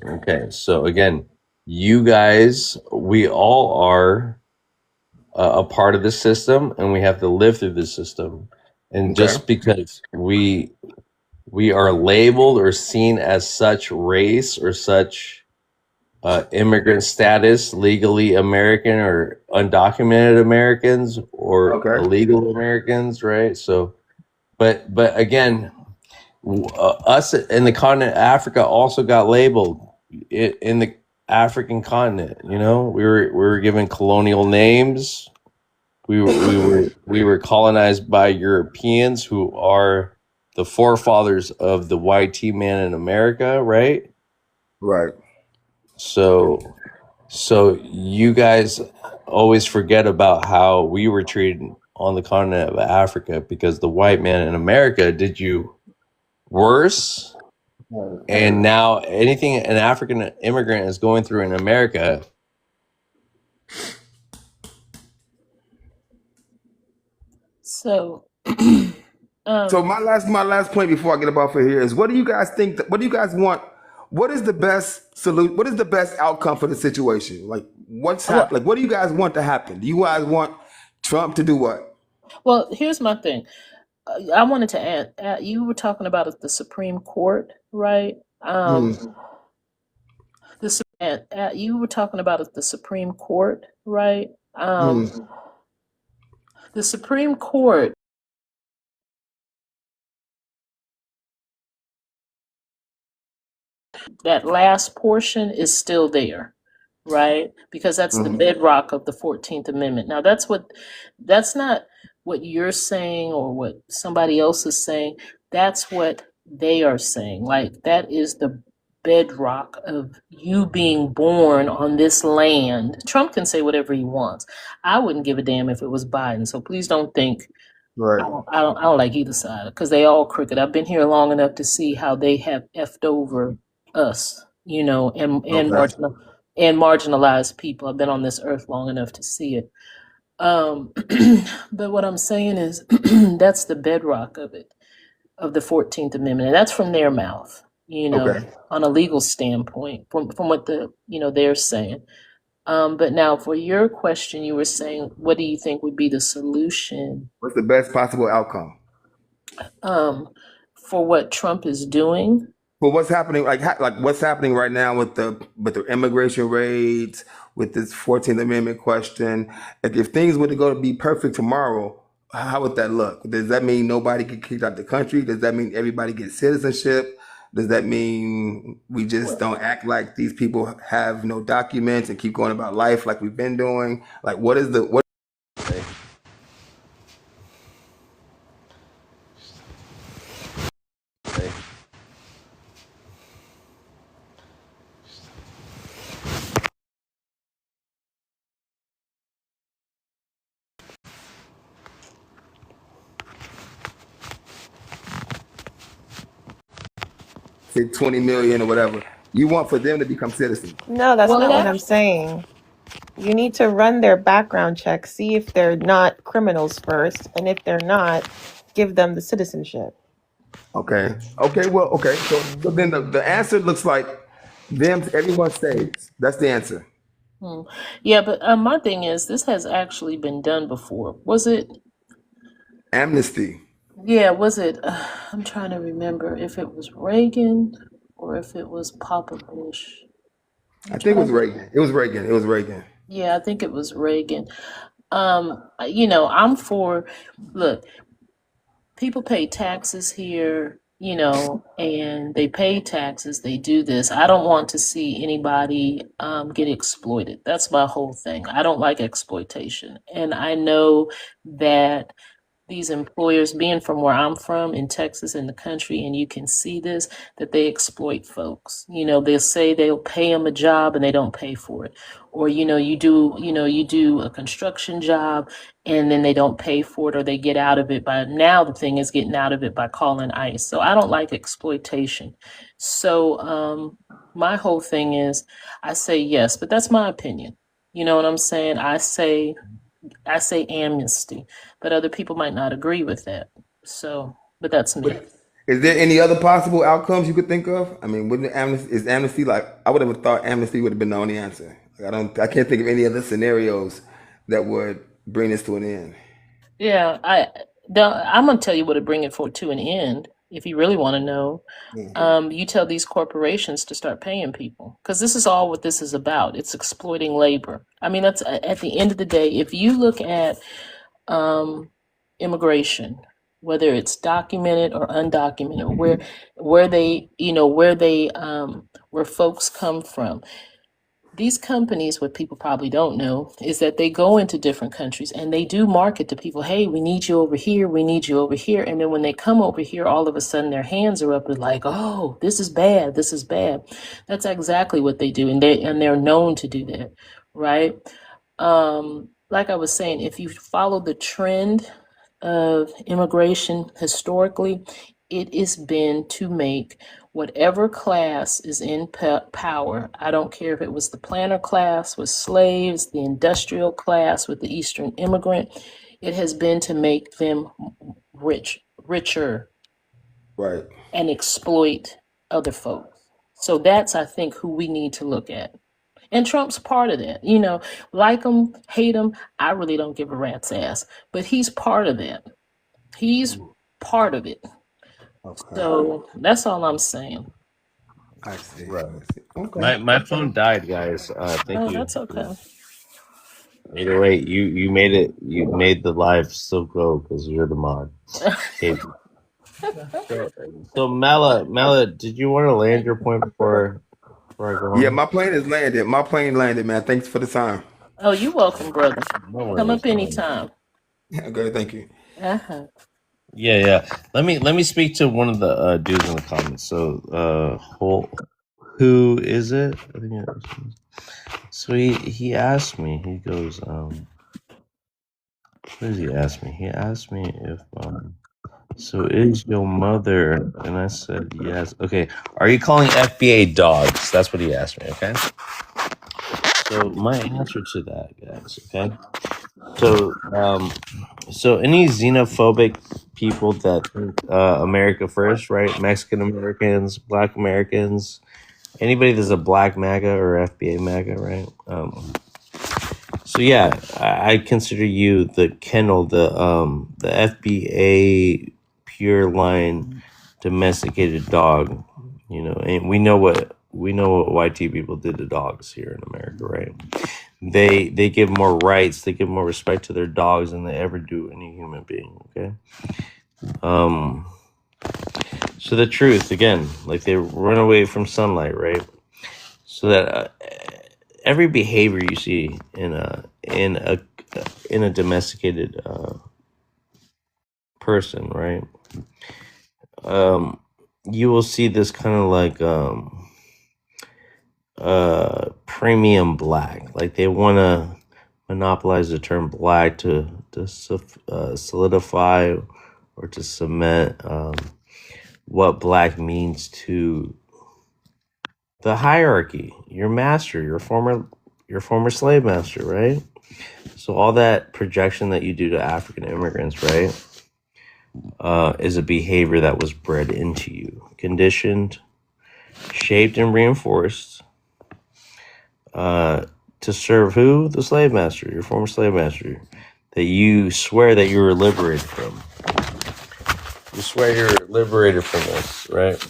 Okay. So again, you guys, we all are a part of the system, and we have to live through the system. And just because we are labeled or seen as such race or such immigrant status, legally American or undocumented Americans or illegal Americans, right? So, but again, us in the continent of Africa also got labeled in the African continent. You know, we were given colonial names. We were colonized by Europeans who are the forefathers of the YT man in America, right? Right. So you guys always forget about how we were treated on the continent of Africa because the white man in America did you worse. And now anything an African immigrant is going through in America. So, So my last point before I get up off of here is, what do you guys think? What do you guys want? What is the best solution? What is the best outcome for the situation? Like, what's happening? Like, what do you guys want to happen? Do you guys want Trump to do what? well, here's my thing. I wanted to add, you were talking about the Supreme Court, right? Mm, You were talking about the Supreme Court, right? mm, The Supreme Court, that last portion is still there, right? Because that's the mhm. bedrock of the 14th Amendment. Now, that's not what you're saying or what somebody else is saying. That's what they are saying. Like, that is the bedrock of you being born on this land. Trump can say whatever he wants. I wouldn't give a damn if it was Biden. So please don't think Right. I don't like either side because they all crooked. I've been here long enough to see how they have effed over us, you know, and Okay. marginalized people. I've been on this earth long enough to see it. But what I'm saying is that's the bedrock of it, of the 14th Amendment. And that's from their mouth, you know, Okay. on a legal standpoint, from what they're saying. But now for your question, you were saying, what do you think would be the solution What's the best possible outcome for what Trump is doing? for what's happening? Like, what's happening right now with the immigration raids, with this 14th Amendment question? Like, if things were to go to be perfect tomorrow, how would that look? Does that mean nobody get kicked out the country? Does that mean everybody gets citizenship? Does that mean we just don't act like these people have no documents and keep going about life like we've been doing? Like, what is the what? Say 20 million or whatever. You want for them to become citizens. No, that's Well, not what I'm saying. You need to run their background check, see if they're not criminals first, and if they're not, give them the citizenship. Okay. Okay. Well, okay. So then the answer looks like everyone stays. That's the answer. Yeah, but my thing is, this has actually been done before. Was it? Amnesty. Yeah, was it? I'm trying to remember if it was Reagan or if it was Papa Bush. I think it was Reagan. It was Reagan. It was Reagan. Yeah, I think it was Reagan. You know, I'm for, look, people pay taxes here, you know, and they pay taxes, they do this. I don't want to see anybody get exploited. That's my whole thing. I don't like exploitation. And I know that these employers, being from where I'm from in Texas, in the country, and you can see this, that they exploit folks. You know, they'll say they'll pay them a job and they don't pay for it. Or, you do a construction job and then they don't pay for it, or they get out of it by, now the thing is getting out of it by calling ICE. So I don't like exploitation. So my whole thing is, I say yes, but that's my opinion. You know what I'm saying? I say amnesty, but other people might not agree with that. So, but that's me. Is there any other possible outcomes you could think of? I mean, is amnesty like, I would have thought amnesty would have been the only answer. Like, I can't think of any other scenarios that would bring this to an end. Yeah, I'm gonna tell you what to bring it to an end. If you really want to know, you tell these corporations to start paying people, because this is all what this is about. It's exploiting labor. I mean, that's at the end of the day. If you look at immigration, whether it's documented or undocumented, where they, you know, where folks come from. These companies, what people probably don't know, is that they go into different countries and they do market to people, hey, we need you over here, we need you over here. And then when they come over here, all of a sudden their hands are up and like, oh, this is bad, this is bad. That's exactly what they do. And they're known to do that, right? Like I was saying, if you follow the trend of immigration historically, it has been to make whatever class is in power. I don't care if it was the planter class with slaves, the industrial class with the Eastern immigrant. It has been to make them richer, Right. and exploit other folks. So that's, I think, who we need to look at. And Trump's part of that. You know, like him, hate him, I really don't give a rat's ass. But he's part of that. He's part of it. Okay. So that's all I'm saying. I see. Right. I see. Okay. My phone died, guys. Thank Oh, you. that's okay. Either way, you made it. You made the live still go because you're the mod. Okay. So Mela, did you want to land your point before I go on? Yeah, my plane is landed. My plane landed, man. Thanks for the time. Oh, you're welcome, brother. No Come worries. up anytime. Okay, thank you. Uh-huh. Yeah. Let me speak to one of the dudes in the comments. So who is it? I think it was. So he asked me. He goes, what does he ask me? He asked me if so is your mother? And I said yes. Okay. Are you calling FBA dogs? That's what he asked me. Okay. So my answer to that, guys. Okay. So any xenophobic people that think America first, right? Mexican Americans, Black Americans, anybody that's a Black MAGA or FBA MAGA, right? So yeah, I consider you the kennel, the FBA pure line domesticated dog. You know, and we know what YT people did to dogs here in America, right? They give more rights, they give more respect to their dogs than they ever do any human being. Okay. So the truth again, like they run away from sunlight, right? So that every behavior you see in a domesticated person, right? You will see this kind of like premium black, like they want to monopolize the term black to solidify or to cement what black means to the hierarchy, your master, your former slave master, right? So all that projection that you do to African immigrants, right, is a behavior that was bred into you, conditioned, shaped, and reinforced to serve who? The slave master, your former slave master, that you swear that you were liberated from. You swear you're liberated from this, right?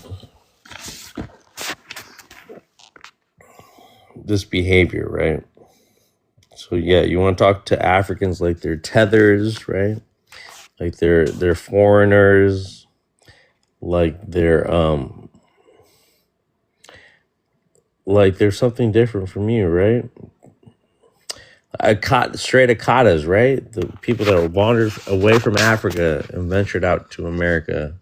This behavior, right? So yeah, you want to talk to Africans like they're tethers, right? Like they're foreigners, like they're something different from you, right? Straight Akatas, right? The people that wandered away from Africa and ventured out to America,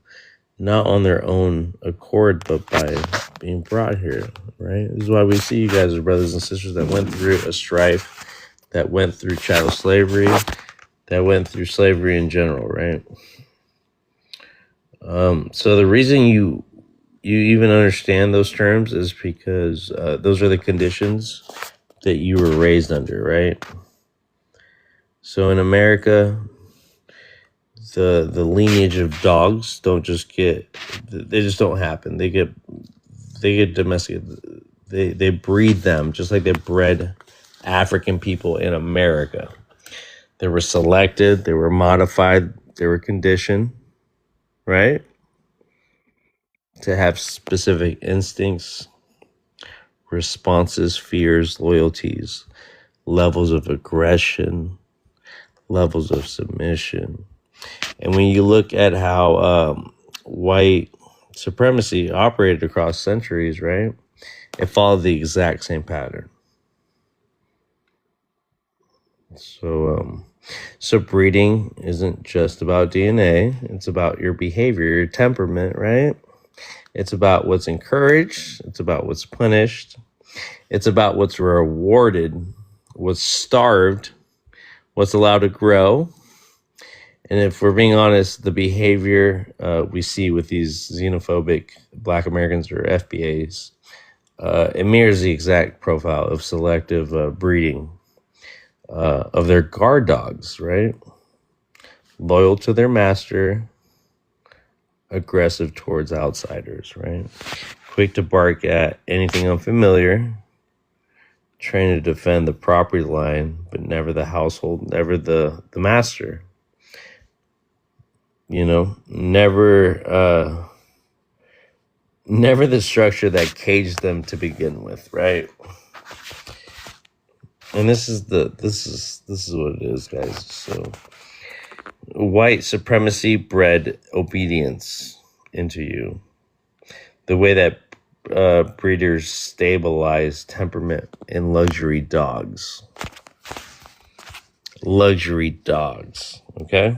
not on their own accord, but by being brought here, right? This is why we see you guys as brothers and sisters that went through a strife, that went through chattel slavery, that went through slavery in general, right? So the reason you even understand those terms is because those are the conditions that you were raised under, right? So in America, the lineage of dogs don't just they just don't happen. They get domesticated. They breed them just like they bred African people in America. They were selected, they were modified, they were conditioned, right? To have specific instincts, responses, fears, loyalties, levels of aggression, levels of submission. And when you look at how white supremacy operated across centuries, right, it followed the exact same pattern. So breeding isn't just about DNA. It's about your behavior, your temperament, right? It's about what's encouraged. It's about what's punished. It's about what's rewarded, what's starved, what's allowed to grow. And if we're being honest, the behavior we see with these xenophobic Black Americans or FBAs, it mirrors the exact profile of selective breeding of their guard dogs, right? Loyal to their master, aggressive towards outsiders, right? Quick to bark at anything unfamiliar, trained to defend the property line, but never the household, never the master. You know, never the structure that caged them to begin with, right? And this is what it is, guys. So white supremacy bred obedience into you. The way that breeders stabilize temperament in luxury dogs. Luxury dogs, okay?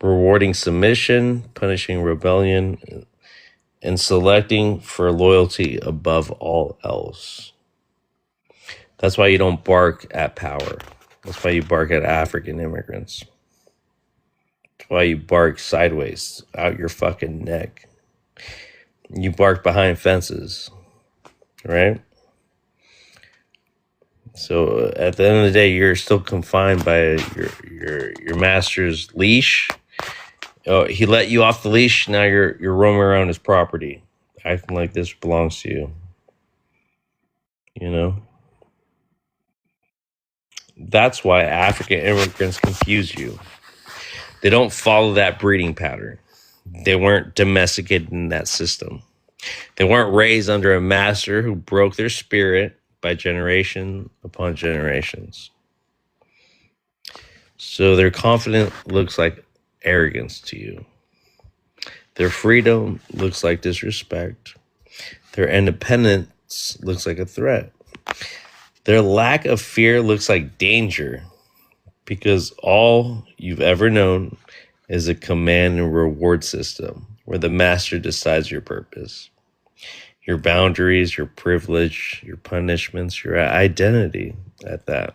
Rewarding submission, punishing rebellion, and selecting for loyalty above all else. That's why you don't bark at power. That's why you bark at African immigrants. That's why you bark sideways, out your fucking neck. You bark behind fences, right? So at the end of the day, you're still confined by your master's leash. Oh, he let you off the leash. Now you're roaming around his property, acting like this belongs to you. You know? That's why African immigrants confuse you. They don't follow that breeding pattern. They weren't domesticated in that system. They weren't raised under a master who broke their spirit by generation upon generations. So their confidence looks like arrogance to you. Their freedom looks like disrespect. Their independence looks like a threat. Their lack of fear looks like danger, because all you've ever known is a command and reward system where the master decides your purpose, your boundaries, your privilege, your punishments, your identity at that.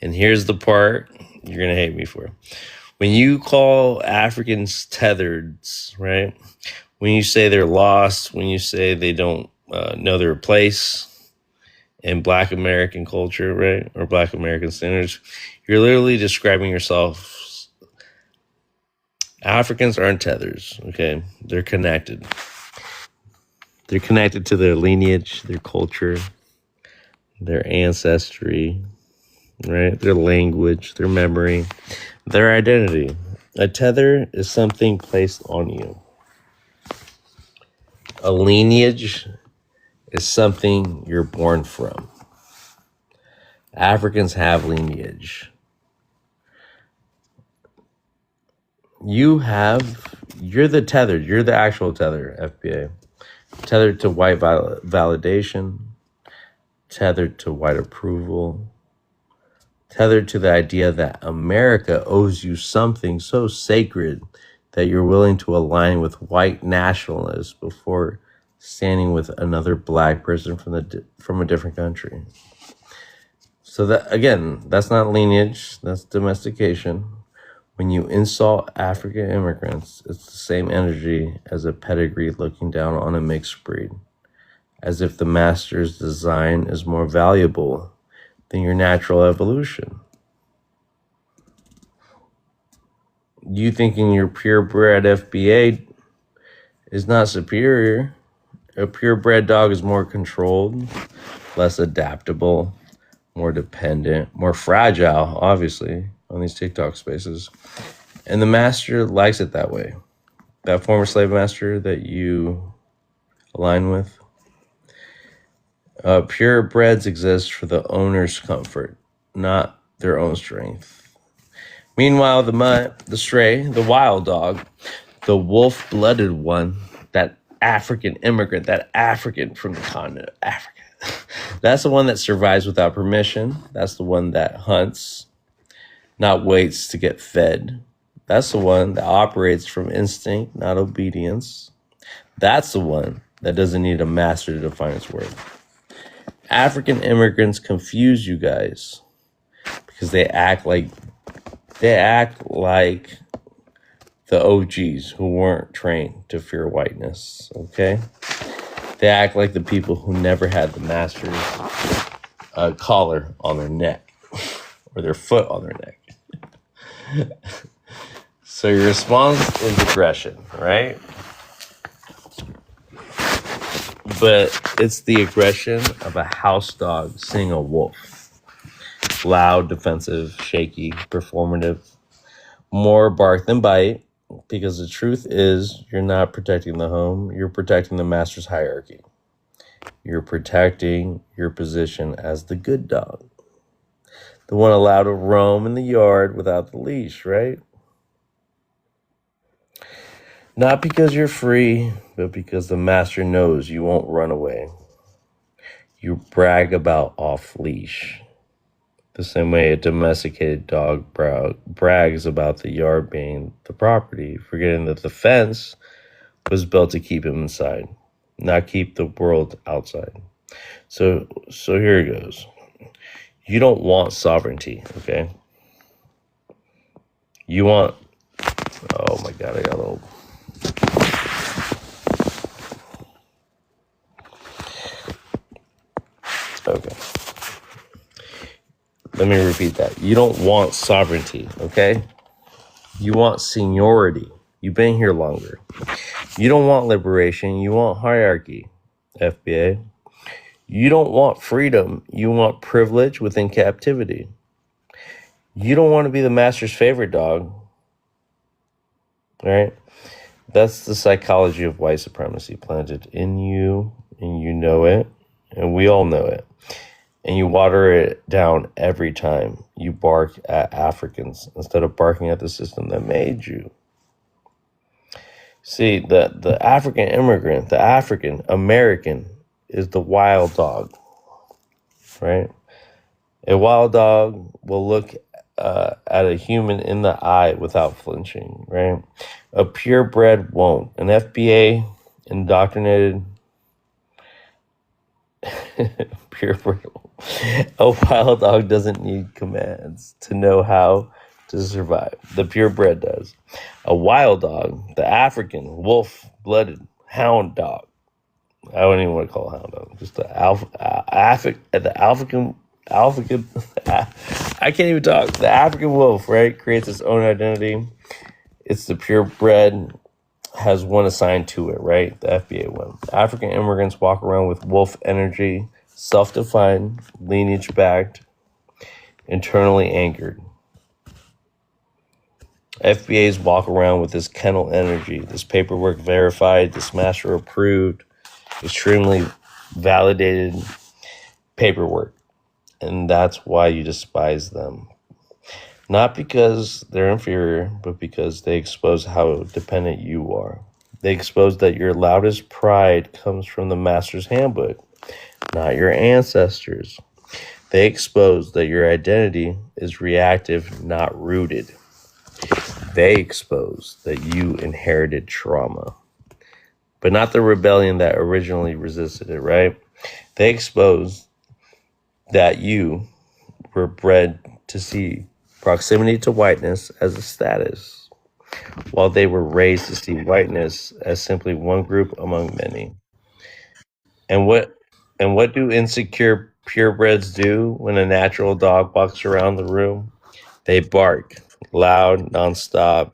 And here's the part you're going to hate me for. When you call Africans tethereds, right? When you say they're lost, when you say they don't know their place in Black American culture, right? Or Black American standards, you're literally describing yourself. Africans aren't tethers, okay? They're connected. They're connected to their lineage, their culture, their ancestry, right? Their language, their memory, their identity. A tether is something placed on you. A lineage is something you're born from. Africans have lineage. You're the tethered. You're the actual tether, FBA. Tethered to white validation. Tethered to white approval. Tethered to the idea that America owes you something so sacred that you're willing to align with white nationalists before standing with another Black person from a different country. So that, again, that's not lineage, that's domestication. When you insult African immigrants, it's the same energy as a pedigree looking down on a mixed breed, as if the master's design is more valuable than your natural evolution. You thinking your purebred FBA is not superior. A purebred dog is more controlled, less adaptable, more dependent, more fragile, obviously, on these TikTok spaces. And the master likes it that way. That former slave master that you align with. Purebreds exist for the owner's comfort, not their own strength. Meanwhile, the stray, the wild dog, the wolf-blooded one, that African immigrant, that African from the continent of Africa, that's the one that survives without permission. That's the one that hunts, not waits to get fed. That's the one that operates from instinct, not obedience. That's the one that doesn't need a master to define its worth. African immigrants confuse you guys because they act like the OGs who weren't trained to fear whiteness, okay? They act like the people who never had the master's collar on their neck or their foot on their neck. So your response is aggression, right? But it's the aggression of a house dog seeing a wolf. Loud, defensive, shaky, performative. More bark than bite, because the truth is you're not protecting the home. You're protecting the master's hierarchy. You're protecting your position as the good dog. The one allowed to roam in the yard without the leash, right? Not because you're free, but because the master knows you won't run away. You brag about off-leash. The same way a domesticated dog brags about the yard being the property, forgetting that the fence was built to keep him inside, not keep the world outside. So here it goes. You don't want sovereignty, okay? You want... Oh my God, I got old. Okay. Let me repeat that. You don't want sovereignty, okay? You want seniority. You've been here longer. You don't want liberation. You want hierarchy, FBA. You don't want freedom. You want privilege within captivity. You don't want to be the master's favorite dog, right? That's the psychology of white supremacy planted in you, and you know it, and we all know it. And you water it down every time you bark at Africans instead of barking at the system that made you. See, the African immigrant, the African American is the wild dog, right? A wild dog will look at a human in the eye without flinching, right? A purebred won't. An FBA indoctrinated purebred. A wild dog doesn't need commands to know how to survive. The purebred does. A wild dog, the African wolf-blooded hound dog. I don't even want to call it hound dog. Just the African. I can't even talk. The African wolf, right, creates its own identity. It's the purebred. Has one assigned to it, right? The FBA one. African immigrants walk around with wolf energy, self-defined, lineage-backed, internally anchored. FBAs walk around with this kennel energy, this paperwork verified, this master approved, extremely validated paperwork. And that's why you despise them. Not because they're inferior, but because they expose how dependent you are. They expose that your loudest pride comes from the master's handbook, not your ancestors. They expose that your identity is reactive, not rooted. They expose that you inherited trauma, but not the rebellion that originally resisted it, right? They expose that you were bred to see proximity to whiteness as a status, while they were raised to see whiteness as simply one group among many. And what do insecure purebreds do when a natural dog walks around the room? They bark loud, nonstop,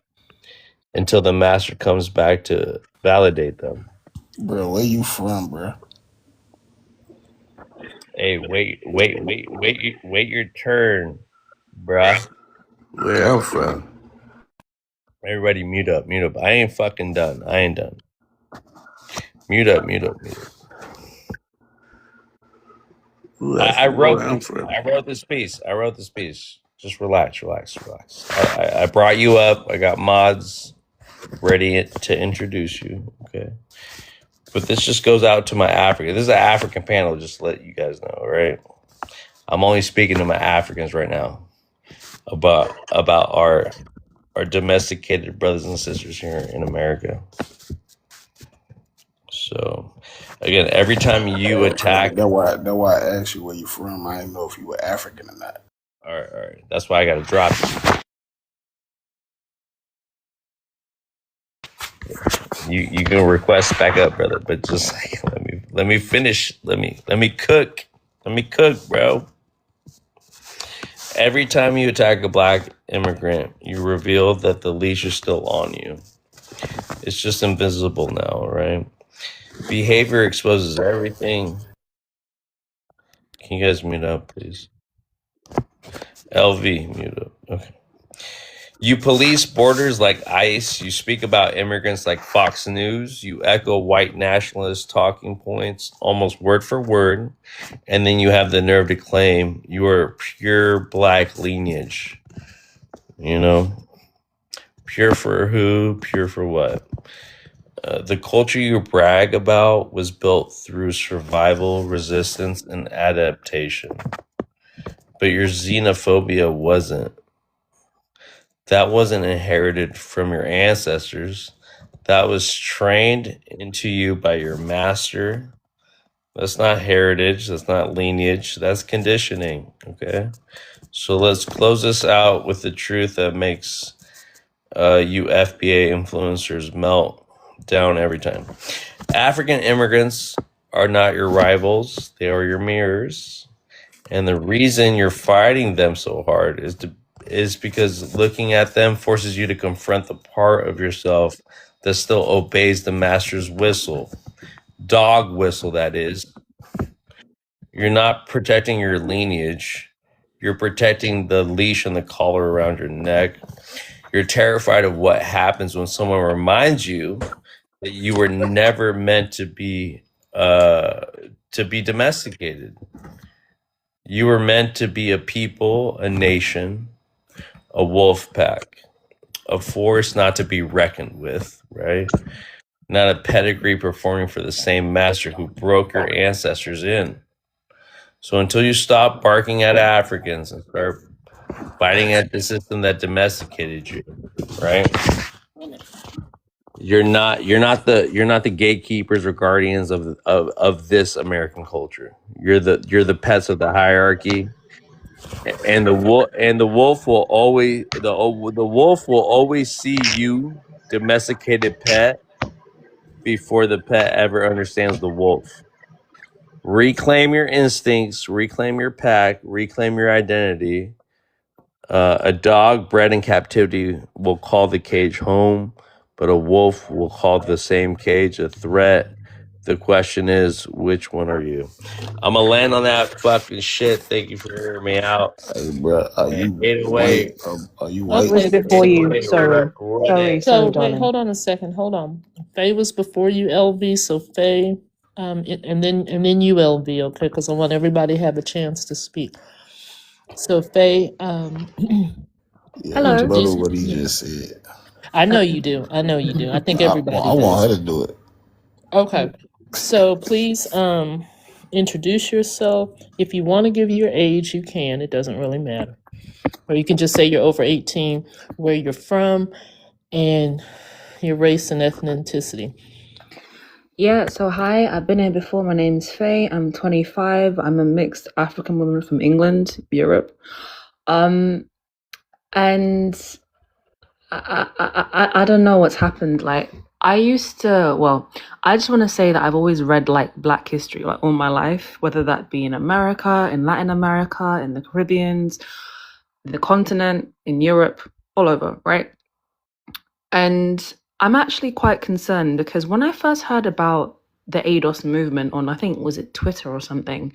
until the master comes back to validate them. Bro, where you from, bro? Hey, wait your turn, bruh. Where I'm from? Everybody mute up. I ain't fucking done. I ain't done. Mute up. Who I asking wrote where I'm this. from? I wrote this piece. Just relax. I brought you up. I got mods ready to introduce you. Okay. But this just goes out to my African. This is an African panel, just to let you guys know, right? I'm only speaking to my Africans right now about our domesticated brothers and sisters here in America. So, again, every time you attack, That's why I asked you where you from. I didn't know if you were African or not. all right. That's why I got to drop you. You can request back up, brother, but just let me finish. Let me cook. Let me cook, bro. Every time you attack a black immigrant, you reveal that the leash is still on you. It's just invisible now, right? Behavior exposes everything. Can you guys mute up, please? LV, mute up. Okay. You police borders like ICE. You speak about immigrants like Fox News. You echo white nationalist talking points almost word for word. And then you have the nerve to claim you are pure black lineage. You know? Pure for who? Pure for what? The culture you brag about was built through survival, resistance, and adaptation. But your xenophobia wasn't. That wasn't inherited from your ancestors. That was trained into you by your master. That's not heritage. That's not lineage. That's conditioning. Okay? So let's close this out with the truth that makes you FBA influencers melt down every time. African immigrants are not your rivals. They are your mirrors. And the reason you're fighting them so hard is because looking at them forces you to confront the part of yourself that still obeys the master's whistle. Dog whistle, that is. You're not protecting your lineage. You're protecting the leash and the collar around your neck. You're terrified of what happens when someone reminds you that you were never meant to be domesticated. You were meant to be a people, a nation, a wolf pack, a force not to be reckoned with, right? Not a pedigree performing for the same master who broke your ancestors in. So until you stop barking at Africans and start fighting at the system that domesticated you, right? You're not the gatekeepers or guardians of this American culture. You're the pets of the hierarchy. And the wolf will always see you, domesticated pet, before the pet ever understands the wolf. Reclaim your instincts, reclaim your pack, reclaim your identity. A dog bred in captivity will call the cage home, but a wolf will call the same cage a threat. The question is, which one are you? I'm gonna land on that fucking shit. Thank you for hearing me out. Hey, bro, are you Wait. Are you Okay. white? Was before you. Sorry. Run So it. wait, hold on a second. Hold on. Faye was before you, LV. So Faye, and then you, LV. Okay, because I want everybody to have a chance to speak. So Faye, Yeah, Hello. brother, introduce. what he just said. I know you do. I know you do. I think I everybody want does. her to do it. Okay. So please introduce yourself. If you want to give your age, you can. It doesn't really matter. Or you can just say you're over 18, where you're from, and your race and ethnicity. Yeah, so hi, I've been here before. My name's Faye. I'm 25. I'm a mixed African woman from England, Europe. And I don't know what's happened. Like, I just want to say that I've always read like Black history like all my life, whether that be in America, in Latin America, in the Caribbeans, the continent, in Europe, all over, right? And I'm actually quite concerned because when I first heard about the ADOS movement on, I think, was it Twitter or something,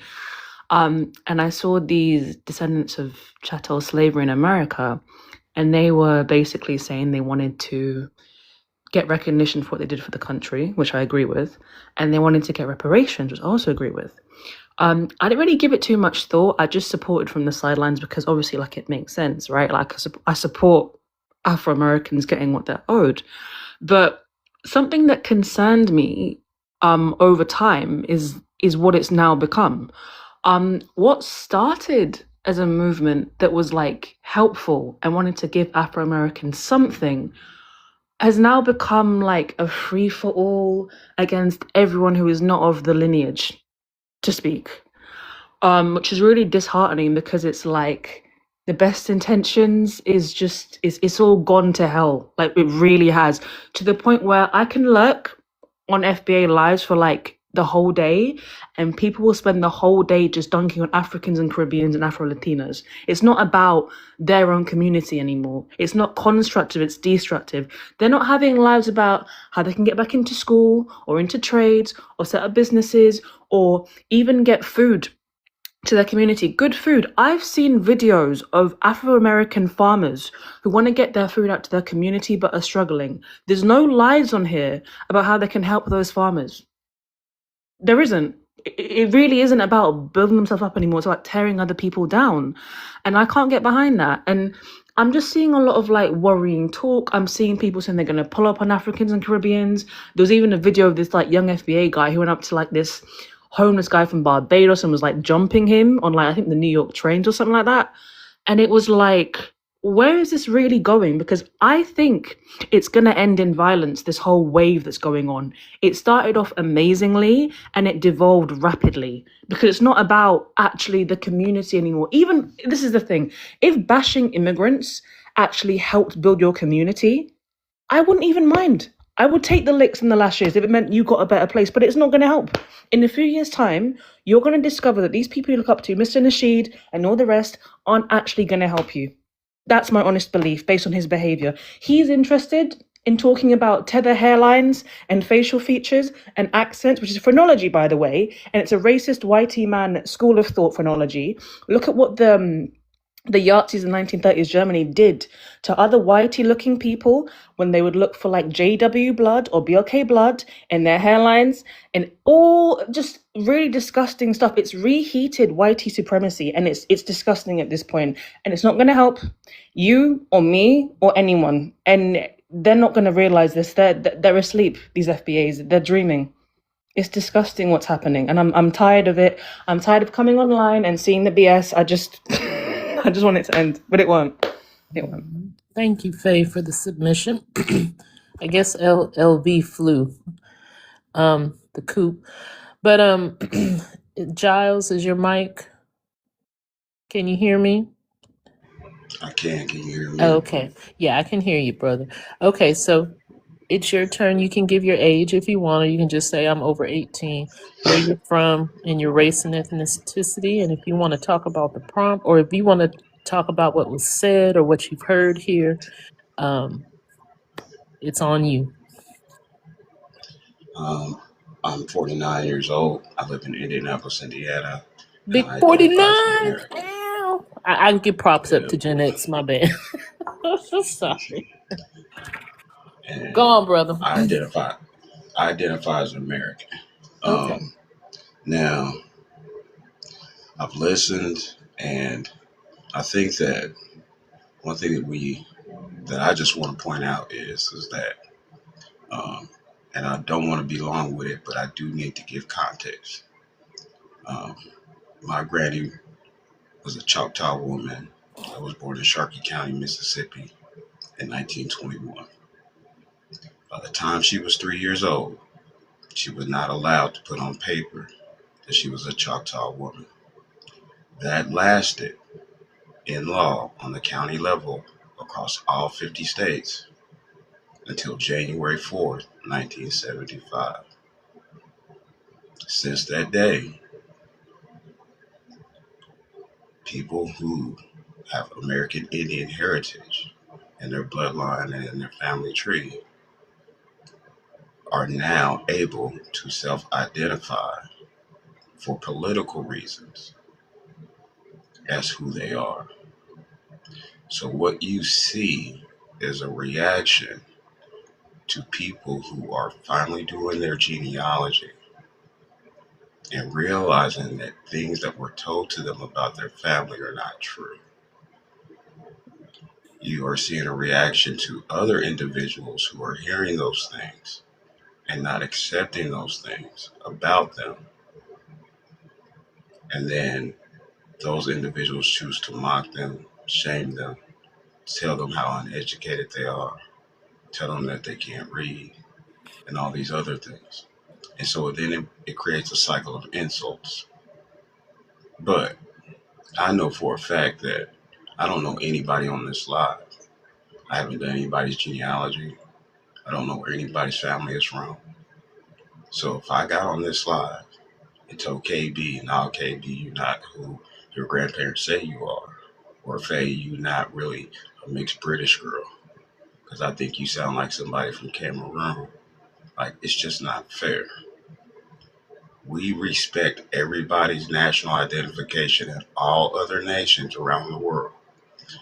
and I saw these descendants of chattel slavery in America, and they were basically saying they wanted to get recognition for what they did for the country, which I agree with, and they wanted to get reparations, which I also agree with. I didn't really give it too much thought. I just supported from the sidelines because obviously, like, it makes sense, right? Like, I support Afro Americans getting what they're owed. But something that concerned me over time is what it's now become. What started as a movement that was like helpful and wanted to give Afro Americans something has now become like a free for all against everyone who is not of the lineage to speak, which is really disheartening because it's like the best intentions is just it's all gone to hell. Like, it really has, to the point where I can lurk on FBA lives for like the whole day and people will spend the whole day just dunking on Africans and Caribbeans and Afro Latinos. It's not about their own community anymore. It's not constructive, it's destructive. They're not having lives about how they can get back into school or into trades or set up businesses or even get food to their community, good food. I've seen videos of Afro-American farmers who want to get their food out to their community but are struggling. There's no lies on here about how they can help those farmers. There isn't. It really isn't about building themselves up anymore. It's about tearing other people down. And I can't get behind that. And I'm just seeing a lot of like worrying talk. I'm seeing people saying they're going to pull up on Africans and Caribbeans. There was even a video of this like young FBA guy who went up to like this homeless guy from Barbados and was like jumping him on like, I think the New York trains or something like that. And it was like, where is this really going? Because I think it's going to end in violence, this whole wave that's going on. It started off amazingly and it devolved rapidly because it's not about actually the community anymore. Even, this is the thing, if bashing immigrants actually helped build your community, I wouldn't even mind. I would take the licks and the lashes if it meant you got a better place, but it's not going to help. In a few years' time, you're going to discover that these people you look up to, Mr. Nasheed and all the rest, aren't actually going to help you. That's my honest belief based on his behavior. He's interested in talking about tether hairlines and facial features and accents, which is phrenology, by the way, and it's a racist whitey man school of thought phrenology. Look at what the Yazidis in 1930s Germany did to other whitey-looking people when they would look for like JW blood or BLK blood in their hairlines and all just really disgusting stuff. It's reheated whitey supremacy and it's disgusting at this point and it's not going to help you or me or anyone. And they're not going to realize this. They're asleep, these FBAs. They're dreaming. It's disgusting what's happening and I'm tired of it. I'm tired of coming online and seeing the BS. I just want it to end, but it won't. It won't. Thank you, Faye, for the submission. I guess LV flew the coop. But Giles, is your mic? Can you hear me? I can. Can you hear me? Okay. Yeah, I can hear you, brother. Okay, so it's your turn. You can give your age if you want, or you can just say I'm over 18, where you're from, and your race and ethnicity. And if you want to talk about the prompt, or if you want to talk about what was said or what you've heard here, it's on you. I'm 49 years old. I live in Indianapolis, Indiana. Big I 49. identify as American. Ow. I give props up to Gen X, my bad. Sorry. And Go on, brother. I identify as an American. Okay. Now, I've listened, and I think that one thing that I just want to point out is that, and I don't want to be long with it, but I do need to give context. My granny was a Choctaw woman that was born in Sharkey County, Mississippi in 1921. By the time she was 3 years old, she was not allowed to put on paper that she was a Choctaw woman. That lasted in law on the county level across all 50 states until January 4th, 1975. Since that day, people who have American Indian heritage in their bloodline and in their family tree are now able to self-identify for political reasons as who they are. So what you see is a reaction to people who are finally doing their genealogy and realizing that things that were told to them about their family are not true. You are seeing a reaction to other individuals who are hearing those things and not accepting those things about them. And then those individuals choose to mock them, shame them, tell them how uneducated they are, tell them that they can't read, and all these other things. And so then it creates a cycle of insults. But I know for a fact that I don't know anybody on this live. I haven't done anybody's genealogy. I don't know where anybody's family is from. So if I got on this live and told KB, now KB, you're not who your grandparents say you are, or Faye, you not really a mixed British girl, because I think you sound like somebody from Cameroon. Like, it's just not fair. We respect everybody's national identification in all other nations around the world.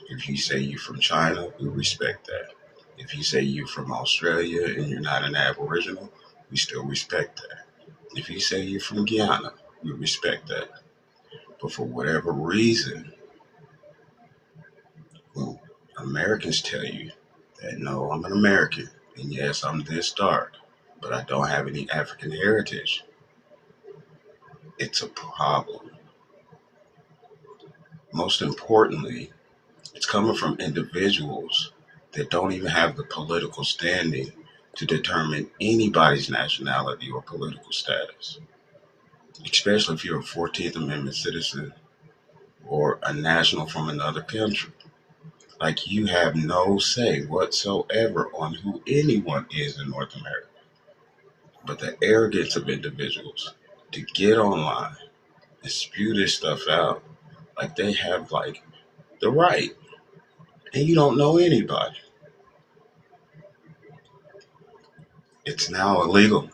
If you say you're from China, we respect that. If you say you're from Australia and you're not an Aboriginal, we still respect that. If you say you're from Guyana, we respect that. But for whatever reason, when Americans tell you that no, I'm an American, and yes, I'm this dark, but I don't have any African heritage, it's a problem. Most importantly, it's coming from individuals that don't even have the political standing to determine anybody's nationality or political status, especially if you're a 14th Amendment citizen or a national from another country. Like, you have no say whatsoever on who anyone is in North America. But the arrogance of individuals to get online and spew this stuff out, like they have like the right, and you don't know anybody. It's now illegal.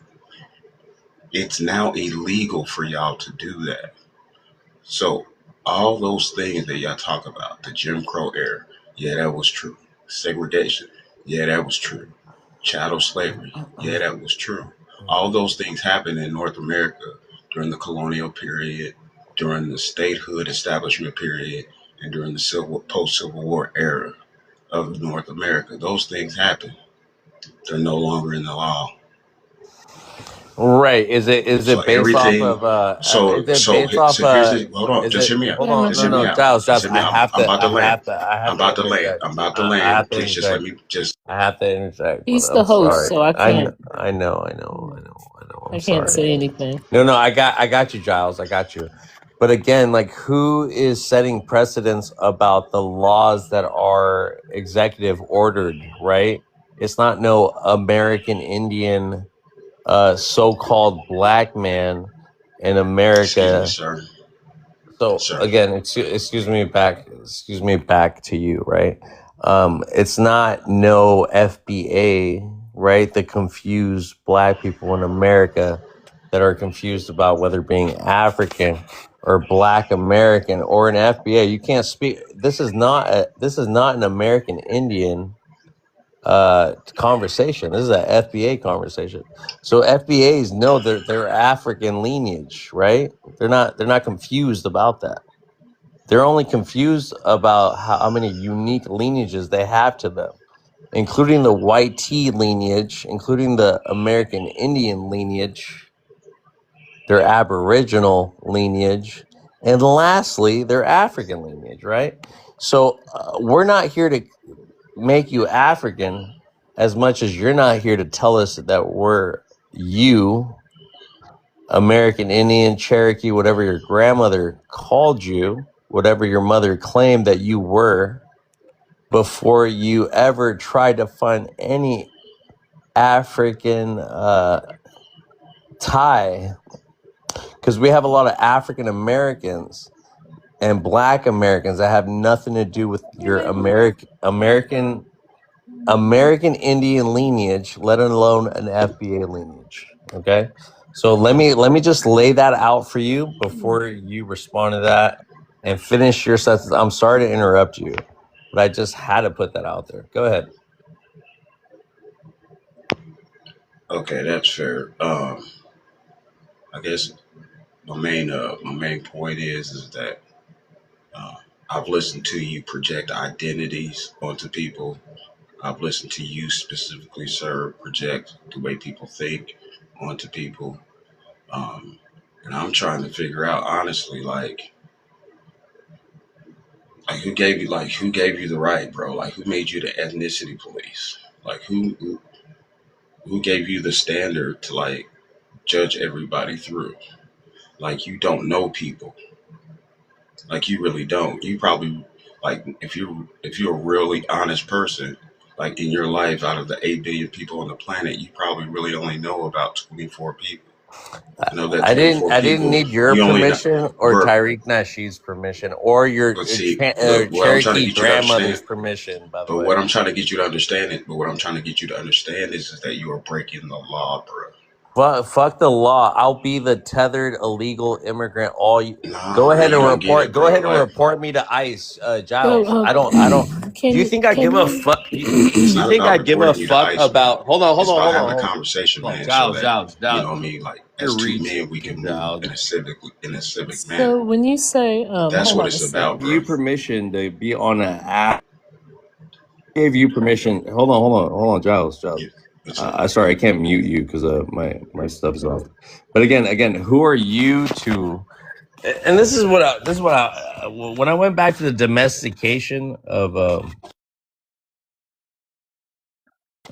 It's now illegal for y'all to do that. So all those things that y'all talk about, the Jim Crow era, yeah, that was true. Segregation, yeah, that was true. Chattel slavery, yeah, that was true. All those things happened in North America during the colonial period, during the statehood establishment period, and during the post-Civil War era of North America. Those things happened. They're no longer in the law. Right. Is So it based off everything. of So is it based off here's the. Hold on. is Just it hear me out. hold on, Just no hear me no out. Giles, Just hear me I out. have I'm to about to land. I I'm have to about to land. interject. I'm about to I land. have to Please just let interject. me just. I have to interject, He's brother. the I'm host, sorry. so I can't. I know. I'm I can't sorry. say anything. No, I got you, Giles. I got you. But again, like, who is setting precedents about the laws that are executive ordered, right? It's not no American Indian so-called black man in Excuse me, America. sir. So Sir. again, excuse me back to you, right? It's not no FBA, right? The confused black people in America that are confused about whether being African or Black American or an FBA. You can't speak. This is not an American Indian conversation. This is a FBA conversation. So FBAs know they're African lineage, right? They're not confused about that. They're only confused about how many unique lineages they have to them, including the white tea lineage, including the American Indian lineage, their Aboriginal lineage, and lastly, their African lineage, right? So we're not here to make you African as much as you're not here to tell us that we're you, American Indian, Cherokee, whatever your grandmother called you, whatever your mother claimed that you were, before you ever tried to find any African tie. Because we have a lot of African Americans and Black Americans that have nothing to do with your American Indian lineage, let alone an FBA lineage. Okay, so let me just lay that out for you before you respond to that and finish your sentence. I'm sorry to interrupt you, but I just had to put that out there. Go ahead. Okay, that's fair. I guess my main point is that uh, I've listened to you project identities onto people. I've listened to you specifically, sir, project the way people think onto people. Um, and I'm trying to figure out honestly, who gave you the right, bro? Like who made you the ethnicity police? Like who gave you the standard to like judge everybody through? Like you don't know people. Like you really don't. You probably like if you're a really honest person, like in your life, out of the 8 billion people on the planet, you probably really only know about 24 people. You know that I didn't 24 I didn't people, need your you only know. permission or Bro, Tariq Nasheed's permission or your but see, look, what I'm trying to Cherokee get you to grandmother's understand, permission, by the but way. what I'm trying to get you to understand it, but what I'm trying to get you to understand is that you are breaking the law, bro. Fuck the law. I'll be the tethered illegal immigrant. All you Nah, go bro, ahead you and don't get report. it, Go bro. ahead and Like, report me to ICE, So, Giles. I don't. Do you think I can give a you? fuck? it's You not think I about give a reporting you to fuck ICE, man. about? Hold on, hold It's on, about hold on, having a hold conversation, on. man, so Giles, that Giles, you Giles. know what I mean. Like, You're as two reaching, men, we can move Giles. in a civic manner. So when you say, That's hold what on a it's about, second. Give bro. you permission to be on an app. Gave you permission. Hold on, Giles. Yeah, it's Sorry, I can't mute you because my stuff is off. But again, who are you to? And when I went back to the domestication of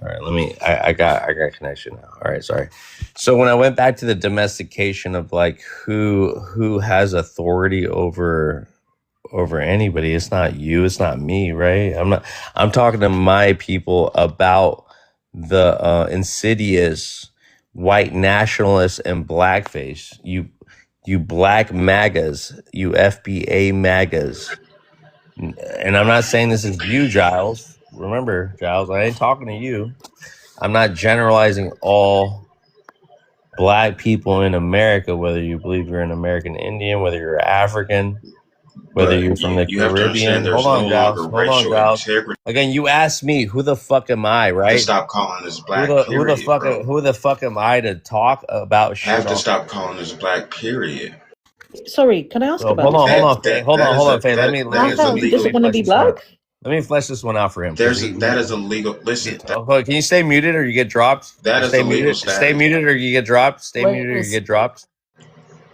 all right, I got connection now. All right, sorry. So when I went back to the domestication of like who has authority over anybody, it's not you, it's not me, right? I'm talking to my people about the insidious white nationalists and blackface. You black MAGAs, you FBA MAGAs. And I'm not saying this is you, Giles. Remember, Giles, I ain't talking to you. I'm not generalizing all black people in America, whether you believe you're an American Indian, whether you're African, whether But you're from the you have to Caribbean. understand Hold there's no on, longer Giles. Hold on, racial Giles. integrity. Again, you asked me who the fuck am I, You have to right? stop calling this black period, bro. Who the fuck am I to talk about Have shit to on? stop calling this black period. Sorry, can I ask Well, about this? hold on, Faye. Hold on, Faye. That is He illegal. doesn't want to Flesh be this one black. out. Let me flesh this one out for him because That is illegal. Listen, can you stay muted or you get dropped? that is Stay illegal muted. Stay status. muted or you get dropped. Stay Wait, muted or you get dropped.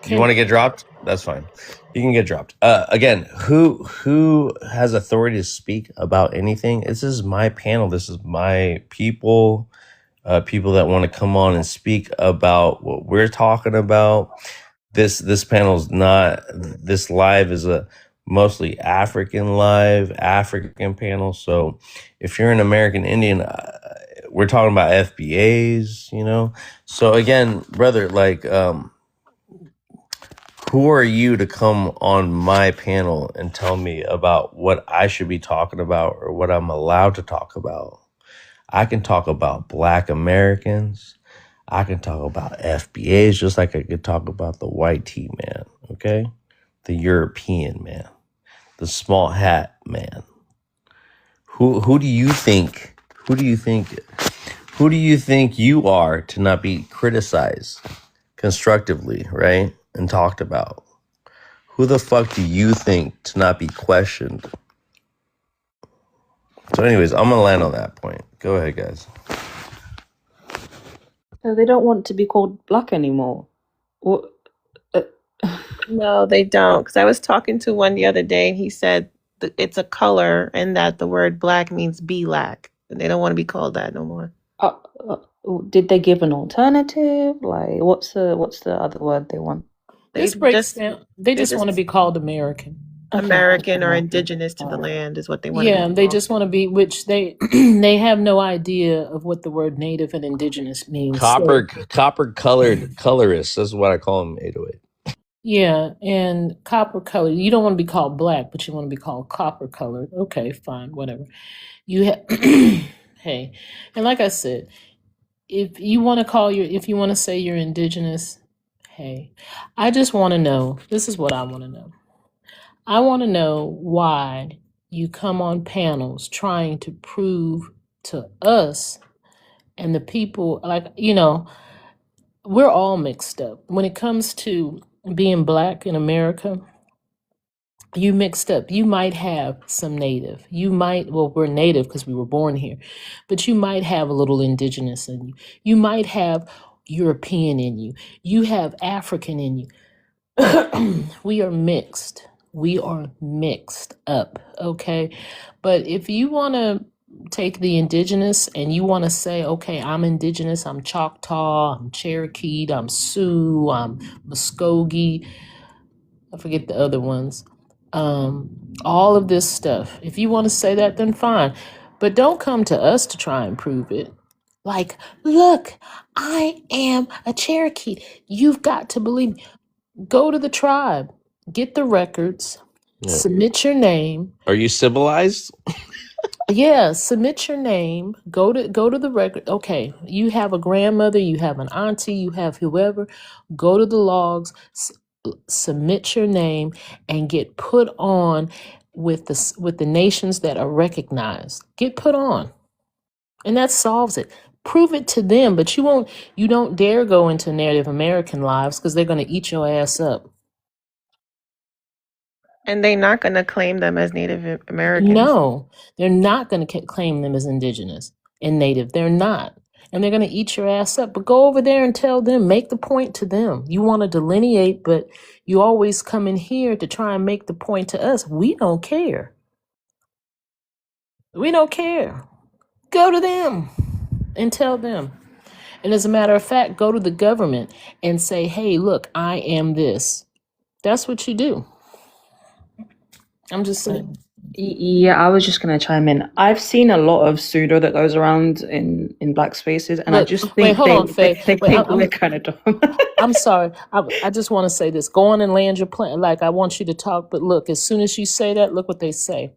You can want to get dropped? That's fine. You can get dropped. Again, who has authority to speak about anything? This is my panel. This is my people. People that want to come on and speak about what we're talking about. This panel is not. This live is a mostly African panel. So if you're an American Indian, we're talking about FBAs. So again, brother, like who are you to come on my panel and tell me about what I should be talking about or what I'm allowed to talk about? I can talk about Black Americans. I can talk about FBAs just like I could talk about the white tea man, okay? The European man, the small hat man. Who do you think? Who do you think? Who do you think you are to not be criticized constructively, right? And talked about? Who the fuck do you think to not be questioned? So, anyways, I'm gonna land on that point. Go ahead, guys. So they don't want to be called black anymore. What? No, they don't. Because I was talking to one the other day, and he said it's a color, and that the word black means be black. And they don't want to be called that no more. Did they give an alternative? Like, what's the other word they want? this breaks down. They just want to be called American. American or indigenous to the land is what they want to be Yeah, called. they just want to be, which they they have no idea of what the word native and indigenous means. Copper colored colorists. That's what I call them. 808. Yeah, and copper colored. You don't want to be called black, but you want to be called copper colored. Okay, fine, whatever. You hey, and like I said, if you want to say you're indigenous, hey, I just want to know. This is what I want to know. I want to know why you come on panels trying to prove to us and the people, like, we're all mixed up when it comes to being black in America, you mixed up. You might have some native. You might, well, we're native because we were born here, but you might have a little indigenous in you. You might have European in you. You have African in you. We are mixed. We are mixed up, okay? But if you want to take the indigenous and you want to say, okay, I'm indigenous, I'm Choctaw, I'm Cherokee, I'm Sioux, I'm Muskogee, I forget the other ones. All of this stuff. If you want to say that, then fine. But don't come to us to try and prove it. Like, look, I am a Cherokee. You've got to believe me. Go to the tribe, get the records, Yeah. submit your name. Are you civilized? Yeah, submit your name. Go to the record. Okay, you have a grandmother, you have an auntie, you have whoever. Go to the logs, submit your name, and get put on with the nations that are recognized. Get put on, and that solves it. Prove it to them, but you won't. You don't dare go into Native American lives because they're going to eat your ass up. And they're not going to claim them as Native Americans. No, they're not going to claim them as indigenous and native. They're not. And they're going to eat your ass up. But go over there and tell them, make the point to them. You want to delineate, but you always come in here to try and make the point to us. We don't care. We don't care. Go to them and tell them. And as a matter of fact, go to the government and say, hey, look, I am this. That's what you do. I'm just saying. Yeah, I was just gonna chime in. I've seen a lot of pseudo that goes around in black spaces, and I Look, just wait, think hold on, Faye. they Wait, think we're kind of dumb. I'm sorry. I just want to say this. Go on and land your plane. Like, I want you to talk, but look, as soon as you say that, look what they say.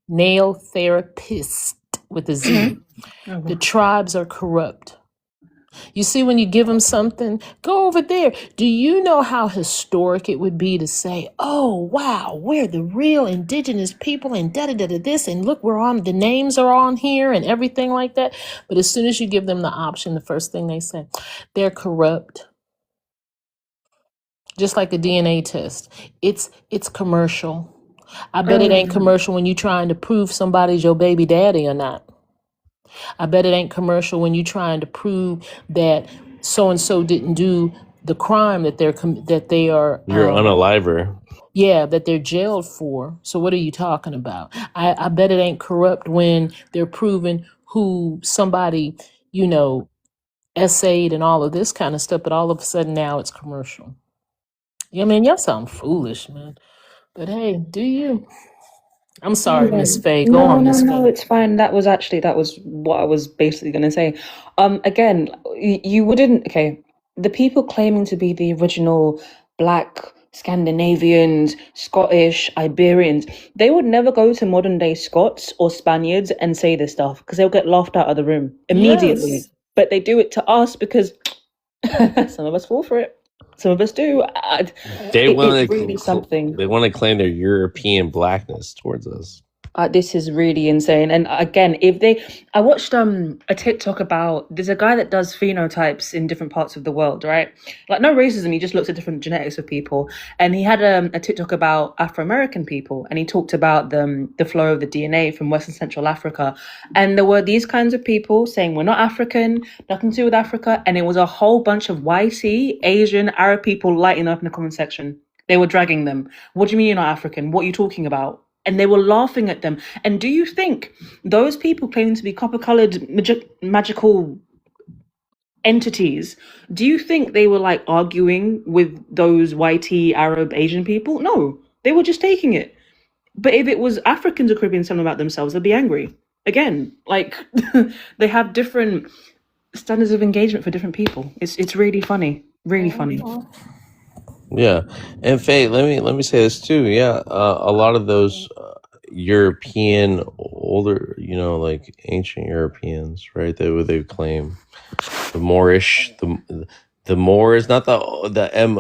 Nail therapist with a Z. Oh, The tribes are corrupt. You see, when you give them something, go over there. Do you know how historic it would be to say, oh, wow, we're the real indigenous people and da-da-da-da this, and look, the names are on here and everything like that. But as soon as you give them the option, the first thing they say, they're corrupt. Just like a DNA test. It's commercial. I bet it ain't commercial when you trying to prove somebody's your baby daddy or not. I bet it ain't commercial when you trying to prove that so and so didn't do the crime that they are You're unaliver. that they're jailed for. So what are you talking about? I bet it ain't corrupt when they're proving who somebody, essayed and all of this kind of stuff, but all of a sudden now it's commercial. Yeah, man, y'all sound foolish, man. But hey, do you? I'm sorry, Miss Faye. Go on, Miss No, Faye. it's fine. That was what I was basically going to say. Again, you wouldn't. Okay, the people claiming to be the original black Scandinavians, Scottish, Iberians, they would never go to modern day Scots or Spaniards and say this stuff because they'll get laughed out of the room immediately. Yes. But they do it to us because some of us fall for it. Some of us do. They want It's to. really something. They want to claim their European blackness towards us. This is really insane. And again, I watched a TikTok about, there's a guy that does phenotypes in different parts of the world, right? Like, no racism, he just looks at different genetics of people. And he had a TikTok about Afro-American people, and he talked about the flow of the DNA from West and Central Africa. And there were these kinds of people saying, we're not African, nothing to do with Africa. And it was a whole bunch of YC, Asian, Arab people lighting up in the comment section. They were dragging them. What do you mean you're not African? What are you talking about? And they were laughing at them. And do you think those people claiming to be copper-colored magical entities, do you think they were like arguing with those YT Arab Asian people? No, they were just taking it. But if it was Africans or Caribbeans telling about themselves, they'd be angry. Again, like they have different standards of engagement for different people. It's really funny. Really funny. Yeah, and Faye, let me say this too. Yeah, a lot of those European older, like ancient Europeans, right? They claim the Moorish, the Moors, not the MOOUMORS.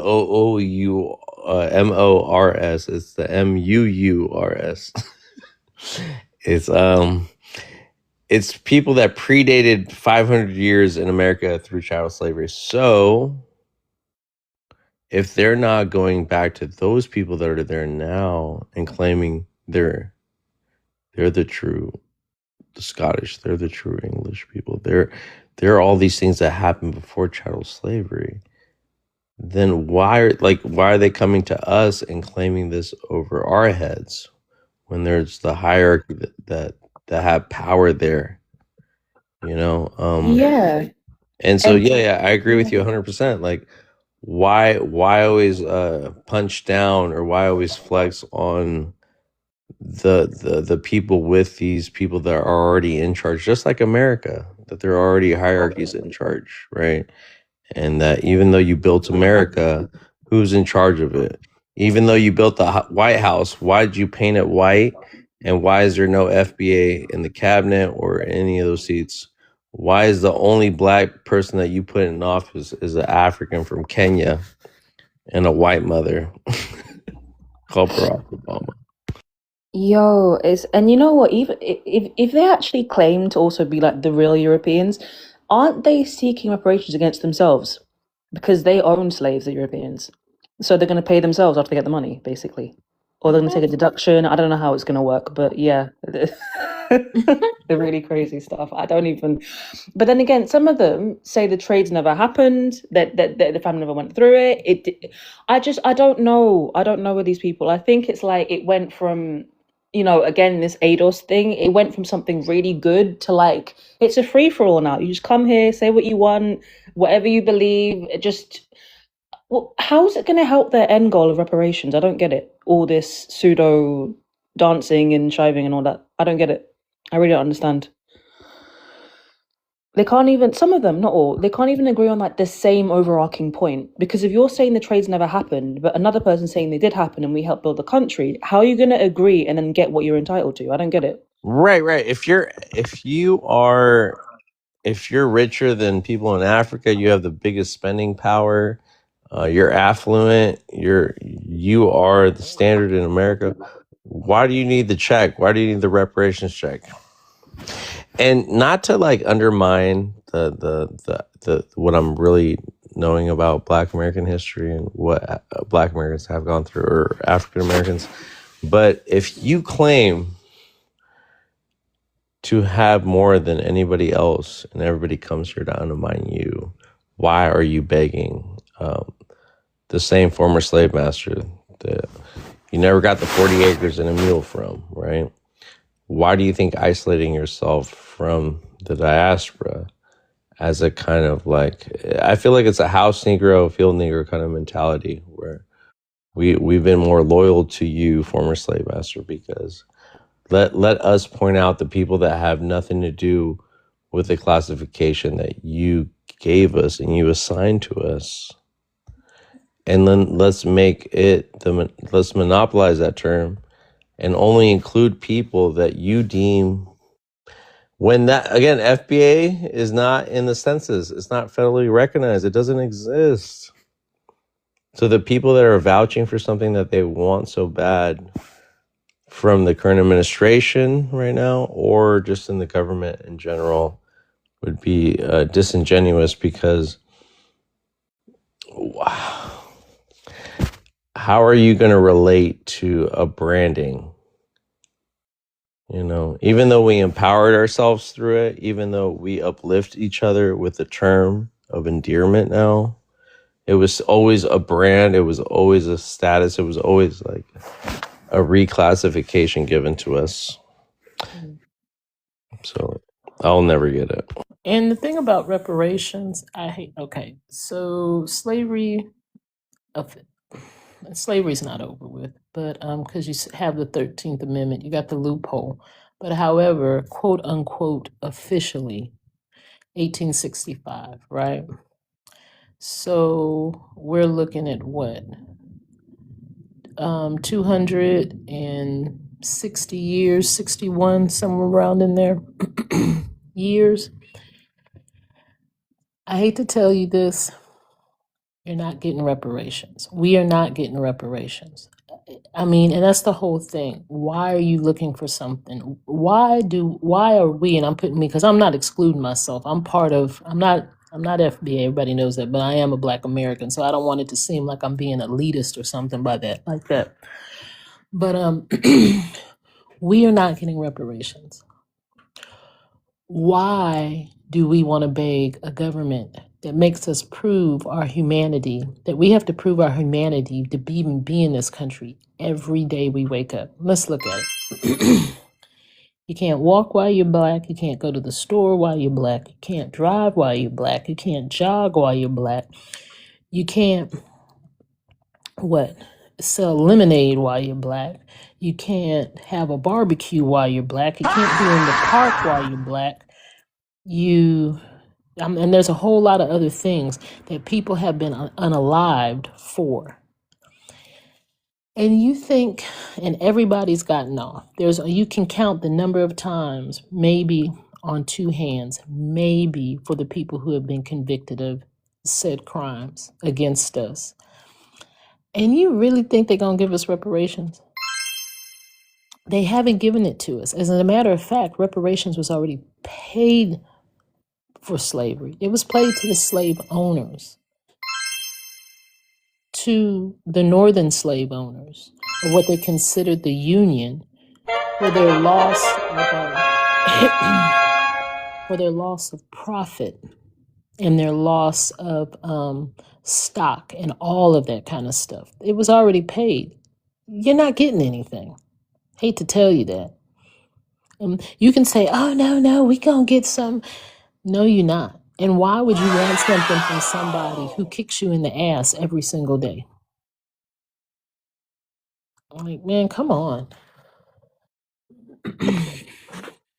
It's the MUURS. It's people that predated 500 years in America through chattel slavery. So if they're not going back to those people that are there now and claiming they're the true Scottish, they're the true English people, there are all these things that happened before chattel slavery, then why are they coming to us and claiming this over our heads when there's the hierarchy that have power there, Yeah. and so And yeah, I agree with you 100%. Like, why always punch down, or why always flex on the people with these people that are already in charge, just like America, that there are already hierarchies in charge, right? And that even though you built America, who's in charge of it? Even though you built the White House, why did you paint it white? And why is there no FBA in the cabinet or any of those seats? Why is the only black person that you put in office is an African from Kenya and a white mother called Barack Obama? yo, and you know what? Even if they actually claim to also be like the real Europeans, aren't they seeking reparations against themselves? Because they own slaves, the Europeans. So they're going to pay themselves after they get the money, basically. Or they're going to take a deduction. I don't know how it's going to work, but yeah. The really crazy stuff. I don't even. But then again, some of them say the trades never happened, that the family never went through it. I don't know. I don't know with these people. I think it's like it went from, again, this ADOS thing, it went from something really good to like, it's a free for all now. You just come here, say what you want, whatever you believe. Well, how's it going to help their end goal of reparations? I don't get it. All this pseudo dancing and shiving and all that. I don't get it. I really don't understand. They can't even, some of them, not all, they can't even agree on like the same overarching point. Because if you're saying the trades never happened, but another person saying they did happen and we helped build the country, how are you going to agree and then get what you're entitled to? I don't get it. Right. If you're richer than people in Africa, you have the biggest spending power. You're affluent. You are the standard in America. Why do you need the check? Why do you need the reparations check? And not to like undermine the what I'm really knowing about Black American history and what Black Americans have gone through, or African Americans, but if you claim to have more than anybody else and everybody comes here to undermine you, why are you begging the same former slave master that you never got the 40 acres and a mule from, right? Why do you think isolating yourself from the diaspora as a kind of like, I feel like it's a house Negro, field Negro kind of mentality, where we've been more loyal to you, former slave master, because let us point out the people that have nothing to do with the classification that you gave us and you assigned to us. And then let's monopolize that term and only include people that you deem, when that, again, FBA is not in the census. It's not federally recognized. It doesn't exist. So the people that are vouching for something that they want so bad from the current administration right now, or just in the government in general, would be disingenuous, because wow, how are you going to relate to a branding? Even though we empowered ourselves through it, even though we uplift each other with the term of endearment now, it was always a brand. It was always a status. It was always like a reclassification given to us. So I'll never get it. And the thing about reparations, okay, so slavery's not over with, but because you have the 13th Amendment, you got the loophole. But however, quote unquote, officially, 1865, right? So we're looking at what? 260 years, 61, somewhere around in there, years. I hate to tell you this, you're not getting reparations. We are not getting reparations. I mean, and that's the whole thing. Why are you looking for something? Why are we, and I'm putting me, because I'm not excluding myself. I'm I'm not FBA. Everybody knows that, but I am a Black American, so I don't want it to seem like I'm being elitist or something by that, like that. But we are not getting reparations. Why do we want to beg a government that makes us prove our humanity, that we have to prove our humanity to even be in this country every day we wake up? Let's look at it. You can't walk while you're Black. You can't go to the store while you're Black. You can't drive while you're Black. You can't jog while you're Black. You can't, what, sell lemonade while you're Black. You can't have a barbecue while you're Black. You can't be in the park while you're Black. And there's a whole lot of other things that people have been unalived for. And you think, and everybody's gotten off. You can count the number of times, maybe on two hands, maybe for the people who have been convicted of said crimes against us. And you really think they're going to give us reparations? They haven't given it to us. As a matter of fact, reparations was already paid for slavery. It was paid to the slave owners, to the northern slave owners, or what they considered the Union, for their loss for their loss of profit and their loss of stock and all of that kind of stuff. It was already paid. You're not getting anything. Hate to tell you that. You can say, oh, no, we gonna get some. No, you're not. And why would you want something from somebody who kicks you in the ass every single day? Like, man, come on.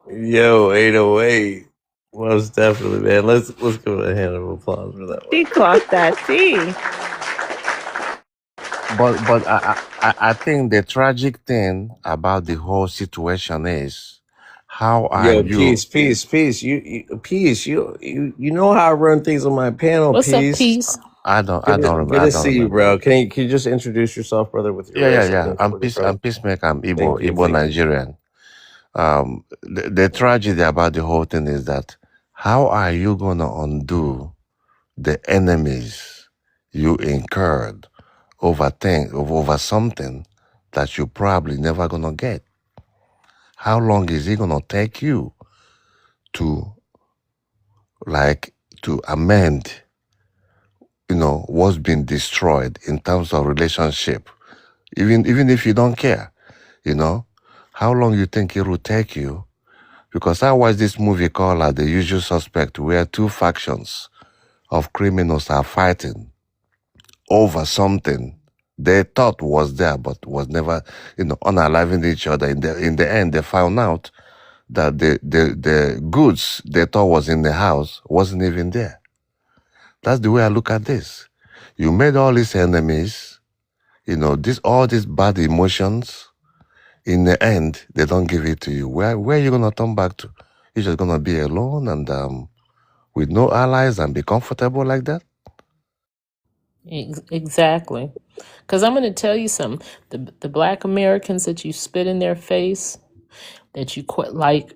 Yo, 808. Most definitely, man. Let's give it a hand of applause for that one. She clocked that T. But I think the tragic thing about the whole situation is how are Yo, you? peace. You know how I run things on my panel, What's up, peace. Peace? I don't Good remember. to see you, bro. Can you just introduce yourself, brother, with your race? Yeah. And where you're I'm from? peacemaker. I'm Thank Igbo you. Nigerian. The tragedy about the whole thing is that how are you gonna undo the enemies you incurred over something that you probably never gonna get? How long is it gonna take you to amend, what's been destroyed in terms of relationship? Even if you don't care, how long you think it will take you? Because I watched this movie called The Usual Suspect, where two factions of criminals are fighting over something they thought was there, but was never, unaliving each other. In the end, they found out that the goods they thought was in the house wasn't even there. That's the way I look at this. You made all these enemies, all these bad emotions. In the end, they don't give it to you. Where are you gonna turn back to? You're just gonna be alone and with no allies and be comfortable like that? Exactly. Because I'm going to tell you something. The Black Americans that you spit in their face, that you like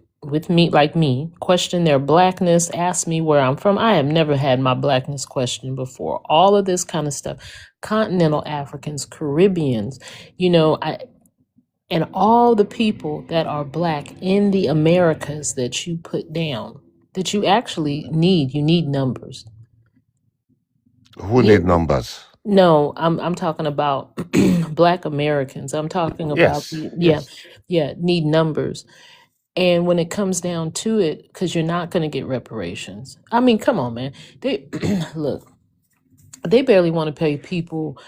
me, question their Blackness, ask me where I'm from. I have never had my Blackness questioned before. All of this kind of stuff. Continental Africans, Caribbeans, and all the people that are Black in the Americas that you put down, that you actually need. You need numbers. Who need numbers? No, I'm talking about Black Americans. I'm talking about need numbers. And when it comes down to it, because you're not going to get reparations. I mean, come on, man. They look, they barely want to pay people,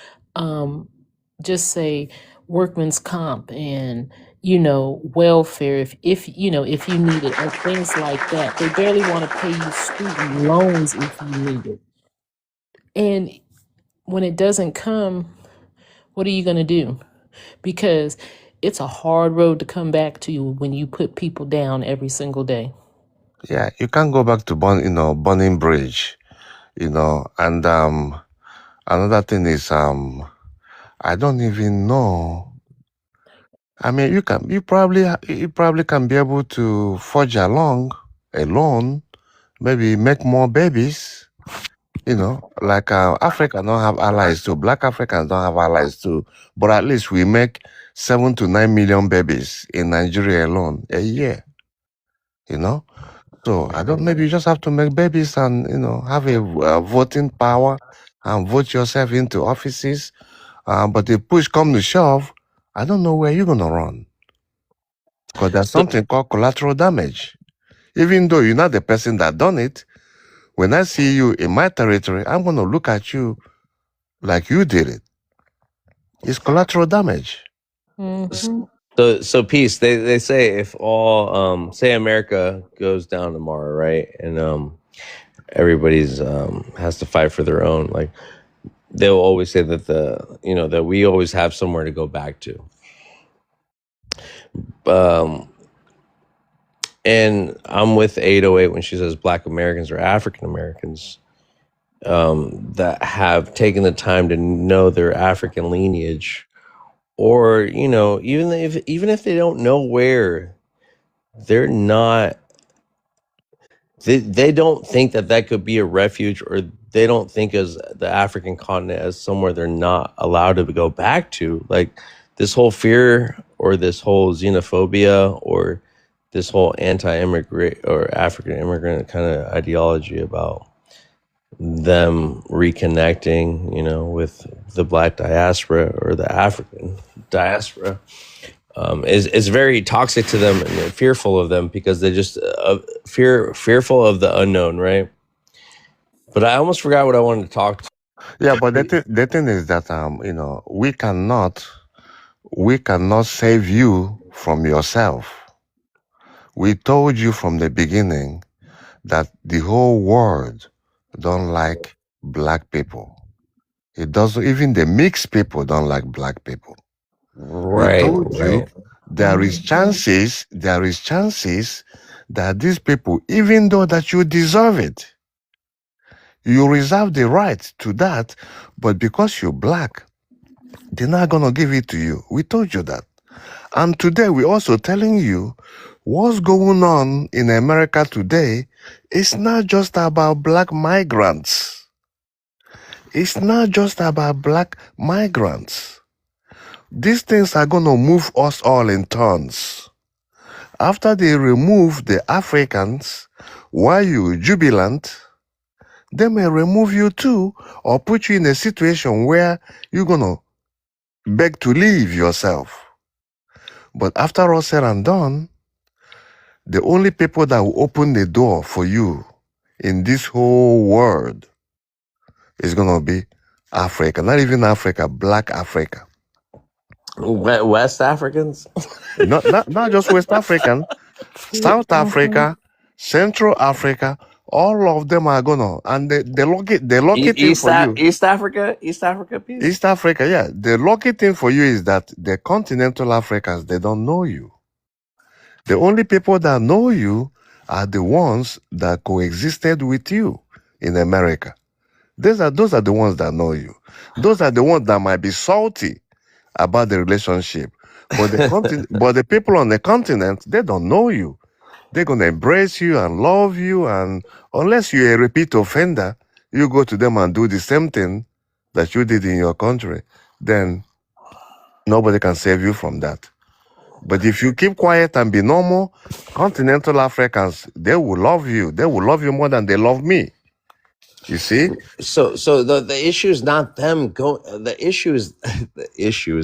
just say workman's comp and welfare if you need it, or things like that. They barely want to pay you student loans if you need it. And when it doesn't come, what are you going to do? Because it's a hard road to come back to when you put people down every single day. Yeah, you can't go back to burning bridge, and another thing is I don't even know. I mean, you probably can be able to forge along alone, maybe make more babies, You know, like Africa don't have allies too. Black Africans don't have allies too. But at least we make 7 to 9 million babies in Nigeria alone a year. You know, so I don't. Maybe you just have to make babies and have a voting power and vote yourself into offices. But if push come to shove, I don't know where you're gonna run because there's So, something called collateral damage. Even though you're not the person that done it, when I see you in my territory, I'm gonna look at you like you did it. It's collateral damage. Hmm. so peace. They say if all say America goes down tomorrow, right, and everybody's has to fight for their own. Like they'll always say that that we always have somewhere to go back to. And I'm with 808 when she says Black Americans or African Americans that have taken the time to know their African lineage, or even if they don't know where, they're not. They don't think that could be a refuge, or they don't think as the African continent as somewhere they're not allowed to go back to. Like this whole fear or this whole xenophobia or this whole anti-immigrant or African immigrant kind of ideology about them reconnecting, with the Black diaspora or the African diaspora. Is very toxic to them and fearful of them because they just fearful of the unknown, right? But I almost forgot what I wanted to talk to. Yeah, but the thing is that we cannot save you from yourself. We told you from the beginning that the whole world don't like black people. It doesn't. Even the mixed people don't like black people. We Right, told you right. there is chances that these people, even though that you deserve it, you reserve the right to that, but because you're black, they're not gonna give it to you. We told you that. And today we're also telling you what's going on in America today is not just about black migrants. It's not just about black migrants. These things are gonna move us all in turns. After they remove the Africans, while you're jubilant, they may remove you too or put you in a situation where you're gonna beg to leave yourself. But after all said and done, the only people that will open the door for you in this whole world is gonna be Africa. Not even Africa, black Africa. West Africans? Not just West African, South Africa, Central Africa, all of them are gonna, and the lucky thing for you. East Africa, peace. East Africa, yeah. The lucky thing for you is that the continental Africans, they don't know you. The only people that know you are the ones that coexisted with you in America. Those are the ones that know you. Those are the ones that might be salty about the relationship. But the people on the continent, they don't know you. They're gonna embrace you and love you, and unless you're a repeat offender, you go to them and do the same thing that you did in your country, then nobody can save you from that. But if you keep quiet and be normal, continental Africans, they will love you. They will love you more than they love me. You see? So the issue is not them going. The issue is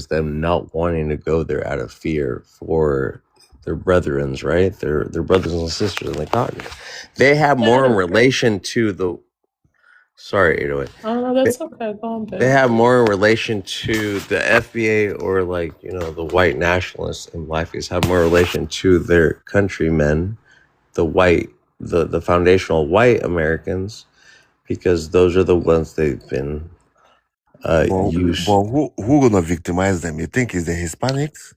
them not wanting to go there out of fear for their brethrens, right? Their brothers and sisters in the continent. They have more in relation to the. Sorry, 808. Oh no, that's okay. Go on, They babe. have more in relation to the FBA or the white nationalists in blackface have more relation to their countrymen, the foundational white Americans, because those are the ones they've been used. But who gonna victimize them? You think it's the Hispanics?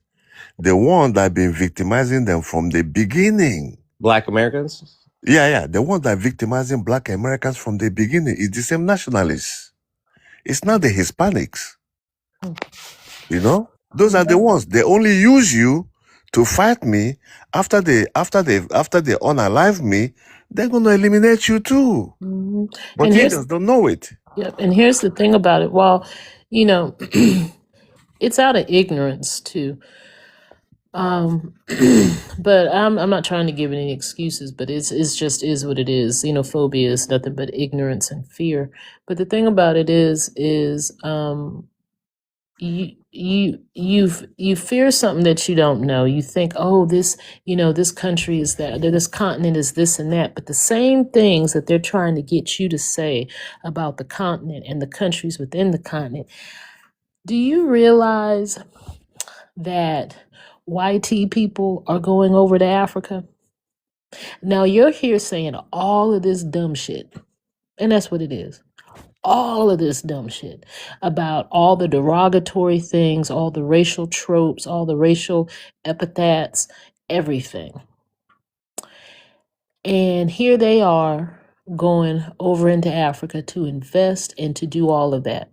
The one that been victimizing them from the beginning. Black Americans? Yeah. The one that victimizing black Americans from the beginning is the same nationalists. It's not the Hispanics. You know? Those are the ones. They only use you to fight me after they unalive me. they're gonna eliminate you too. Mhm. But And you here's just don't know it. Yep, and here's the thing about it. Well, you know, it's out of ignorance too. Um, but I'm not trying to give any excuses, but it's just is what it is. Xenophobia is nothing but ignorance and fear. But the thing about it is you fear something that you don't know. You think, oh, this country is that, this continent is this and that. But the same things that they're trying to get you to say about the continent and the countries within the continent. Do you realize that YT people are going over to Africa? Now you're here saying all of this dumb shit, and that's what it is. All of this dumb shit about all the derogatory things, all the racial tropes, all the racial epithets, everything. And here they are going over into Africa to invest and to do all of that.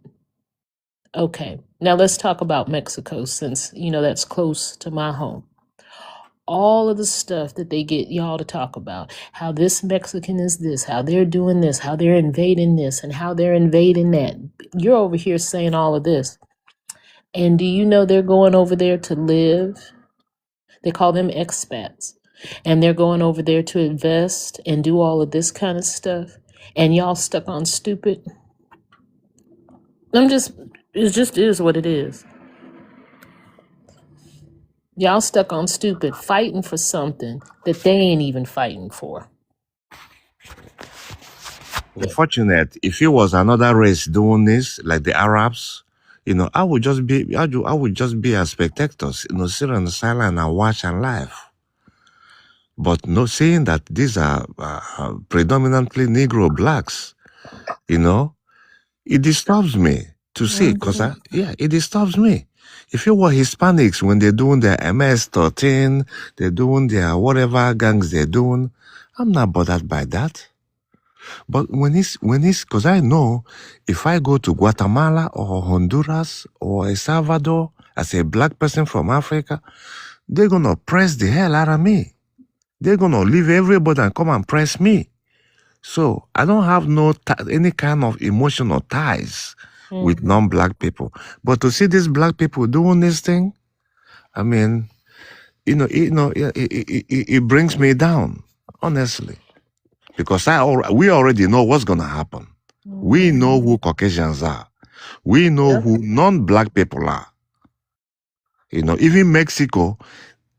Okay, now let's talk about Mexico, since that's close to my home. All of the stuff that they get y'all to talk about, how this Mexican is this, how they're doing this, how they're invading this, and how they're invading that. You're over here saying all of this. And do you know they're going over there to live? They call them expats. And they're going over there to invest and do all of this kind of stuff. And y'all stuck on stupid. It just is what it is. Y'all stuck on stupid, fighting for something that they ain't even fighting for. Unfortunate. If it was another race doing this, like the Arabs, I would just be a spectator, sit on the sideline and watch and laugh. But no, seeing that these are predominantly Negro blacks, it disturbs me to see, because it disturbs me. If you were Hispanics, when they're doing their MS-13, they're doing their whatever gangs they're doing, I'm not bothered by that. But when it's, because I know if I go to Guatemala or Honduras or El Salvador as a black person from Africa, they're going to press the hell out of me. They're going to leave everybody and come and press me. So I don't have any kind of emotional ties with non-black people. But to see these black people doing this thing, I mean, it brings me down, honestly. Because we already know what's going to happen. We know who Caucasians are. We know who non-black people are. Even Mexico,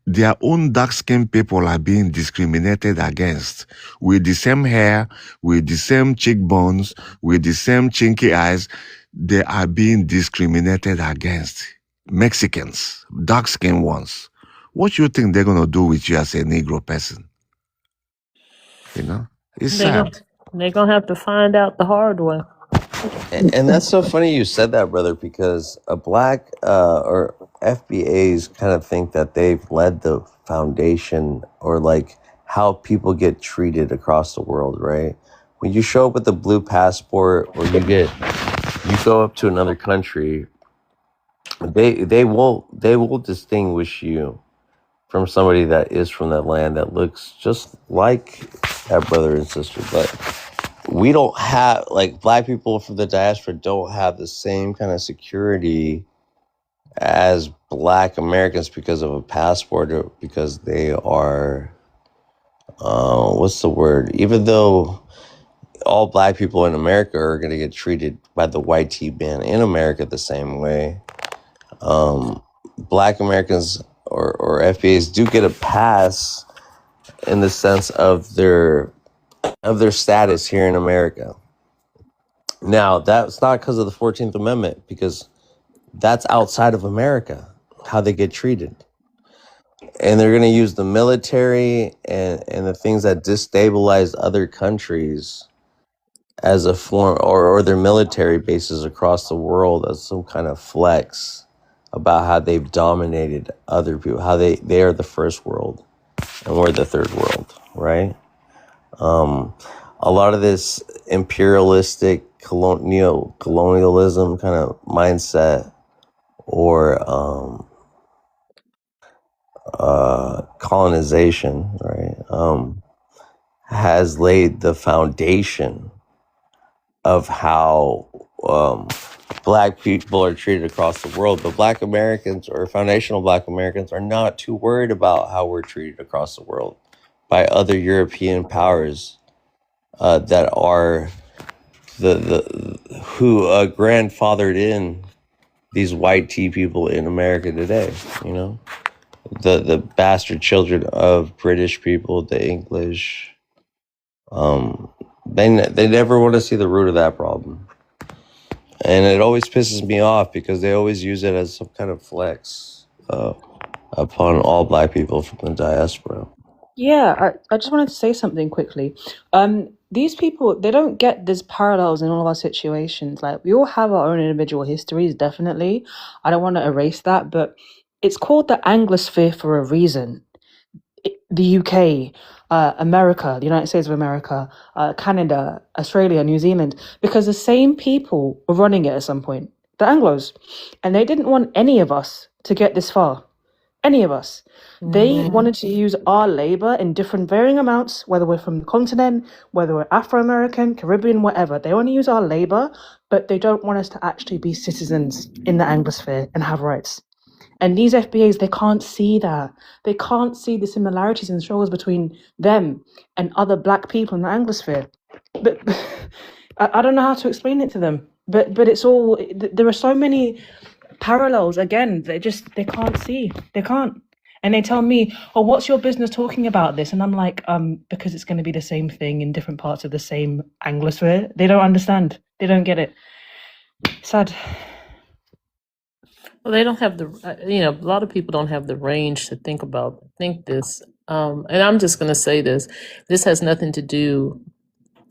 their own dark-skinned people are being discriminated against with the same hair, with the same cheekbones, with the same chinky eyes. They are being discriminated against. Mexicans, dark-skinned ones. What do you think they're going to do with you as a Negro person? It's sad. They're going to have to find out the hard way. And that's so funny you said that, brother, because a black or FBAs kind of think that they've led the foundation or like how people get treated across the world, right? When you show up with a blue passport or you go up to another country, they will distinguish you from somebody that is from that land that looks just like that brother and sister, but we don't have, like, black people from the diaspora don't have the same kind of security as black Americans because of a passport or because they are, what's the word? Even though all black people in America are going to get treated by the YT ban in America the same way, black Americans or FBAs do get a pass in the sense of their status here in America. Now, that's not because of the 14th Amendment, because that's outside of America, how they get treated. And they're going to use the military and the things that destabilize other countries as a form, or their military bases across the world as some kind of flex about how they've dominated other people, how they are the first world and we're the third world, right? A lot of this imperialistic colonialism kind of mindset or colonization, right, has laid the foundation of how black people are treated across the world. But black Americans or foundational black Americans are not too worried about how we're treated across the world by other European powers that are who grandfathered in these white tea people in America today, you know? The bastard children of British people, the English. They never want to see the root of that problem. And it always pisses me off because they always use it as some kind of flex upon all black people from the diaspora. Yeah, I just wanted to say something quickly. These people, they don't get these parallels in all of our situations. Like, we all have our own individual histories, definitely. I don't want to erase that, but it's called the Anglosphere for a reason. The UK, America, the United States of America, Canada, Australia, New Zealand, because the same people were running it at some point, the Anglos, and they didn't want any of us to get this far. Any of us. They wanted to use our labor in different varying amounts, whether we're from the continent, whether we're Afro-American, Caribbean, whatever. They want to use our labor, but they don't want us to actually be citizens in the Anglosphere and have rights. And these FBAs, they can't see that. They can't see the similarities and struggles between them and other black people in the Anglosphere. But I don't know how to explain it to them. But it's all, there are so many parallels. Again, they can't see. They can't. And they tell me, oh, what's your business talking about this? And I'm like, because it's going to be the same thing in different parts of the same Anglosphere. They don't understand. They don't get it. Sad. Well, they don't have the, a lot of people don't have the range to think this. And I'm just going to say this. This has nothing to do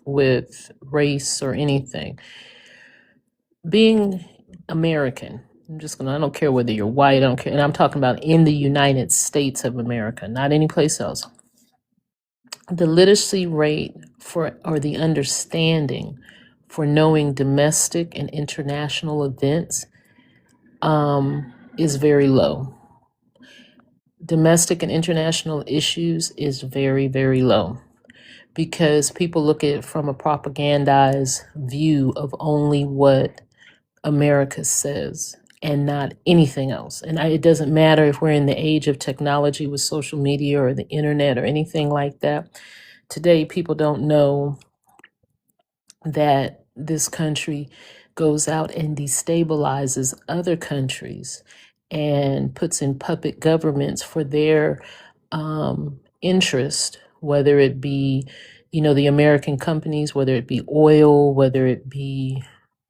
with race or anything. Being American, I don't care whether you're white, I don't care. And I'm talking about in the United States of America, not any place else. The literacy rate or the understanding for knowing domestic and international events is very low. Domestic and international issues is very, very low because people look at it from a propagandized view of only what America says and not anything else. And it doesn't matter if we're in the age of technology with social media or the internet or anything like that. Today, people don't know that this country goes out and destabilizes other countries and puts in puppet governments for their interest, whether it be, the American companies, whether it be oil, whether it be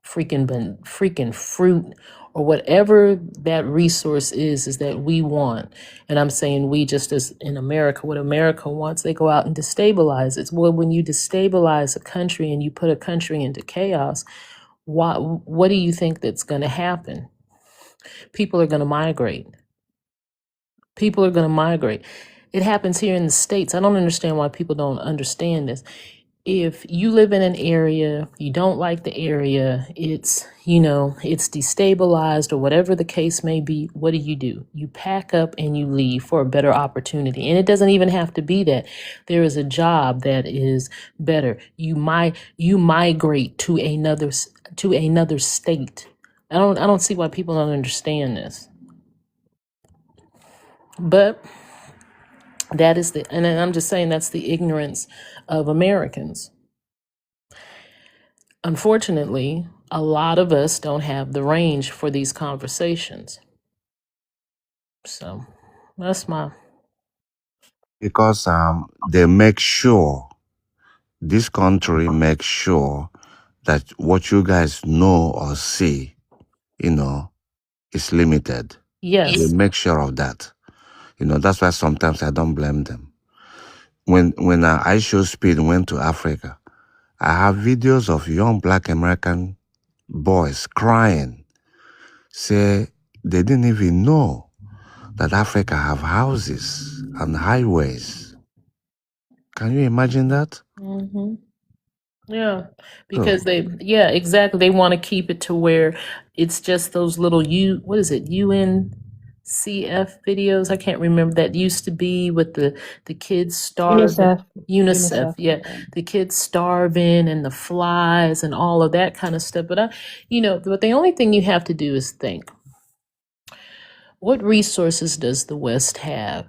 freaking fruit or whatever that resource is that we want. And I'm saying we, just as in America, what America wants, they go out and destabilize it. Well, when you destabilize a country and you put a country into chaos, what do you think that's going to happen? People are going to migrate. People are going to migrate. It happens here in the States. I don't understand why people don't understand this. If you live in an area, you don't like the area, it's destabilized or whatever the case may be, what do? You pack up and you leave for a better opportunity. And it doesn't even have to be that. There is a job that is better. You migrate to another state. I don't see why people don't understand this. But that is and I'm just saying that's the ignorance of Americans. Unfortunately, a lot of us don't have the range for these conversations. So that's Because they make sure, this country makes sure that what you guys know or see, is limited. Yes. They make sure of that. That's why sometimes I don't blame them. When I Show Speed went to Africa, I have videos of young black American boys crying, say they didn't even know that Africa have houses and highways. Can you imagine that? Mm-hmm. Yeah, because exactly. They want to keep it to where it's just those little UN CF videos. I can't remember that used to be with the kids starving. UNICEF. UNICEF, UNICEF. yeah, the kids starving and the flies and all of that kind of stuff. But the only thing you have to do is think, what resources does the West have?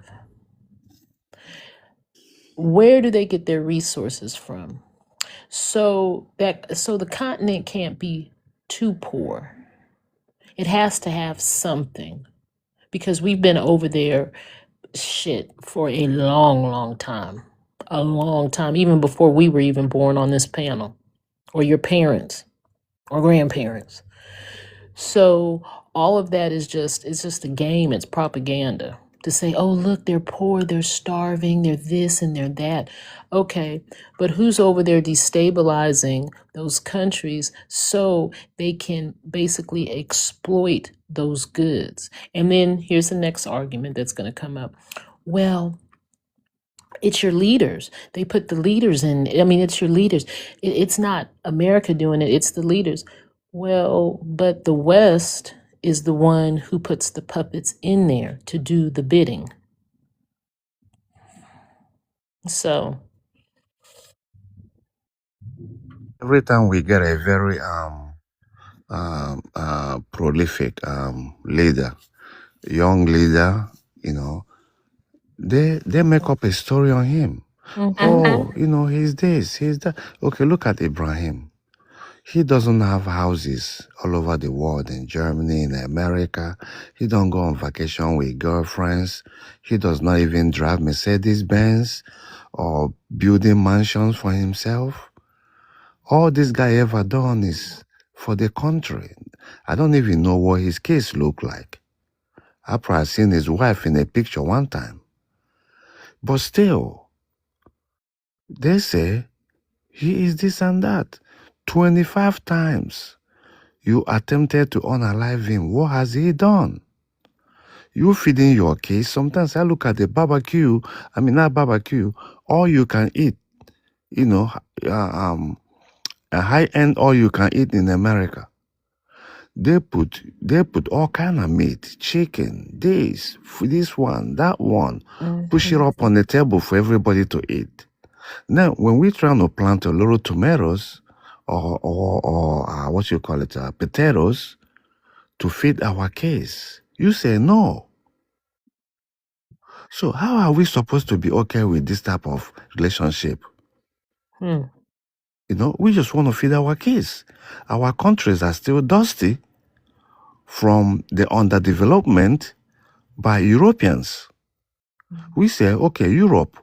Where do they get their resources from? So the continent can't be too poor. It has to have something because we've been over there for a long, long time. A long time, even before we were even born on this panel, or your parents or grandparents. So all of that is just a game, it's propaganda. To say, oh look, they're poor, they're starving, they're this and they're that. Okay, but who's over there destabilizing those countries so they can basically exploit those goods? And then here's the next argument that's going to come up. Well, it's your leaders. They put the leaders in. I mean, it's your leaders. It's not America doing it, it's the leaders. Well, but the West is the one who puts the puppets in there to do the bidding. So, Every time we get a very prolific leader, young leader, you know, they make up a story on him. mhm. Oh, you know, he's this, he's that. Okay, look at Ibrahim. He doesn't have houses all over the world, in Germany, in America. He don't go on vacation with girlfriends. He does not even drive Mercedes-Benz or building mansions for himself. All this guy ever done is for the country. I don't even know what his kids look like. I probably seen his wife in a picture one time. But still, they say he is this and that. 25 times you attempted to unalive him. What has he done? You feeding your kids. Sometimes I look at the barbecue, not barbecue, all you can eat, you know, a high-end all you can eat in America. They put all kind of meat, chicken, this one, that one, push it up on the table for everybody to eat. Now, when we're trying to plant a little tomatoes or what you call it, potatoes to feed our kids, you say no. So how are we supposed to be okay with this type of relationship? Hmm. You know, we just want to feed our kids. Our countries are still dusty from the underdevelopment by Europeans. We say, okay, Europe,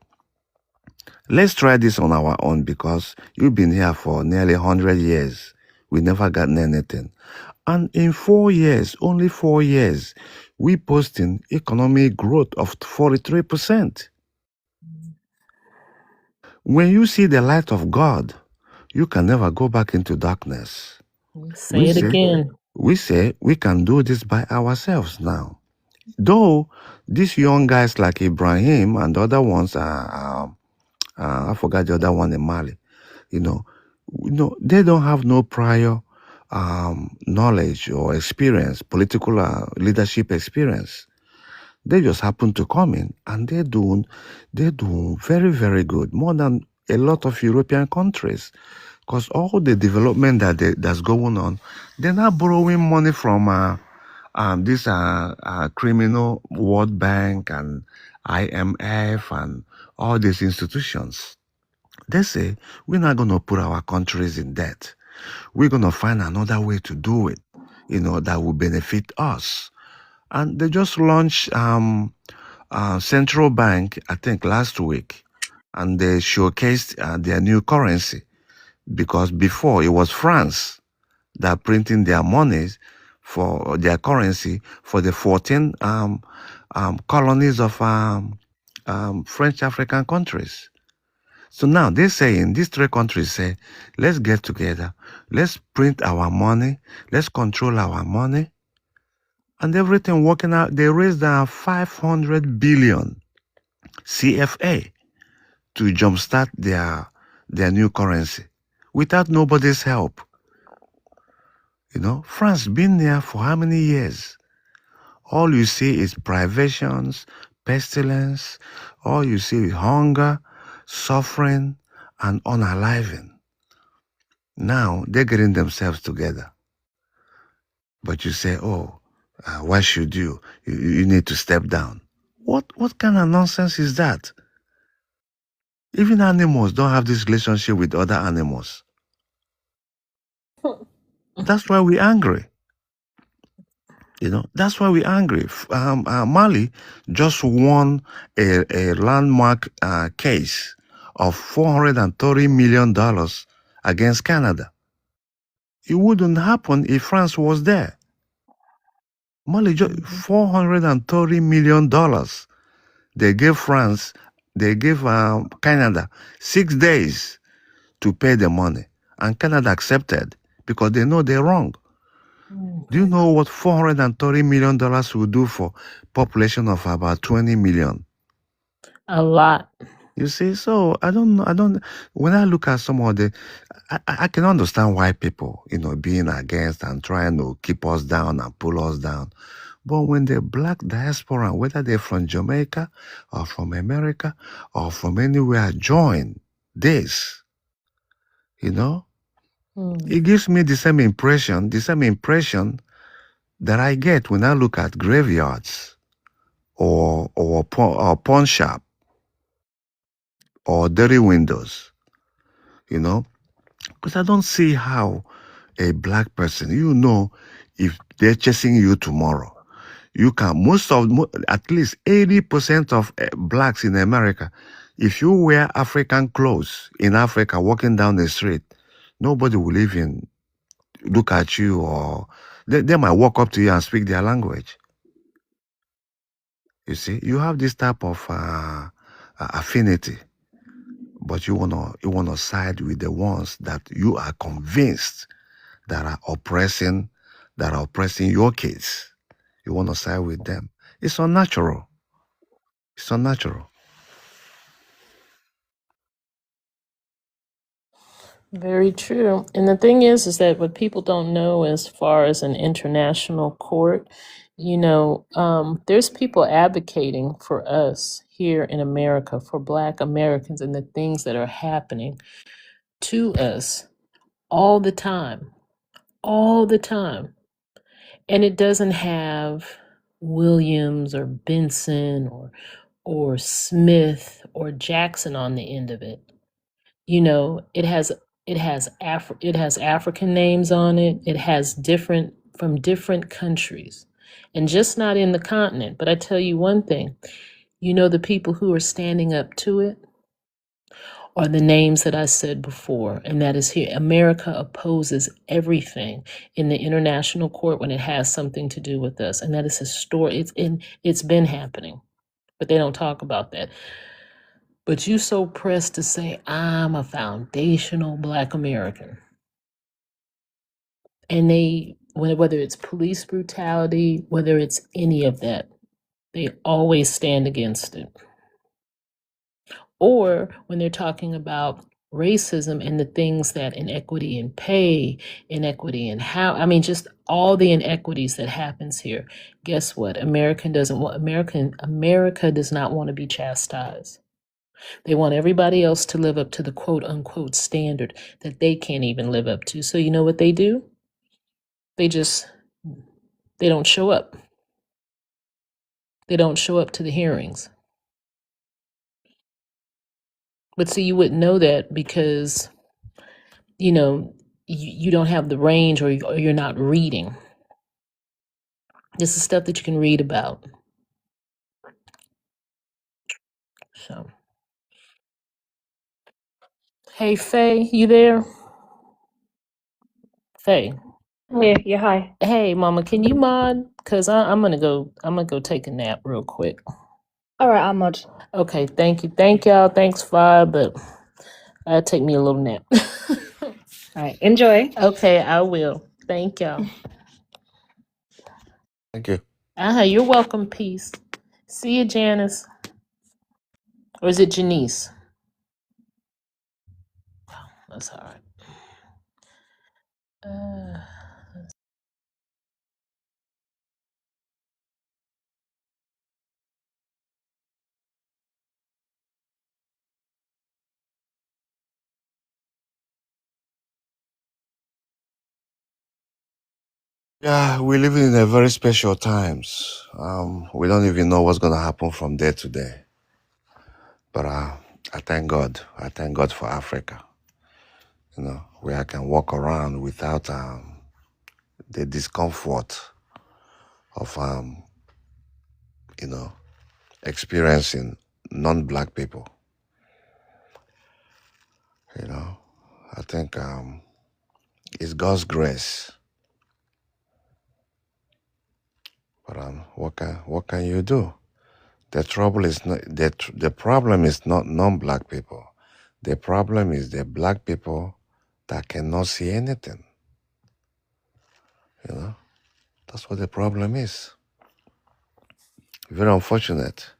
let's try this on our own because you've been here for nearly 100 years. We never gotten anything. And in 4 years, only 4 years, we posting economic growth of 43%. When you see the light of God, you can never go back into darkness. Say it again. We say we can do this by ourselves now. Though these young guys like Ibrahim and the other ones are, I forgot the other one in Mali, you know, they don't have no prior knowledge or experience, political leadership experience. They just happen to come in and they're doing very, very good, more than a lot of European countries. Because all the development that's going on, they're not borrowing money from this criminal World Bank and IMF and all these institutions. They say, we're not going to put our countries in debt. We're going to find another way to do it, that will benefit us. And they just launched Central Bank, I think, last week. And they showcased their new currency. Because before, it was France that printing their monies for their currency for the 14 colonies of French African countries. So now they're saying, these 3 countries say, let's get together, let's print our money, let's control our money, and everything working out. They raised 500 billion CFA to jumpstart their new currency without nobody's help. France been there for how many years? All you see is privations, pestilence. All you see is hunger, suffering, and unaliving. Now they're getting themselves together. But you say, oh, why should you? You need to step down. What kind of nonsense is that? Even animals don't have this relationship with other animals. That's why we're angry. That's why we're angry. Mali just won a landmark case of $430 million against Canada. It wouldn't happen if France was there. Mali just $430 million. They gave Canada 6 days to pay the money. And Canada accepted because they know they're wrong. Do you know what $430 million will do for population of about 20 million? A lot. You see, so I don't, when I look at some of the, I can understand why people, being against and trying to keep us down and pull us down. But when the black diaspora, whether they're from Jamaica or from America or from anywhere, join this, it gives me the same impression that I get when I look at graveyards or pawn shop or dirty windows, because I don't see how a black person, if they're chasing you tomorrow, you can, at least 80% of blacks in America, if you wear African clothes in Africa walking down the street, nobody will even look at you, or they might walk up to you and speak their language. You see, you have this type of affinity, but you wanna side with the ones that you are convinced that are oppressing your kids. You wanna side with them. It's unnatural. It's unnatural. Very true. And the thing is that what people don't know as far as an international court, there's people advocating for us here in America, for Black Americans, and the things that are happening to us all the time, all the time. And it doesn't have Williams or Benson or Smith or Jackson on the end of it. It has African names on it. It has different from different countries, and just not in the continent. But I tell you one thing, the people who are standing up to it are the names that I said before, and that is here. America opposes everything in the international court when it has something to do with us, and that is historic. It's been happening, but they don't talk about that. But you so pressed to say I'm a foundational Black American, and whether it's police brutality, whether it's any of that, they always stand against it. Or when they're talking about racism and the things that inequity in pay, inequity in just all the inequities that happens here. Guess what? America does not want to be chastised. They want everybody else to live up to the quote unquote standard that they can't even live up to. So you know what they do? They don't show up. They don't show up to the hearings. But see, you wouldn't know that because, you don't have the range, or you're not reading. This is stuff that you can read about. So, hey, Faye, you there? Faye. Yeah, hi. Hey, Mama, can you mod? Cause I'm gonna go take a nap real quick. All right, I'll mod. Okay, thank you, thank y'all, thanks, Five, but that'll take me a little nap. All right, enjoy. Okay, I will. Thank y'all. Thank you. You're welcome. Peace. See you, Janice. Or is it Janice? That's all right. Yeah, we're living in a very special times. We don't even know what's gonna happen from day to day. But I thank God. I thank God for Africa. You know, where I can walk around without the discomfort of you know, experiencing non-black people. You know, I think it's God's grace. But what can you do? The trouble is not the problem is not non-black people. The problem is the black people that cannot see anything. You know, that's what the problem is. Very unfortunate.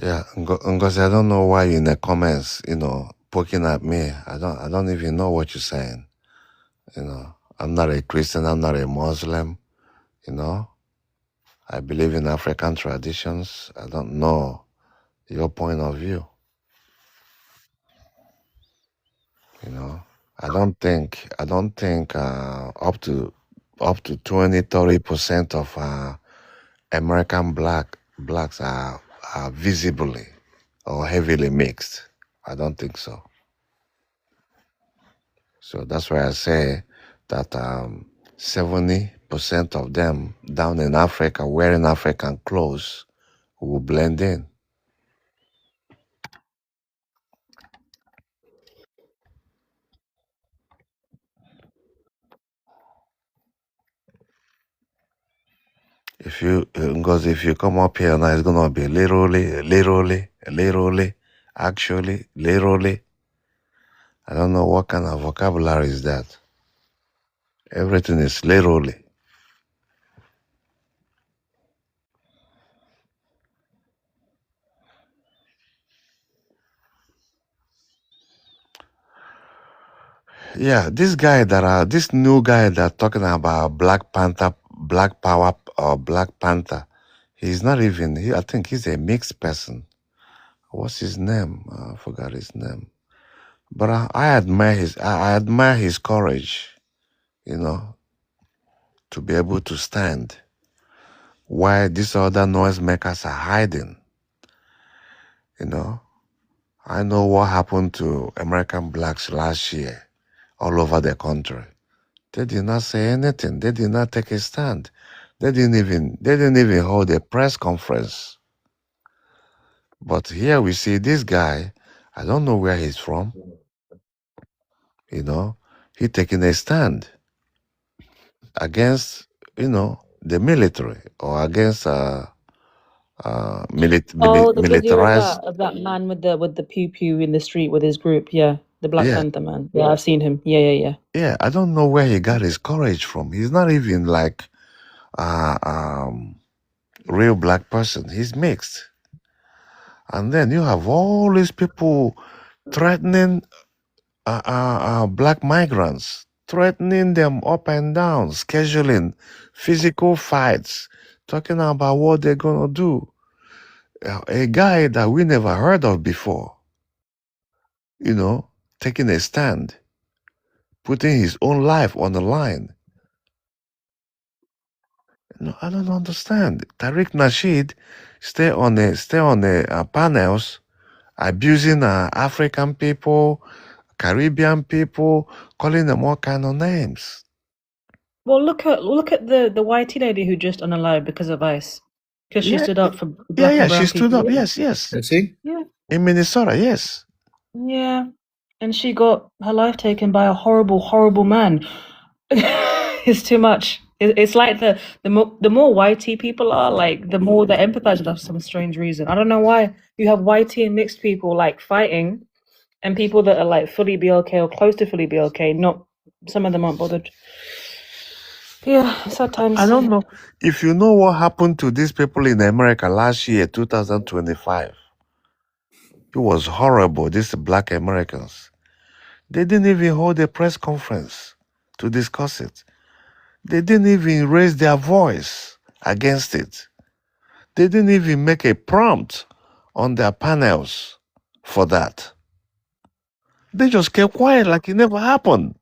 Yeah, Ngozi, I don't know why you're in the comments, you know, poking at me. I don't even know what you're saying. You know, I'm not a Christian, I'm not a Muslim, you know. I believe in African traditions. I don't know your point of view, you know. I don't think up to 20-30% of American blacks are visibly or heavily mixed. I don't think so. So that's why I say that 70% of them down in Africa wearing African clothes will blend in. Because if you come up here now, it's gonna be literally, actually, literally. I don't know what kind of vocabulary is that. Everything is literally. Yeah, this new guy that talking about Black Panther, Black Power, or Black Panther, he's not even. I think he's a mixed person. What's his name? I forgot his name. But I admire I admire his courage. You know, to be able to stand while these other noisemakers are hiding. You know, I know what happened to American blacks last year all over the country. They did not say anything. They did not take a stand. They didn't even hold a press conference. But here we see this guy. I don't know where he's from. You know, he taking a stand against, you know, the military or against The video militarized. of that man with the pew pew in the street with his group. Yeah, the Black Yeah, Panther man. Yeah, I've seen him. Yeah. yeah. I don't know where he got his courage from. He's not even like real black person. He's mixed. And then you have all these people threatening black migrants, threatening them up and down, scheduling physical fights, talking about what they're gonna do. A guy that we never heard of before, you know, taking a stand, putting his own life on the line. No, I don't understand. Tariq Nasheed stay on the panels abusing African people, Caribbean people, calling them all kind of names. Well, look at the YT lady who just unalive because of ICE, because she Yeah, stood up for black and she brown stood people. up. Yes. Let's see. Yeah. In Minnesota, yes. Yeah, and she got her life taken by a horrible man. It's too much. It's like the more YT people are, like the more they empathize with us for some strange reason. I don't know why. You have YT and mixed people like fighting, and people that are like fully BLK or close to fully BLK, not some of them aren't bothered. Yeah, sad times. I don't know if you know what happened to these people in America last year, 2025. It was horrible. These black Americans. They didn't even hold a press conference to discuss it. They didn't even raise their voice against it. They didn't even make a prompt on their panels for that. They just kept quiet like it never happened.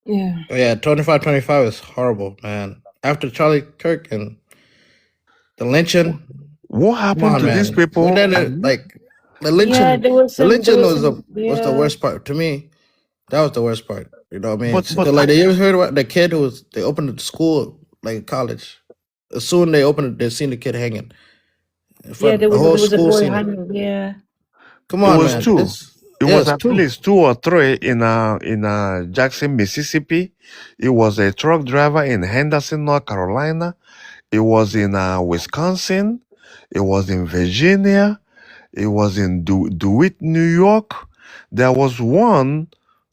Yeah. Oh, yeah, 25-25 is horrible, man. After Charlie Kirk and the lynching, What come happened on, to these man. people? But then, like, the Yeah, lynching, there was the some. lynching was some. was the Yeah. worst part to me. That was the worst part. You know what I mean? But Because like, you ever heard about the kid who was they opened the school like college? As soon they opened it, they seen the kid hanging in Yeah, front. there The was whole there was a school boy seen it. hanging. Yeah. Come it on, was man. two. It Yeah, was it's at two. least 2 or 3 in Jackson, Mississippi. It was a truck driver in Henderson, North Carolina. It was in Wisconsin. It was in Virginia. It was in DeWitt, New York. There was one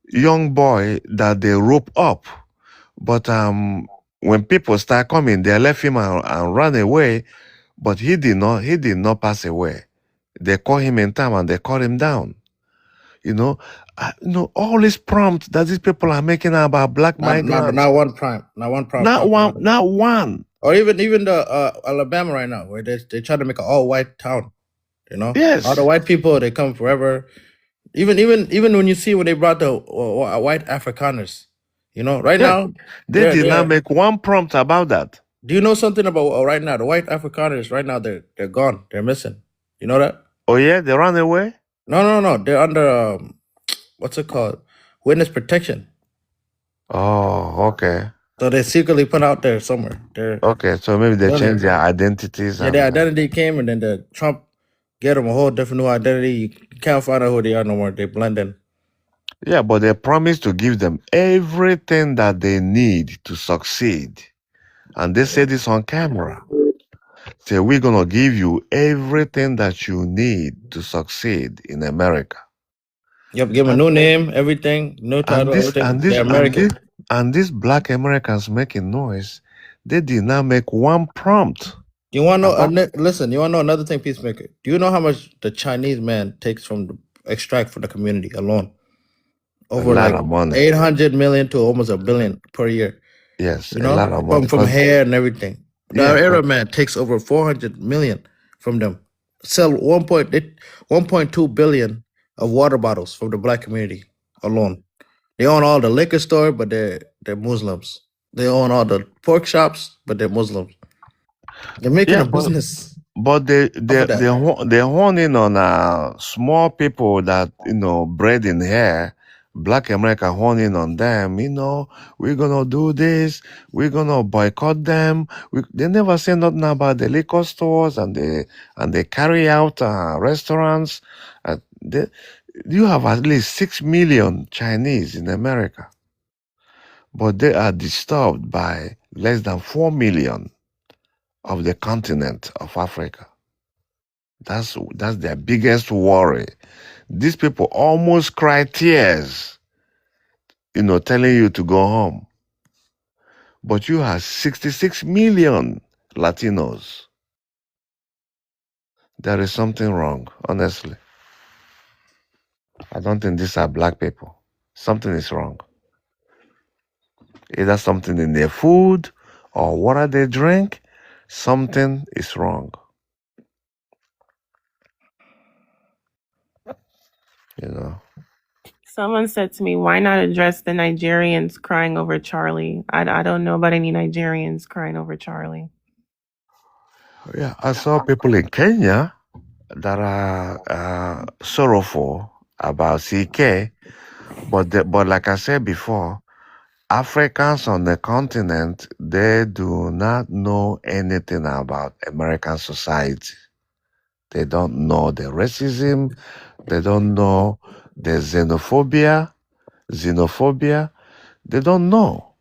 young boy that they rope up, but when people start coming, they left him and ran away. But he did not pass away. They caught him in time and they cut him down. You know, all these prompts that these people are making about black migrants. Not one prime. Not one prime. Not prime, one. prime. Not one. Or even the Alabama right now, where they try to make an all white town. You know, all the Yes. white people they come forever. Even when you see when they brought the white Afrikaners, you know, right Yeah. now They they're did not they're. make one prompt about that. Do you know something about right now the white Afrikaners? Right now they're gone. They're missing. You know that? Oh yeah, they ran away. No. They're under what's it called? Witness protection. Oh, okay. So they secretly put out there somewhere. They're Okay, so maybe they done changed there. their identities Yeah, their and identity came, and then the Trump get them a whole different new identity. You can't find out who they are no more. They blend in. yeah, but they promised to give them everything that they need to succeed. And they say this on camera. Say, we're gonna give you everything that you need to succeed in America. Yep, give them a And new name, everything, new and title, this everything. and They're this and American. this and these black Americans making noise, they did not make one prompt You want to know? about Listen, you want to know another thing, Peacemaker? Do you know how much the Chinese man takes from the extract from the community alone? a Over lot like of money. 800 million to almost $1 billion per year. Yes, You a know, lot of money. from Because hair and everything. The yeah, Arab man takes over 400 million from them. Sell 1.2 billion of water bottles from the black community alone. They own all the liquor store, but they're Muslims. They own all the pork shops, but they're Muslims. They're making yeah, a business but they off they of that. they're honing on small people that bred in hair. Black America honing on them. We're gonna do this. We're gonna boycott them. They never say nothing about the liquor stores and they carry out restaurants. You have at least 6 million Chinese in America, but they are disturbed by less than 4 million of the continent of Africa. That's their biggest worry. These people almost cry tears, telling you to go home. But you have 66 million Latinos. There is something wrong, honestly. I don't think these are black people. Something is wrong. Either something in their food or water they drink, something is wrong. You know. Someone said to me, why not address the Nigerians crying over Charlie? I don't know about any Nigerians crying over Charlie. Yeah, I saw people in Kenya that are sorrowful about CK, but like I said before, Africans on the continent, they do not know anything about American society. They don't know the racism. They don't know the xenophobia. They don't know.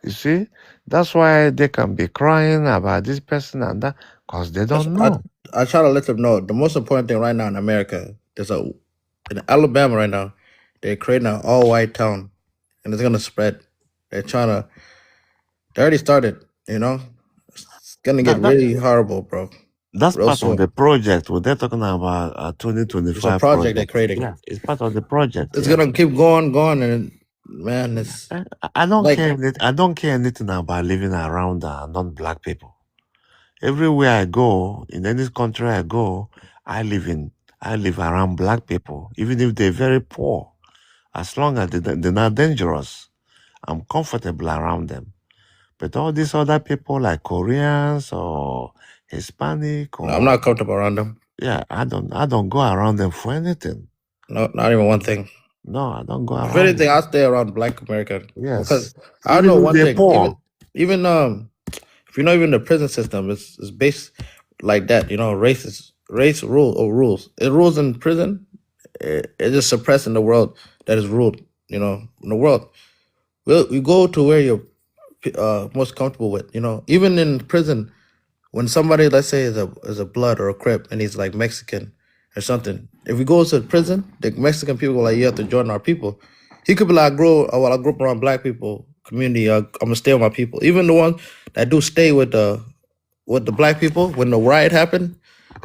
You see, that's why they can be crying about this person and that because they don't know. I try to let them know the most important thing right now in America. In Alabama right now, they're creating an all-white town, and it's gonna spread. They already started. You know, it's gonna get really horrible, bro. That's Real part soon. of the project. What they're talking about a 2025 It's a project they're creating. Yeah, it's part of the project. It's Yeah. gonna keep going, and man, it's I don't like care. I don't care anything about living around non-black people. Everywhere I go, in any country I go, I live around black people, even if they're very poor. As long as they're not dangerous, I'm comfortable around them. But all these other people like Koreans or Hispanic no, I'm not comfortable around them. Yeah, I don't go around them for anything. No, not even one thing. No, I don't go If around anything, I stay around Black America Yes. because I Even know if one they're thing. poor. Even if you know, even the prison system is based like that. You know, race rules. It rules in prison. It just suppressed in the world that is ruled. You know, in the world, we go to where you're most comfortable with. You know, even in prison, when somebody, let's say, is a blood or a crip and he's like Mexican or something, if we go to prison, the Mexican people are like, you have to join our people. He could be like, I grew up around black people community. I'm gonna stay with my people. Even the ones that do stay with the black people, when the riot happened,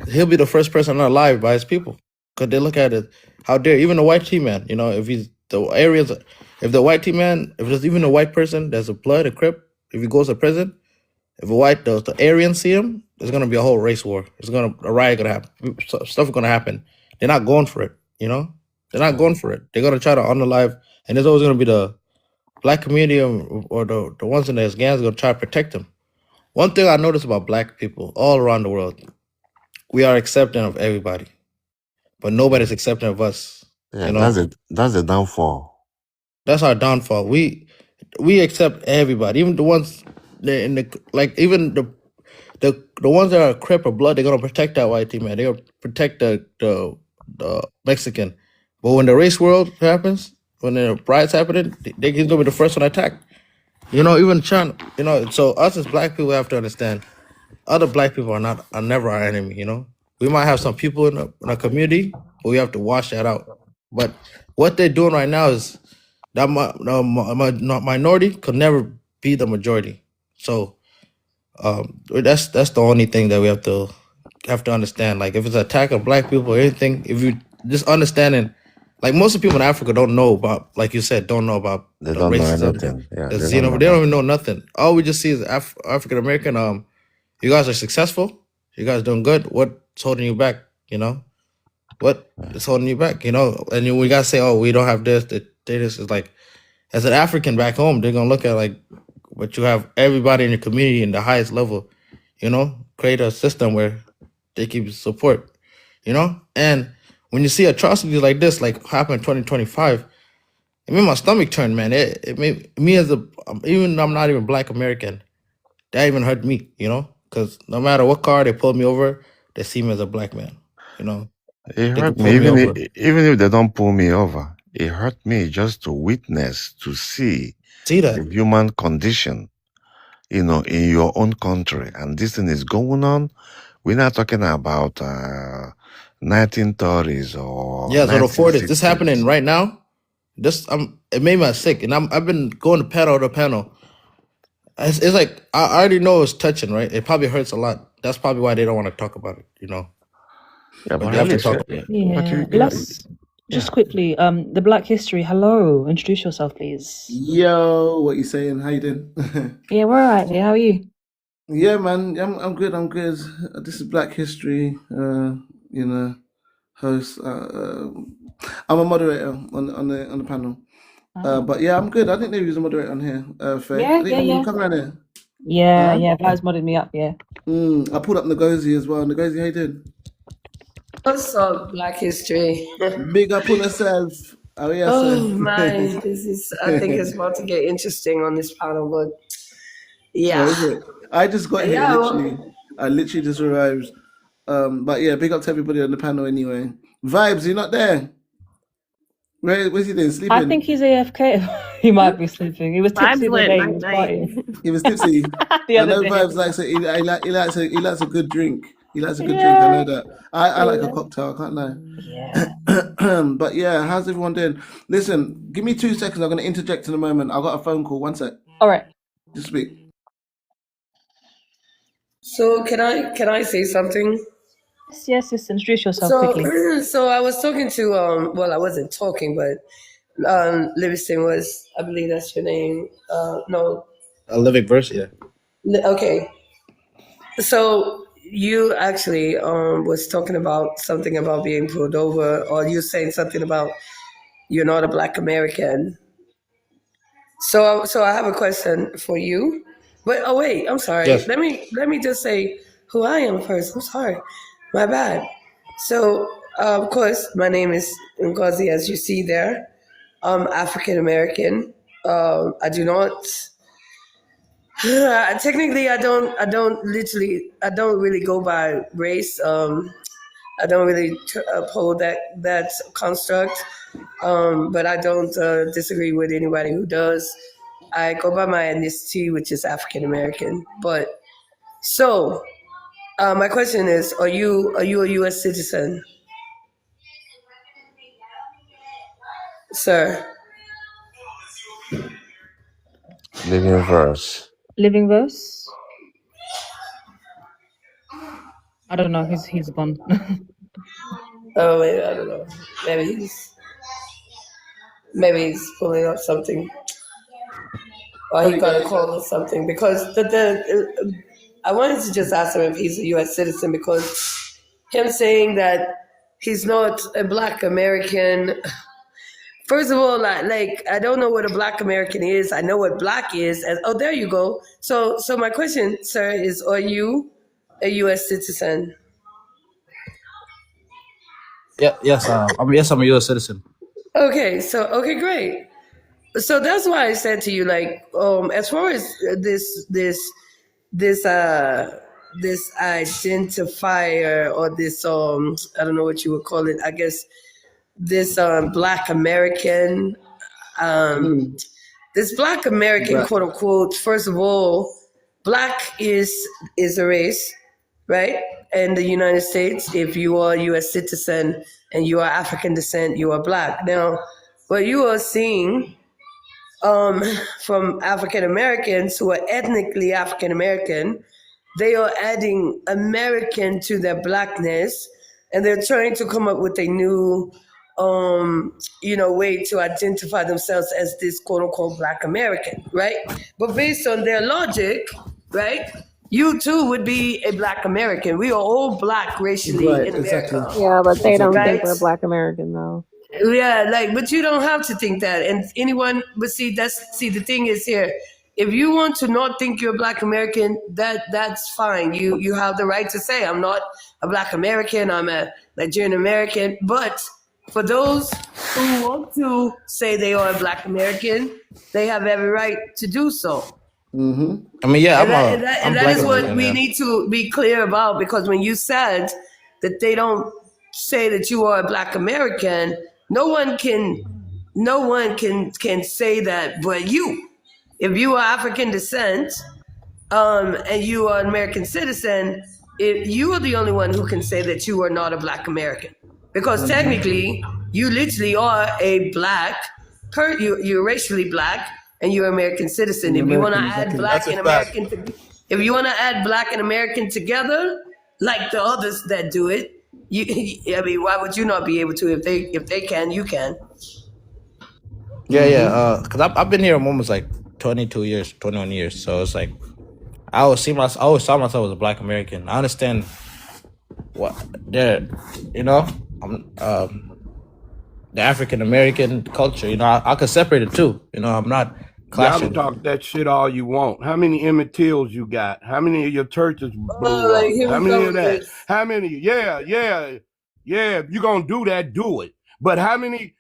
he'll be the first person alive by his people because they look at it. How dare even the white team man? You know, if he's the areas, if the white team man, if there's even a white person, there's a blood, a crip. If he goes to prison, if the Aryans see him, there's gonna be a whole race war. A riot gonna happen. Stuff gonna happen. They're not going for it. You know, they're not going for it. They're gonna try to unalive, and there's always gonna be the black community or the ones in the gangs gonna try to protect them. One thing I noticed about black people all around the world, we are accepting of everybody, but nobody's accepting of us. Yeah, You know, that's the downfall. that's our downfall. We accept everybody, even the ones even the ones that are crip or blood. They're gonna protect that white team, man. They're gonna protect the Mexican. But when the race world happens, when the riots happening, he's gonna be the first one attacked. You know, even China. You know, so us as black people have to understand, other black people are never our enemy. You know, we might have some people in a community, but we have to wash that out. But what they're doing right now is that minority could never be the majority. So that's the only thing that we have to understand. Like if it's an attack of black people or anything, if you just understanding, like most of the people in Africa don't know about, like you said, don't know about They the don't know racism, anything. Yeah, the they don't xenophobic. know They don't even know nothing. All we just see is African American. You guys are successful. You guys doing good. What's holding you back? You know, what is holding you back? You know, and we gotta say, oh, we don't have this. This is like, as an African back home, they're gonna look at like, but you have everybody in your community in the highest level. You know, create a system where they keep support. You know, and when you see atrocities like this, like happen in 2025, it made my stomach turn, man. It made me even though I'm not even Black American, that even hurt me. You know, because no matter what car they pulled me over, they see me as a black man. You know, It they hurt could me pull me over. even if they don't pull me over. It hurt me just to witness, to see that the human condition, you know, in your own country. And this thing is going on. We're not talking about 1930s or Yeah, so the 40s. This 1960s. happening right now. It made me sick, and I've been going to panel to panel. It's like I already know it's touching, right? It probably hurts a lot. That's probably why they don't want to talk about it, you know. Yeah, But but they at have to least, talk about it. Yeah, let's just quickly, the Black History. Hello, introduce yourself, please. Yo, what you saying? How you doing? Yeah, we're all right. How are you? Yeah, man, I'm good. I'm good. This is Black History. You know, host. I'm a moderator on the panel. But yeah, I'm good. I didn't know you was a moderator on here. Faye. Yeah, I didn't know you yeah. were coming around here. Yeah, Huh? yeah. Vaz modded me up. Yeah. I pulled up Ngozi as well. Ngozi, how you doing? What's up, Black History? Big up on yourself. Oh yeah, Oh sir. man, I think it's about to get interesting on this panel, but Oh, yeah. is it? I just got here Yeah, literally. well, I literally just arrived. But yeah, big up to everybody on the panel anyway. Vibes, you're not there. Where's he doing? I Sleeping? think he's AFK. He might be sleeping. He was Vibes tipsy the went day he night was night. partying. He was tipsy. The I other know day. Vibes likes he likes a good drink. He likes a good drink. I know that. I like a Yeah. cocktail. I can't lie. Yeah. But yeah, how's everyone doing? Listen, give me 2 seconds. I'm going to interject in a moment. I've got a phone call. 1 sec. All right. Just speak. So can I say something? Yes, introduce yourself So quickly. so I was talking to well, I wasn't talking, but Livingston was, I believe that's your name. No, A living verse, yeah. okay. So you actually was talking about something about being pulled over, or you saying something about you're not a Black American. So I have a question for you. But oh wait, I'm sorry. Yes. Let me just say who I am first. I'm sorry, my bad. So of course, my name is Ngozi, as you see there. I'm African American. I do not. Technically, I don't really go by race. I don't really uphold that construct. But I don't disagree with anybody who does. I go by my ethnicity, which is African American. But so, my question is: Are you a U.S. citizen, sir? Living verse. Living verse? I don't know. He's gone. Oh wait, I don't know. Maybe he's pulling up something, or he got a call or something. Because I wanted to just ask him if he's a U.S. citizen, because him saying that he's not a Black American. First of all, like I don't know what a Black American is. I know what Black is. And, oh, there you go. So my question, sir, is: Are you a U.S. citizen? Yes, I'm a U.S. citizen. Okay, great. So that's why I said to you, like, as far as this identifier, or this I don't know what you would call it. I guess this Black American, this Black American, Black. quote unquote. First of all, Black is a race, right? In the United States, if you are a U.S. citizen and you are African descent, you are Black. Now, what you are seeing from African Americans who are ethnically African American, they are adding American to their Blackness, and they're trying to come up with a new way to identify themselves as this quote unquote Black American, right? But based on their logic, right, you too would be a Black American. We are all Black racially Right, in exactly. America. Yeah, but they don't think Right? we're Black American though. Yeah, but you don't have to think that. And anyone, but see, the thing is here. If you want to not think you're a Black American, that's fine. You have the right to say, I'm not a Black American, I'm a Nigerian American. But for those who want to say they are a Black American, they have every right to do so. Mm-hmm. I mean, yeah, And I'm that Black is what American, we yeah. need to be clear about, because when you said that they don't say that you are a Black American, no one can say that but you. If you are African descent, and you are an American citizen, you are the only one who can say that you are not a Black American, because technically you literally are a Black. You're racially Black, and you're an American citizen. If you want to add Black and American, if you want to add Black and American together, like the others that do it, I mean, why would you not be able to? If they can, you can. Yeah. Because I've been here almost like 22 years, 21 years. So it's like I always saw myself as a Black American. I understand what the African American culture. I could separate it too. I'm not Y'all clashing. can talk that shit all you want. How many Emmett Tills you got? How many of your churches blew like, up? here How we many go of with that? this. How many? Yeah. If you gonna do that, do it. But how many?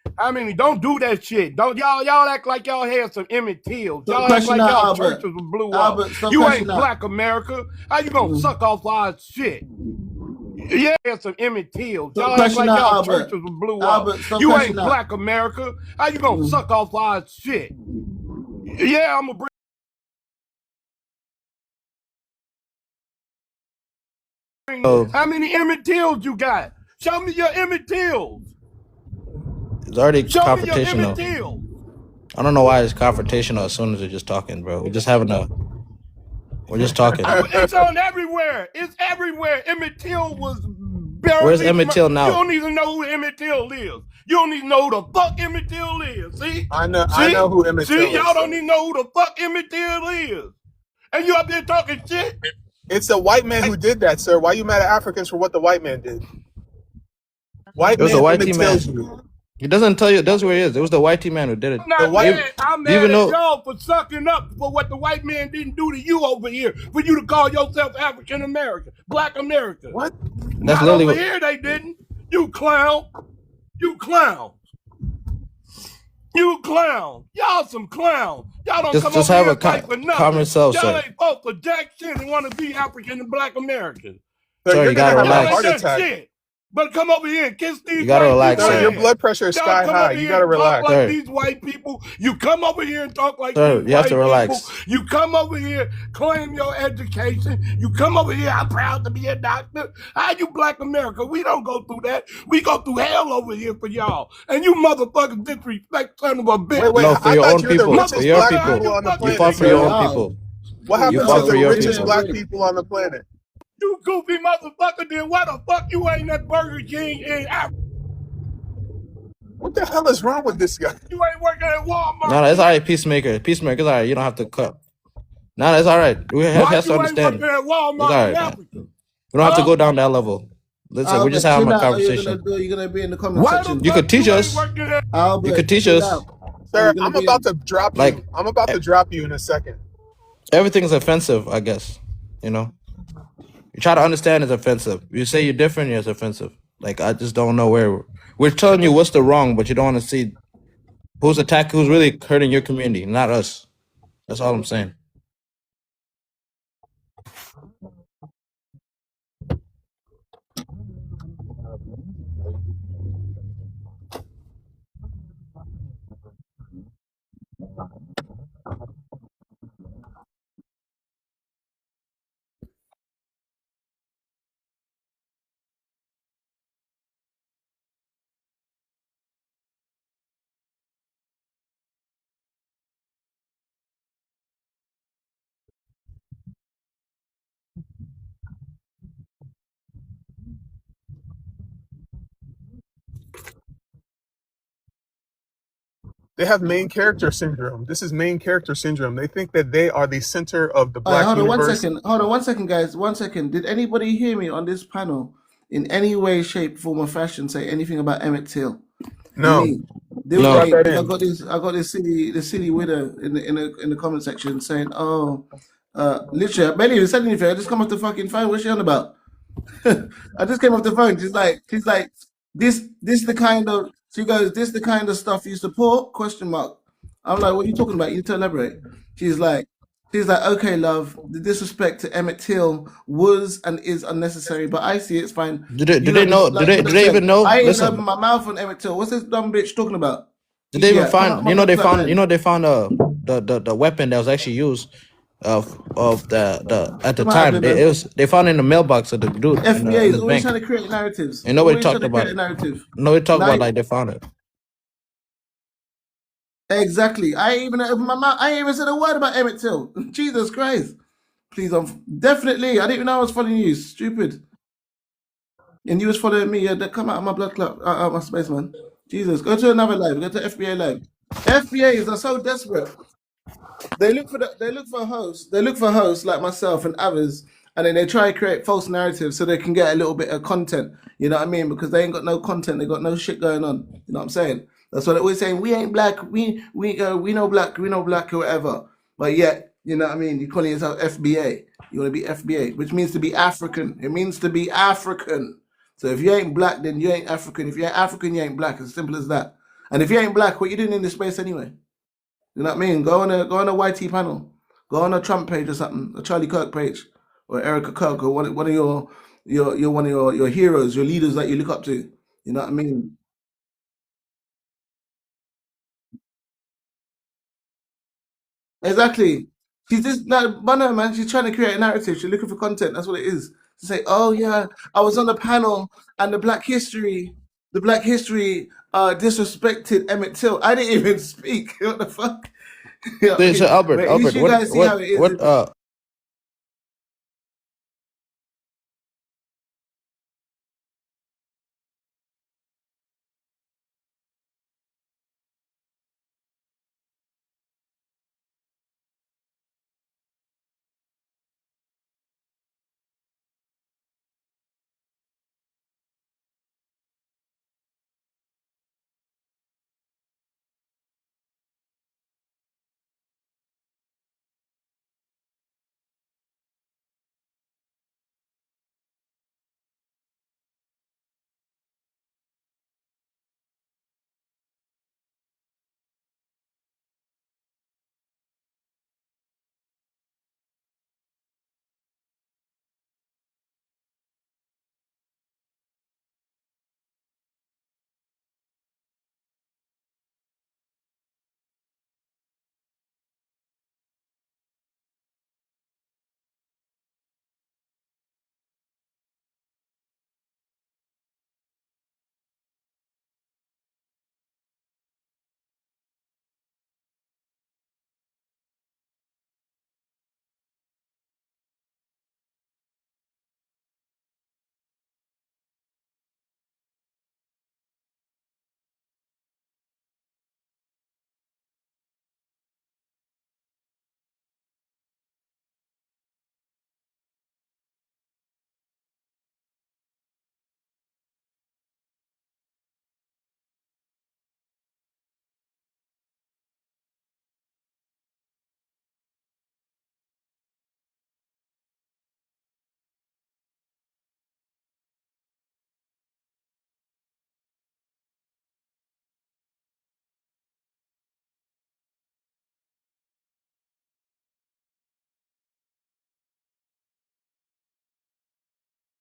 Don't do that shit. Don't y'all act like y'all had some Emmett Tills. Stop Y'all act crashing like out, y'all Albert. churches blew Albert, up. stop You crashing ain't out. Black America. How you gonna suck off our shit? Yeah, some Emmett Tills. Stop Y'all act crashing like out, y'all Albert. churches were blew up. Albert, stop You crashing ain't out. black America. How you gonna suck off our shit? Yeah, I'm gonna bring. Oh, How many Emmett Tills you got? Show me your Emmett Tills. it's already Show me your Emmett confrontational. Tills. I don't know why it's confrontational as soon as they're just talking, bro. We're just talking. It's on everywhere. It's everywhere. Emmett Till was barely. Where's Emmett Till now? You don't even know who Emmett Till is. You don't even know who the fuck Emmett Till is. See? I know who Emmett Till is. See, y'all don't even know who the fuck Emmett Till is. And you up there talking shit? It's the white man who did that, sir. Why you mad at Africans for what the white man did? It was a white Emmett man. tells you. He doesn't tell you. That's where he is. It was the white man who did it. I'm mad even at though y'all for sucking up for what the white man didn't do to you over here. For you to call yourself African American, Black American. What? That's Not literally over what- here they didn't. You clown. You clown. You clown. Y'all some clowns. Y'all don't come just over have here a and fight for nothing. common self, Y'all sir. ain't fought for jack shit and want to be African and Black American. Sir, you gotta Y'all relax. ain't done shit. But come over here and kiss these You gotta white relax, people. sir. Your blood pressure is Y'all sky come high. over You here gotta and talk relax. like Sir. these white people. You come over here and talk like Sir, these you have white to relax. people. You come over here, claim your education. You come over here, I'm proud to be a doctor. How you Black America? We don't go through that. We go through hell over here for y'all. And you motherfuckers disrespect son of a bitch. Wait, No, for I your thought own you were the people. richest For your black people. people on the You planet. fought for your sir. own people. What You happened fought to for the your richest people. black people on the planet? You goofy motherfucker, then why the fuck you ain't at Burger King in Africa? What the hell is wrong with this guy? You ain't working at Walmart. No, it's all right, Peacemaker. Peacemaker, it's all right. You don't have to cut. No, it's all right. We have Why to you ain't understand. working at It's all Walmart right, in man. Africa? We don't have to Huh? go down that level. Listen, we're Albert, just having chill a out. Are you conversation. gonna be in the comment Why the section? You fuck could teach you ain't us. working at Albert, You could teach chill us. out. Sir, You're gonna I'm be about to drop Like, you. I'm about to drop you in a second. everything is offensive, I guess. You know? You try to understand it's offensive. You say you're different, it's offensive. Like, I just don't know where. We're telling you what's the wrong, but you don't want to see who's really hurting your community, not us. That's all I'm saying. They have main character syndrome. This is main character syndrome. They think that they are the center of the All right, black hold on one universe. second. Hold on 1 second, guys. 1 second. Did anybody hear me on this panel in any way, shape, form, or fashion say anything about Emmett Till? No. Me. Who brought that I in? got this silly widow in the comment section saying, "Oh, literally, I barely even said anything. I just come off the fucking phone. What's she on about?" I just came off the phone. She's like, this the kind of. She goes, "This the kind of stuff you support?" Question mark. I'm like, "What are you talking about? You need to elaborate." She's like, "Okay, love. The disrespect to Emmett Till was and is unnecessary, but I see it's fine." Do they know? Do they even know? I ain't even Listen, opened my mouth on Emmett Till. What's this dumb bitch talking about? did they even Yeah, come find? on, You know, they found. man. You know, they found the weapon that was actually used of the at the Come on, time. man. They found it in the mailbox of the dude in FBA in is the always bank. trying to create narratives. And nobody Always talked trying to about create a it. narrative. Nobody talked And about like they found it. exactly. I ain't even opened my mouth. I ain't even said a word about Emmett Till. Jesus Christ. Please, definitely. I didn't even know I was following you. Stupid. And you was following me. Yeah, that come out of my blood clot, out of my space, man. Jesus. Go to another live. Go to FBA live. FBAs are so desperate. They look for hosts. They look for hosts like myself and others, and then they try to create false narratives so they can get a little bit of content. You know what I mean? Because they ain't got no content. They got no shit going on. You know what I'm saying? That's why they're always saying we ain't black. We know black. We know black or whatever. But yet, you know what I mean? You're calling yourself FBA. You want to be FBA, which means to be African. It means to be African. So if you ain't black, then you ain't African. If you're African, you ain't black. As simple as that. And if you ain't black, what you doing in this space anyway? You know what I mean? Go on a YT panel. Go on a Trump page or something, a Charlie Kirk page, or Erica Kirk, or one of your you're one of your heroes, your leaders that you look up to. You know what I mean? Exactly. She's just no, but no, man. She's trying to create a narrative. She's looking for content. That's what it is. To say, oh yeah, I was on the panel and the Black History disrespected Emmett Till. I didn't even speak. What the fuck? You know what I So mean? Albert, But at least Albert, you guys see how it is. what